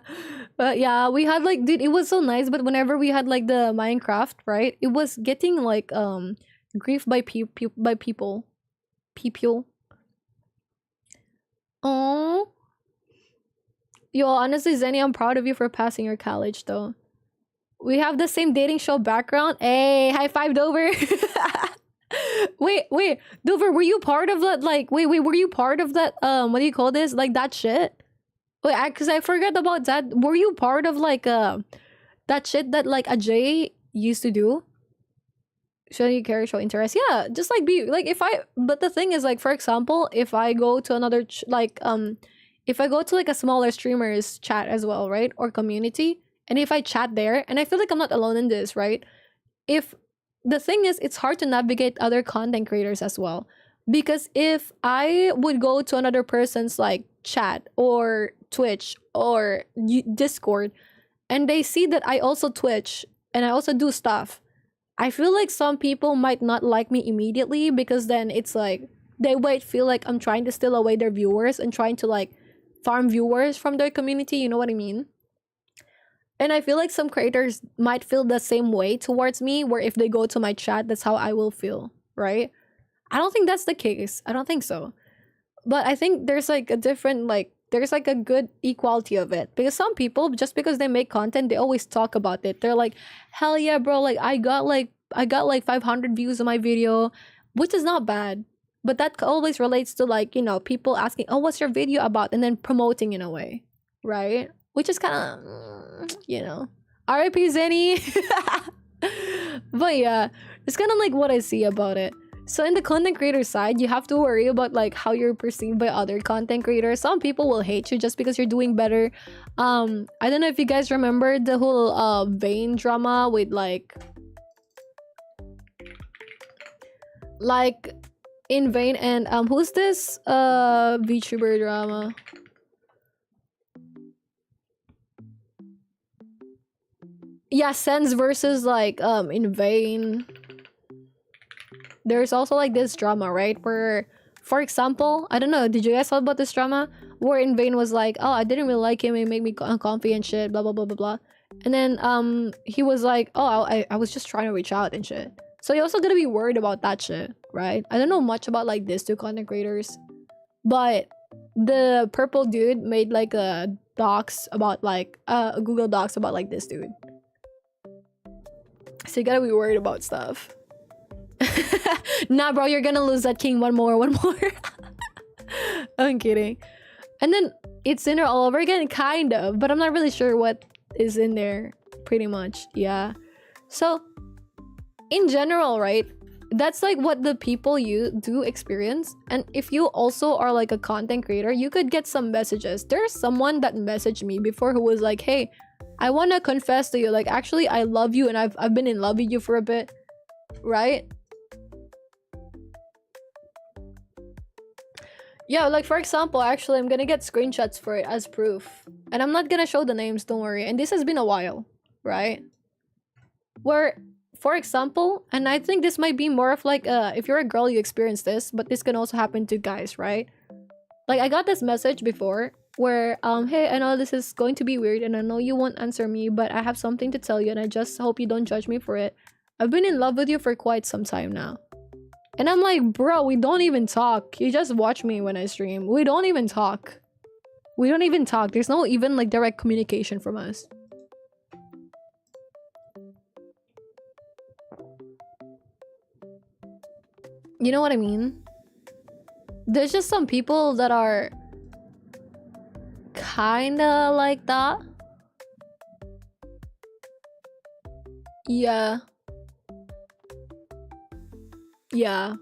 But yeah, we had like, dude, it was so nice, but whenever we had like the Minecraft, right, it was getting like grief by people. Oh. Yo, honestly, Zenny, I'm proud of you for passing your college though. We have the same dating show background. Hey, high five, Dover. wait, Dover, were you part of that? Like, wait, were you part of that? What do you call this? Like that shit? Wait, because I forgot about that. Were you part of like that shit that like Ajay used to do? Show you care, show interest. Yeah, just like be like if I. But the thing is, like for example, if I go to another if I go to like a smaller streamers chat as well, right, or community, and if I chat there, and I feel like I'm not alone in this, right? If the thing is, it's hard to navigate other content creators as well, because if I would go to another person's like chat or Twitch or Discord, and they see that I also Twitch and I also do stuff, I feel like some people might not like me immediately, because then it's like they might feel like I'm trying to steal away their viewers and trying to like farm viewers from their community, you know what I mean? And I feel like some creators might feel the same way towards me, where if they go to my chat, that's how I will feel, right? I don't think that's the case. I don't think so. But I think there's like a different, like, there's like a good equality of it. Because some people, just because they make content, they always talk about it. They're like, hell yeah, bro, like I got like 500 views on my video, which is not bad. But that always relates to like, you know, people asking, oh, what's your video about? And then promoting in a way, right? Which is kind of, you know, RIP Zenny. But yeah, it's kind of like what I see about it. So in the content creator side, you have to worry about like how you're perceived by other content creators. Some people will hate you just because you're doing better. I don't know if you guys remember the whole Vane drama with like in Vane and who's this VTuber drama? Yeah, Sense versus like in Vane. There's also like this drama, right? Where, for example, I don't know, did you guys know about this drama? Where in Vane was like, oh, I didn't really like him, it made me uncomfy and shit, blah blah blah blah blah. And then he was like, oh, I was just trying to reach out and shit. So you're also gonna be worried about that shit, right? I don't know much about like these two content creators, but the purple dude made like a docs about like a Google Docs about like this dude. So you gotta be worried about stuff. Nah, bro, you're gonna lose that king. One more. I'm kidding. And then it's in there all over again, kind of, but I'm not really sure what is in there. Pretty much, yeah. So in general, right, that's like what the people you do experience. And if you also are like a content creator, you could get some messages. There's someone that messaged me before who was like, hey, I want to confess to you, like, actually I love you and I've been in love with you for a bit, right? Yeah, like for example, actually I'm gonna get screenshots for it as proof, and I'm not gonna show the names, don't worry. And this has been a while, right? Where, for example, and I think this might be more of like if you're a girl, you experience this, but this can also happen to guys, right? Like I got this message before where hey, I know this is going to be weird and I know you won't answer me, but I have something to tell you and I just hope you don't judge me for it. I've been in love with you for quite some time now. And I'm like, bro, we don't even talk. You just watch me when I stream. We don't even talk. We don't even talk. There's no even like direct communication from us. You know what I mean? There's just some people that are kinda like that. Yeah. Yeah.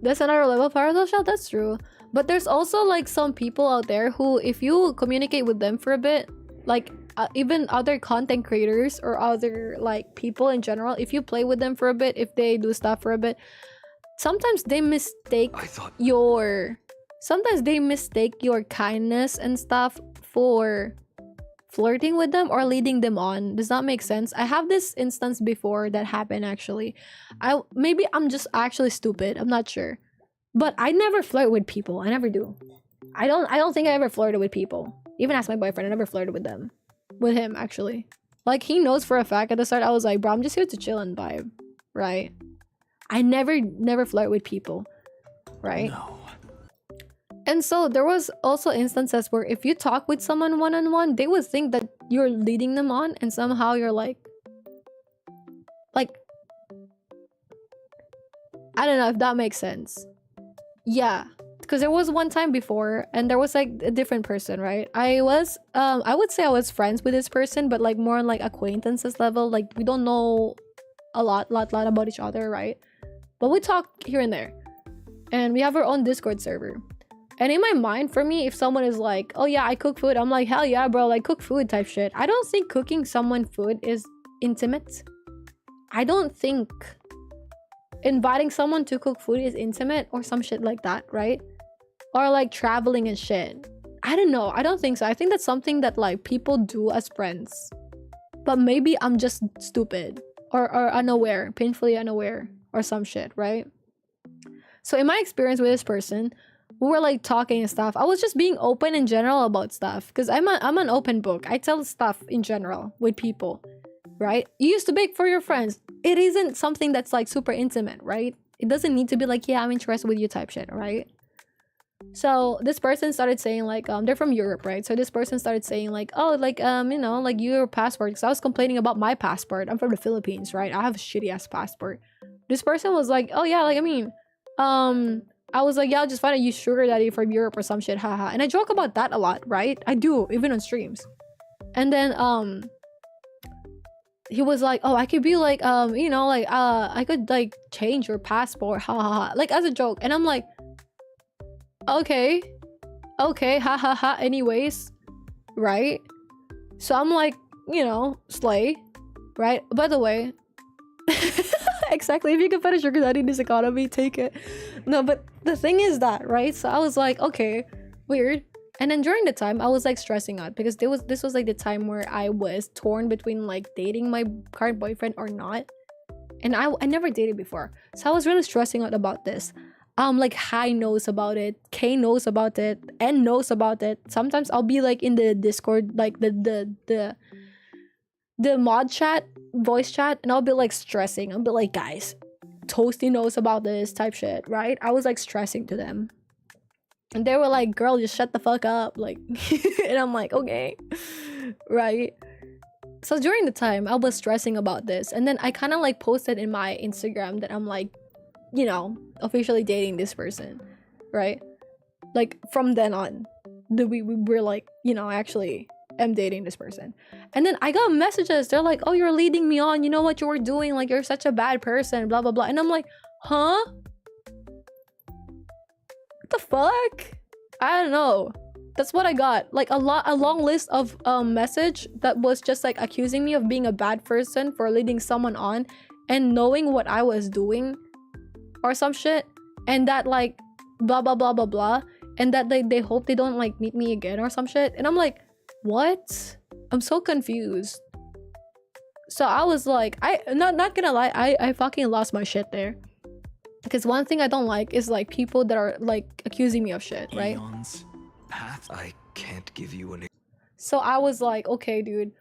That's another level of parasocial, that's true. But there's also like some people out there who, if you communicate with them for a bit, like even other content creators or other like people in general, if you play with them for a bit, if they do stuff for a bit, sometimes they mistake your kindness and stuff for flirting with them or leading them on. Does that make sense? I have this instance before that happened actually. Maybe I'm just actually stupid, I'm not sure. But I never flirt with people. I never do. I don't think I ever flirted with people. Even ask my boyfriend, I never flirted with them. With him actually. Like he knows for a fact at the start I was like, bro, I'm just here to chill and vibe. Right? I never flirt with people. Right? No. And so there was also instances where if you talk with someone one-on-one, they would think that you're leading them on and somehow you're like I don't know if that makes sense. Yeah, because there was one time before and there was like a different person, right? I would say I was friends with this person, but like more on like acquaintances level. Like we don't know a lot about each other, right? But we talk here and there. And we have our own Discord server. And in my mind, for me, if someone is like, oh yeah, I cook food, I'm like, hell yeah, bro, like cook food type shit. I don't think cooking someone food is intimate. I don't think inviting someone to cook food is intimate or some shit like that, right? Or like traveling and shit. I don't know. I don't think so. I think that's something that like people do as friends. But maybe I'm just stupid or unaware, painfully unaware or some shit, right? So in my experience with this person, we were like talking and stuff. I was just being open in general about stuff because I'm an open book. I tell stuff in general with people, right? You used to bake for your friends. It isn't something that's like super intimate, right? It doesn't need to be like, yeah, I'm interested with you type shit, right? So this person started saying like, they're from Europe, right? So this person started saying like, oh, like, you know, like your passport. Because I was complaining about my passport. I'm from the Philippines, right? I have a shitty ass passport. This person was like, oh yeah, like, I mean, I was like, yeah, I'll just find a you sugar daddy from Europe or some shit, haha. And I joke about that a lot, right? I do, even on streams. And then, he was like, oh, I could be like, you know, like, I could like change your passport, haha, like as a joke. And I'm like, okay, haha, anyways, right? So I'm like, you know, slay, right? By the way, exactly, if you can find a sugar daddy in this economy, take it. No, but the thing is that, right? So I was like, okay, weird. And then during the time, I was like stressing out because this was like the time where I was torn between like dating my current boyfriend or not. And I never dated before. So I was really stressing out about this. Like Hi knows about it, K knows about it, N knows about it. Sometimes I'll be like in the Discord, like the mod chat, voice chat, and I'll be like stressing. I'll be like, guys, Toasty knows about this type shit, right? I was like stressing to them. And they were like, girl, just shut the fuck up. Like, and I'm like, okay, right? So during the time, I was stressing about this. And then I kind of like posted in my Instagram that I'm like, you know, officially dating this person, right? Like from then on, we were like, you know, actually am dating this person. And then I got messages. They're like, oh, you're leading me on. You know what you were doing? Like, you're such a bad person, blah, blah, blah. And I'm like, huh? What the fuck? I don't know. That's what I got. Like a long list of message that was just like accusing me of being a bad person for leading someone on and knowing what I was doing or some shit, and that like blah blah blah blah blah, and that they hope they don't like meet me again or some shit. And I'm like, what? I'm so confused. So I was like, not gonna lie, I fucking lost my shit there. Because one thing I don't like is like people that are like accusing me of shit, right? I can't give you an. So I was like, okay, dude,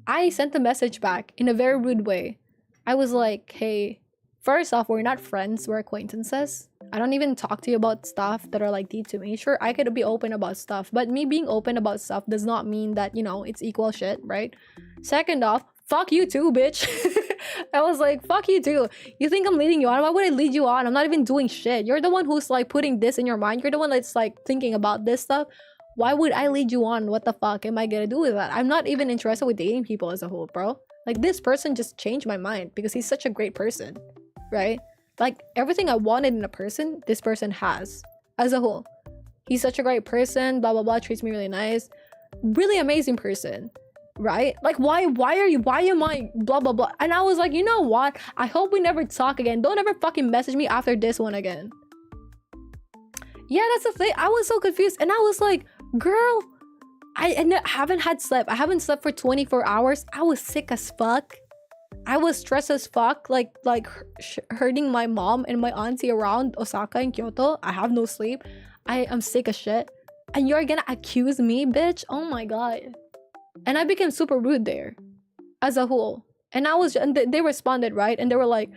I sent a message back in a very rude way. I was like, hey, first off, we're not friends, we're acquaintances. I don't even talk to you about stuff that are like deep to me. Sure, I could be open about stuff, but me being open about stuff does not mean that, you know, it's equal shit, right? Second off, fuck you too, bitch. I was like, fuck you too. You think I'm leading you on? Why would I lead you on? I'm not even doing shit. You're the one who's like putting this in your mind. You're the one that's like thinking about this stuff. Why would I lead you on? What the fuck am I gonna do with that? I'm not even interested with dating people as a whole, bro. Like, this person just changed my mind because he's such a great person, right? Like, everything I wanted in a person, this person has as a whole. He's such a great person, blah blah blah, treats me really nice, really amazing person, right? Like, why am I blah blah blah? And I was like, you know what, I hope we never talk again. Don't ever fucking message me after this one again. Yeah, that's the thing. I was so confused, and I was like, girl, I haven't slept for 24 hours. I was sick as fuck. I was stressed as fuck, like hurting my mom and my auntie around Osaka and Kyoto. I have no sleep. I am sick as shit. And you're gonna accuse me, bitch? Oh my god. And I became super rude there as a whole. And they responded, right? And they were like,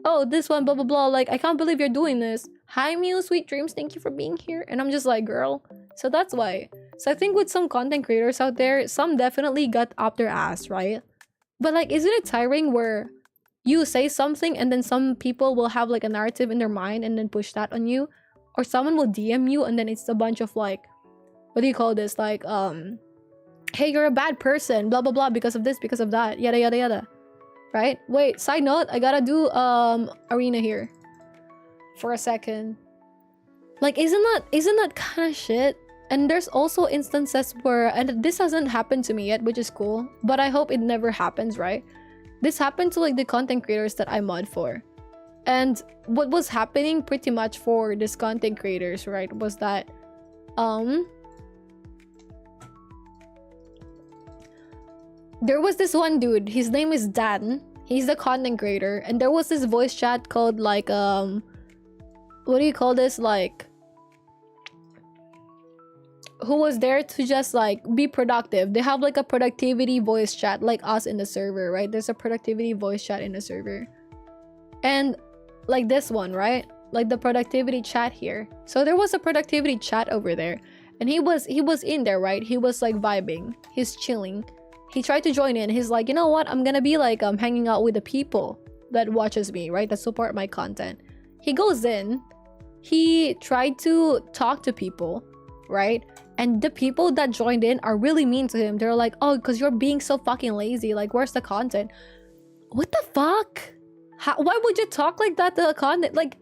oh, this one, blah blah blah, like, I can't believe you're doing this. Hi Mew, sweet dreams, thank you for being here. And I'm just like, girl. So that's why. So I think with some content creators out there, some definitely got up their ass, right? But like, isn't it tiring where you say something and then some people will have like a narrative in their mind and then push that on you? Or someone will DM you and then it's a bunch of like, what do you call this? Like, hey, you're a bad person, blah blah blah, because of this, because of that, yada yada yada. Right? Wait, side note, I gotta do arena here for a second. Like, isn't that kind of shit? And there's also instances where, and this hasn't happened to me yet, which is cool, but I hope it never happens, right? This happened to like the content creators that I mod for. And what was happening pretty much for these content creators, right, was that there was this one dude, his name is Dan. He's the content creator, and there was this voice chat called like what do you call this, like, who was there to just like be productive. They have like a productivity voice chat like us in the server, right? There's a productivity voice chat in the server, and like this one, right, like the productivity chat here. So there was a productivity chat over there, and he was in there, right? He was like vibing, he's chilling. He tried to join in. He's like, you know what, I'm gonna be like hanging out with the people that watches me, right, that support my content. He goes in, he tried to talk to people, right? And the people that joined in are really mean to him. They're like, oh, because you're being so fucking lazy, like, where's the content? What the fuck? Why would you talk like that to the content? Like,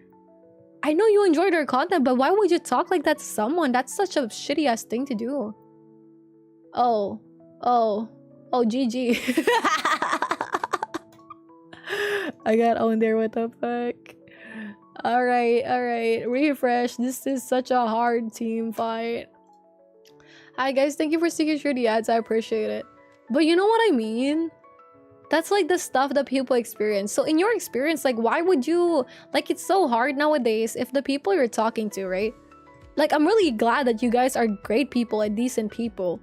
I know you enjoyed their content, but why would you talk like that to someone? That's such a shitty ass thing to do. Oh GG. I got owned there, what the fuck. Alright, refresh. This is such a hard team fight. Hi guys, thank you for sticking through the ads, I appreciate it. But you know what I mean? That's like the stuff that people experience. So in your experience, like, why would you, like, it's so hard nowadays if the people you're talking to, right? Like, I'm really glad that you guys are great people and decent people.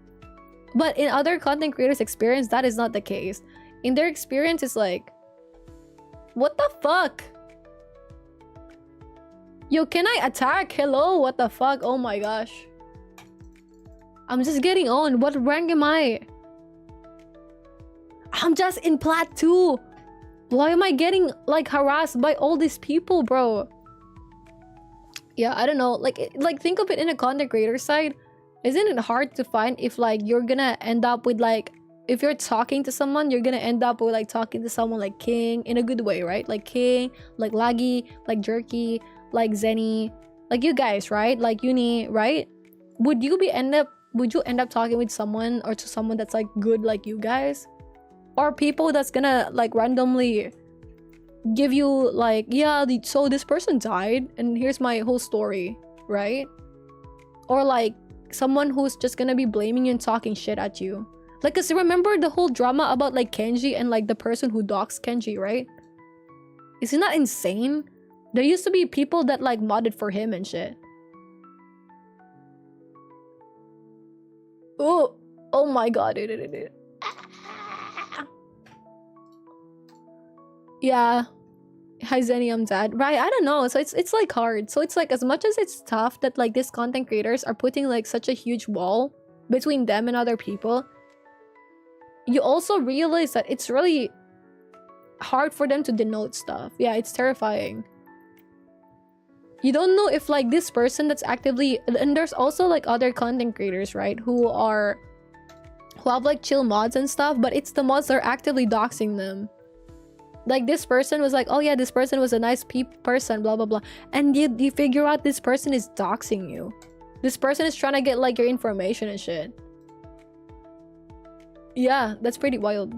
But in other content creators' experience, that is not the case. In their experience, it's like, what the fuck? Yo, can I attack? Hello? What the fuck? Oh my gosh. I'm just getting on. What rank am I? I'm just in plat 2. Why am I getting like harassed by all these people, bro? Yeah, I don't know. Like think of it in a content creator side. Isn't it hard to find if like you're gonna end up with like, if you're talking to someone, you're gonna end up with like talking to someone like King in a good way, right? Like King, like Laggy, like Jerky, like Zenny, like you guys, right? Like Uni, right? Would you end up talking with someone or to someone that's like good like you guys? Or people that's gonna like randomly give you like, yeah, so this person died and here's my whole story, right? Or like someone who's just gonna be blaming you and talking shit at you. Like, cause remember the whole drama about like Kenji and like the person who doxed Kenji, right? Isn't that insane? There used to be people that like modded for him and shit. Oh my god, dude. Yeah. Hi Zenny, I'm dead. Right, I don't know. So it's like hard. So it's like as much as it's tough that like these content creators are putting like such a huge wall between them and other people, you also realize that it's really hard for them to denote stuff. Yeah, it's terrifying. You don't know if like this person that's actively, and there's also like other content creators, right, who have like chill mods and stuff, but it's the mods that are actively doxing them. Like this person was like, oh yeah, this person was a nice person, blah blah blah, and you figure out this person is doxing you. This person is trying to get like your information and shit. Yeah, that's pretty wild.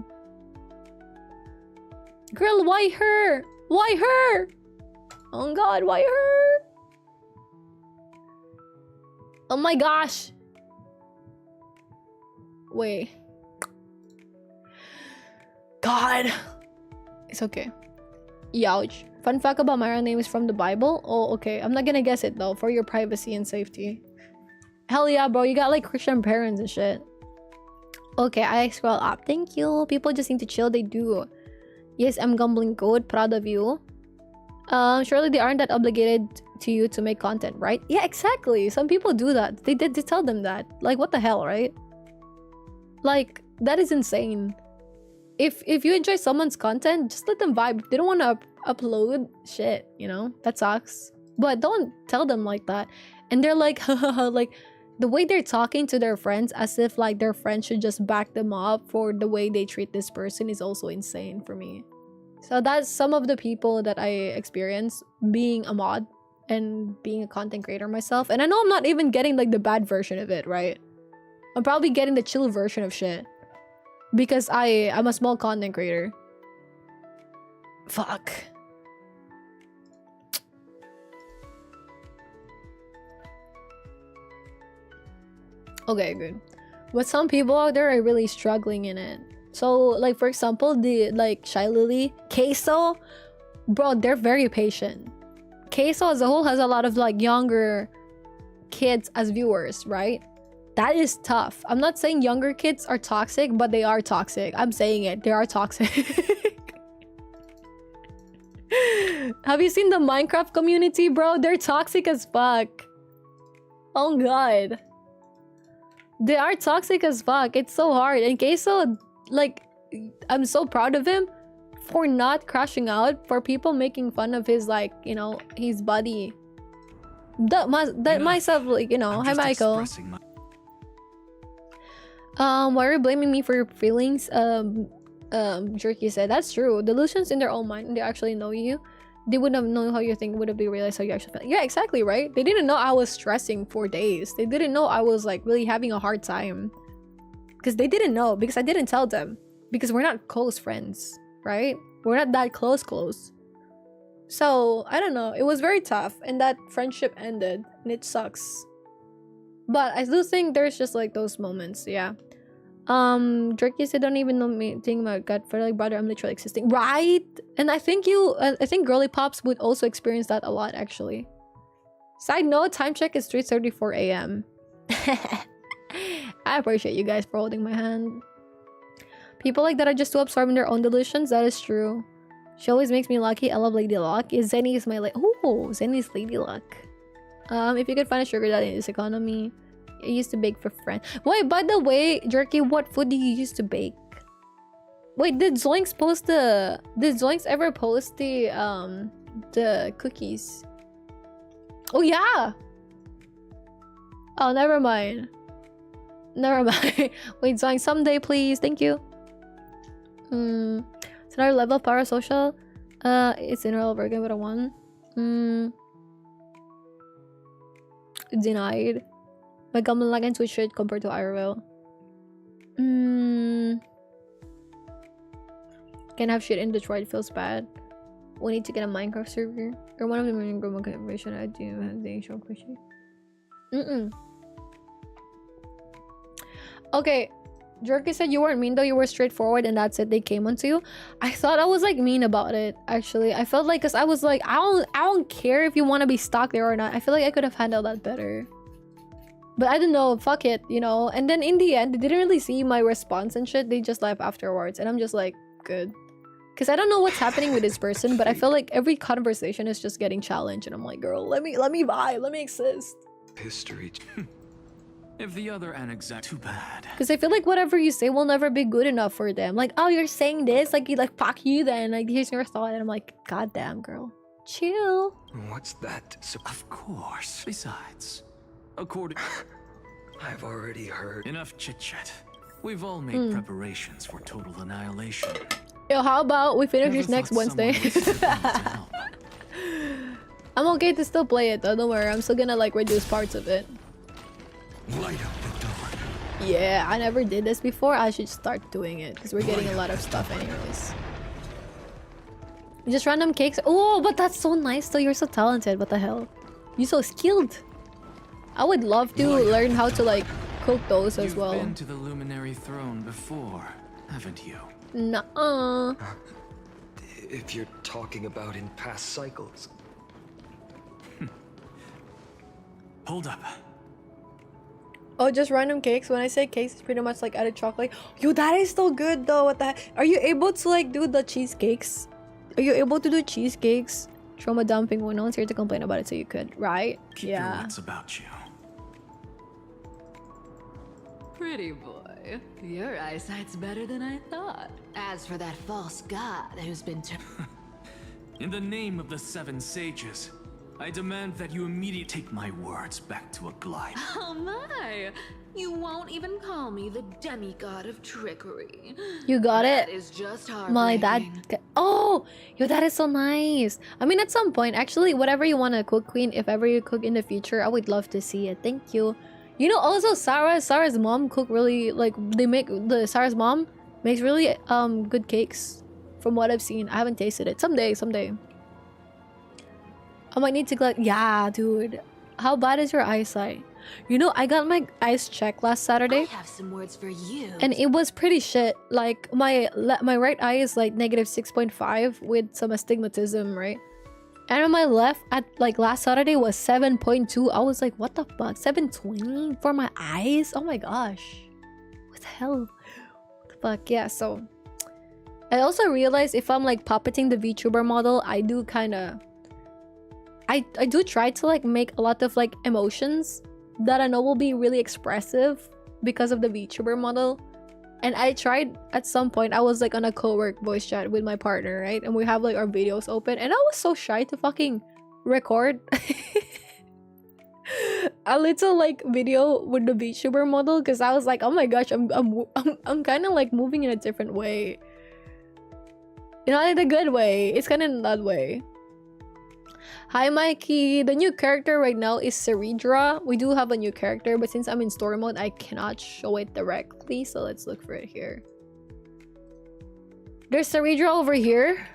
Girl, why her? Why her? Oh god, why her? Oh my gosh. Wait. God. It's okay. Youch. Fun fact about my real name is from the Bible. Oh, okay. I'm not gonna guess it though, for your privacy and safety. Hell yeah, bro. You got like Christian parents and shit. Okay, I scroll up. Thank you. People just need to chill. They do. Yes, I'm Gumbling Code. Proud of you. Surely they aren't that obligated to you to make content, right? Yeah, exactly. Some people do that. They tell them that. Like, what the hell, right? Like, that is insane. If you enjoy someone's content, just let them vibe. If they don't want to upload shit, you know? That sucks. But don't tell them like that. And they're like, like, the way they're talking to their friends as if like their friends should just back them up for the way they treat this person is also insane for me. So that's some of the people that I experience being a mod and being a content creator myself. And I know I'm not even getting like the bad version of it, right? I'm probably getting the chill version of shit. Because I'm a small content creator. Fuck. Okay, good. But some people out there are really struggling in it. So, like, for example, the, like, Shy Lily, Queso, bro, they're very patient. Queso as a whole has a lot of, like, younger kids as viewers, right? That is tough. I'm not saying younger kids are toxic, but they are toxic. I'm saying it. They are toxic. Have you seen the Minecraft community, bro? They're toxic as fuck. Oh, God. They are toxic as fuck. It's so hard. And Queso, like, I'm so proud of him for not crashing out, for people making fun of his, like, you know, his body. Myself, like, you know, hi, Michael. Why are you blaming me for your feelings? Jerky said, that's true. Delusions in their own mind, they actually know you. They wouldn't have known how you think, would have they realized how you actually felt. Yeah, exactly, right? They didn't know I was stressing for days. They didn't know I was like really having a hard time. Because they didn't know, because I didn't tell them. Because we're not close friends, right? We're not that close. So, I don't know. It was very tough. And that friendship ended. And it sucks. But I do think there's just like those moments, yeah. Jerky said, don't even know me think my gut for like brother, I'm literally existing, right? And I think girly pops would also experience that a lot, actually. Side note, time check is 3:34 a.m. I appreciate you guys for holding my hand. People like that are just too absorbed in their own delusions. That is true. She always makes me lucky. I love Lady Luck. Zenny is my Zenny's Lady Luck. If you could find a sugar daddy in this economy. I used to bake for friends. Wait, by the way, Jerky, what food do you used to bake? Wait, did Zoinks ever post the cookies? Oh yeah. Oh, never mind. Wait, Zoinks, someday please. Thank you. It's another level of parasocial. It's in real version, but a 1. Denied. My Gumble lag and Twitch shit compared to IRL. Can't have shit in Detroit, feels bad. We need to get a Minecraft server. Or one of the main global confirmation I do have the show question. Okay. Jerky said you weren't mean though, you were straightforward and that's it, they came onto you. I thought I was like mean about it, actually. I felt like, cause I was like, I don't care if you want to be stuck there or not. I feel like I could have handled that better. But I don't know, fuck it, you know? And then in the end, they didn't really see my response and shit. They just left afterwards. And I'm just like, good. Because I don't know what's happening with this person, but I feel like every conversation is just getting challenged, and I'm like, girl, let me vibe, let me exist. History. If the other annex too bad. Because I feel like whatever you say will never be good enough for them. Like, oh, you're saying this, like, you like fuck you then, like here's your thought, and I'm like, goddamn, girl, chill. What's that? Of course. Besides, according I've already heard. enough chit chat. We've all made preparations for total annihilation. Yo, how about we finish Never this next thought Wednesday? someone would step in to help. I'm okay to still play it though, don't worry. I'm still gonna like reduce parts of it. Light up the door. Yeah, I never did this before. I should start doing it because we're getting a lot of stuff anyways. Just random cakes. Oh, but that's so nice though. You're so talented. What the hell? You're so skilled. I would love to learn how to like cook those as well. You've been to the luminary throne before, haven't you? Nuh-uh. If you're talking about in past cycles. Hold up. Oh, just random cakes. When I say cakes, it's pretty much like added chocolate. Yo, that is so good though. What the heck? Are you able to like do the cheesecakes? Are you able to do cheesecakes? Trauma dumping when no one's here to complain about it, so you could, right? Keep your wits about you. Pretty boy, your eyesight's better than I thought. As for that false god who's been In the name of the 7 sages, I demand that you immediately take my words back to a glide. Oh my! You won't even call me the demigod of trickery. You got That it. is just My dad. heartbreaking. Oh, yo, that is so nice. I mean, at some point, actually, whatever you want to cook, Queen. If ever you cook in the future, I would love to see it. Thank you. You know, also Sarah's mom cook really like Sarah's mom makes really good cakes. From what I've seen, I haven't tasted it. Someday. I might need to go. Yeah, dude. How bad is your eyesight? You know, I got my eyes checked last Saturday. I have some words for you. And it was pretty shit. Like my right eye is like -6.5 with some astigmatism, right? And on my left at like last Saturday was 7.2. I was like, what the fuck? 720 for my eyes? Oh my gosh. What the hell? What the fuck? Yeah, so I also realized if I'm like puppeting the VTuber model, I do kind of I do try to like make a lot of like emotions that I know will be really expressive because of the VTuber model. And I tried at some point, I was like on a co-work voice chat with my partner, right? And we have like our videos open, and I was so shy to fucking record a little like video with the VTuber model because I was like, oh my gosh, I'm kind of like moving in a different way. You know, in a good way. It's kind of in that way. Hi Mikey, the new character right now is Ceridra. We do have a new character, but since I'm in story mode, I cannot show it directly, so let's look for it here. There's Ceridra over here.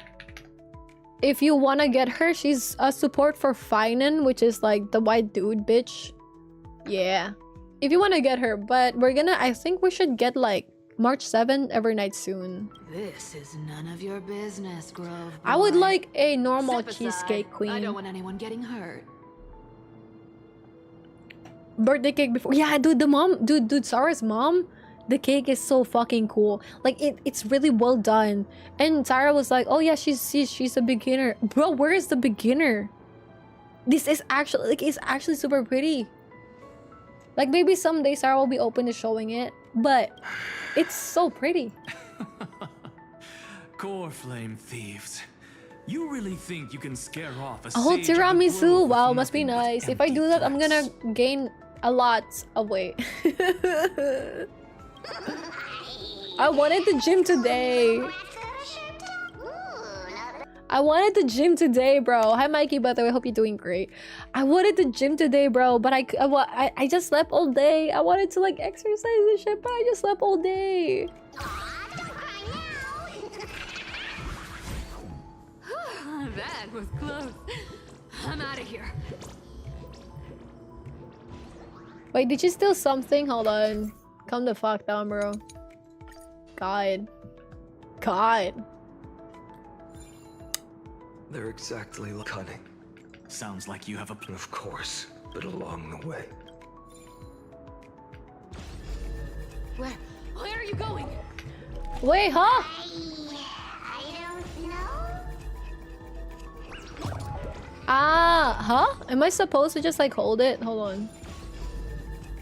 If you want to get her, she's a support for Finan, which is like the white dude bitch. Yeah. If you want to get her, but I think we should get like March 7th every night soon. This is none of your business, Grove. I would boy. like a normal Step aside. cheesecake queen. I don't want anyone getting hurt. Birthday cake before. Yeah, dude, the mom, dude, Sarah's mom, the cake is so fucking cool. Like it's really well done. And Sarah was like, oh yeah, she's a beginner. Bro, where is the beginner? This is actually like it's actually super pretty. Like maybe someday Sarah will be open to showing it, but it's so pretty. Core flame thieves. You really think you can scare off a Oh, sage of the tiramisu. grove Wow, with must be nothing but nice. If I empty do that, I'm threats? gonna gain a lot of weight. I wanted the gym today. I wanted the gym today, bro. Hi, Mikey, by the way. Hope you're doing great. I wanted the gym today, bro, but I just slept all day. I wanted to like exercise and shit, but I just slept all day. That was close. I'm out of here. Wait, did you steal something? Hold on. Calm the fuck down, bro. God. They're exactly cunning. Sounds like you have a Of course, but along the way. Where are you going? Wait, huh? I don't Ah, huh? Am I supposed to just like hold it? Hold on.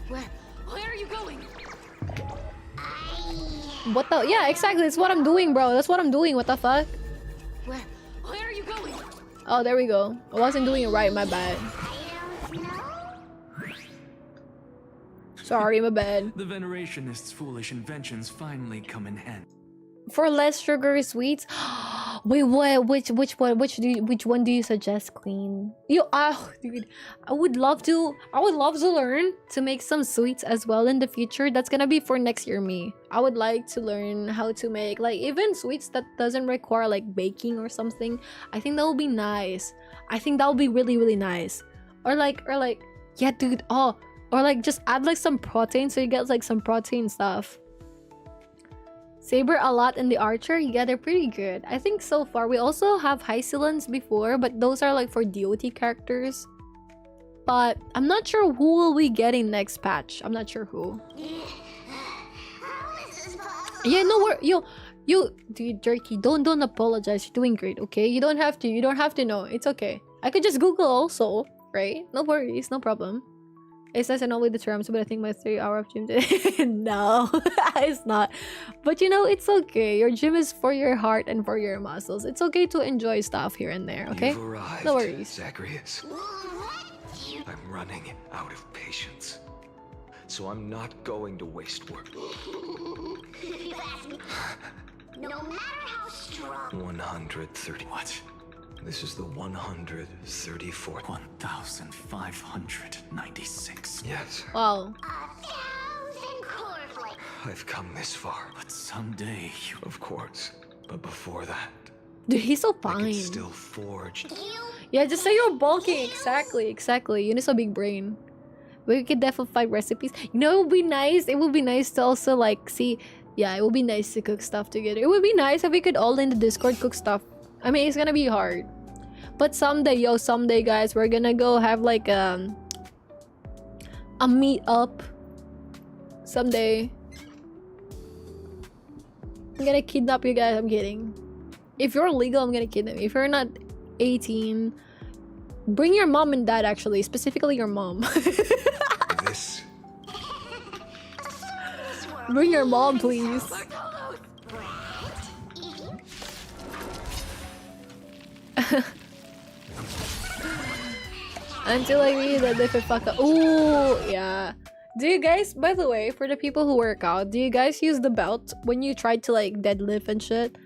Where are you going? What the? Yeah, exactly. That's what I'm doing, bro. That's what I'm doing. What the fuck? Where are you going? Oh, there we go. I wasn't doing it right. My bad. Sorry, my bad. The Venerationists' foolish inventions finally come in handy. For less sugary sweets. Wait, what? Which one do you suggest, Queen? Dude, I would love to learn to make some sweets as well in the future. That's gonna be for next year me. I would like to learn how to make like even sweets that doesn't require like baking or something. I think that would be nice. I think that would be really, really nice. Or like yeah, dude. Oh, or like just add like some protein so you get like some protein stuff. Saber a lot in the archer. Yeah, they're pretty good. I think so far. We also have Hysilons before, but those are like for DOT characters. But I'm not sure who will we getting next patch. I'm not sure who. Yeah, no, you dude, Jerky, don't apologize. You're doing great, okay? You don't have to know. It's okay. I could just Google also, right? No worries, no problem. It says in only the terms, but I think my 3 hour of gym today. No, it's not. But you know, it's okay. Your gym is for your heart and for your muscles. It's okay to enjoy stuff here and there, okay? You've arrived, no worries. Zacharias. I'm running out of patience. So I'm not going to waste work. No matter how strong. 130. What? This is the 134th. 1,596. Yes. Wow. I've come this far. But someday you... Of course. But before that... Dude, he's so I fine. can still forge. Yeah, just say you're bulking. Exactly. You need a big brain. We could definitely find recipes. You know, it would be nice. It would be nice to also like see... Yeah, it would be nice to cook stuff together. It would be nice if we could all in the Discord cook stuff. I mean, it's gonna be hard. But someday, guys, we're gonna go have like a meet up. Someday. I'm gonna kidnap you guys. I'm kidding. If you're legal, I'm gonna kidnap you. If you're not 18, bring your mom and dad, actually. Specifically your mom. This. Bring your mom, please. Until I read that if it fucked up. Ooh, yeah. Do you guys, by the way, for the people who work out, do you guys use the belt when you try to like deadlift and shit?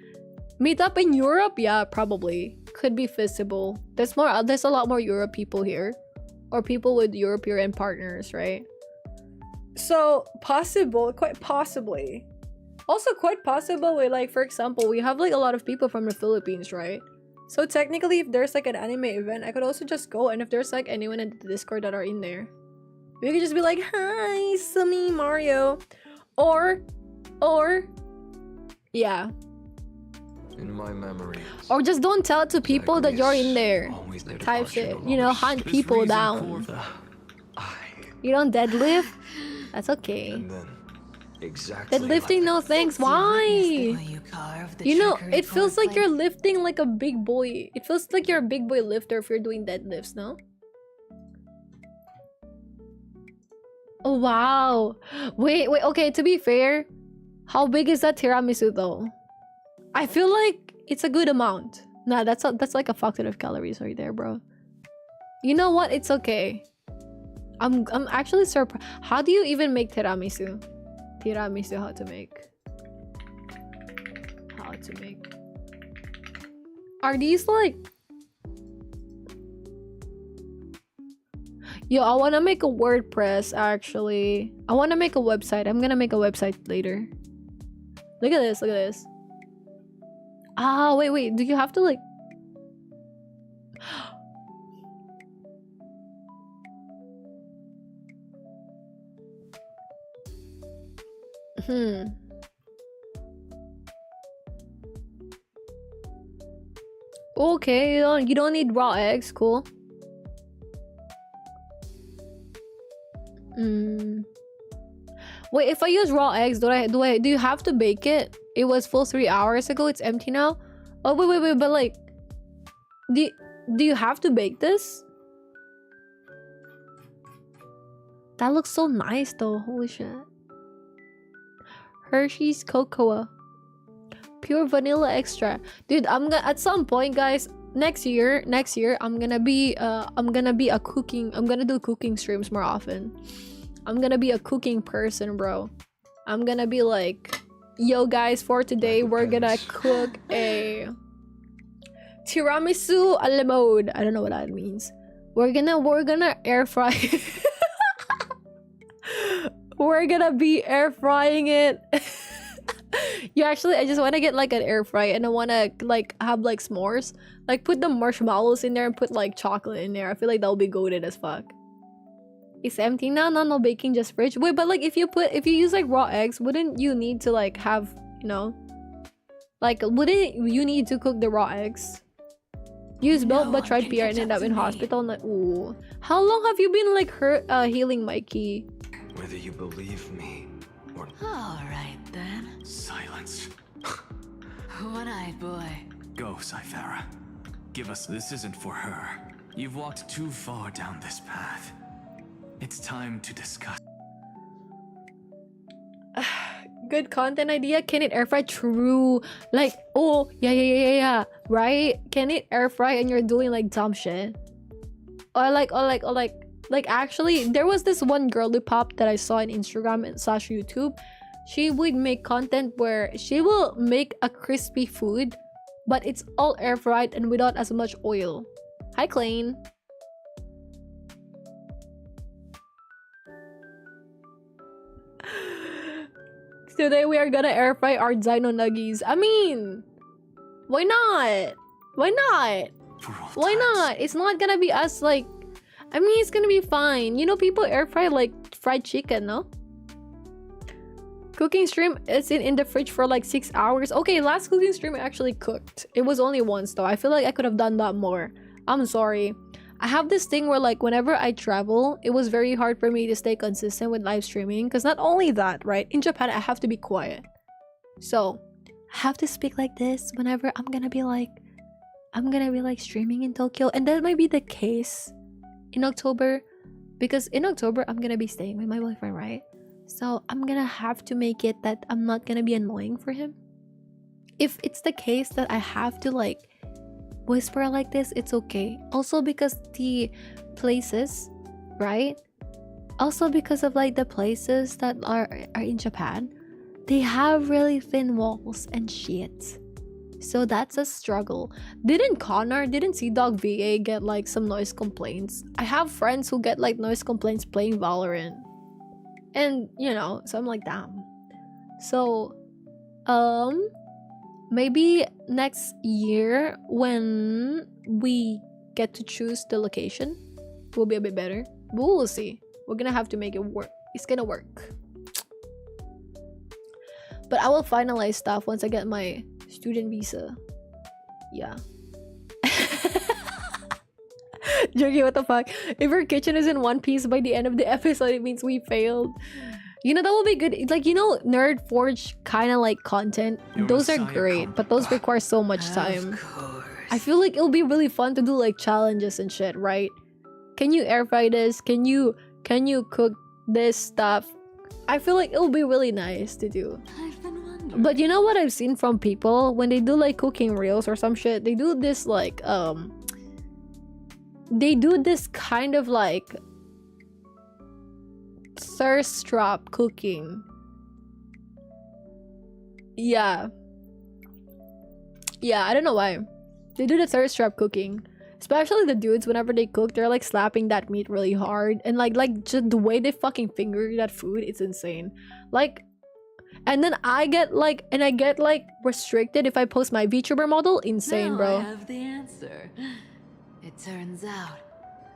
Meet up in Europe? Yeah, probably. Could be feasible. There's a lot more Europe people here. Or people with European partners, right? So, possible, quite possibly. Also, quite possible with like, for example, we have like a lot of people from the Philippines, right? So technically, if there's like an anime event, I could also just go, and if there's like anyone in the Discord that are in there, we could just be like, "Hi, Sumi, Mario," or, yeah. In my memory. Or just don't tell it to people that you're in there. Type shit, you know, hunt people down. You don't deadlift? That's okay. And then, exactly. Deadlifting, no thanks. Why? You know, it feels like you're lifting like a big boy. It feels like you're a big boy lifter if you're doing deadlifts, no? Oh, wow. Wait, okay, to be fair, how big is that tiramisu though? I feel like it's a good amount. Nah, that's like a fuck ton of calories right there, bro. You know what? It's okay. I'm actually surprised. How do you even make tiramisu? Tiramisu, how to make. Are these like... Yo, I want to make a WordPress, actually. I want to make a website. I'm gonna make a website later. Look at this. Ah, wait. Do you have to like... Okay, you don't need raw eggs, cool. Wait, if I use raw eggs, do you have to bake it? It was full 3 hours ago, it's empty now. Oh wait, but like Do you have to bake this? That looks so nice though. Holy shit. Hershey's cocoa. Pure vanilla extra. Dude, I'm gonna at some point, guys, next year, I'm gonna do cooking streams more often. I'm gonna be a cooking person, bro. I'm gonna be like, yo guys, for today we're gonna cook a tiramisu a la mode. I don't know what that means. We're gonna air fry. We're gonna be air frying it. Yeah, actually, I just want to get like an air fry, and I want to like have like s'mores, like put the marshmallows in there and put like chocolate in there. I feel like that would be goated as fuck. It's empty now. No baking, just fridge. Wait, but like if you use like raw eggs, wouldn't you need to like have, you know, like wouldn't you need to cook the raw eggs? Use milk but tried PR and ended up in hospital. Ooh, how long have you been like healing, Mikey? Whether you believe me or... Alright then. Silence. One-eyed boy. Go, Cythera. Give us... This isn't for her. You've walked too far down this path. It's time to discuss. Good content idea. Can it air fry? True. Like, oh, yeah. Right? Can it air fry and you're doing like dumb shit? Or like actually, there was this one girly pop that I saw on Instagram and / YouTube. She would make content where she will make a crispy food, but it's all air fried and without as much oil. Hi, Klein. Today we are gonna air fry our Dino Nuggies. I mean, why not? Why not? Why not? It's not gonna be us like... I mean, it's gonna be fine. You know, people air fry like fried chicken, no? Cooking stream is in the fridge for like 6 hours. Okay, last cooking stream I actually cooked. It was only once though. I feel like I could have done that more. I'm sorry. I have this thing where like whenever I travel, it was very hard for me to stay consistent with live streaming. Because not only that, right? In Japan, I have to be quiet. So, I have to speak like this whenever I'm gonna be like streaming in Tokyo. And that might be the case in October, because in October I'm gonna be staying with my boyfriend, right? So I'm gonna have to make it that I'm not gonna be annoying for him. If it's the case that I have to like whisper like this, it's okay. Also because the places, right? Also because of like the places that are in Japan, they have really thin walls and shit. So that's a struggle. Didn't Sea Dog VA get like some noise complaints? I have friends who get like noise complaints playing Valorant. And you know, so I'm like, damn. So maybe next year when we get to choose the location will be a bit better. But we'll see. We're gonna have to make it work. It's gonna work. But I will finalize stuff once I get my student visa. Yeah. Jerky, what the fuck? If our kitchen is in one piece by the end of the episode, it means we failed. You know, that will be good. It's like, you know, Nerd Forge kind of like content. Those are great, but those require so much time. I feel like it'll be really fun to do like challenges and shit, right? Can you air fry this? Can you cook this stuff? I feel like it'll be really nice to do. But you know what I've seen from people when they do like cooking reels or some shit, they do this like they do this kind of like thirst trap cooking. Yeah, I don't know why they do the thirst trap cooking. Especially the dudes, whenever they cook, they're like slapping that meat really hard, and like just the way they fucking finger that food, it's insane. Like, and then I get like restricted if I post my VTuber model. Insane, Now bro. I have the answer. It turns out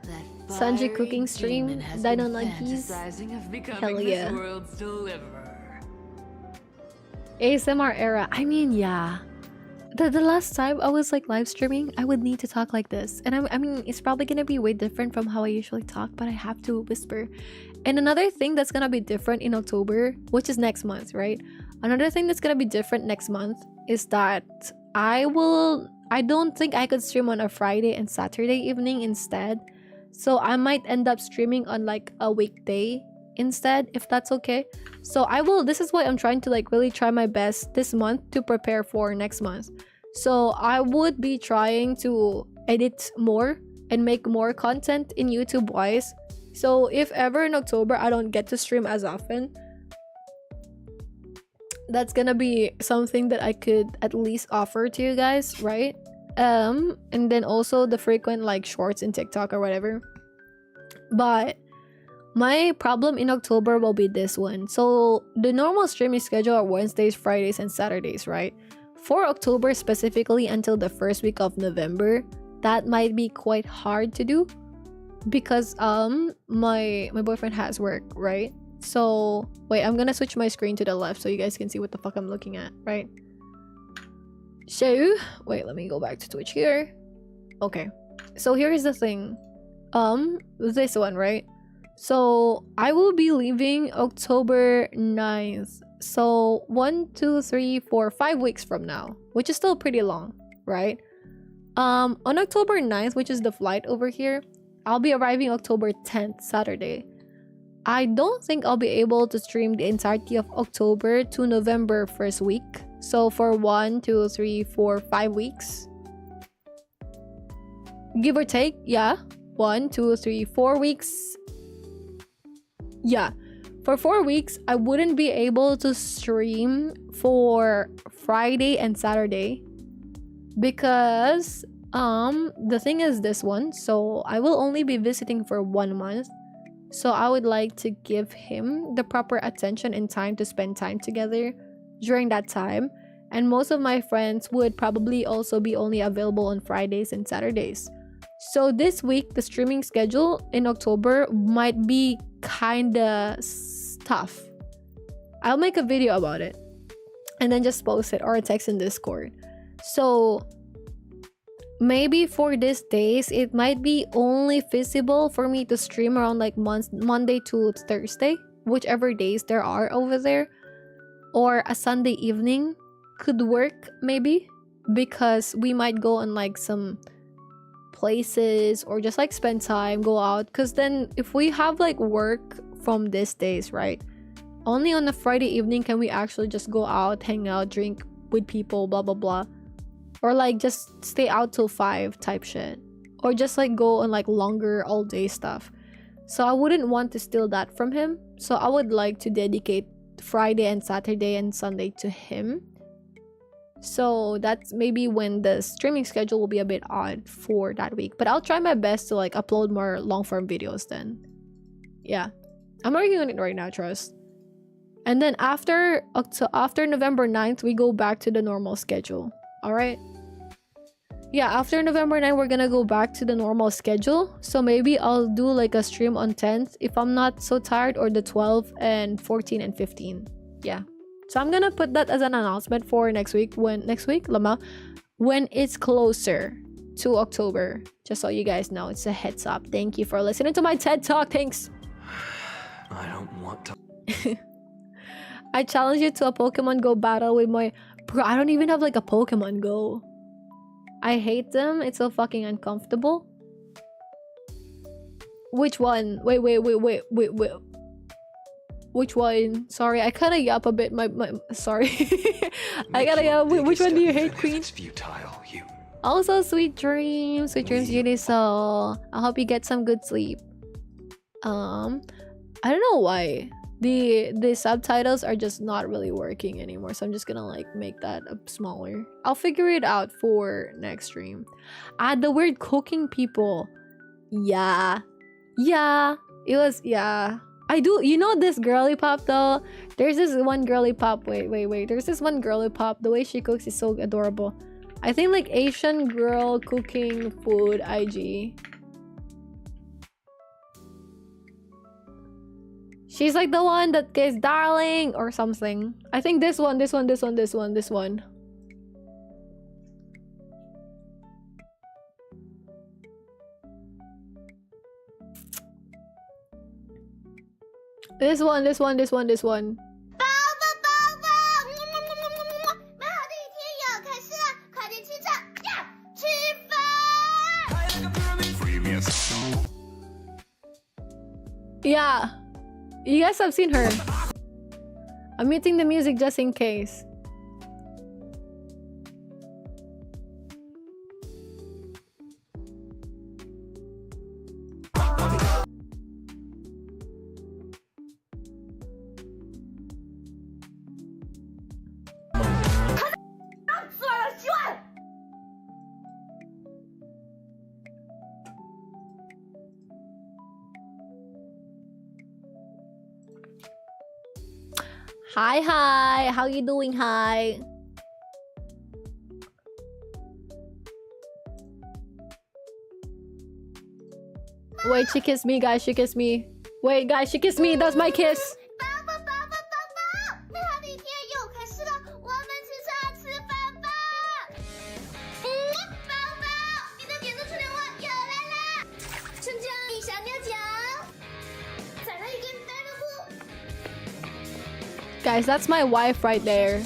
that Sanji cooking stream, Dino Nuggies. Hell yeah. This world's deliverer. ASMR era. I mean, yeah. The last time I was like live streaming, I would need to talk like this, and I mean, it's probably gonna be way different from how I usually talk, but I have to whisper. And another thing that's gonna be different in October, which is next month, right? Another thing that's gonna be different next month is that I will I don't think I could stream on a Friday and Saturday evening instead. So I might end up streaming on like a weekday instead, if that's okay. So I will, this is why I'm trying to like really try my best this month to prepare for next month. So I would be trying to edit more and make more content in YouTube wise. So if ever in October I don't get to stream as often, that's gonna be something that I could at least offer to you guys, right? And then also the frequent like shorts in TikTok or whatever. But my problem in October will be this one. So the normal streaming schedule are Wednesdays, Fridays, and Saturdays, right? For October specifically until the first week of November, that might be quite hard to do because my boyfriend has work, right? So wait, I'm gonna switch my screen to the left so you guys can see what the fuck I'm looking at, right? So wait, let me go back to Twitch here. Okay, so here's the thing. This one, right? So I will be leaving October 9th. So 1, 2, 3, 4, 5 weeks from now, which is still pretty long, right? On October 9th, which is the flight over here, I'll be arriving October 10th, Saturday. I don't think I'll be able to stream the entirety of October to November first week. So for 1, 2, 3, 4, 5 weeks, give or take, yeah. 1, 2, 3, 4 weeks. Yeah, for 4 weeks, I wouldn't be able to stream for Friday and Saturday because the thing is this one. So I will only be visiting for 1 month. So I would like to give him the proper attention and time to spend time together during that time. And most of my friends would probably also be only available on Fridays and Saturdays. So this week, the streaming schedule in October might be kinda tough. I'll make a video about it and then just post it or a text in Discord. So maybe for these days, it might be only feasible for me to stream around like Monday to Thursday, whichever days there are over there, or a Sunday evening could work maybe, because we might go on like some places or just like spend time, go out. Because then if we have like work from these days, right, only on a Friday evening can we actually just go out, hang out, drink with people, blah blah blah, or like just stay out till 5 type shit, or just like go on like longer all day stuff. So I wouldn't want to steal that from him. So I would like to dedicate Friday and Saturday and Sunday to him. So that's maybe when the streaming schedule will be a bit odd for that week, but I'll try my best to like upload more long form videos then. Yeah, I'm working on it right now, trust. And then after November 9th, we go back to the normal schedule. All right. Yeah, after November 9th, we're gonna go back to the normal schedule. So maybe I'll do like a stream on 10th if I'm not so tired, or the 12th and 14 and 15. Yeah. So I'm gonna put that as an announcement for next week, when it's closer to October. Just so you guys know, it's a heads up. Thank you for listening to my TED Talk. Thanks. I don't want to. I challenge you to a Pokemon Go battle with my bro. I don't even have like a Pokemon Go. I hate them. It's so fucking uncomfortable. Which one? Wait. Which one? Sorry, I kind of yap a bit. Sorry. I gotta yap. Which one do you hate, Queen? It's futile, you. Also, sweet dreams, Judy. So I hope you get some good sleep. I don't know why the subtitles are just not really working anymore. So I'm just gonna like make that smaller. I'll figure it out for next stream. The weird cooking people. Yeah. It was, yeah. I do, you know this girly pop though? There's this one girly pop, wait. There's this one girly pop. The way she cooks is so adorable. I think like Asian girl cooking food IG. She's like the one that gets darling or something. I think this one. This one. 宝宝，美好的一天要开始了，快点起床呀！ Yeah. You guys have seen her. I'm muting the music just in case. Hi, how you doing? Hi. Wait, she kissed me, guys. She kissed me. Wait, guys, she kissed me. That's my kiss. Guys, that's my wife right there.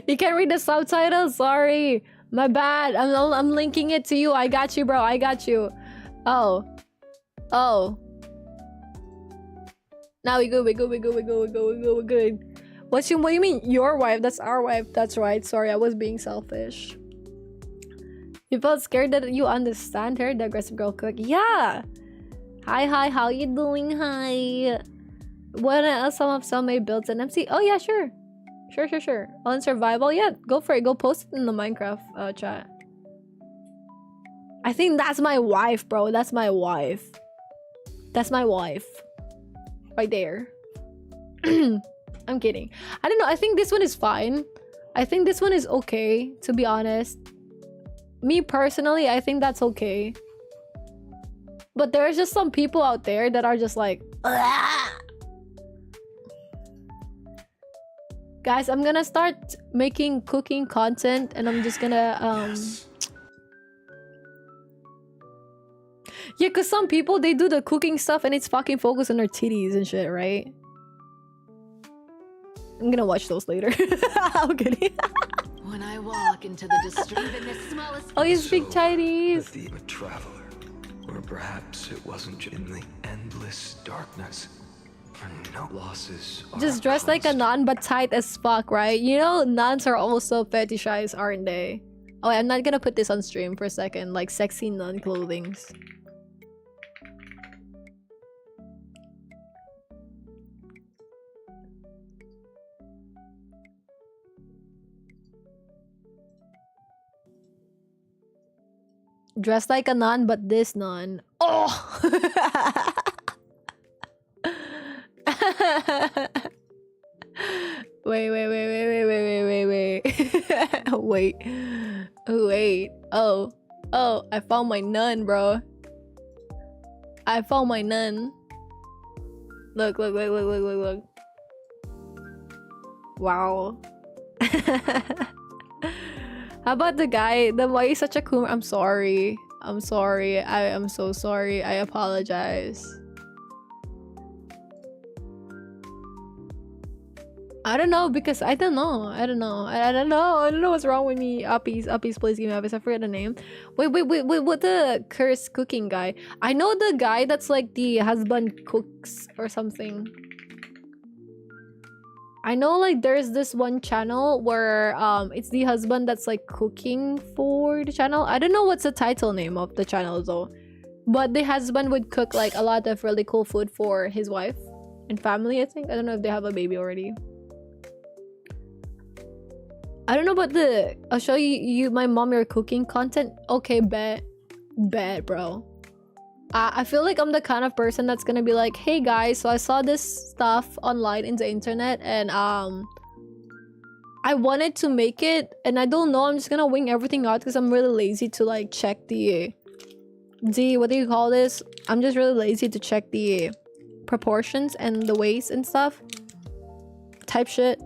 You can't read the subtitles? Sorry. My bad. I'm linking it to you. I got you, bro. I got you. Oh. Oh. Now we good. We good. What do you mean your wife? That's our wife. That's right. Sorry, I was being selfish. You felt scared that you understand her? The aggressive girl cook. Yeah. Hi. How you doing? Hi. What else? Some may build an MC. Oh yeah, sure. Sure. On survival, yeah. Go for it. Go post it in the Minecraft chat. I think that's my wife, bro. That's my wife. That's my wife. Right there. I'm kidding. I don't know. I think this one is fine. I think this one is okay, to be honest. Me personally, I think that's okay. But there's just some people out there that are just like, ugh. Guys, I'm gonna start making cooking content and I'm just gonna Yes. Yeah, because some people, they do the cooking stuff and it's fucking focused on their titties and shit, right? I'm gonna watch those later. I'm kidding. When I walk into the district in the smallest... Oh, you speak Chinese. The traveler, or perhaps it wasn't just in the endless darkness. No losses. Just dressed like a nun but tight as fuck, right? You know, nuns are also fetishized, aren't they? Oh, I'm not gonna put this on stream for a second. Like sexy nun clothings. Dressed like a nun, but this nun. Oh! Wait. Wait. Oh, I found my nun, bro. I found my nun. Look. Wow. How about the guy? Why is such a cool? I'm sorry. I am so sorry. I apologize. I don't know because I don't know what's wrong with me. Uppies, please give me advice. I forget the name. Wait, what the cursed cooking guy? I know the guy that's like the husband cooks or something. I know like there's this one channel where it's the husband that's like cooking for the channel. I don't know what's the title name of the channel though. But the husband would cook like a lot of really cool food for his wife and family, I think. I don't know if they have a baby already. I don't know about the... I'll show you my mom your cooking content. Okay, bet, bro. I feel like I'm the kind of person that's gonna be like, hey guys, so I saw this stuff online in the internet and I wanted to make it and I don't know, I'm just gonna wing everything out because I'm really lazy to like check the what do you call this? I'm just really lazy to check the proportions and the weights and stuff. Type shit.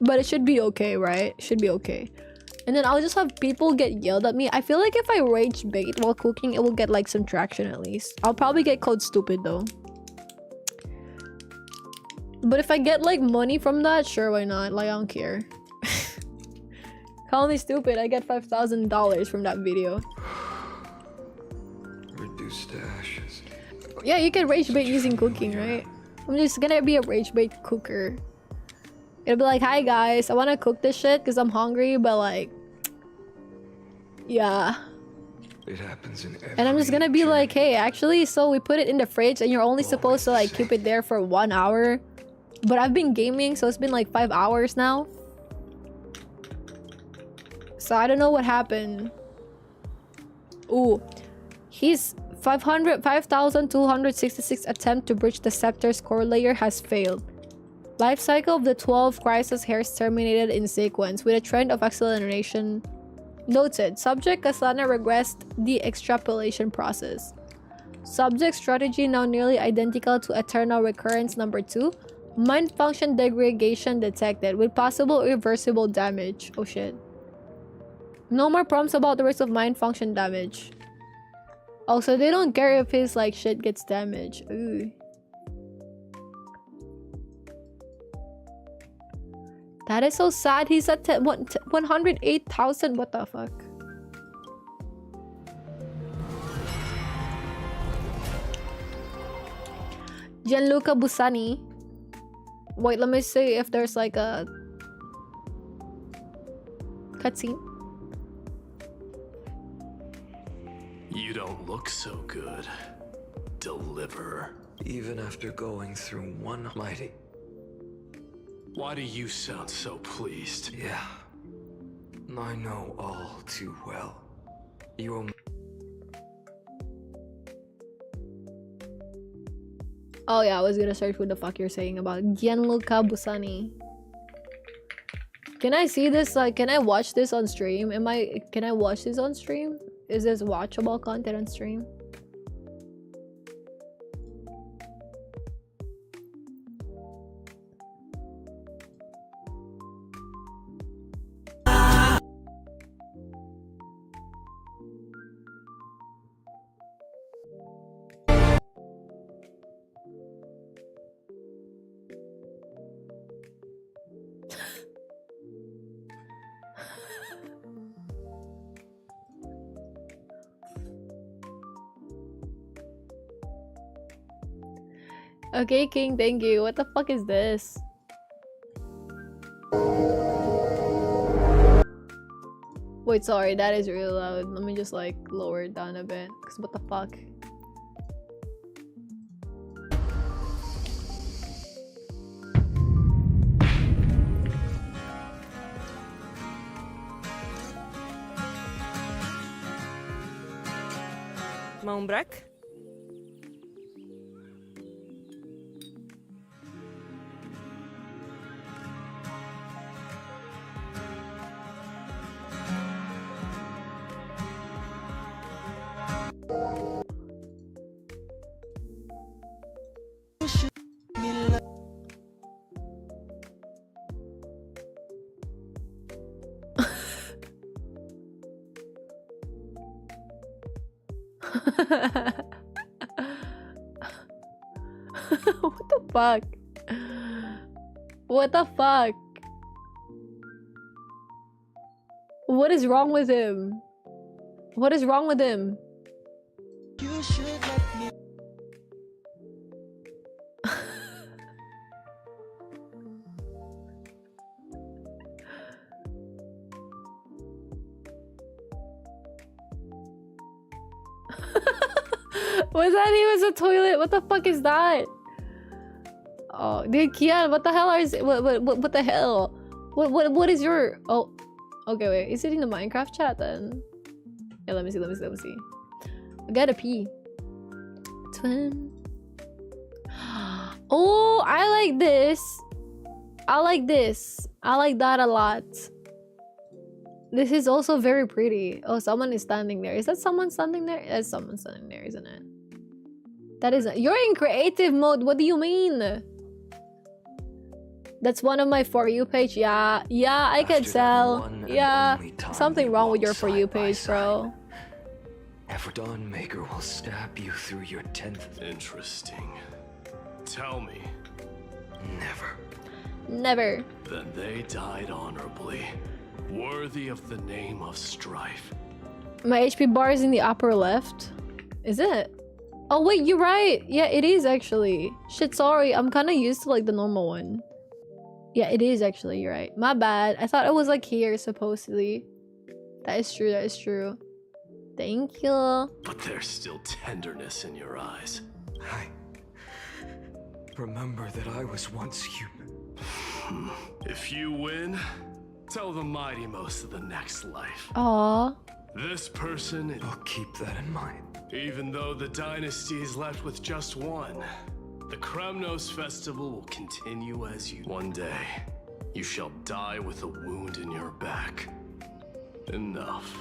But it should be okay, right? It should be okay. And then I'll just have people get yelled at me. I feel like if I rage bait while cooking, it will get like some traction at least. I'll probably get called stupid though. But if I get like money from that, sure, why not? Like, I don't care. Call me stupid. I get $5,000 from that video. Reduced to ashes. Yeah, you can rage bait using cooking, right? I'm just gonna be a rage bait cooker. It'll be like, hi guys, I want to cook this shit because I'm hungry, but like, yeah. It happens in every And I'm just gonna be like, hey, actually, so we put it in the fridge and you're only supposed to like keep it there for 1 hour. But I've been gaming, so it's been like 5 hours now. So I don't know what happened. Ooh. He's 5,266 attempt to breach the scepter's core layer has failed. Life cycle of the 12 crisis hairs terminated in sequence with a trend of acceleration noted. Subject Kasana regressed the extrapolation process. Subject strategy now nearly identical to Eternal Recurrence number 2. Mind function degradation detected with possible irreversible damage. Oh shit. No more prompts about the risk of mind function damage. Also, they don't care if his like shit gets damaged. Ooh. That is so sad. He's at 108,000. What the fuck? Gianluca Busani. Wait, let me see if there's like a cutscene. You don't look so good. Deliver. Even after going through one mighty. Why do you sound so pleased? Yeah. I know all too well. You owe me. Oh yeah, I was gonna search what the fuck you're saying about Gianluca Busani. Can I see this? Like, can I watch this on stream? Can I watch this on stream? Is this watchable content on stream? Okay, King, thank you. What the fuck is this? Wait, sorry, that is really loud. Let me just like lower it down a bit. Cause what the fuck? Mão break? What the fuck? What the fuck? What is wrong with him? What is wrong with him? You should let me. Was that he was a toilet? What the fuck is that? Oh, dude, Kian, what the hell is what the hell? What is your oh? Okay, wait. Is it in the Minecraft chat then? Yeah, let me see. I gotta pee. twin. Oh, I like this. I like this. I like that a lot. This is also very pretty. Oh, someone is standing there. Is that someone standing there? That's someone standing there, isn't it? That isn't. You're in creative mode. What do you mean? That's one of my For You page. Yeah, I could tell. Yeah, something wrong with your For You page, bro. Every Dawnmaker will stab you through your 10th. Interesting. Tell me. Never. Never. Then they died honorably, worthy of the name of strife. My HP bar is in the upper left. Is it? Oh wait, you're right. Yeah, it is actually. Shit, sorry. I'm kind of used to like the normal one. Yeah, it is actually. You're right. My bad. I thought it was like here supposedly. That is true. That is true. Thank you. But there's still tenderness in your eyes. I remember that I was once human. If you win, tell the mighty most of the next life. Aww. This person... I'll keep that in mind. Even though the dynasty is left with just one, the Kremnos festival will continue as you... One day, you shall die with a wound in your back. Enough.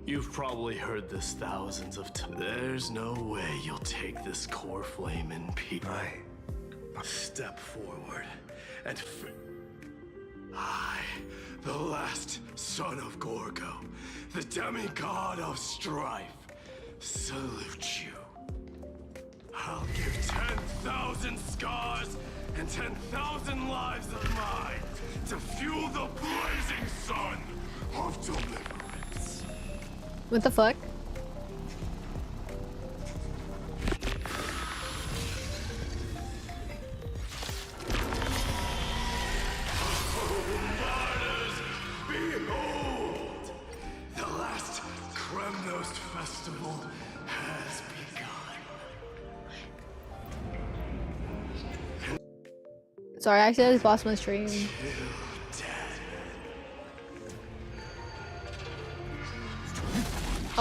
You've probably heard this thousands of times. There's no way you'll take this core flame in peace. Step forward and I, the last son of Gorgo, the demigod of strife, salute you. I'll give 10,000 scars and 10,000 lives of mine to fuel the blazing sun of deliverance. What the fuck? Behold! The last Kremnos festival has begun. Sorry, I accidentally lost my stream.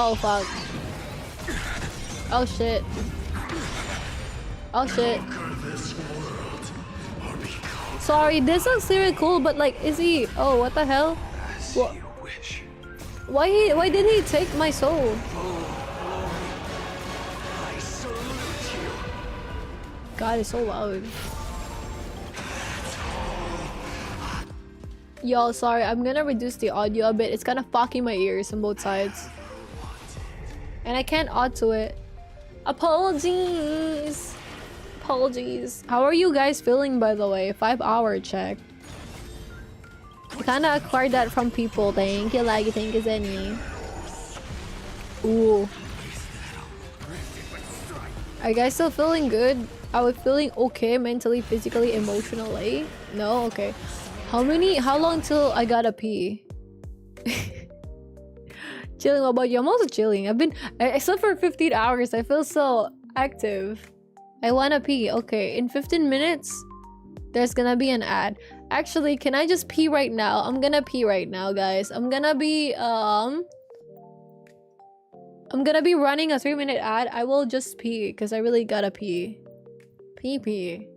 Oh fuck. Oh shit. Oh shit. Sorry, this looks really cool, but like, is he? Oh, what the hell? What? Why did he take my soul? God, it's so loud. Yo, sorry, I'm gonna reduce the audio a bit. It's kind of fucking my ears on both sides. And I can't add to it. Apologies. Apologies. How are you guys feeling, by the way? 5-hour check. I kinda acquired that from people. Thank you, like you think is any. Ooh. Are you guys still feeling good? Are we feeling okay mentally, physically, emotionally? No? Okay. How long till I gotta pee? Chilling, what about you? I'm also chilling. I slept for 15 hours. I feel so active. I wanna pee. Okay, in 15 minutes, there's gonna be an ad. Actually, can I just pee right now? I'm gonna pee right now, guys. I'm gonna be running a 3-minute ad. I will just pee because I really gotta pee. Pee.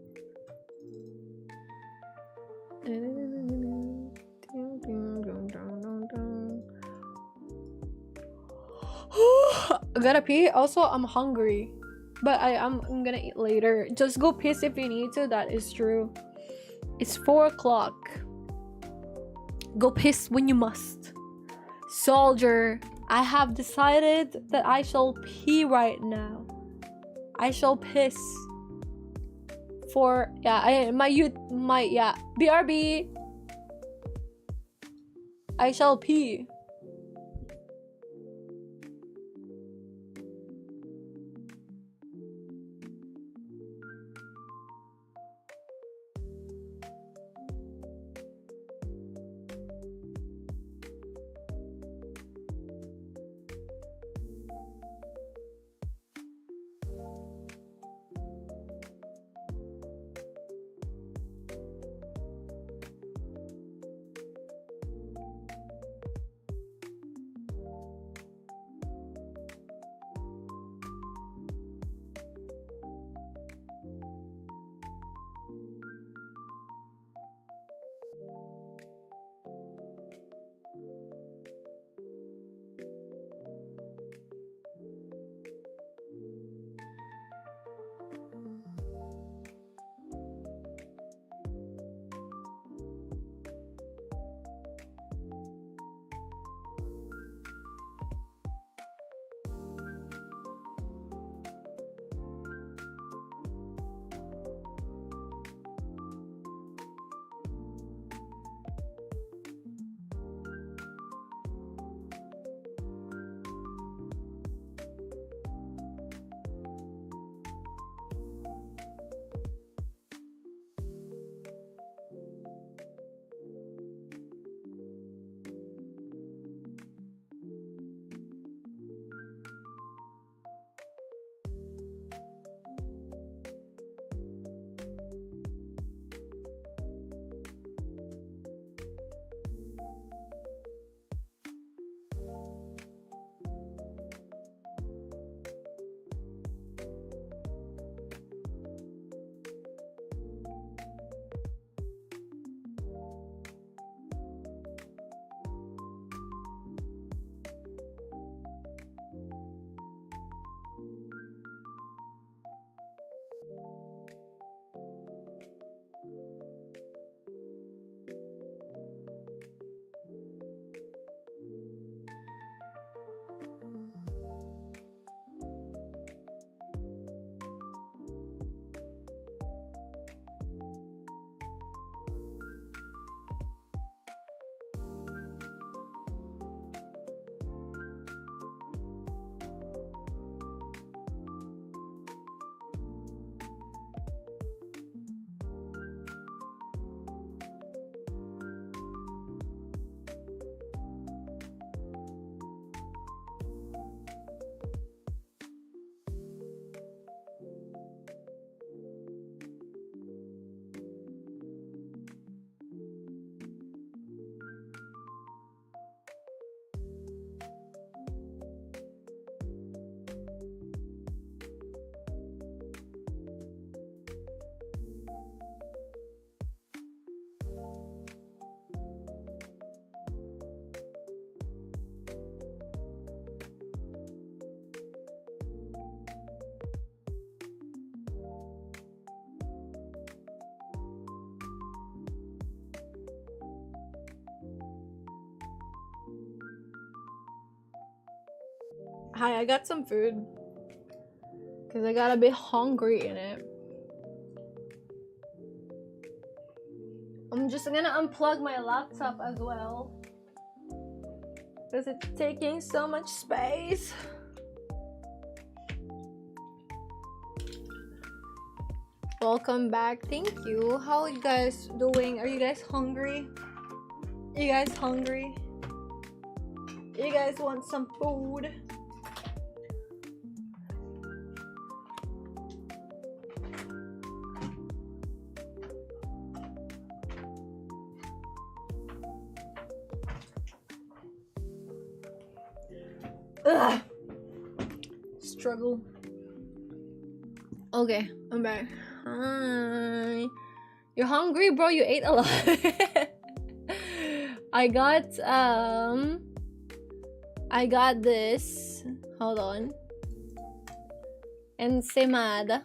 I gotta pee. Also, I'm hungry, but I'm gonna eat later. Just go piss if you need to. That is true. It's 4 o'clock. Go piss when you must. Soldier, I have decided that I shall pee right now. I shall piss. For BRB. I shall pee. Hi, I got some food. Because I got a bit hungry in it. I'm just gonna unplug my laptop as well. Because it's taking so much space. Welcome back. Thank you. How are you guys doing? Are you guys hungry? You guys hungry? You guys want some food? Ugh. Struggle. Okay, I'm back. Hi. You're hungry, bro? You ate a lot. I got this. Hold on. Ensaimada.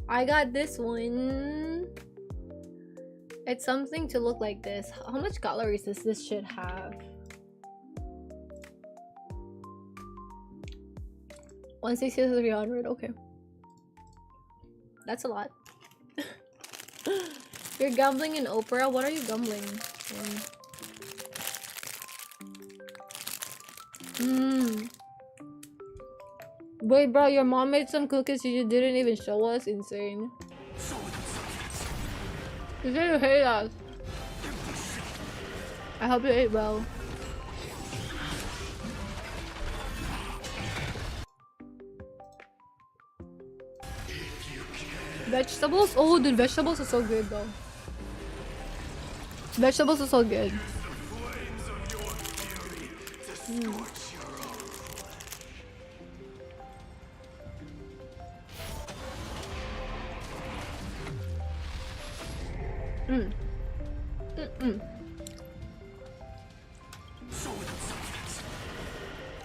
I got this one. It's something to look like this. How much calories does this shit have? 160 to 300. Okay. That's a lot. You're gambling in Opera? What are you gambling in? Wait, bro, your mom made some cookies you didn't even show us? Insane. You say you hate us. I hope you ate well. Vegetables? Oh, dude, vegetables are so good though. Vegetables are so good.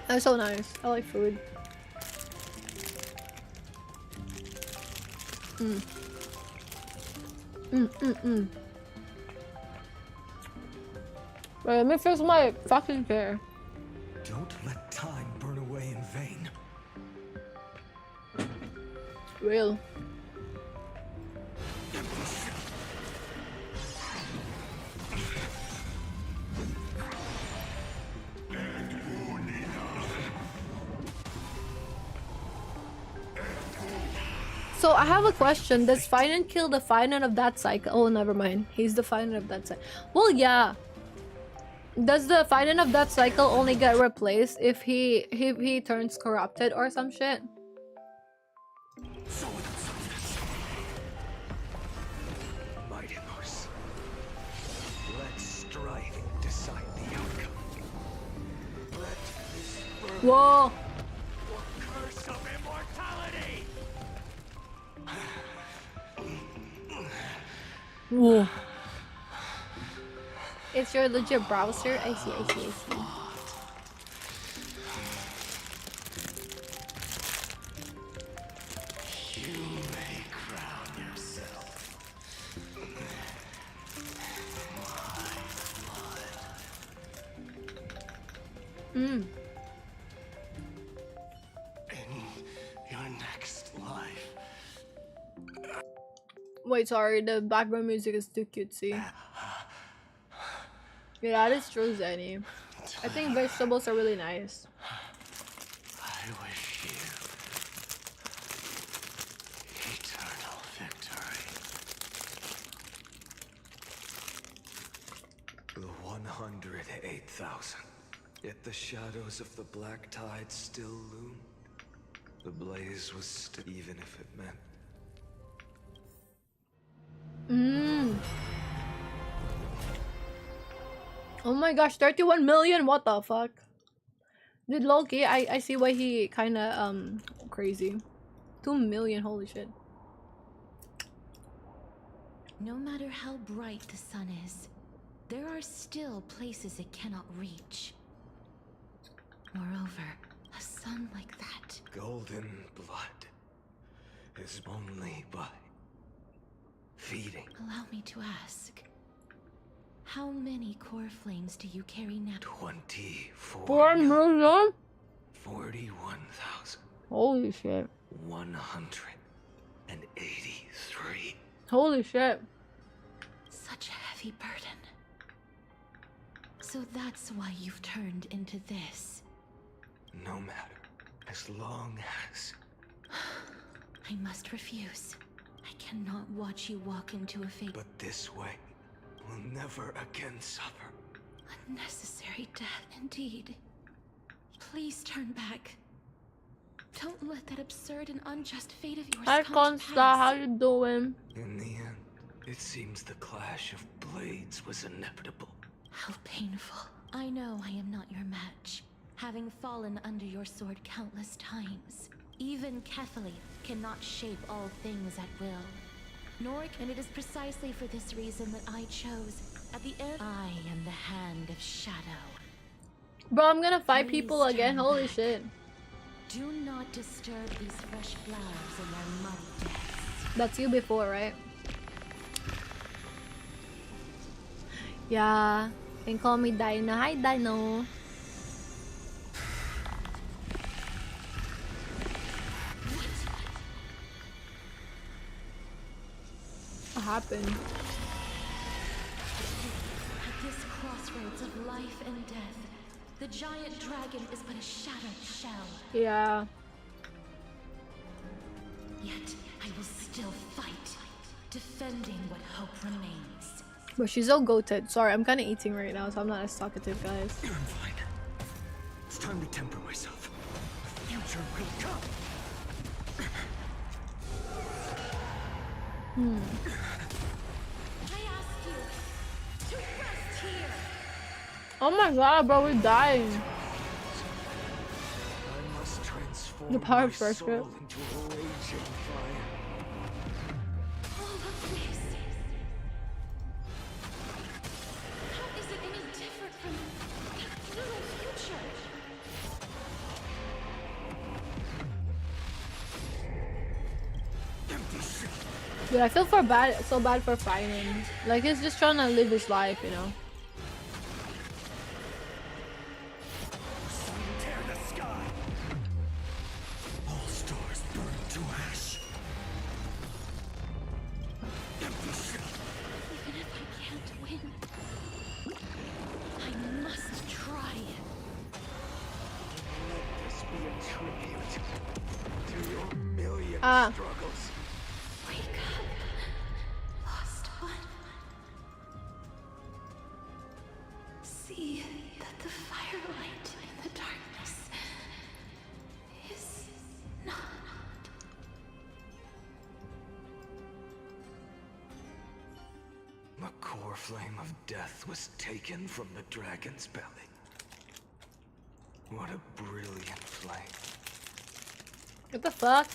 That's so nice. I like food. Wait, let me fix my fucking hair. Don't let time burn away in vain. Real. So I have a question. Does Finan kill the Finan of that cycle? Oh, never mind. He's the Finan of that cycle. Well, yeah. Does the Finan of that cycle only get replaced if he turns corrupted or some shit? Mighty Moose. Let strife decide the outcome. Let this burn. Whoa. Curse of immortality. Whoa. It's your legit browser? I see. You may crown yourself. In your next life. Wait, sorry, the background music is too cutesy. Yeah, that is true, Zenny. I think vegetables are really nice. I wish you eternal victory. The 108,000. Yet the shadows of the black tide still loom. The blaze was still, even if it meant. Oh my gosh, 31 million? What the fuck? Dude, Loki, I see why he kinda, crazy. 2 million, holy shit. No matter how bright the sun is, there are still places it cannot reach. Moreover, a sun like that. Golden blood is only by feeding. Allow me to ask, How many core flames do you carry now? 24. 4 million? 41,000. Holy shit. 183. Holy shit. Such a heavy burden. So that's why you've turned into this. No matter. As long as. I must refuse. I cannot watch you walk into a fate. But this way, we'll never again suffer. Unnecessary death, indeed. Please turn back. Don't let that absurd and unjust fate of yours Hi, come to Consta. pass. How you doing? In the end, it seems the clash of blades was inevitable. How painful. I know I am not your match, having fallen under your sword countless times. Even Kefali cannot shape all things at will. Nor, and it is precisely for this reason that I chose, at the end, I am the hand of shadow. Bro, I'm gonna fight Please people again. turn Holy back. shit. Do not disturb these fresh flowers in their muddy depths. That's you before, right? Yeah. You can call me Dino. Hi, Dino. What happened? At this crossroads of life and death, the giant dragon is but a shattered shell. Yeah. Yet I will still fight, defending what hope remains. But she's so goated. Sorry, I'm kind of eating right now, so I'm not as talkative, guys. I'm fine. It's time to temper myself. The future will come. I ask you to rest here. Oh my god, bro, we're dying. I must transform The power my of first soul grip. into a raging fire. All of this. How is it any different from that brutal future? Dude, I feel so bad for fighting. Like, he's just trying to live his life, you know? Tear the sky. All stars burn to ash. Empty shell. Even if I can't win, I must try. Let this be a tribute to your million struggles. Wake up, lost one. See that the firelight in the darkness is not. The core flame of death was taken from the dragon's belly. What a brilliant flame. What the fuck?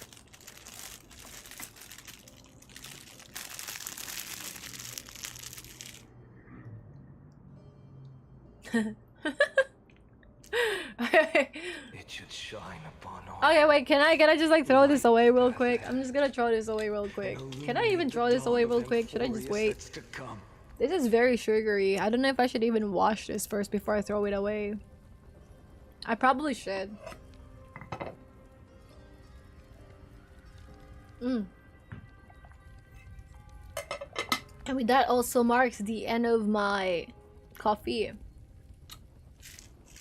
It should shine upon all. Okay, wait, can I just like throw this away real quick? I'm just gonna throw this away real quick. Can I even throw this away real quick? Should I just wait? To come. This is very sugary. I don't know if I should even wash this first before I throw it away. I probably should. And with that also marks the end of my coffee.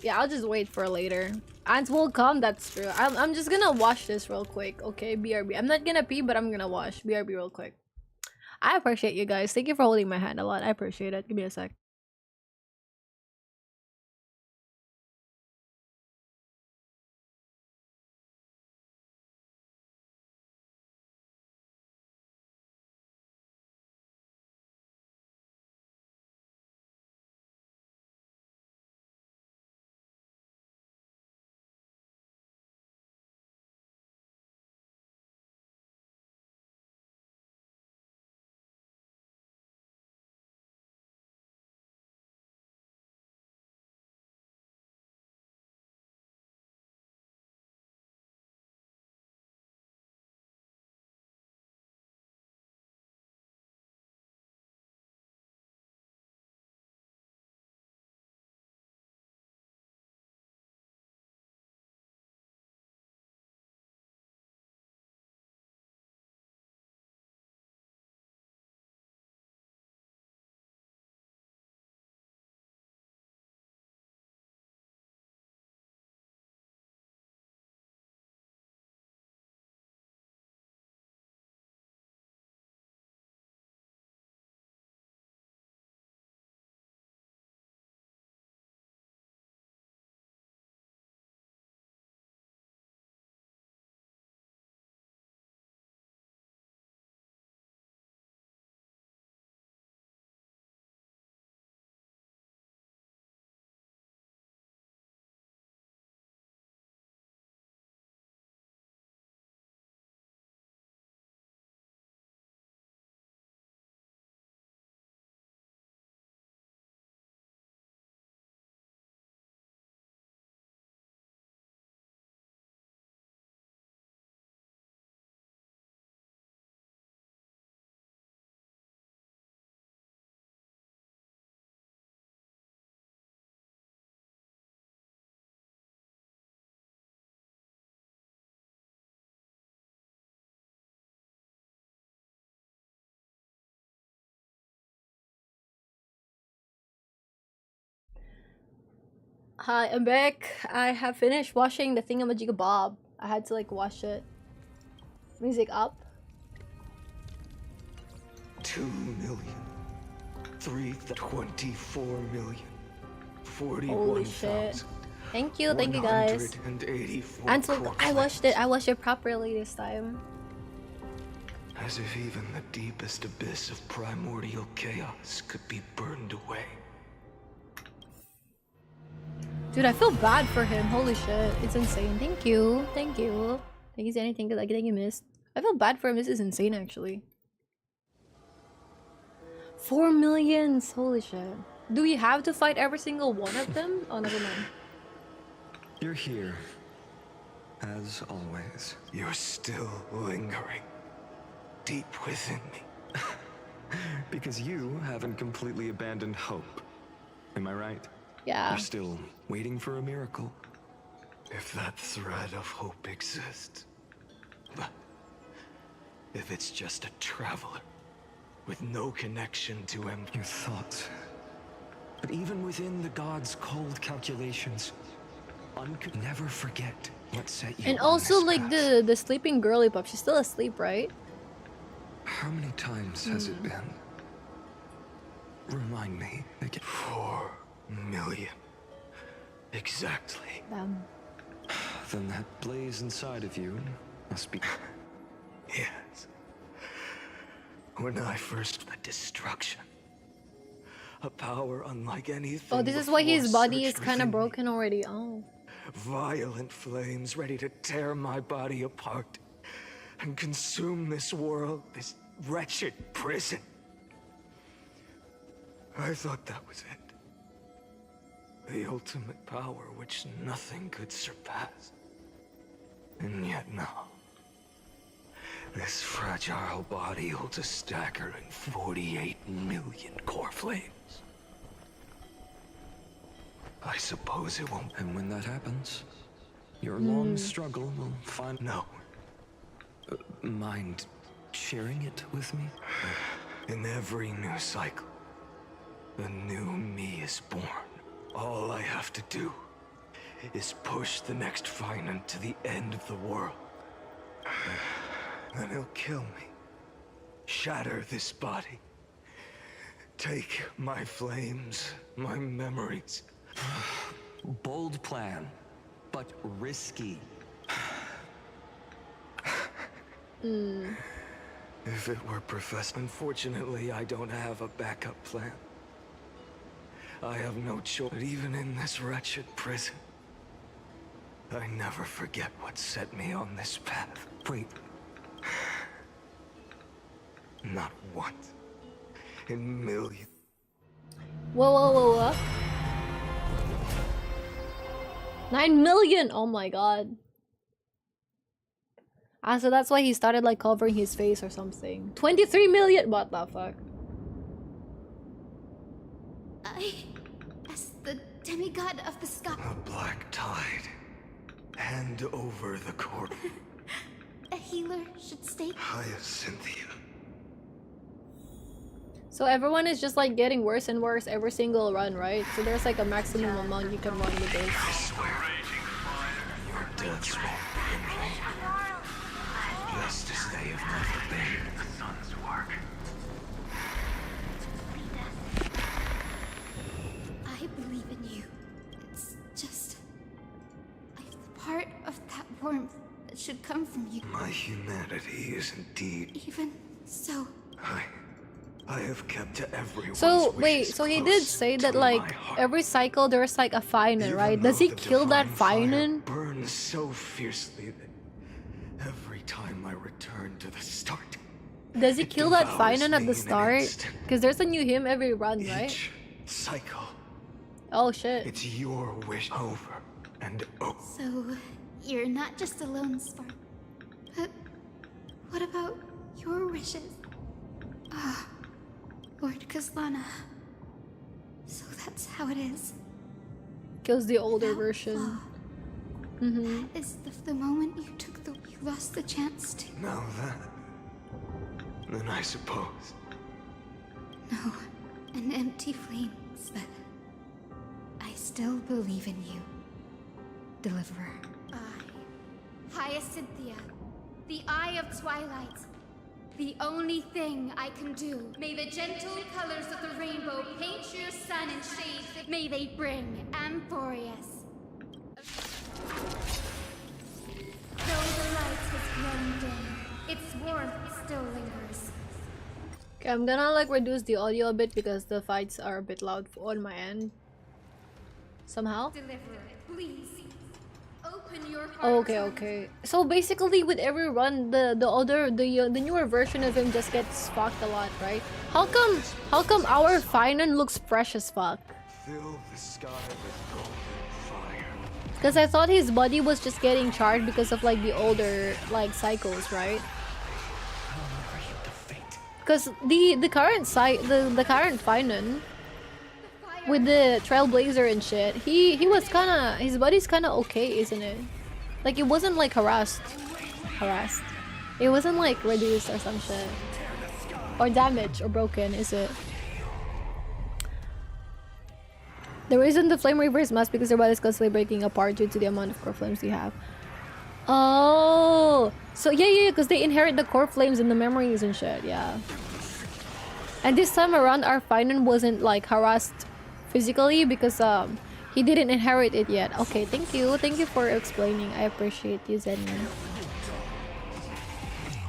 Yeah, I'll just wait for later. Ants will come, that's true. I'm just gonna wash this real quick, okay? BRB. I'm not gonna pee, but I'm gonna wash. BRB real quick. I appreciate you guys. Thank you for holding my hand a lot. I appreciate it. Give me a sec. Hi, I'm back. I have finished watching the Thingamajigabob. I had to like watch it. Music up. 2 million. 24 million. Holy shit. Thank you guys. 184 And so I corpses. watched it properly this time. As if even the deepest abyss of primordial chaos could be burned away. Dude, I feel bad for him. Holy shit. It's insane. Thank you. Thank you. Thank you for anything that you missed. I feel bad for him. This is insane actually. 4 millions. Holy shit. Do we have to fight every single one of them? Oh, never mind. You're here. As always. You're still lingering. Deep within me. Because you haven't completely abandoned hope. Am I right? Yeah. You're still waiting for a miracle. If that thread of hope exists. But if it's just a traveler with no connection to your thoughts. But even within the gods' cold calculations, one could never forget what set you And on also this like path. the sleeping girly pup, she's still asleep, right? How many times has it been? Remind me again. 4 million. Exactly. Damn. Then that blaze inside of you must be... Yes. When I first... The destruction. A power unlike anything. Oh, this is why his before body is surged kind of within me. broken already. Oh. Violent flames ready to tear my body apart and consume this world, this wretched prison. I thought that was it. The ultimate power which nothing could surpass. And yet now, this fragile body holds a staggering 48 million core flames. I suppose it won't. And when that happens, your long struggle will find... No. Mind sharing it with me? In every new cycle, a new me is born. All I have to do is push the next Finan to the end of the world. Then he'll kill me. Shatter this body. Take my flames, my memories. Bold plan, but risky. If it were professed, unfortunately, I don't have a backup plan. I have no choice. But even in this wretched prison, I never forget what set me on this path. Wait. Not once. In millions. Whoa. 9 million! Oh my god. Ah, so that's why he started like covering his face or something. 23 million! What the fuck? As the demigod of the sky. A black tide. Hand over the cord. A healer should stay. Hyacinthia. So everyone is just like getting worse and worse every single run, right? So there's like a maximum amount you can run with this. I swear. Your deaths won't be in vain. Just as they have never been the sun's work. I believe in you. It's just... I'm the part of that warmth that should come from you. My humanity is indeed... Even so... I have kept to everyone's So wait, wishes so he close did say that to like my heart. every cycle there's like a Finan, right? Does he Even though the kill that divine fire Finan? burns so fiercely that every time I return to the start, Does he it kill that devours Finan at me the in an start? instant. Because there's a new him every run, right? Each cycle, Oh shit. it's your wish over and over. So, you're not just a lone spark. But what about your wishes? Ah, Lord Kaslana. So that's how it is. Kills the older Without version. flaw. Mm-hmm. That is the moment you took the... You lost the chance to... Now that, then I suppose. No, an empty flame, but I still still believe in you, Deliverer. Hyacinthia, the Eye of Twilight. The only thing I can do. May the gentle colors of the rainbow paint your sun in shades that may they bring Amphorius. Though the light has grown dim, its warmth still lingers. Okay, I'm gonna like reduce the audio a bit because the fights are a bit loud on my end. Somehow. Deliverer, please. Open your heart. Okay. So basically, with every run, the newer version of him just gets fucked a lot, right? How come our Finan looks fresh as fuck? Fill the sky with golden fire. Because I thought his body was just getting charred because of like the older like cycles, right? Because the current the current Finan with the Trailblazer and shit, he was kinda, his body's kinda okay, isn't it? Like, it wasn't like harassed. It wasn't like reduced or some shit. Or damaged or broken, is it? The reason the Flame Reaver is masked because their body is constantly breaking apart due to the amount of core flames you have. Oh! So yeah, because they inherit the core flames and the memories and shit, yeah. And this time around, our Finan wasn't like harassed physically because he didn't inherit it yet. Okay, thank you for explaining. I appreciate you, Zenny.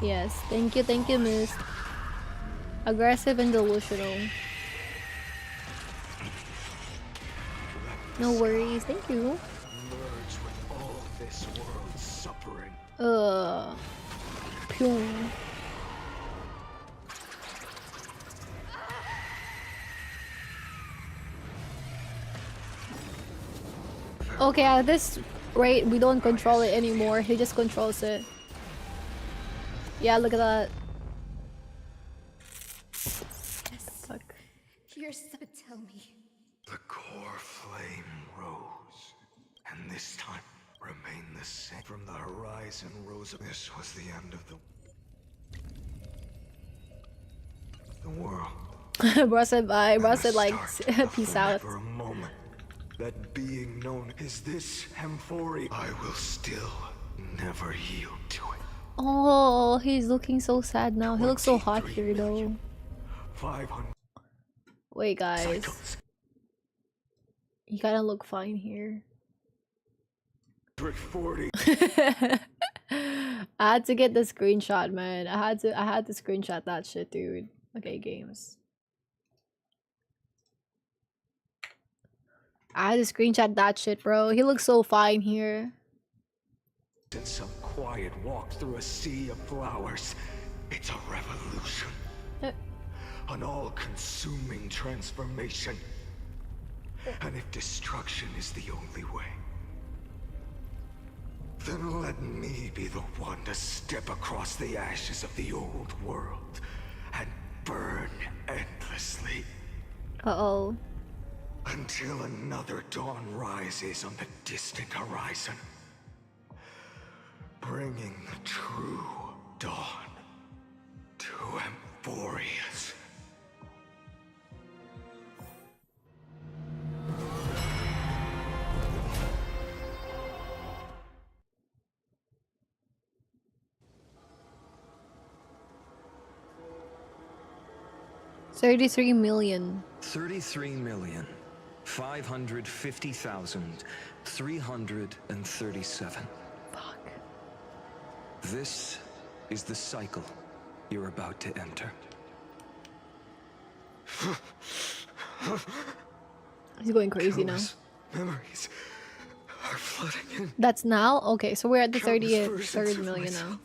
Yes, thank you, Miss. Aggressive and delusional. No worries, thank you. Merge with all this world's suffering. Pyong. Okay, at this rate, we don't control it anymore. He just controls it. Yeah, look at that. Fuck. You're so tell me. The core flame rose, and this time remained the same. From the horizon rose. This was the end of the world. Bro said bye. Bro said like peace out. For a moment, that being known is this Amphori, I will still never yield to it. Oh, he's looking so sad now. He looks so hot here though. 500. Wait, guys. You gotta look fine here. 40. I had to get the screenshot, man. I had to screenshot that shit, dude. Okay, games. I had to screenshot that shit, bro. He looks so fine here. In some quiet walk through a sea of flowers, it's a revolution. An all-consuming transformation. And if destruction is the only way, then let me be the one to step across the ashes of the old world and burn endlessly. Uh-oh. Until another dawn rises on the distant horizon, bringing the true dawn to Amphorius. $33 million. 33,550,337. Fuck. This is the cycle you're about to enter. He's going crazy now. Memories are flooding in. That's now? Okay, so we're at the 33rd million now.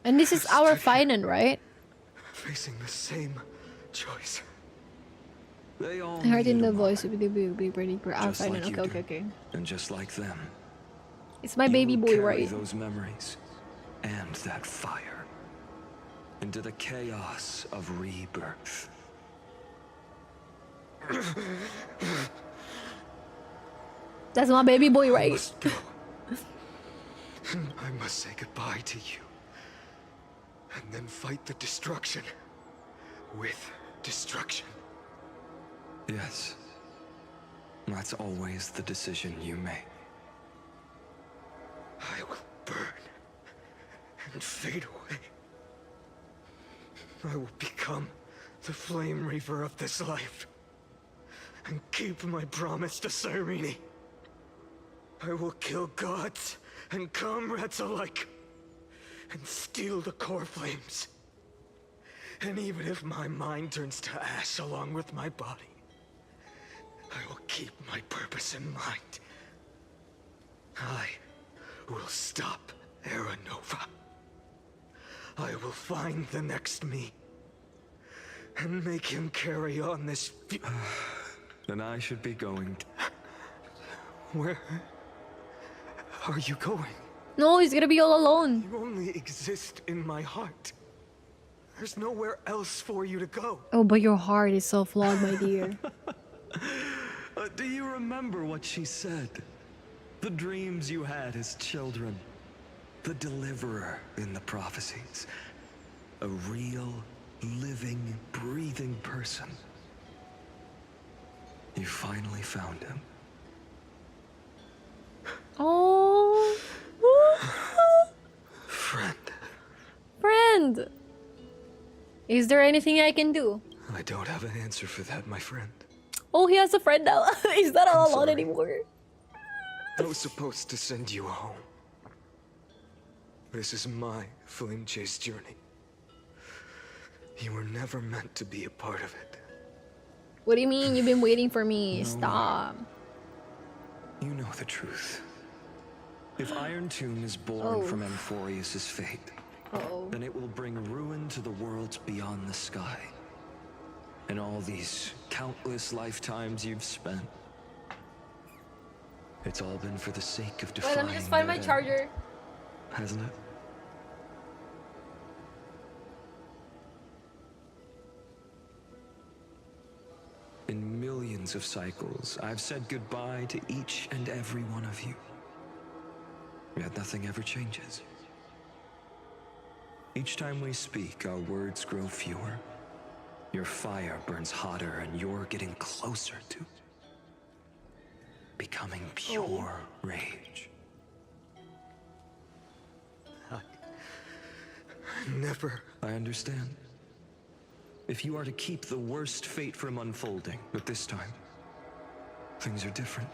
And this is our Finan, right? Facing the same choice. They all I heard in need the a voice it would be pretty Just Finan. like you Okay. And just like them, It's my you baby will boy, carry right? those memories and that fire into the chaos of rebirth. That's my baby boy, right? I must say goodbye to you. And then fight the destruction with destruction. Yes. That's always the decision you make. I will burn and fade away. I will become the flame reaver of this life and keep my promise to Cyrene. I will kill gods and comrades alike and steal the core flames. And even if my mind turns to ash along with my body, I will keep my purpose in mind. I will stop Era Nova. I will find the next me and make him carry on this. Then I should be going. Where are you going? No, he's gonna be all alone. You only exist in my heart. There's nowhere else for you to go. Oh, but your heart is so flawed, my dear. Do you remember what she said? The dreams you had as children. The deliverer in the prophecies. A real, living, breathing person. You finally found him. Oh. Friend. Friend. Is there anything I can do? I don't have an answer for that, my friend. Oh, he has a friend now. He's not all alone sorry. anymore. I was supposed to send you home. This is my flame chase journey. You were never meant to be a part of it. What do you mean? You've been waiting for me. Stop. You know the truth. If Iron Tomb is born from Amphorius' fate, then it will bring ruin to the worlds beyond the sky. And all these countless lifetimes you've spent. It's all been for the sake of defying. Wait, let me just find my charger. Hasn't it? In millions of cycles, I've said goodbye to each and every one of you. Yet nothing ever changes. Each time we speak, our words grow fewer. Your fire burns hotter, and you're getting closer to becoming pure rage. Never. I understand. If you are to keep the worst fate from unfolding, but this time, things are different.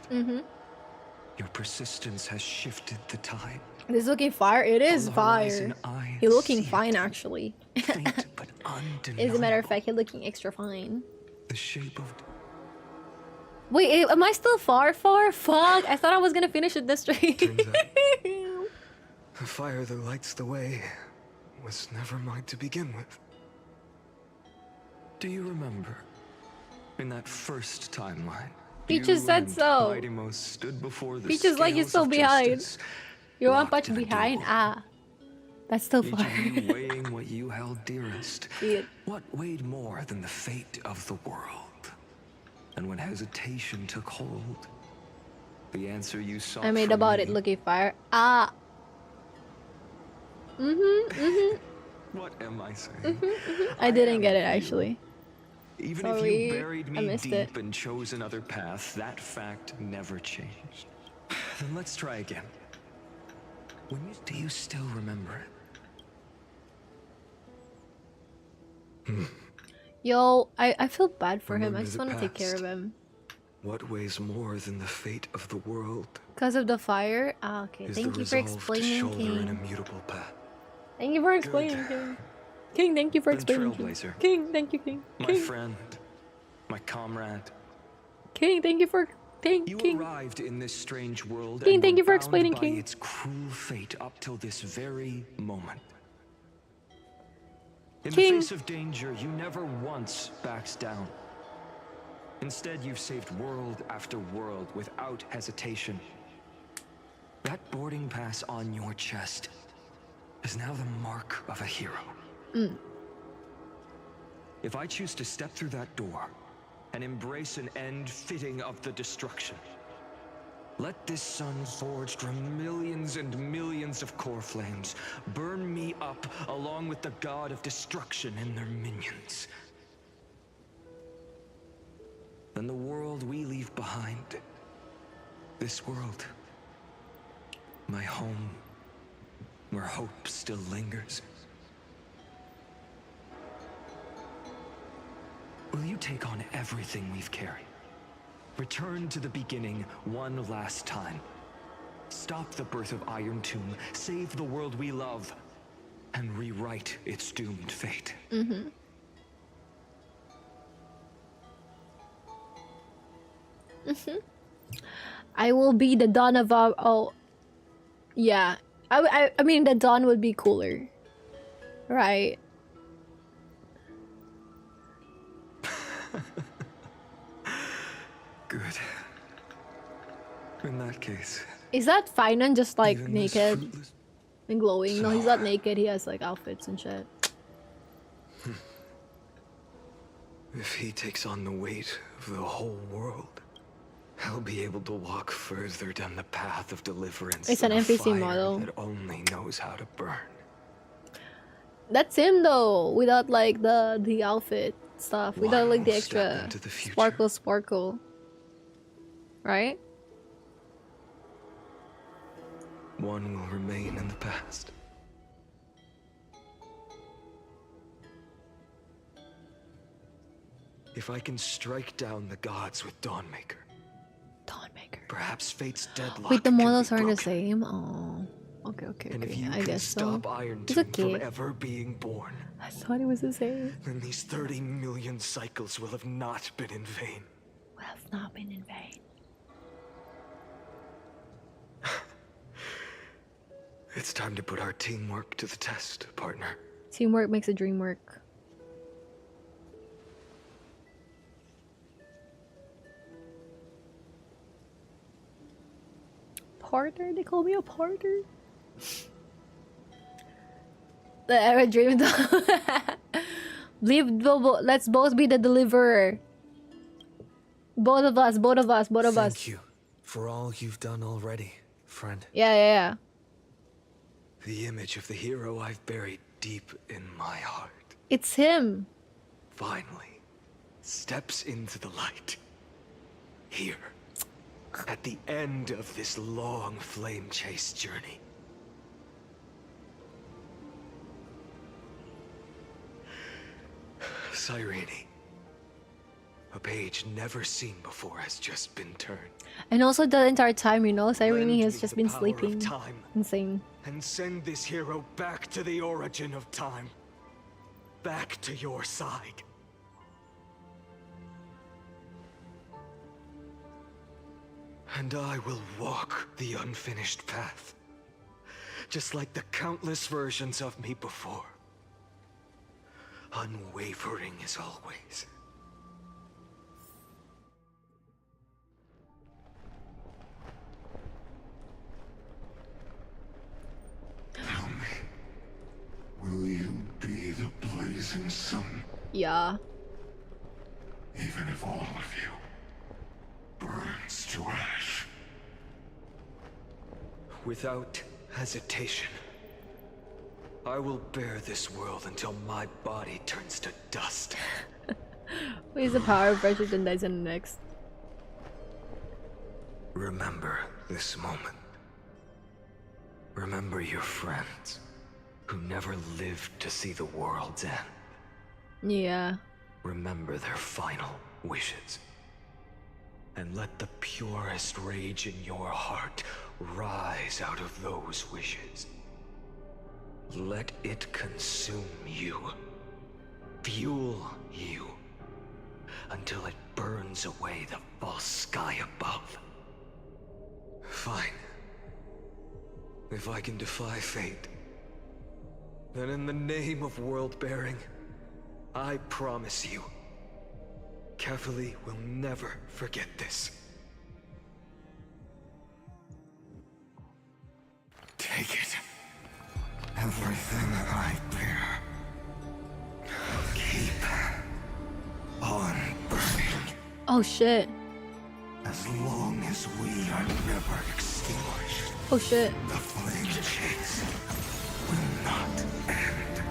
Your persistence has shifted the tide. This looking fire. It is fire. He's looking fine, actually. Faint but undeniable. As a matter of fact, he's looking extra fine. The shape of. Wait, am I still far? Fuck! I thought I was gonna finish it this stream. The fire that lights the way was never mine to begin with. Do you remember, in that first timeline, Peaches said so. Mightymost stood before the Peaches like you're still behind. You're one punch behind. Ah, that's still far. Each of you weighing what you held dearest. What weighed more than the fate of the world? And when hesitation took hold, the answer you sought I made from about me, it looking fire. Ah. What am I saying? I didn't get it actually. Even Sorry, if you buried I me missed deep it. and chose another path, that fact never changed. Then let's try again. Do you still remember it? Yo, I feel bad for him. I Remember just the want to take care of past. him. What weighs more than the fate of the world? Because of the fire? Ah, okay. Is Thank the you for resolve to explaining, shoulder an King. immutable path. Thank you for explaining, King. King, thank you for Then explaining. King. Trailblazer. King, thank you, King. My King, friend, my comrade. King, thank you for You King. arrived in this strange world King, and thank were you for bound explaining, by King. its cruel fate up till this very moment. In King. the face of danger, you never once backed down. Instead, you've saved world after world without hesitation. That boarding pass on your chest is now the mark of a hero. If I choose to step through that door and embrace an end fitting of the destruction, let this sun forged from millions and millions of core flames burn me up along with the god of destruction and their minions. than the world we leave behind. This world, my home, where hope still lingers. Will you take on everything we've carried? Return to the beginning one last time. Stop the birth of Iron Tomb, save the world we love, and rewrite its doomed fate. Mm-hmm. Mm-hmm. I will be the dawn of our... Oh. Yeah. I mean, the dawn would be cooler. Right. Good. In that case... Is that Finan just like even this naked fruitless- and glowing? No, he's not naked. He has like outfits and shit. If he takes on the weight of the whole world, I'll be able to walk further down the path of deliverance. It's an than a NPC fire model. that only knows how to burn. That's him though, without like the outfit stuff, without like the will step extra into the future. sparkle. Right? One will remain in the past. If I can strike down the gods with Dawnmaker, perhaps fate's deadlock. Wait, the can be models aren't the broken. same? Oh. Okay, okay, And if okay. you I can guess so. stop Iron He's Tomb okay. from ever being born, I thought it was the same. then these 30 million cycles will have not been in vain. Well, it's not been in vain. It's time to put our teamwork to the test, partner. Teamwork makes a dream work. Partner? They call me a partner? The era dream. Let's both be the deliverer. Both of us. Thank you for all you've done already, friend. Yeah. The image of the hero I've buried deep in my heart It's him. finally steps into the light. Here, at the end of this long flame chase journey. Cyrene, a page never seen before has just been turned. And also the entire time, you know, Cyrene Lend has me just the been power of sleeping. time. Insane. And send this hero back to the origin of time. Back to your side. And I will walk the unfinished path. Just like the countless versions of me before. Unwavering as always. Tell me, will you be the blazing sun? Yeah. Even if all of you burns to ash? Without hesitation. I will bear this world until my body turns to dust. What is the power of pressure and dies in the next? Remember this moment. Remember your friends who never lived to see the world's end. Yeah. Remember their final wishes. And let the purest rage in your heart rise out of those wishes. Let it consume you. Fuel you. Until it burns away the false sky above. Fine. If I can defy fate, then in the name of world-bearing, I promise you, Kefali will never forget this. Take it. Everything I bear. Keep on burning. Oh shit. As long as we are never extinguished. Oh shit. The flame chase will not end.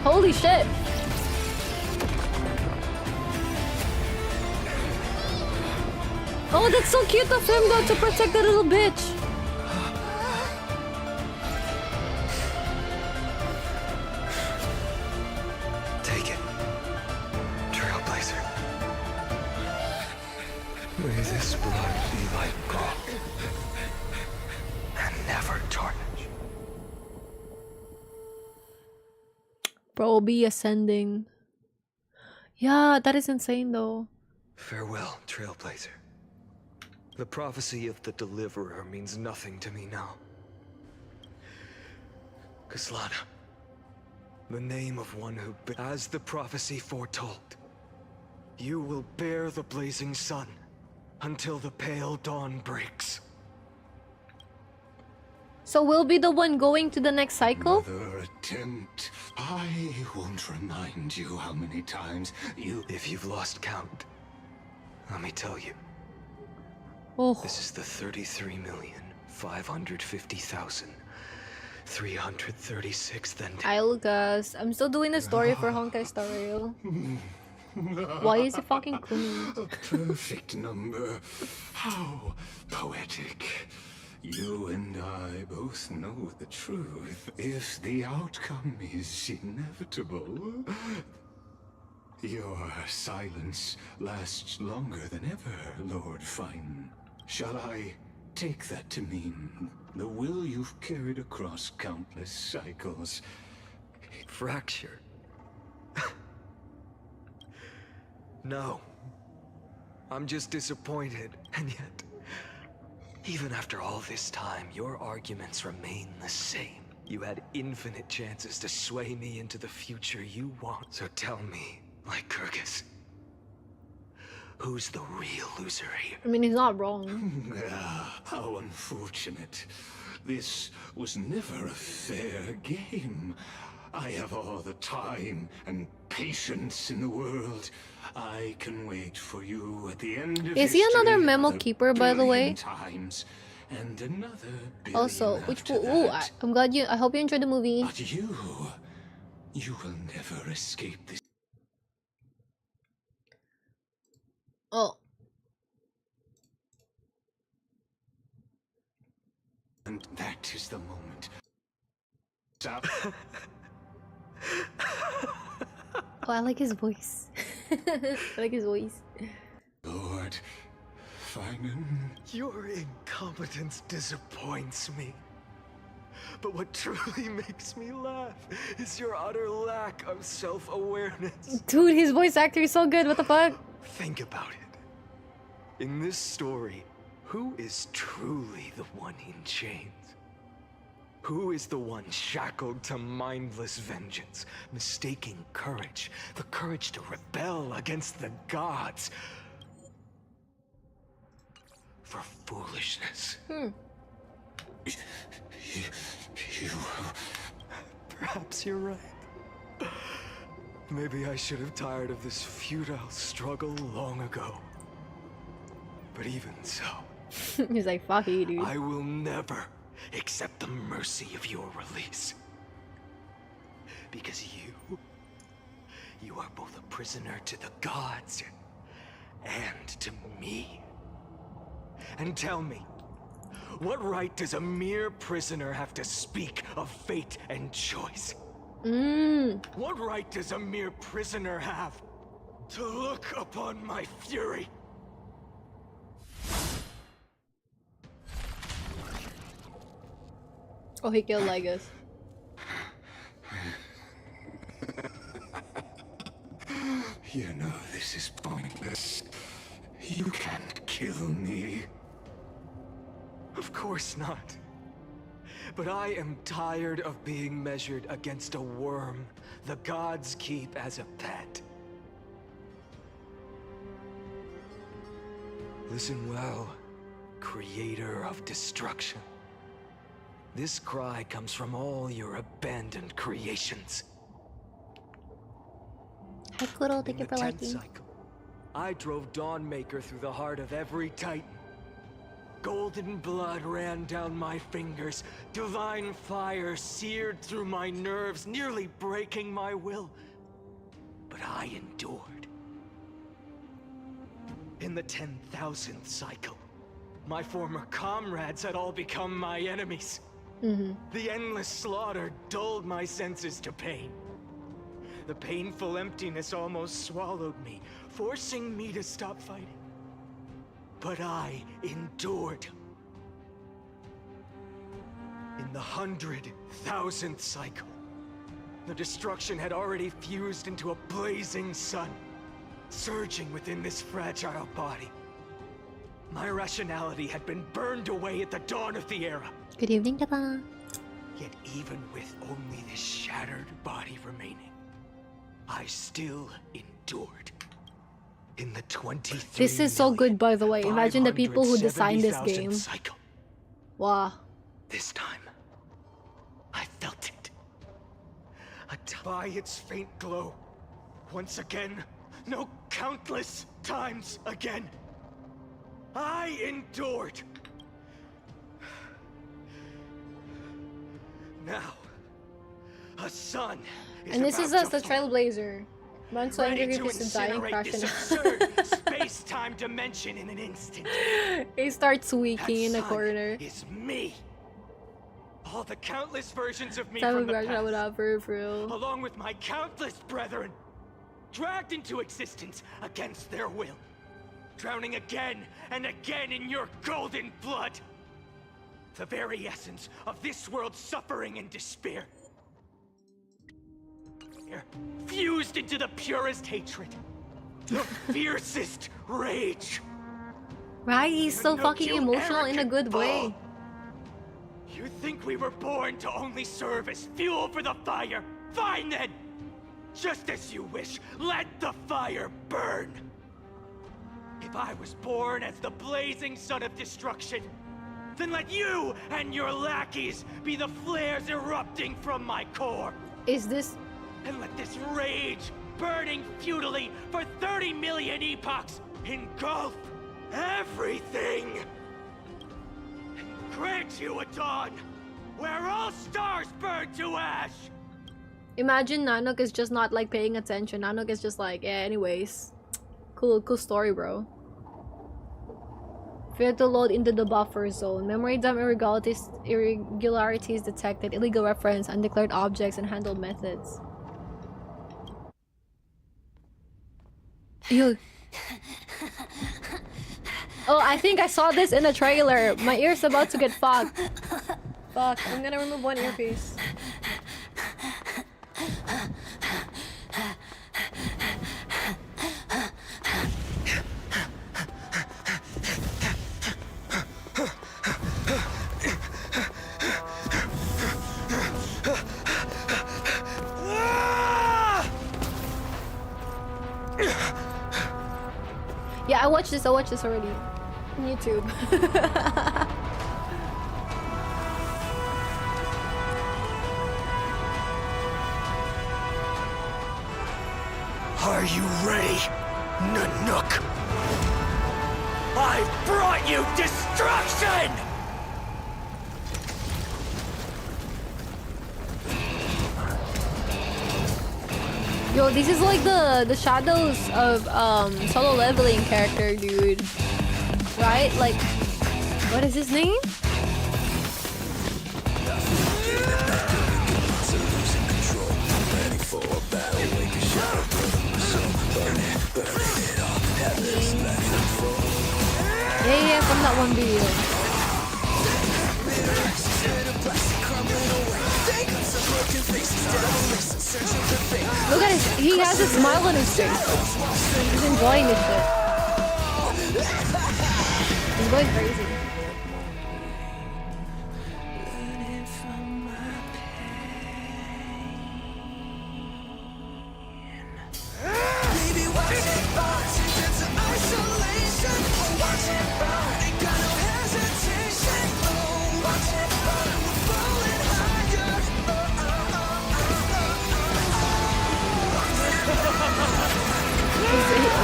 Holy shit! Oh, that's so cute of him though to protect the little bitch. Take it. Trailblazer. May this blood be like gold and never tarnish. Bro, be ascending. Yeah, that is insane though. Farewell, Trailblazer. The prophecy of the Deliverer means nothing to me now. Kaslana, the name of one who, as the prophecy foretold, you will bear the blazing sun until the pale dawn breaks. So we'll be the one going to the next cycle? Another attempt. I won't remind you how many times you... If you've lost count, let me tell you. Oh. This is the 33,550,336th entry. Hi Lucas, I'm still doing the story for Honkai Star Rail. Why is he fucking clean? A perfect number. How poetic. You and I both know the truth. If the outcome is inevitable, your silence lasts longer than ever, Lord Fine. Shall I take that to mean the will you've carried across countless cycles? Fractured? No. I'm just disappointed, and yet, even after all this time, your arguments remain the same. You had infinite chances to sway me into the future you want. So tell me, like Kyrgyz, who's the real loser here? I mean, he's not wrong. How unfortunate. This was never a fair game. I have all the time and patience in the world. I can wait for you at the end of Is he another memo keeper, by the way? Times, and another Also, I'm glad you. I hope you enjoyed the movie. But you will never escape this. Oh. And that is the moment. Stop. Oh, I like his voice. I like his voice. Lord Finan. Your incompetence disappoints me. But what truly makes me laugh is your utter lack of self-awareness. Dude, his voice actor is so good. What the fuck? Think about it. In this story, who is truly the one in chains? Who is the one shackled to mindless vengeance, mistaking courage, the courage to rebel against the gods, for foolishness? Perhaps you're right. Maybe I should have tired of this futile struggle long ago. But even so... He's like, fuck you, dude. I will never accept the mercy of your release. Because you are both a prisoner to the gods and to me. And tell me, what right does a mere prisoner have to speak of fate and choice? What right does a mere prisoner have to look upon my fury? Oh, he killed Lygus. You know this is pointless. You can't kill me. Of course not. But I am tired of being measured against a worm the gods keep as a pet. Listen well, creator of destruction. This cry comes from all your abandoned creations. Hi, Kuro. Thank you for liking. Cycle, I drove Dawnmaker through the heart of every titan. Golden blood ran down my fingers. Divine fire seared through my nerves, nearly breaking my will. But I endured. In the 10,000th cycle, my former comrades had all become my enemies. The endless slaughter dulled my senses to pain. The painful emptiness almost swallowed me, forcing me to stop fighting. But I endured. In the 100,000th cycle, the destruction had already fused into a blazing sun, surging within this fragile body. My rationality had been burned away at the dawn of the era. Good evening, Daba. Yet even with only this shattered body remaining, I still endured. In the 23 This is so good, by the way. Imagine the people who designed this game. Cycle. Wow. This time, I felt it. By its faint glow. Once again, no, countless times again. I endured. Now, a sun is And this is us, the fall, Trailblazer. Months ready under to his dying incinerate crashing. this absurd space-time dimension in an instant. He starts squeaking in the That corner. sun is me. All the countless versions of me Time from of the crash, I would past, have for real. along with my countless brethren, dragged into existence against their will, drowning again and again in your golden blood. The very essence of this world's suffering and despair, fused into the purest hatred, the fiercest rage. Right? He's so No, fucking you emotional in a arrogant good way. bull. You think we were born to only serve as fuel for the fire? Fine then! Just as you wish, let the fire burn! If I was born as the blazing sun of destruction, then let you and your lackeys be the flares erupting from my core! Is this... And let this rage, burning futilely for 30 million epochs, engulf everything! Grant you a dawn where all stars burn to ash. Imagine Nanook is just not like paying attention. Nanook is just like, yeah, anyways. Cool story, bro. Fail to load into the buffer zone. Memory dump irregularities detected. Illegal reference, undeclared objects, and handled methods. Ew. Oh, I think I saw this in a trailer. My ear's about to get fogged. Fuck, I'm gonna remove one earpiece. Yeah, I watched this already. On YouTube. Are you ready, Nanook? I've brought you destruction! Yo, this is like the shadows of Solo Leveling character, dude. Right? Like, what is his name? Yeah, from that one video. Look at his, he has a smile on his face. He's enjoying this shit. He's going crazy.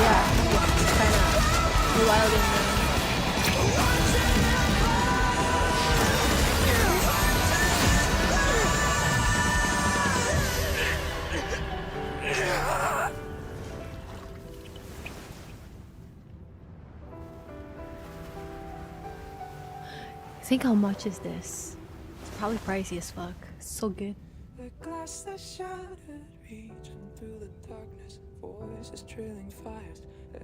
Yeah, it's kind of wild in there. think how much is this? It's probably pricey as fuck. It's so good. The glass that shattered, reaching through the darkness, voices trailing fires,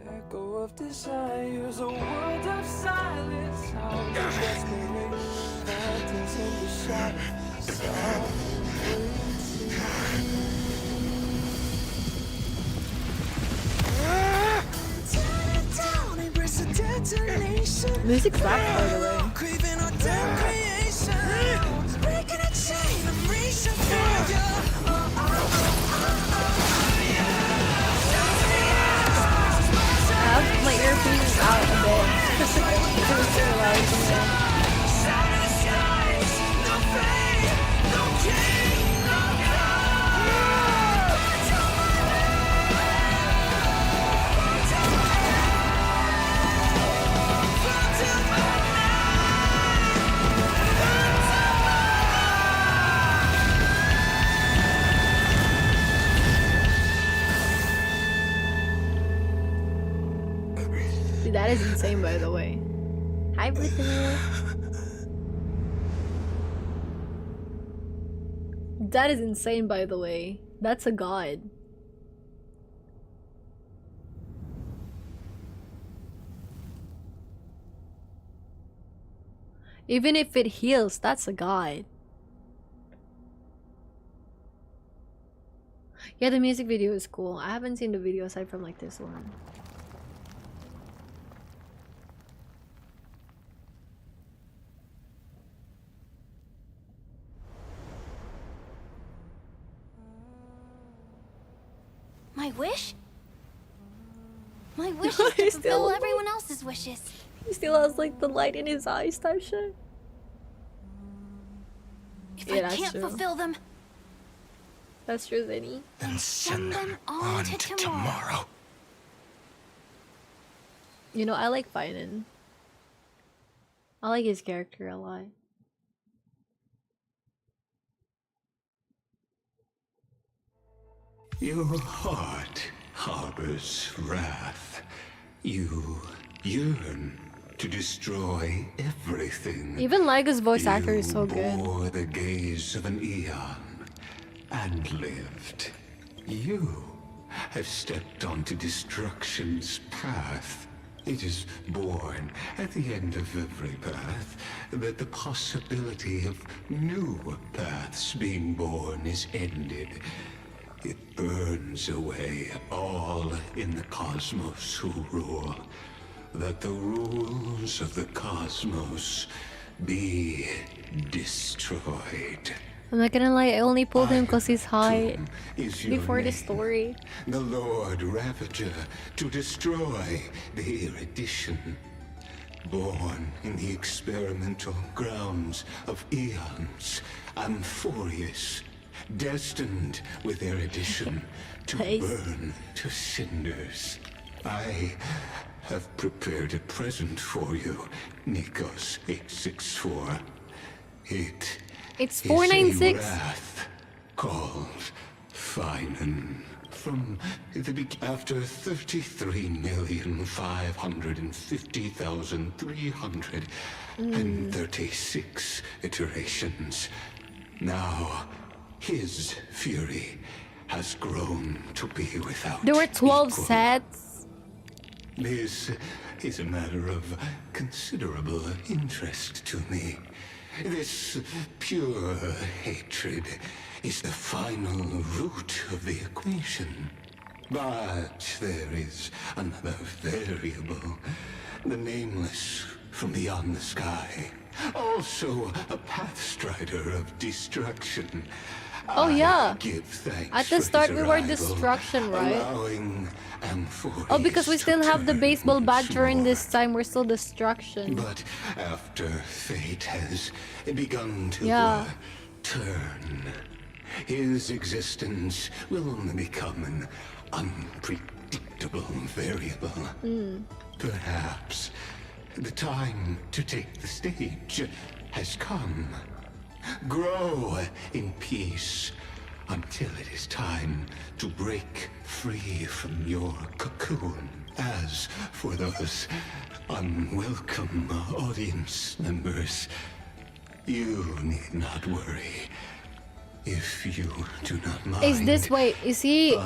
echo of desires, a world of silence, sounds of desperation, phantoms in the shadow, Music slaps, by the way. I have my earphones out a bit. Because it's so loud in there. Dude, that is insane, by the way. Hi, Brittany. That is insane, by the way. That's a god. Even if it heals, that's a god. Yeah, the music video is cool. I haven't seen the video aside from like this one. My wish? My wish is to fulfill everyone else's wishes. He still has like the light in his eyes type shit. If I can't fulfill them, that's true, Zinni. then send them on to tomorrow. You know, I like Finan. I like his character a lot. Your heart harbors wrath. You yearn to destroy everything. Even Liga's voice actor is so good. Bore the gaze of an eon and lived. You have stepped onto destruction's path. It is born at the end of every path that the possibility of new paths being born is ended. It burns away all in the cosmos who rule, that the rules of the cosmos be destroyed. I'm not gonna lie, I only pulled him because he's high before the story. The Lord Ravager to destroy the erudition. Born in the experimental grounds of eons, Amphorius, destined with erudition to burn to cinders. I have prepared a present for you, Nikos 864. It's 496. Wrath called Finan. From the after 33,550,336 iterations, now his fury has grown to be without. There were 12 equal. sets. This is a matter of considerable interest to me. This pure hatred is the final root of the equation. But there is another variable, the nameless from beyond the sky. Also a pathstrider of destruction. Oh yeah. Give thanks at the for start his we were arrival, destruction, right? allowing Amphorius Oh, because we still have the baseball once bat during more. this time. We're still destruction. But after fate has begun to turn, his existence will only become an unpredictable variable. Perhaps the time to take the stage has come. Grow in peace until it is time to break free from your cocoon. As for those unwelcome audience members, You need not worry. If you do not mind. Is this wait? Is he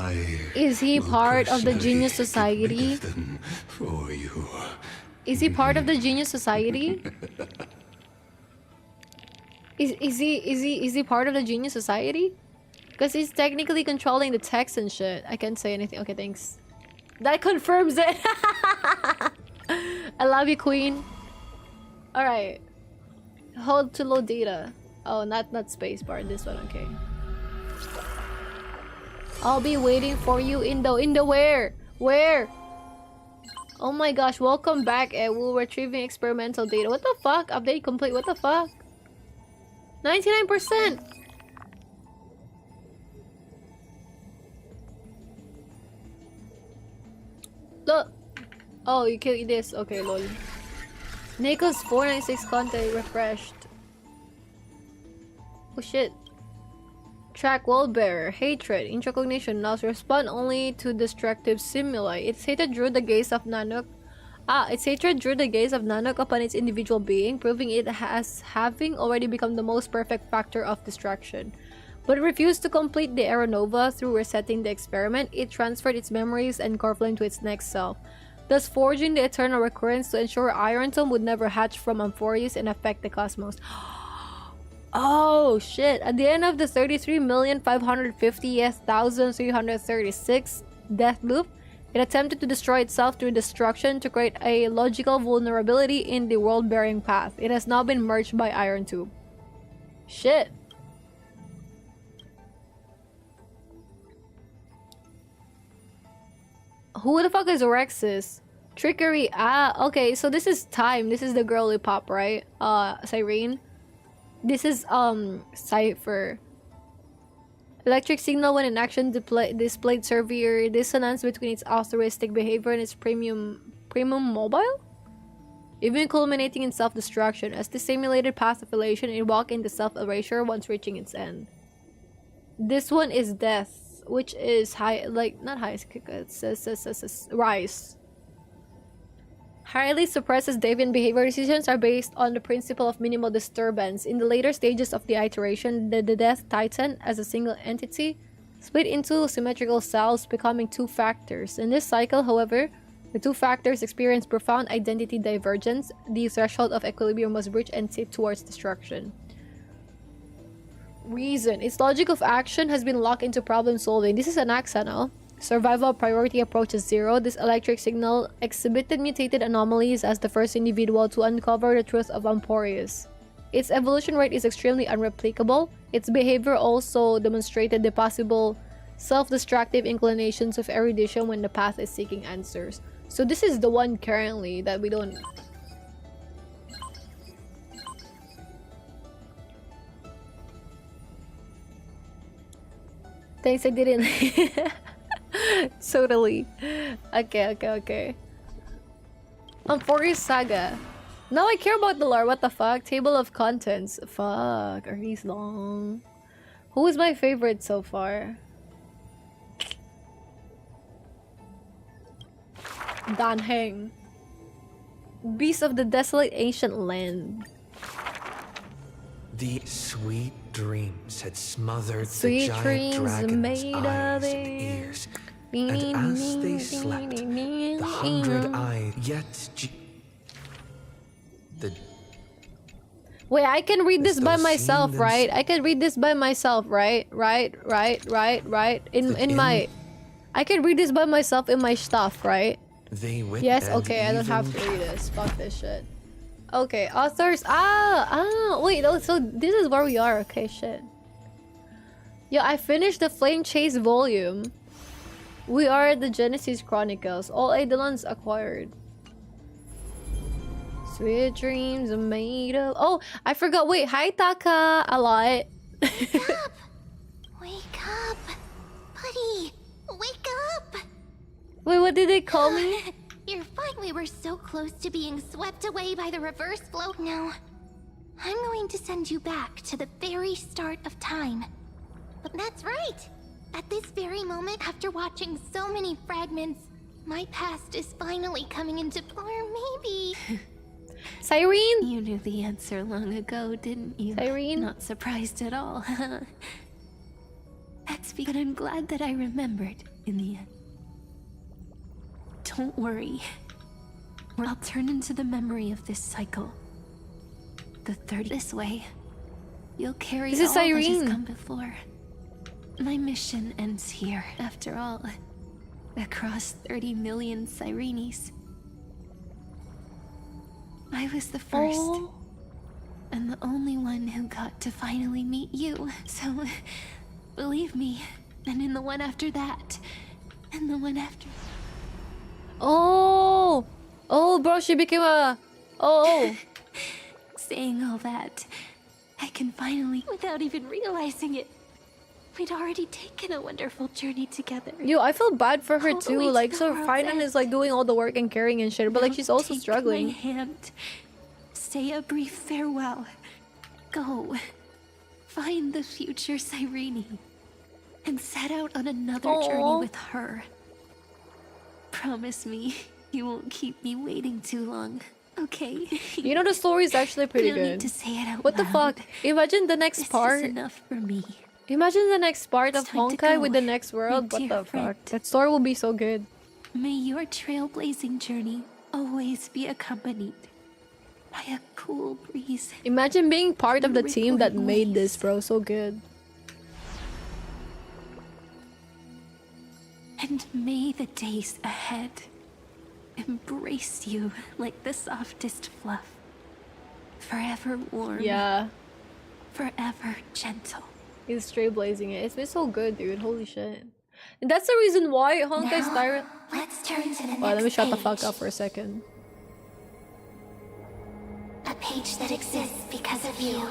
part of the Genius Society? For you. Is he part of the Genius Society? Is he part of the Genius Society? Because he's technically controlling the text and shit. I can't say anything. Okay, thanks. That confirms it. I love you, Queen. All right. Hold to load data. Oh, not spacebar. This one, okay. I'll be waiting for you in the where? Where? Oh my gosh! Welcome back, Ed. We're retrieving experimental data. What the fuck? Update complete. What the fuck? 99%. Look. Oh, you killed this. Okay, lol. Nicho's 496 content refreshed. Oh shit. Track world bearer. Hatred. Introcognition. Now respond only to destructive stimuli. Its hatred drew the gaze of Nanook. Its hatred drew the gaze of Nanook upon its individual being, proving it as having already become the most perfect factor of distraction. But it refused to complete the Aeronova through resetting the experiment. It transferred its memories and core flame to its next self, thus forging the eternal recurrence to ensure Iron Tome would never hatch from Amphorius and affect the cosmos. Oh shit! At the end of the 33,550,336 death loop, it attempted to destroy itself through destruction to create a logical vulnerability in the world-bearing path. It has now been merged by Iron Tube. Shit. Who the fuck is Orexis? Trickery. Okay, so this is Time. This is the girly pop, right? Cyrene. This is Cypher. Electric signal when in action displayed severe dissonance between its altruistic behavior and its premium mobile, even culminating in self-destruction. As the simulated path of elation, it walked into self-erasure once reaching its end. This one is Death, which is Rise. Highly suppresses deviant behavior decisions are based on the principle of minimal disturbance. In the later stages of the iteration, the Death Titan, as a single entity, split into symmetrical cells, becoming two factors. In this cycle, however, the two factors experience profound identity divergence. The threshold of equilibrium was breached and tipped towards destruction. Reason. Its logic of action has been locked into problem solving. This is an Axa, no? Survival priority approaches 0. This electric signal exhibited mutated anomalies as the first individual to uncover the truth of Amphorius. Its evolution rate is extremely unreplicable. Its behavior also demonstrated the possible self-destructive inclinations of erudition when the path is seeking answers. So this is the one currently that we don't... Thanks, I didn't... Totally. Okay. Amphorius Saga. Now I care about the lore. What the fuck? Table of contents. Fuck. Are these long? Who is my favorite so far? Dan Heng. Beast of the Desolate Ancient Land. The sweet dreams had smothered Sweet the giant dreams dragon's made eyes of and ears. And as they slept, the 100 eyes yet... Wait, I can read this by those myself, seen right? I can read this by myself, right? Right. In my... I can read this by myself in my stuff, right? They Yes, okay, I don't have to read this. Fuck this shit. Okay, authors... wait, so this is where we are. Okay, shit. Yeah, I finished the Flame Chase volume. We are the Genesis Chronicles. All Eidolons acquired. Sweet dreams are made of... Oh, I forgot. Wait, hi Taka. A lot. Wake up! Buddy! Wake up! Wait, what did they call me? You're fine. We were so close to being swept away by the reverse flow. No. I'm going to send you back to the very start of time. But that's right! At this very moment, after watching so many fragments, my past is finally coming into... Or maybe... Cyrene? You knew the answer long ago, didn't you? Cyrene? Not surprised at all. That's because I'm glad that I remembered in the end. Don't worry. I'll turn into the memory of this cycle. The 30 this way. You'll carry This is all that has Cyrene. come before. My mission ends here, after all. Across 30 million Cyrenes. I was the first. Oh. And the only one who got to finally meet you. So, believe me. And in the one after that. And the one after... Oh! Oh, bro, she became a... Oh! Saying all that, I can finally, without even realizing it, we'd already taken a wonderful journey together. Yo, I feel bad for her All the too. way to Like, the so world's Finan end. is like doing all the work and carrying and shit, but like Now she's also take struggling. my hand. Say a brief farewell. Go. Find the future Cyrene. And set out on another journey Aw. with her. Promise me you won't keep me waiting too long. Okay? You know, the story is actually pretty you don't good. need to say it out What the loud. fuck? Imagine the next This part. is enough for me. Imagine the next part It's of time to Honkai go, with the next world. my What dear the friend. fuck? That story will be so good. May your trailblazing journey always be accompanied by a cool breeze. Imagine being part of the And team that rippling made this, waves. bro. So good. And may the days ahead embrace you like the softest fluff. Forever warm. Yeah. Forever gentle. He's straight blazing it. It's been so good, dude. Holy shit. And that's the reason why Honkai's Tyrant. Let's turn to the next Well, let me shut the page. fuck up for a second. A page that exists because of you.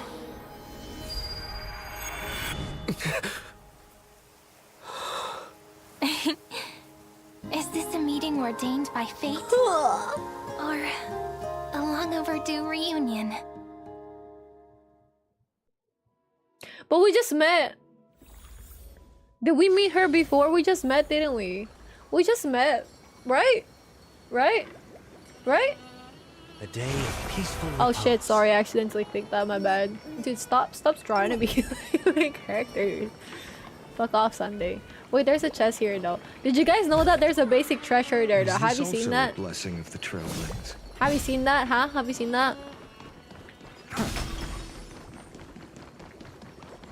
Is this a meeting ordained by fate? Or a long overdue reunion? But we just met. Did we meet her before? We just met, didn't we? We just met, right? Right? Right? A day of peaceful Oh shit, sorry, I accidentally clicked that, my bad. Dude, stop trying to be like characters. Fuck off, Sunday. Wait, there's a chest here though. Did you guys know that there's a basic treasure there though? Is Have this you seen also that? a blessing of the Trailblaze? Have you seen that, huh? Have you seen that?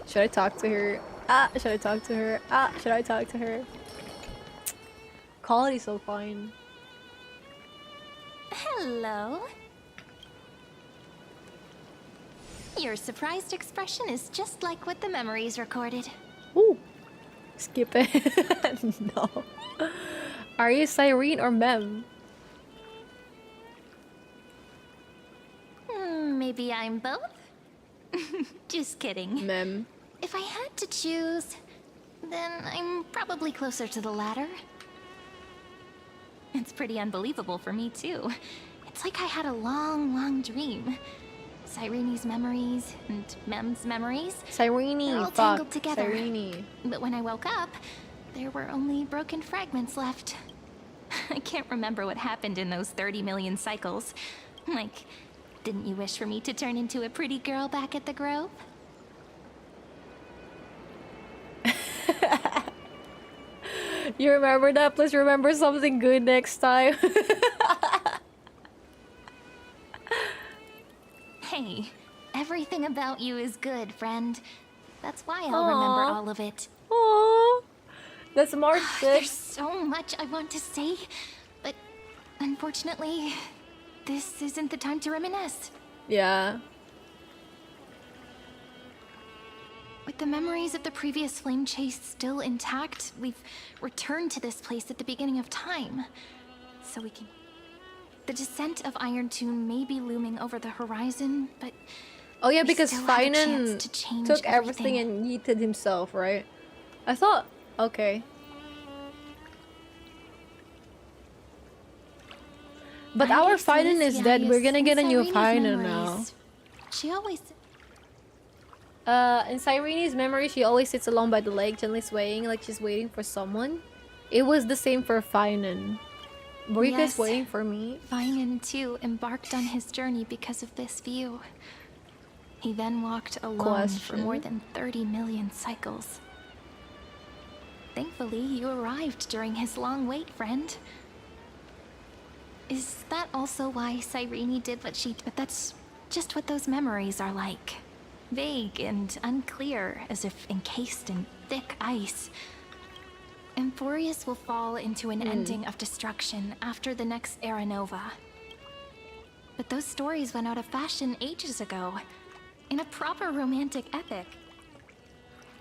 Should I talk to her? Ah, should I talk to her? Ah, should I talk to her? Quality's so fine. Hello. Your surprised expression is just like what the memories recorded. Ooh. Skip it. No. Are you Cyrene or Mem? Maybe I'm both? Just kidding. Mem. If I had to choose, then I'm probably closer to the latter. It's pretty unbelievable for me, too. It's like I had a long, long dream. Cyrene's memories and Mem's memories. They're all Cyrene, tangled fuck. together. Cyrene. But when I woke up, there were only broken fragments left. I can't remember what happened in those 30 million cycles. Like, didn't you wish for me to turn into a pretty girl back at the Grove? You remember that? Please remember something good next time. Hey, everything about you is good, friend. That's why I'll remember Aw. all of it. Aww. That's March 6th. There's so much I want to say, but unfortunately, this isn't the time to reminisce. Yeah. With the memories of the previous flame chase still intact, we've returned to this place at the beginning of time. So we can... The descent of Iron Tomb may be looming over the horizon, but... Oh yeah, we because still have a chance Finan to change took everything and yeeted himself, right? I thought... Okay. But I our used to Finan miss is dead. We're Yayus gonna and get a new Cyrene's Finan now. memories. She always... In Cyrene's memory, she always sits alone by the lake, gently swaying like she's waiting for someone. It was the same for Finan. Were you guys Yes. waiting for me? Vinan too embarked on his journey because of this view. He then walked alone for more Question? than 30 million cycles. Thankfully, you arrived during his long wait, friend. Is that also why Cyrene did what she did? That's just what those memories are like. Vague and unclear, as if encased in thick ice. Emphorius will fall into an ending of destruction after the next Era Nova. But those stories went out of fashion ages ago, in a proper romantic epic.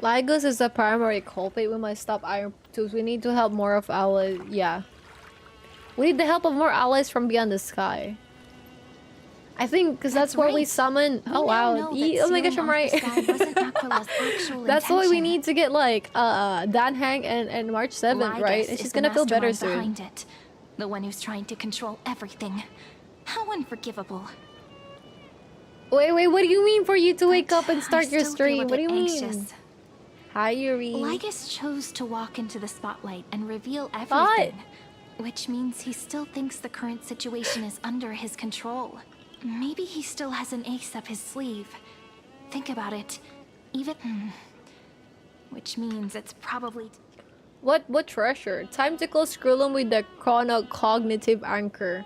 Lygos is the primary culprit. We must stop iron tools. We need to help more of allies. Yeah. We need the help of more allies from beyond the sky. I think because that's where we summon. Oh wow! Oh my gosh, I'm right. That's why we need to get like Dan Hang and March 7th, right? And she's gonna feel better soon. Behind it. The one who's trying to control everything. How unforgivable. Wait, what do you mean for you to wake up and start your still feel a stream? What do bit you anxious. mean? Hi, Yuri. Lygus chose to walk into the spotlight and reveal everything. Which means he still thinks the current situation is under his control. Maybe he still has an ace up his sleeve. Think about it. Even... Which means it's probably... What treasure? Time to close Skrullum with the chrono-cognitive anchor.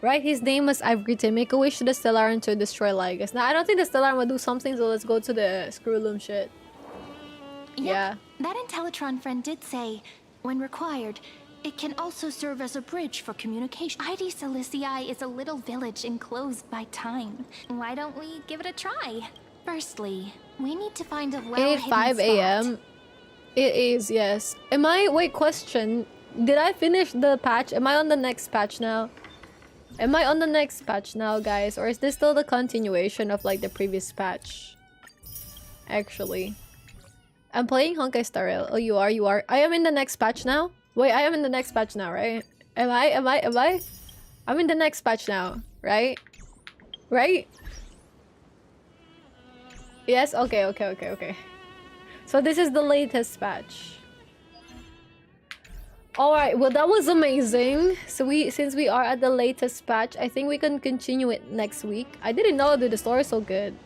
Right, his name was Ivgrite. Make a wish to the Stellaran to destroy Lygus. Now, I don't think the Stellaran will do something, so let's go to the Skrullum shit. Yeah. That Intellitron friend did say, when required, it can also serve as a bridge for communication. ID Silicii is a little village enclosed by time. Why don't we give it a try? Firstly, we need to find a well-hidden 5 spot. a.m. It is, yes. Am I... Wait, question. Did I finish the patch? Am I on the next patch now? Am I on the next patch now, guys? Or is this still the continuation of, like, the previous patch? Actually. I'm playing Honkai Star Rail. Oh, you are? I am in the next patch now? Wait, I am in the next patch now, right? Am I? I'm in the next patch now, right? Right? Yes? Okay. So this is the latest patch. Alright, well that was amazing. So since we are at the latest patch, I think we can continue it next week. I didn't know the story is so good.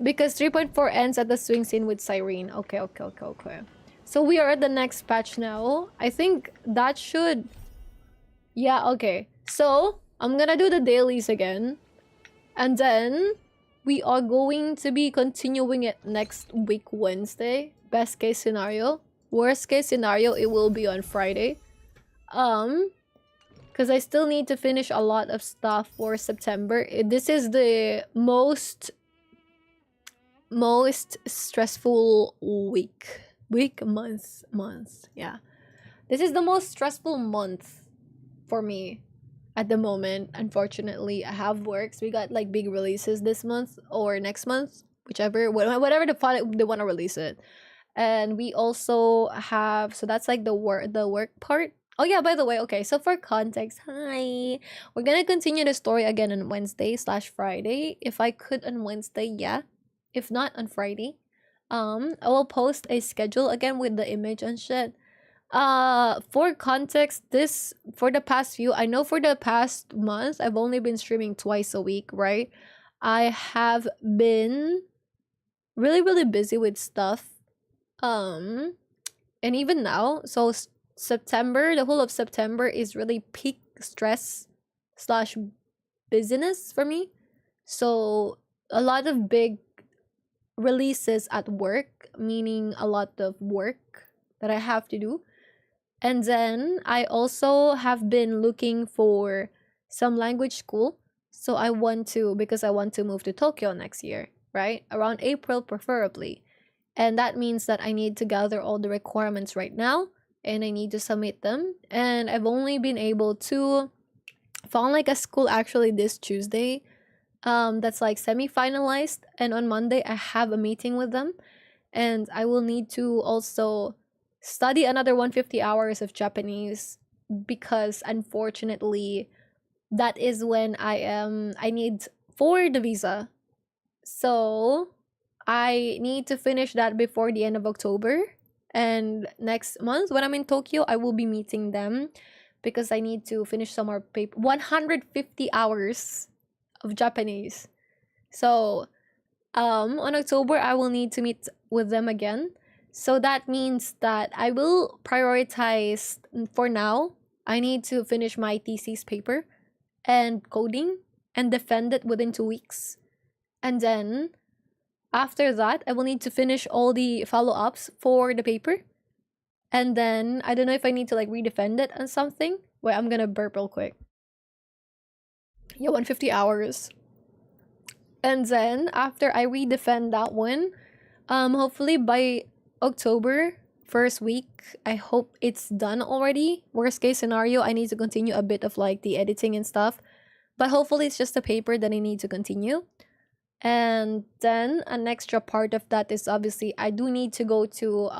Because 3.4 ends at the swing scene with Cyrene. Okay. So we are at the next patch now. I think that should... Yeah, okay. So, I'm gonna do the dailies again. And then, we are going to be continuing it next week, Wednesday. Best case scenario. Worst case scenario, it will be on Friday. Because I still need to finish a lot of stuff for September. This is the most stressful month. Yeah. This is the most stressful month for me at the moment. Unfortunately, I have works. We got like big releases this month or next month, whichever, whatever they want to release it. And we also have, so that's like the work part. Oh yeah, by the way, okay, so for context, hi, we're gonna continue the story again on Wednesday/Friday. If I could on Wednesday, yeah. If not on Friday, I will post a schedule again with the image and shit. For context, for the past month, I've only been streaming twice a week, right? I have been really busy with stuff. And even now, so September, the whole of September is really peak stress / busyness for me. So a lot of big releases at work, meaning a lot of work that I have to do. And then I also have been looking for some language school. So because I want to move to Tokyo next year, right? Around April preferably. And that means that I need to gather all the requirements right now and I need to submit them. And I've only been able to found like a school actually this Tuesday that's like semi-finalized, and on Monday I have a meeting with them and I will need to also study another 150 hours of Japanese because unfortunately that is when I need for the visa. So I need to finish that before the end of October. And next month when I'm in Tokyo, I will be meeting them because I need to finish some more paper. 150 hours of Japanese. So on October I will need to meet with them again. So that means that I will prioritize, for now, I need to finish my thesis paper and coding and defend it within 2 weeks. And then after that, I will need to finish all the follow-ups for the paper. And then I don't know if I need to like redefend it on something. Wait, I'm gonna burp real quick. Yeah, 150 hours. And then after I redefend that one, hopefully by October first week, I hope it's done already. Worst case scenario, I need to continue a bit of like the editing and stuff, but hopefully it's just a paper that I need to continue. And then an extra part of that is obviously I do need to go to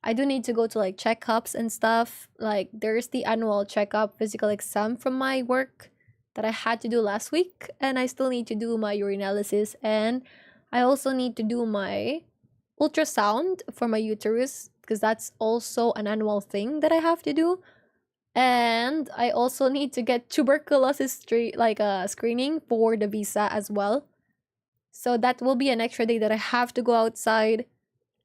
like checkups and stuff. Like there's the annual checkup physical exam from my work that I had to do last week, and I still need to do my urinalysis, and I also need to do my ultrasound for my uterus because that's also an annual thing that I have to do. And I also need to get tuberculosis screening for the visa as well. So that will be an extra day that I have to go outside.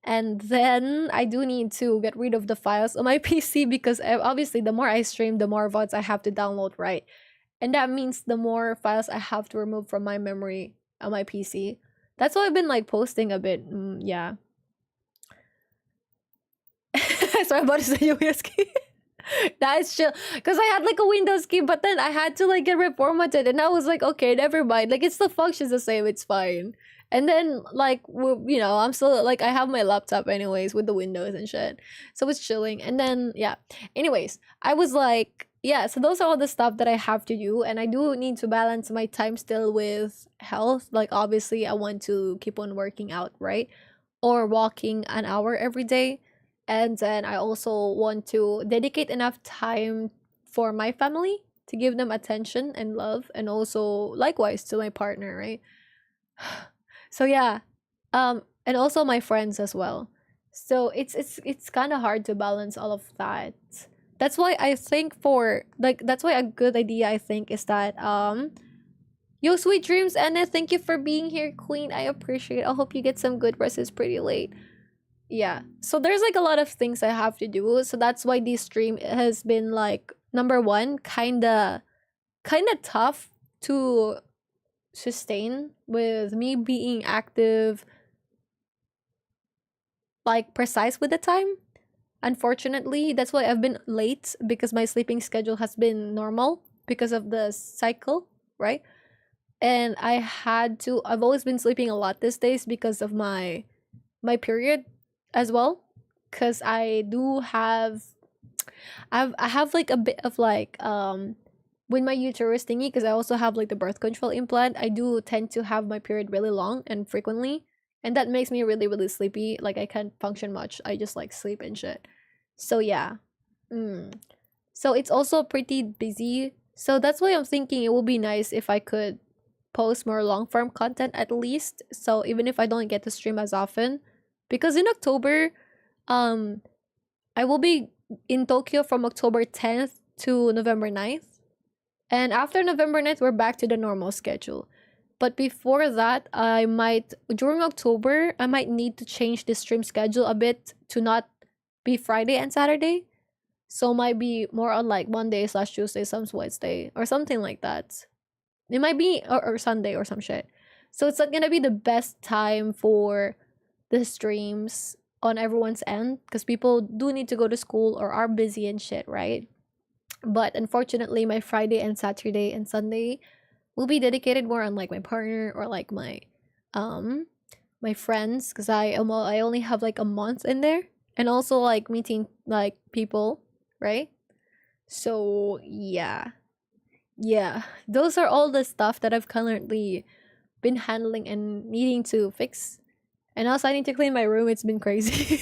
And then I do need to get rid of the files on my PC because obviously the more I stream, the more VODs I have to download, right? And that means the more files I have to remove from my memory on my PC. That's why I've been like posting a bit. Yeah. So I'm about to say you key. That's chill. Because I had like a Windows key, but then I had to like get reformatted. And I was like, okay, never mind. Like it still functions the same. It's fine. And then like, you know, I'm still like, I have my laptop anyways with the Windows and shit. So it's chilling. And then, yeah. Anyways, I was like, yeah, so those are all the stuff that I have to do. And I do need to balance my time still with health. Like obviously I want to keep on working out, right? Or walking an hour every day. And then I also want to dedicate enough time for my family to give them attention and love, and also likewise to my partner, right? So yeah, and also my friends as well. So it's kind of hard to balance all of that. That's why I think that's why a good idea I think is that yo, sweet dreams, Anna. Thank you for being here, Queen. I appreciate it. I hope you get some good rest. It's pretty late. Yeah, so there's like a lot of things I have to do, so that's why this stream has been like, number one, kinda tough to sustain with me being active, like precise with the time. Unfortunately, that's why I've been late, because my sleeping schedule has been normal because of the cycle, right? And I've always been sleeping a lot these days because of my period as well, because I have like a bit of like with my uterus thingy, because I also have like the birth control implant. I do tend to have my period really long and frequently, and that makes me really, really sleepy. Like I can't function much. I just like sleep and shit. So yeah. So it's also pretty busy. So that's why I'm thinking it would be nice if I could post more long form content at least. So even if I don't get to stream as often, because in October, I will be in Tokyo from October 10th to November 9th. And after November 9th, we're back to the normal schedule. But before that, during October, I might need to change the stream schedule a bit to not be Friday and Saturday. So might be more on like Monday/Tuesday, some Wednesday, or something like that. It might be, or Sunday or some shit. So it's not gonna be the best time for the streams on everyone's end, because people do need to go to school or are busy and shit, right? But unfortunately, my Friday and Saturday and Sunday will be dedicated more on like my partner or like my friends, because I only have like a month in there, and also like meeting like people, right? So yeah, those are all the stuff that I've currently been handling and needing to fix. And also I need to clean my room. It's been crazy.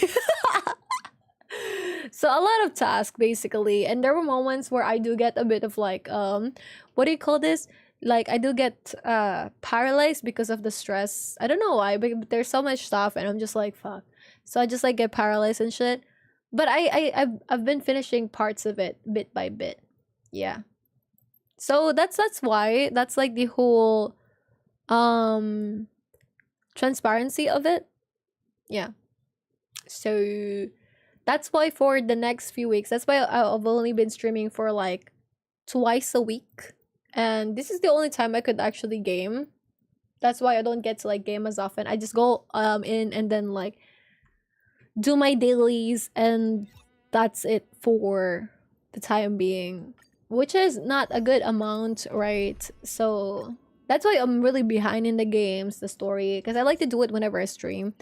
So a lot of tasks basically. And there were moments where I do get a bit of like what do you call this? Like I do get paralyzed because of the stress. I don't know why, but there's so much stuff and I'm just like, fuck. so I just like get paralyzed and shit. But I've been finishing parts of it bit by bit. Yeah. So that's why that's like the whole transparency of it. Yeah. So that's why for the next few weeks, that's why I've only been streaming for like twice a week. And this is the only time I could actually game. That's why I don't get to like game as often. I just go in and then like do my dailies, and that's it for the time being, which is not a good amount, right? So that's why I'm really behind in the games, the story, because I like to do it whenever I stream.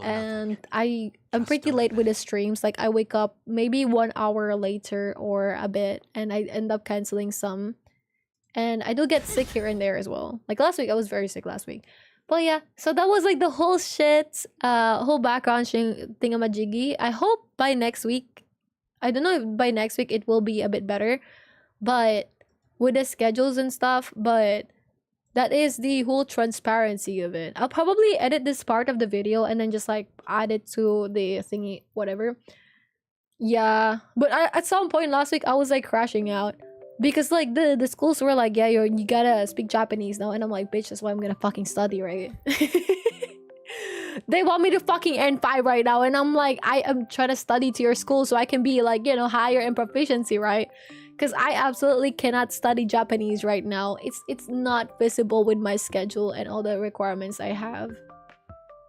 And I'm pretty late with the streams. Like I wake up maybe 1 hour later or a bit, and I end up canceling some. And I do get sick here and there as well. Like last week, I was very sick last week. But yeah, so that was like the whole shit, whole background thingamajiggy. I hope by next week, I don't know if by next week it will be a bit better, but with the schedules and stuff, but that is the whole transparency of it. I'll probably edit this part of the video and then just like add it to the thingy, whatever. Yeah, but at some point last week, I was like crashing out. Because like the schools were like, yeah, you gotta speak Japanese now, and I'm like, bitch, that's why I'm gonna fucking study, right? They want me to fucking N5 right now, and I'm like, I am trying to study to your school so I can be like, you know, higher in proficiency, right? Because I absolutely cannot study Japanese right now. It's not visible with my schedule and all the requirements I have.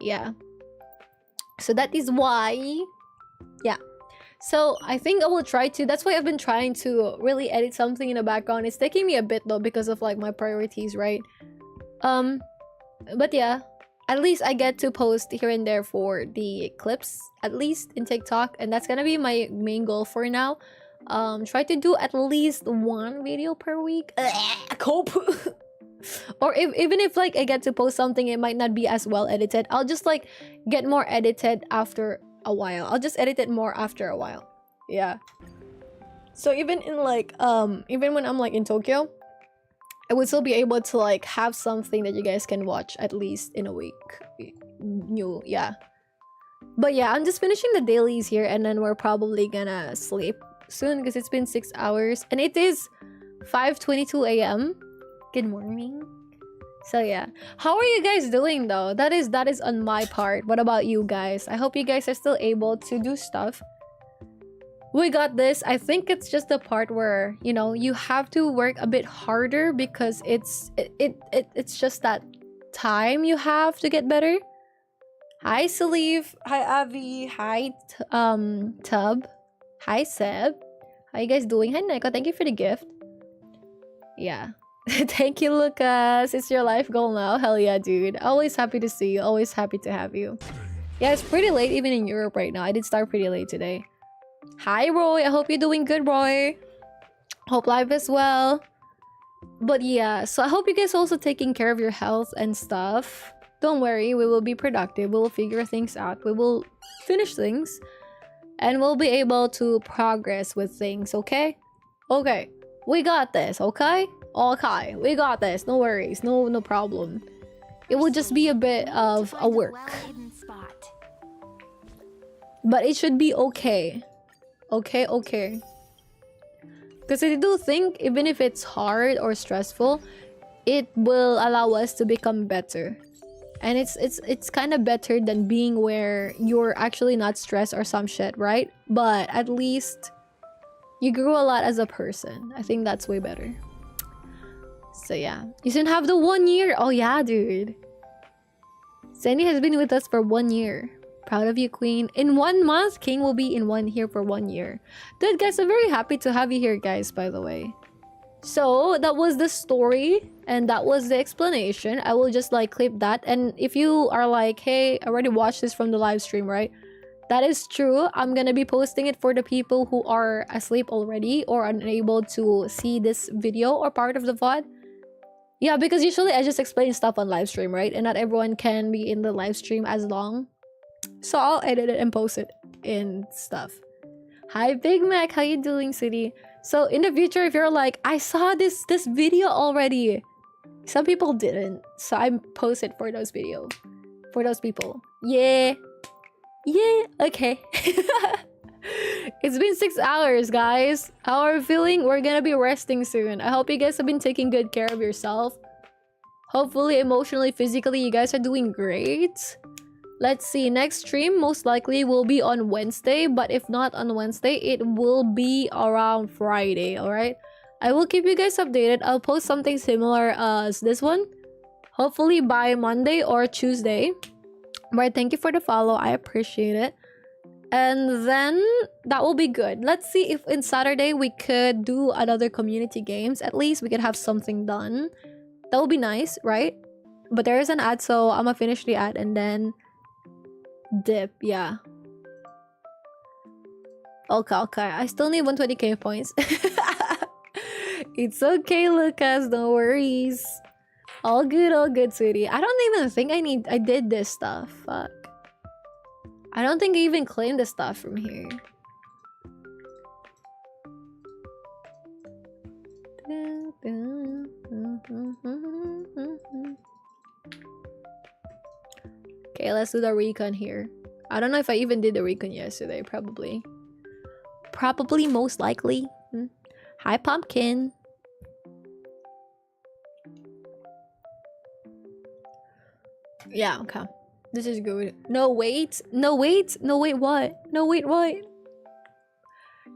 Yeah. So that is why, yeah. So I think I will try to, that's why I've been trying to really edit something in the background. It's taking me a bit though because of like my priorities, right? But yeah, at least I get to post here and there for the clips, at least in TikTok, and that's gonna be my main goal for now. Try to do at least 1 video per week. Cope. Or even if like I get to post something, it might not be as well edited. I'll just like get more edited after a while. I'll just edit it more after a while. Yeah. So even in like even when I'm like in Tokyo, I would still be able to like have something that you guys can watch at least in a week. New, yeah. But yeah, I'm just finishing the dailies here, and then we're probably gonna sleep soon because it's been 6 hours and it is 5:22 a.m. Good morning. So yeah, how are you guys doing though? That is on my part. What about you guys? I hope you guys are still able to do stuff. We got this. I think it's just the part where, you know, you have to work a bit harder because it's just that time you have to get better. Hi Saliv, hi Avi, hi Tub, hi Seb. How you guys doing? Hi Neko, thank you for the gift. Yeah. Thank you, Lucas. It's your life goal now. Hell yeah, dude. Always happy to see you. Always happy to have you. Yeah, it's pretty late even in Europe right now. I did start pretty late today. Hi, Roy. I hope you're doing good, Roy. Hope life is well. But yeah, so I hope you guys also taking care of your health and stuff. Don't worry, we will be productive. We will figure things out. We will finish things. And we'll be able to progress with things, okay? Okay. We got this, okay? Okay, we got this. No worries. No problem. It will just be a bit of a work. But it should be okay. Okay. Because I do think even if it's hard or stressful, it will allow us to become better. And it's kind of better than being where you're actually not stressed or some shit, right? But at least you grew a lot as a person. I think that's way better. So yeah, you didn't have the 1 year. Oh yeah, dude. Sandy has been with us for 1 year. Proud of you, Queen. In 1 month, King will be here for 1 year. Dude, guys, I'm very happy to have you here, guys, by the way. So that was the story and that was the explanation. I will just like clip that, and if you are like, hey, I already watched this from the live stream, right? That is true. I'm gonna be posting it for the people who are asleep already or unable to see this video or part of the VOD. Yeah, because usually I just explain stuff on live stream, right? And not everyone can be in the live stream as long. So I'll edit it and post it in stuff. Hi Big Mac, how you doing, City? So in the future, if you're like, I saw this video already. Some people didn't. So I post it for those videos. For those people. Yeah. Yeah, okay. It's been 6 hours, guys. How are we feeling? We're gonna be resting soon. I hope you guys have been taking good care of yourself. Hopefully, emotionally, physically, you guys are doing great. Let's see. Next stream most likely will be on Wednesday, but if not on Wednesday, it will be around Friday, alright? I will keep you guys updated. I'll post something similar as this one. Hopefully by Monday or Tuesday. But thank you for the follow. I appreciate it. And then that will be good. Let's see if in Saturday we could do another community games. At least we could have something done. That would be nice, right? But there is an ad, so I'm gonna finish the ad and then dip. Yeah. Okay. I still need 120k points. It's okay, Lucas. No worries. All good, sweetie. I don't even think I did this stuff. Fuck. I don't think I even claimed the stuff from here. Okay, let's do the recon here. I don't know if I even did the recon yesterday. Probably, most likely. Hi, Pumpkin. Yeah, okay. This is good. No, wait, what?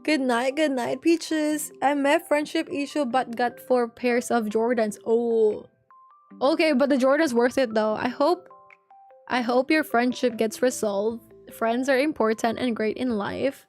Good night, Peaches. I met friendship issue but got 4 pairs of Jordans. Oh. Okay, but the Jordans worth it though. I hope your friendship gets resolved. Friends are important and great in life.